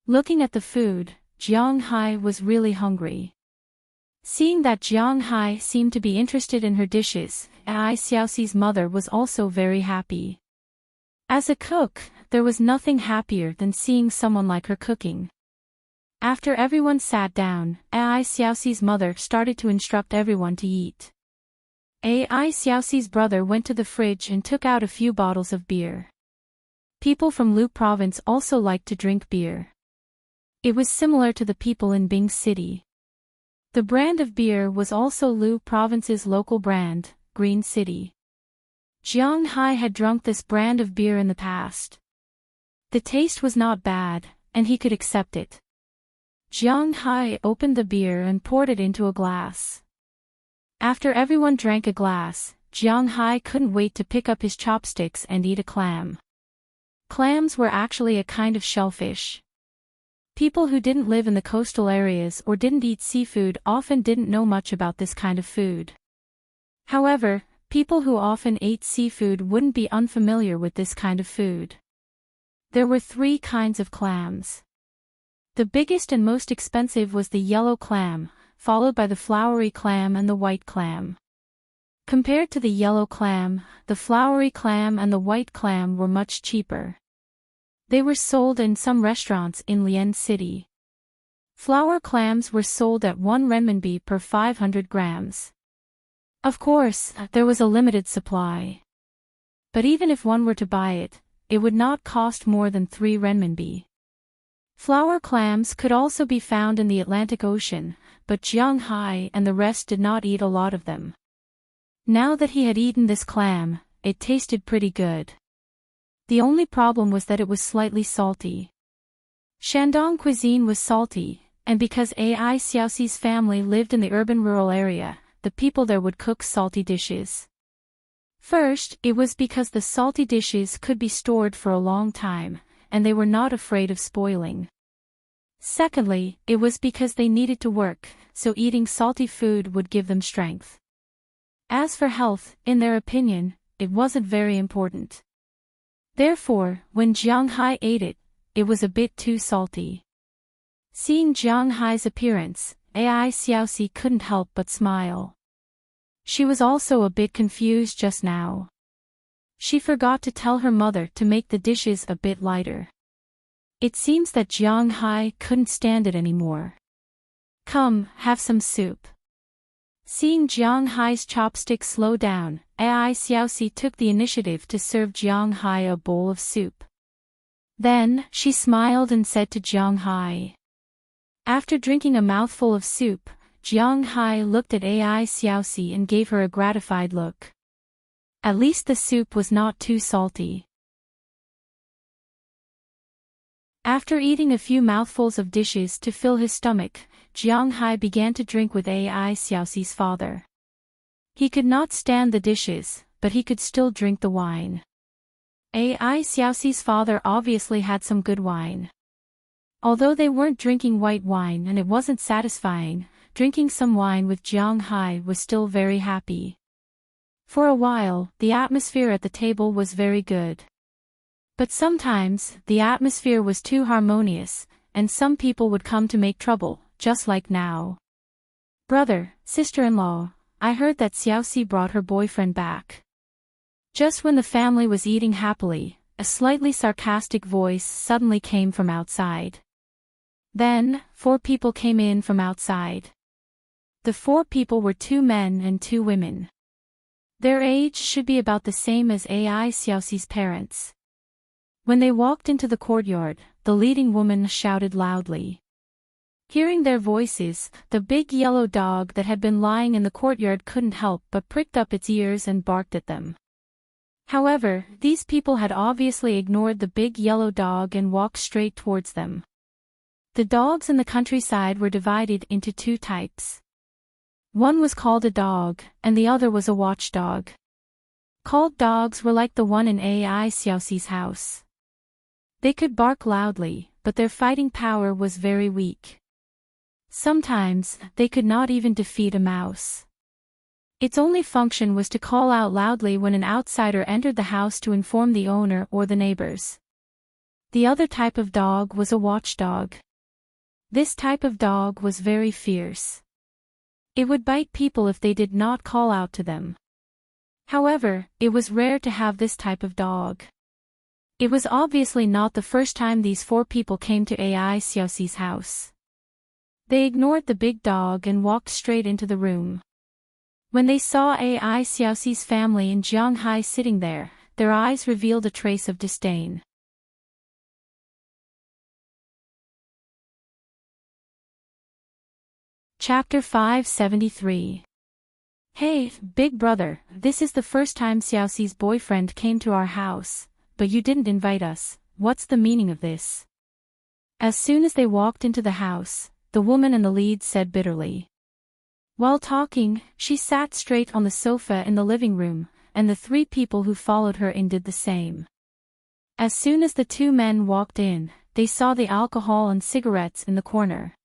Looking at the food, Jiang Hai was really hungry. Seeing that Jiang Hai seemed to be interested in her dishes, Ai Xiaoxi's mother was also very happy. As a cook, there was nothing happier than seeing someone like her cooking. After everyone sat down, Ai Xiaoxi's mother started to instruct everyone to eat. Ai Xiaoxi's brother went to the fridge and took out a few bottles of beer. People from Lu province also liked to drink beer. It was similar to the people in Bing City. The brand of beer was also Lu province's local brand, Green City. Jiang Hai had drunk this brand of beer in the past. The taste was not bad, and he could accept it. Jiang Hai opened the beer and poured it into a glass. After everyone drank a glass, Jiang Hai couldn't wait to pick up his chopsticks and eat a clam. Clams were actually a kind of shellfish. People who didn't live in the coastal areas or didn't eat seafood often didn't know much about this kind of food. However, people who often ate seafood wouldn't be unfamiliar with this kind of food. There were 3 kinds of clams. The biggest and most expensive was the yellow clam, followed by the flowery clam and the white clam. Compared to the yellow clam, the flowery clam and the white clam were much cheaper. They were sold in some restaurants in Lian City. Flower clams were sold at 1 renminbi per 500 grams. Of course, there was a limited supply. But even if one were to buy it, it would not cost more than 3 renminbi. Flower clams could also be found in the Atlantic Ocean, but Jiang Hai and the rest did not eat a lot of them. Now that he had eaten this clam, it tasted pretty good. The only problem was that it was slightly salty. Shandong cuisine was salty, and because Ai Xiaoxi's family lived in the urban rural area, the people there would cook salty dishes. First, it was because the salty dishes could be stored for a long time, and they were not afraid of spoiling. Secondly, it was because they needed to work, so eating salty food would give them strength. As for health, in their opinion, it wasn't very important. Therefore, when Jiang Hai ate it, it was a bit too salty. Seeing Jiang Hai's appearance, Ai Xiaoxi couldn't help but smile. She was also a bit confused just now. She forgot to tell her mother to make the dishes a bit lighter. It seems that Jiang Hai couldn't stand it anymore. Come, have some soup. Seeing Jiang Hai's chopsticks slow down, Ai Xiaoxi took the initiative to serve Jiang Hai a bowl of soup. Then, she smiled and said to Jiang Hai. After drinking a mouthful of soup, Jiang Hai looked at Ai Xiaoxi and gave her a gratified look. At least the soup was not too salty. After eating a few mouthfuls of dishes to fill his stomach, Jiang Hai began to drink with Ai Xiaoxi's father. He could not stand the dishes, but he could still drink the wine. Ai Xiaoxi's father obviously had some good wine. Although they weren't drinking white wine and it wasn't satisfying, drinking some wine with Jiang Hai was still very happy. For a while, the atmosphere at the table was very good. But sometimes, the atmosphere was too harmonious, and some people would come to make trouble, just like now. Brother, sister-in-law, I heard that Xiaoxi brought her boyfriend back. Just when the family was eating happily, a slightly sarcastic voice suddenly came from outside. Then, 4 people came in from outside. The 4 people were 2 men and 2 women. Their age should be about the same as Ai Xiaoxi's parents. When they walked into the courtyard, the leading woman shouted loudly. Hearing their voices, the big yellow dog that had been lying in the courtyard couldn't help but pricked up its ears and barked at them. However, these people had obviously ignored the big yellow dog and walked straight towards them. The dogs in the countryside were divided into 2 types. One was called a dog, and the other was a watchdog. Called dogs were like the one in AI Xiaoxi's house. They could bark loudly, but their fighting power was very weak. Sometimes, they could not even defeat a mouse. Its only function was to call out loudly when an outsider entered the house to inform the owner or the neighbors. The other type of dog was a watchdog. This type of dog was very fierce. It would bite people if they did not call out to them. However, it was rare to have this type of dog. It was obviously not the first time these four people came to AI Xiaoxi's house. They ignored the big dog and walked straight into the room. When they saw AI Xiaoxi's family in Jianghai sitting there, their eyes revealed a trace of disdain. Chapter 573. Hey, big brother, this is the first time Xiaoxi's boyfriend came to our house, but you didn't invite us. What's the meaning of this? As soon as they walked into the house, the woman in the lead said bitterly. While talking, she sat straight on the sofa in the living room, and the three people who followed her in did the same. As soon as the two men walked in, they saw the alcohol and cigarettes in the corner.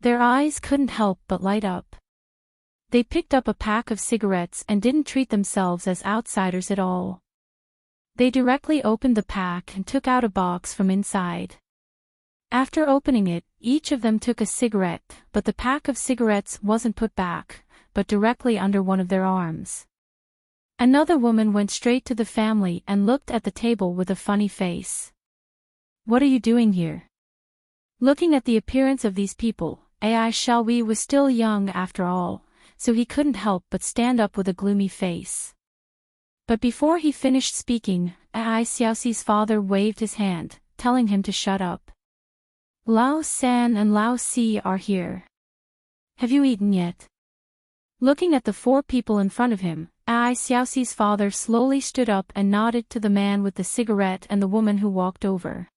Their eyes couldn't help but light up. They picked up a pack of cigarettes and didn't treat themselves as outsiders at all. They directly opened the pack and took out a box from inside. After opening it, each of them took a cigarette, but the pack of cigarettes wasn't put back, but directly under one of their arms. Another woman went straight to the family and looked at the table with a funny face. What are you doing here? Looking at the appearance of these people, AI Xiaoxi was still young after all, so he couldn't help but stand up with a gloomy face. But before he finished speaking, AI Xiaoxi's father waved his hand, telling him to shut up. Lao San and Lao Si are here. Have you eaten yet? Looking at the four people in front of him, AI Xiaoxi's father slowly stood up and nodded to the man with the cigarette and the woman who walked over.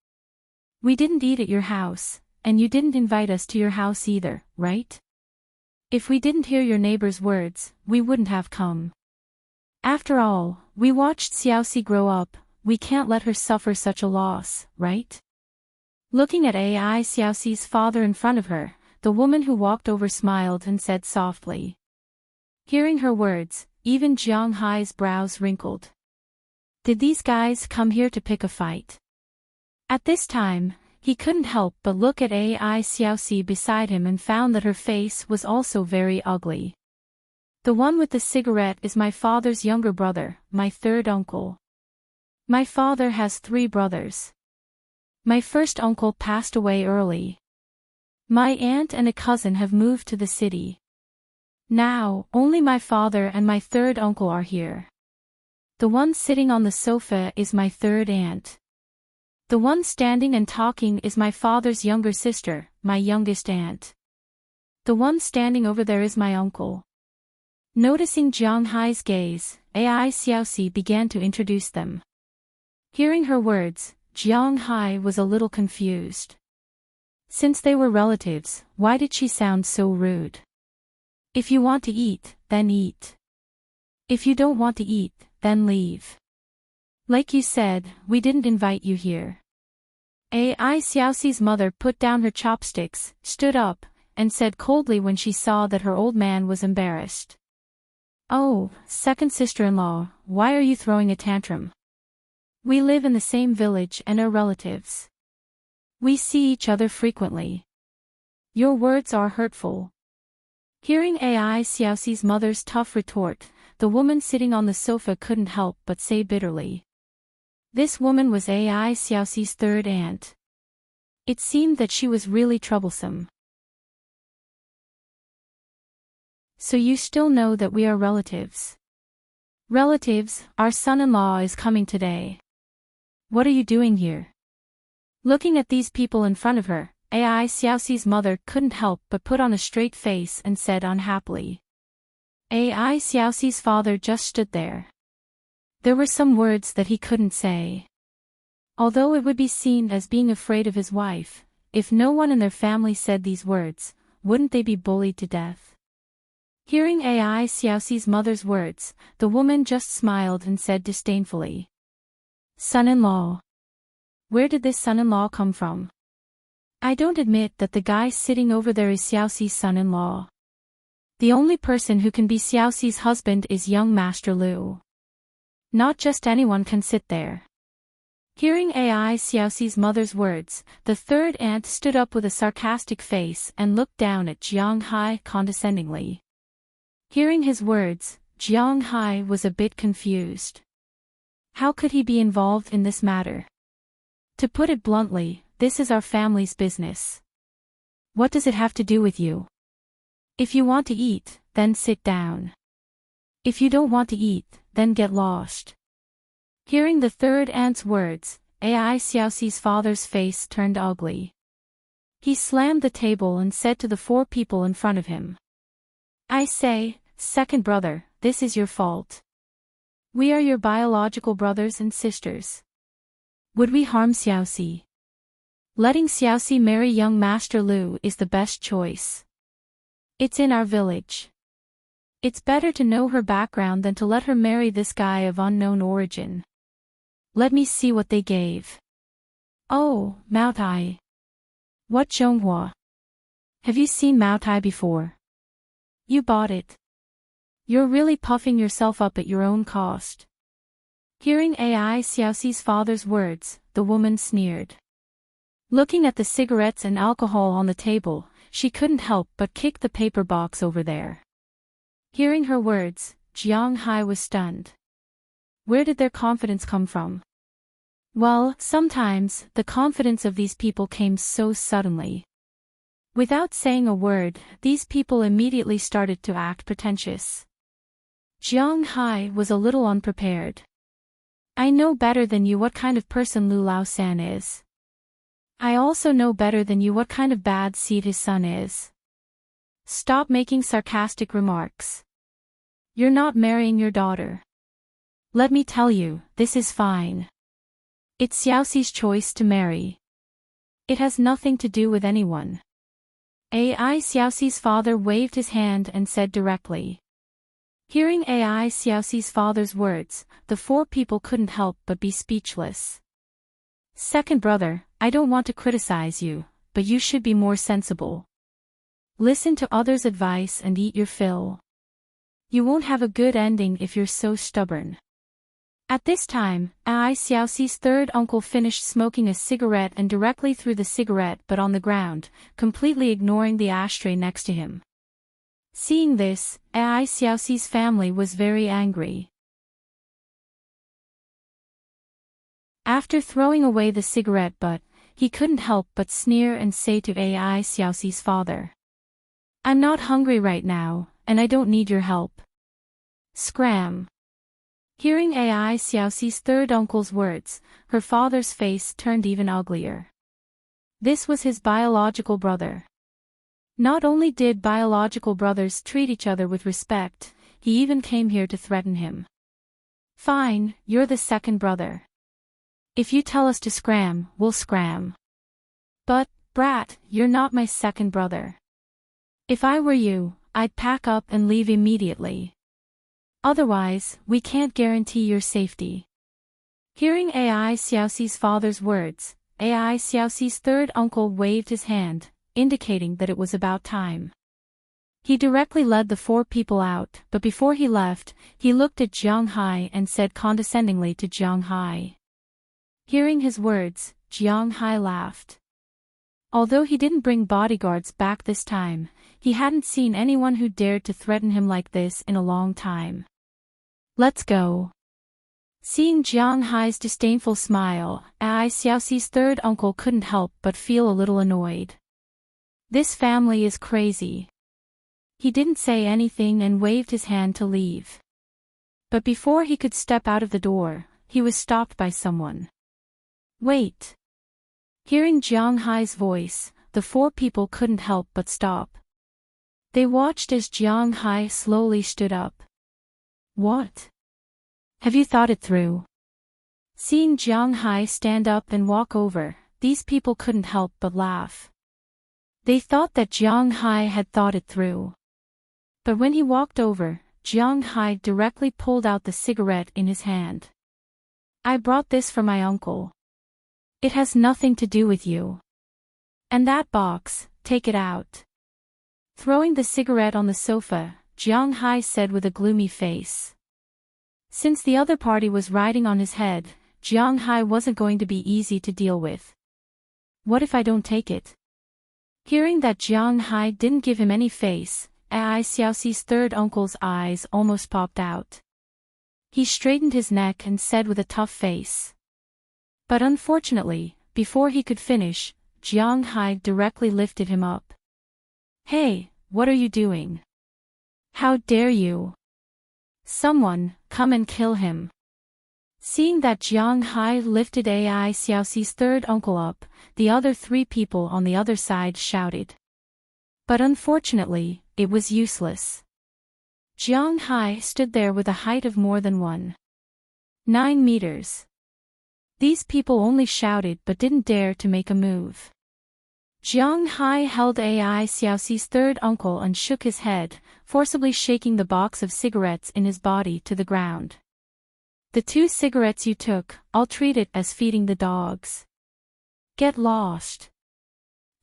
We didn't eat at your house, and you didn't invite us to your house either, right? If we didn't hear your neighbor's words, we wouldn't have come. After all, we watched Xiaoxi grow up, we can't let her suffer such a loss, right? Looking at AI Xiaoxi's father in front of her, the woman who walked over smiled and said softly. Hearing her words, even Jiang Hai's brows wrinkled. Did these guys come here to pick a fight? At this time, he couldn't help but look at AI Xiaoxi beside him and found that her face was also very ugly. The one with the cigarette is my father's younger brother, my third uncle. My father has 3 brothers. My first uncle passed away early. My aunt and a cousin have moved to the city. Now, only my father and my third uncle are here. The one sitting on the sofa is my third aunt. The one standing and talking is my father's younger sister, my youngest aunt. The one standing over there is my uncle. Noticing Jiang Hai's gaze, AI Xiaoxi began to introduce them. Hearing her words, Jiang Hai was a little confused. Since they were relatives, why did she sound so rude? If you want to eat, then eat. If you don't want to eat, then leave. Like you said, we didn't invite you here. AI Xiaoxi's mother put down her chopsticks, stood up, and said coldly when she saw that her old man was embarrassed. Oh, second sister-in-law, why are you throwing a tantrum? We live in the same village and are relatives. We see each other frequently. Your words are hurtful. Hearing AI Xiaoxi's mother's tough retort, the woman sitting on the sofa couldn't help but say bitterly. This woman was AI Xiaoxi's third aunt. It seemed that she was really troublesome. So you still know that we are relatives. Relatives, our son-in-law is coming today. What are you doing here? Looking at these people in front of her, AI Xiaoxi's mother couldn't help but put on a straight face and said unhappily. AI Xiaoxi's father just stood there. There were some words that he couldn't say. Although it would be seen as being afraid of his wife, if no one in their family said these words, wouldn't they be bullied to death? Hearing Ai Xiaoxi's mother's words, the woman just smiled and said disdainfully. Son-in-law. Where did this son-in-law come from? I don't admit that the guy sitting over there is Xiaoxi's son-in-law. The only person who can be Xiaoxi's husband is young Master Lu. Not just anyone can sit there. Hearing Ai Xiaoxi's mother's words, the third aunt stood up with a sarcastic face and looked down at Jiang Hai condescendingly. Hearing his words, Jiang Hai was a bit confused. How could he be involved in this matter? To put it bluntly, this is our family's business. What does it have to do with you? If you want to eat, then sit down. If you don't want to eat, then get lost. Hearing the third aunt's words, Ai Xiaoxi's father's face turned ugly. He slammed the table and said to the four people in front of him. I say, second brother, this is your fault. We are your biological brothers and sisters. Would we harm Xiaoxi? Letting Xiaoxi marry young Master Lu is the best choice. It's in our village. It's better to know her background than to let her marry this guy of unknown origin. Let me see what they gave. Oh, Mao Tai. What Zhonghua? Have you seen Mao Tai before? You bought it. You're really puffing yourself up at your own cost. Hearing Ai Xiaoxi's father's words, the woman sneered. Looking at the cigarettes and alcohol on the table, she couldn't help but kick the paper box over there. Hearing her words, Jiang Hai was stunned. Where did their confidence come from? Well, sometimes, the confidence of these people came so suddenly. Without saying a word, these people immediately started to act pretentious. Jiang Hai was a little unprepared. I know better than you what kind of person Lu Lao-san is. I also know better than you what kind of bad seed his son is. Stop making sarcastic remarks. You're not marrying your daughter. Let me tell you, this is fine. It's Xiaoxi's choice to marry. It has nothing to do with anyone. Ai Xiaoxi's father waved his hand and said directly. Hearing Ai Xiaoxi's father's words, the four people couldn't help but be speechless. Second brother, I don't want to criticize you, but you should be more sensible. Listen to others' advice and eat your fill. You won't have a good ending if you're so stubborn. At this time, Ai Xiaoxi's third uncle finished smoking a cigarette and directly threw the cigarette but on the ground, completely ignoring the ashtray next to him. Seeing this, Ai Xiaoxi's family was very angry. After throwing away the cigarette butt, he couldn't help but sneer and say to Ai Xiaoxi's father. I'm not hungry right now, and I don't need your help. Scram. Hearing Ai Xiaoxi's third uncle's words, her father's face turned even uglier. This was his biological brother. Not only did biological brothers treat each other with respect, he even came here to threaten him. Fine, you're the second brother. If you tell us to scram, we'll scram. But, brat, you're not my second brother. If I were you, I'd pack up and leave immediately. Otherwise, we can't guarantee your safety. Hearing Ai Xiaoxi's father's words, Ai Xiaoxi's third uncle waved his hand, indicating that it was about time. He directly led the four people out, but before he left, he looked at Jiang Hai and said condescendingly to Jiang Hai. Hearing his words, Jiang Hai laughed. Although he didn't bring bodyguards back this time, he hadn't seen anyone who dared to threaten him like this in a long time. Let's go. Seeing Jiang Hai's disdainful smile, Ai Xiaoxi's third uncle couldn't help but feel a little annoyed. This family is crazy. He didn't say anything and waved his hand to leave. But before he could step out of the door, he was stopped by someone. Wait. Hearing Jiang Hai's voice, the four people couldn't help but stop. They watched as Jiang Hai slowly stood up. What? Have you thought it through? Seeing Jiang Hai stand up and walk over, these people couldn't help but laugh. They thought that Jiang Hai had thought it through. But when he walked over, Jiang Hai directly pulled out the cigarette in his hand. I brought this for my uncle. It has nothing to do with you. And that box, take it out. Throwing the cigarette on the sofa, Jiang Hai said with a gloomy face. Since the other party was riding on his head, Jiang Hai wasn't going to be easy to deal with. What if I don't take it? Hearing that Jiang Hai didn't give him any face, Ai Xiaoxi's third uncle's eyes almost popped out. He straightened his neck and said with a tough face. But unfortunately, before he could finish, Jiang Hai directly lifted him up. Hey, what are you doing? How dare you? Someone, come and kill him. Seeing that Jiang Hai lifted Ai Xiaoxi's third uncle up, the other three people on the other side shouted. But unfortunately, it was useless. Jiang Hai stood there with a height of more than 1.9 meters. These people only shouted but didn't dare to make a move. Jiang Hai held Ai Xiaoxi's third uncle and shook his head, forcibly shaking the box of cigarettes in his body to the ground. The 2 cigarettes you took, I'll treat it as feeding the dogs. Get lost.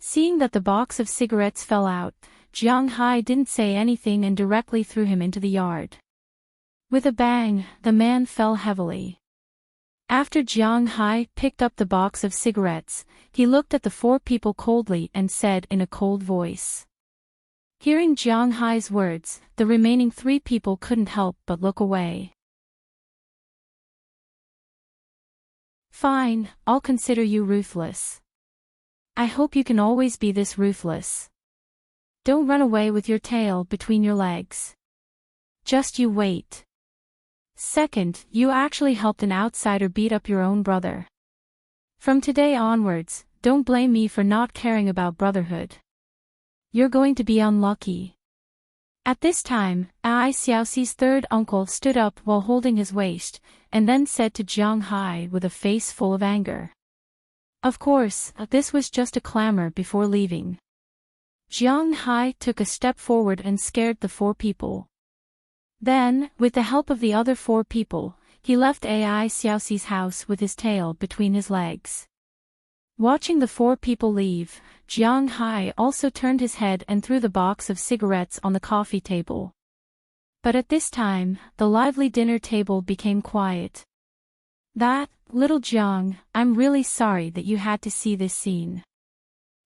Seeing that the box of cigarettes fell out, Jiang Hai didn't say anything and directly threw him into the yard. With a bang, the man fell heavily. After Jiang Hai picked up the box of cigarettes, he looked at the 4 people coldly and said in a cold voice. Hearing Jiang Hai's words, the remaining 3 people couldn't help but look away. Fine, I'll consider you ruthless. I hope you can always be this ruthless. Don't run away with your tail between your legs. Just you wait. Second, you actually helped an outsider beat up your own brother. From today onwards, don't blame me for not caring about brotherhood. You're going to be unlucky. At this time, Ai Xiaoxi's third uncle stood up while holding his waist, and then said to Jiang Hai with a face full of anger. Of course, this was just a clamor before leaving. Jiang Hai took a step forward and scared the 4 people. Then, with the help of the other 4 people, he left Ai Xiaoxi's house with his tail between his legs. Watching the 4 people leave, Jiang Hai also turned his head and threw the box of cigarettes on the coffee table. But at this time, the lively dinner table became quiet. That, little Jiang, I'm really sorry that you had to see this scene.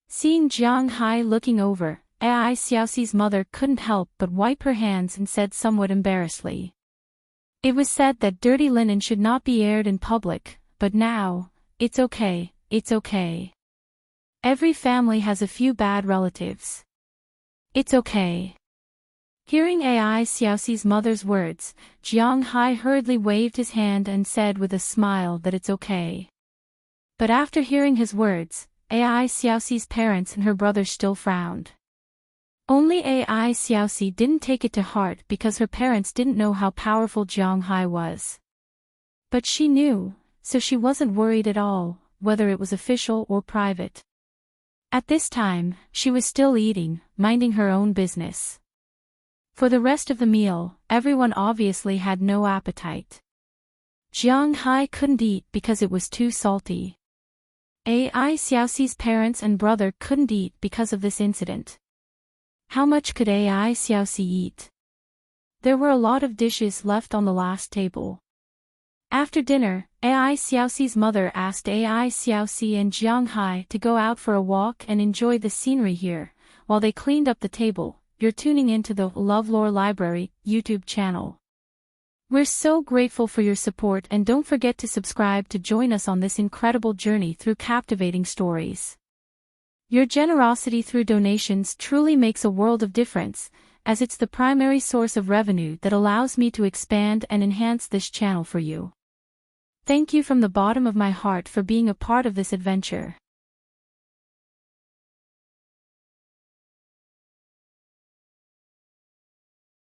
Seeing Jiang Hai looking over, Ai Xiaoxi's mother couldn't help but wipe her hands and said somewhat embarrassedly. It was said that dirty linen should not be aired in public, but now, it's okay, it's okay. Every family has a few bad relatives. It's okay. Hearing Ai Xiaoxi's mother's words, Jiang Hai hurriedly waved his hand and said with a smile that it's okay. But after hearing his words, Ai Xiaoxi's parents and her brother still frowned. Only Ai Xiaoxi didn't take it to heart because her parents didn't know how powerful Jiang Hai was. But she knew, so she wasn't worried at all, whether it was official or private. At this time, she was still eating, minding her own business. For the rest of the meal, everyone obviously had no appetite. Jiang Hai couldn't eat because it was too salty. Ai Xiaoxi's parents and brother couldn't eat because of this incident. How much could Ai Xiaoxi eat? There were a lot of dishes left on the last table. After dinner, Ai Xiaoxi's mother asked Ai Xiaoxi and Jiang Hai to go out for a walk and enjoy the scenery here, while they cleaned up the table. You're tuning into the LoveLore Library YouTube channel. We're so grateful for your support, and don't forget to subscribe to join us on this incredible journey through captivating stories. Your generosity through donations truly makes a world of difference, as it's the primary source of revenue that allows me to expand and enhance this channel for you. Thank you from the bottom of my heart for being a part of this adventure.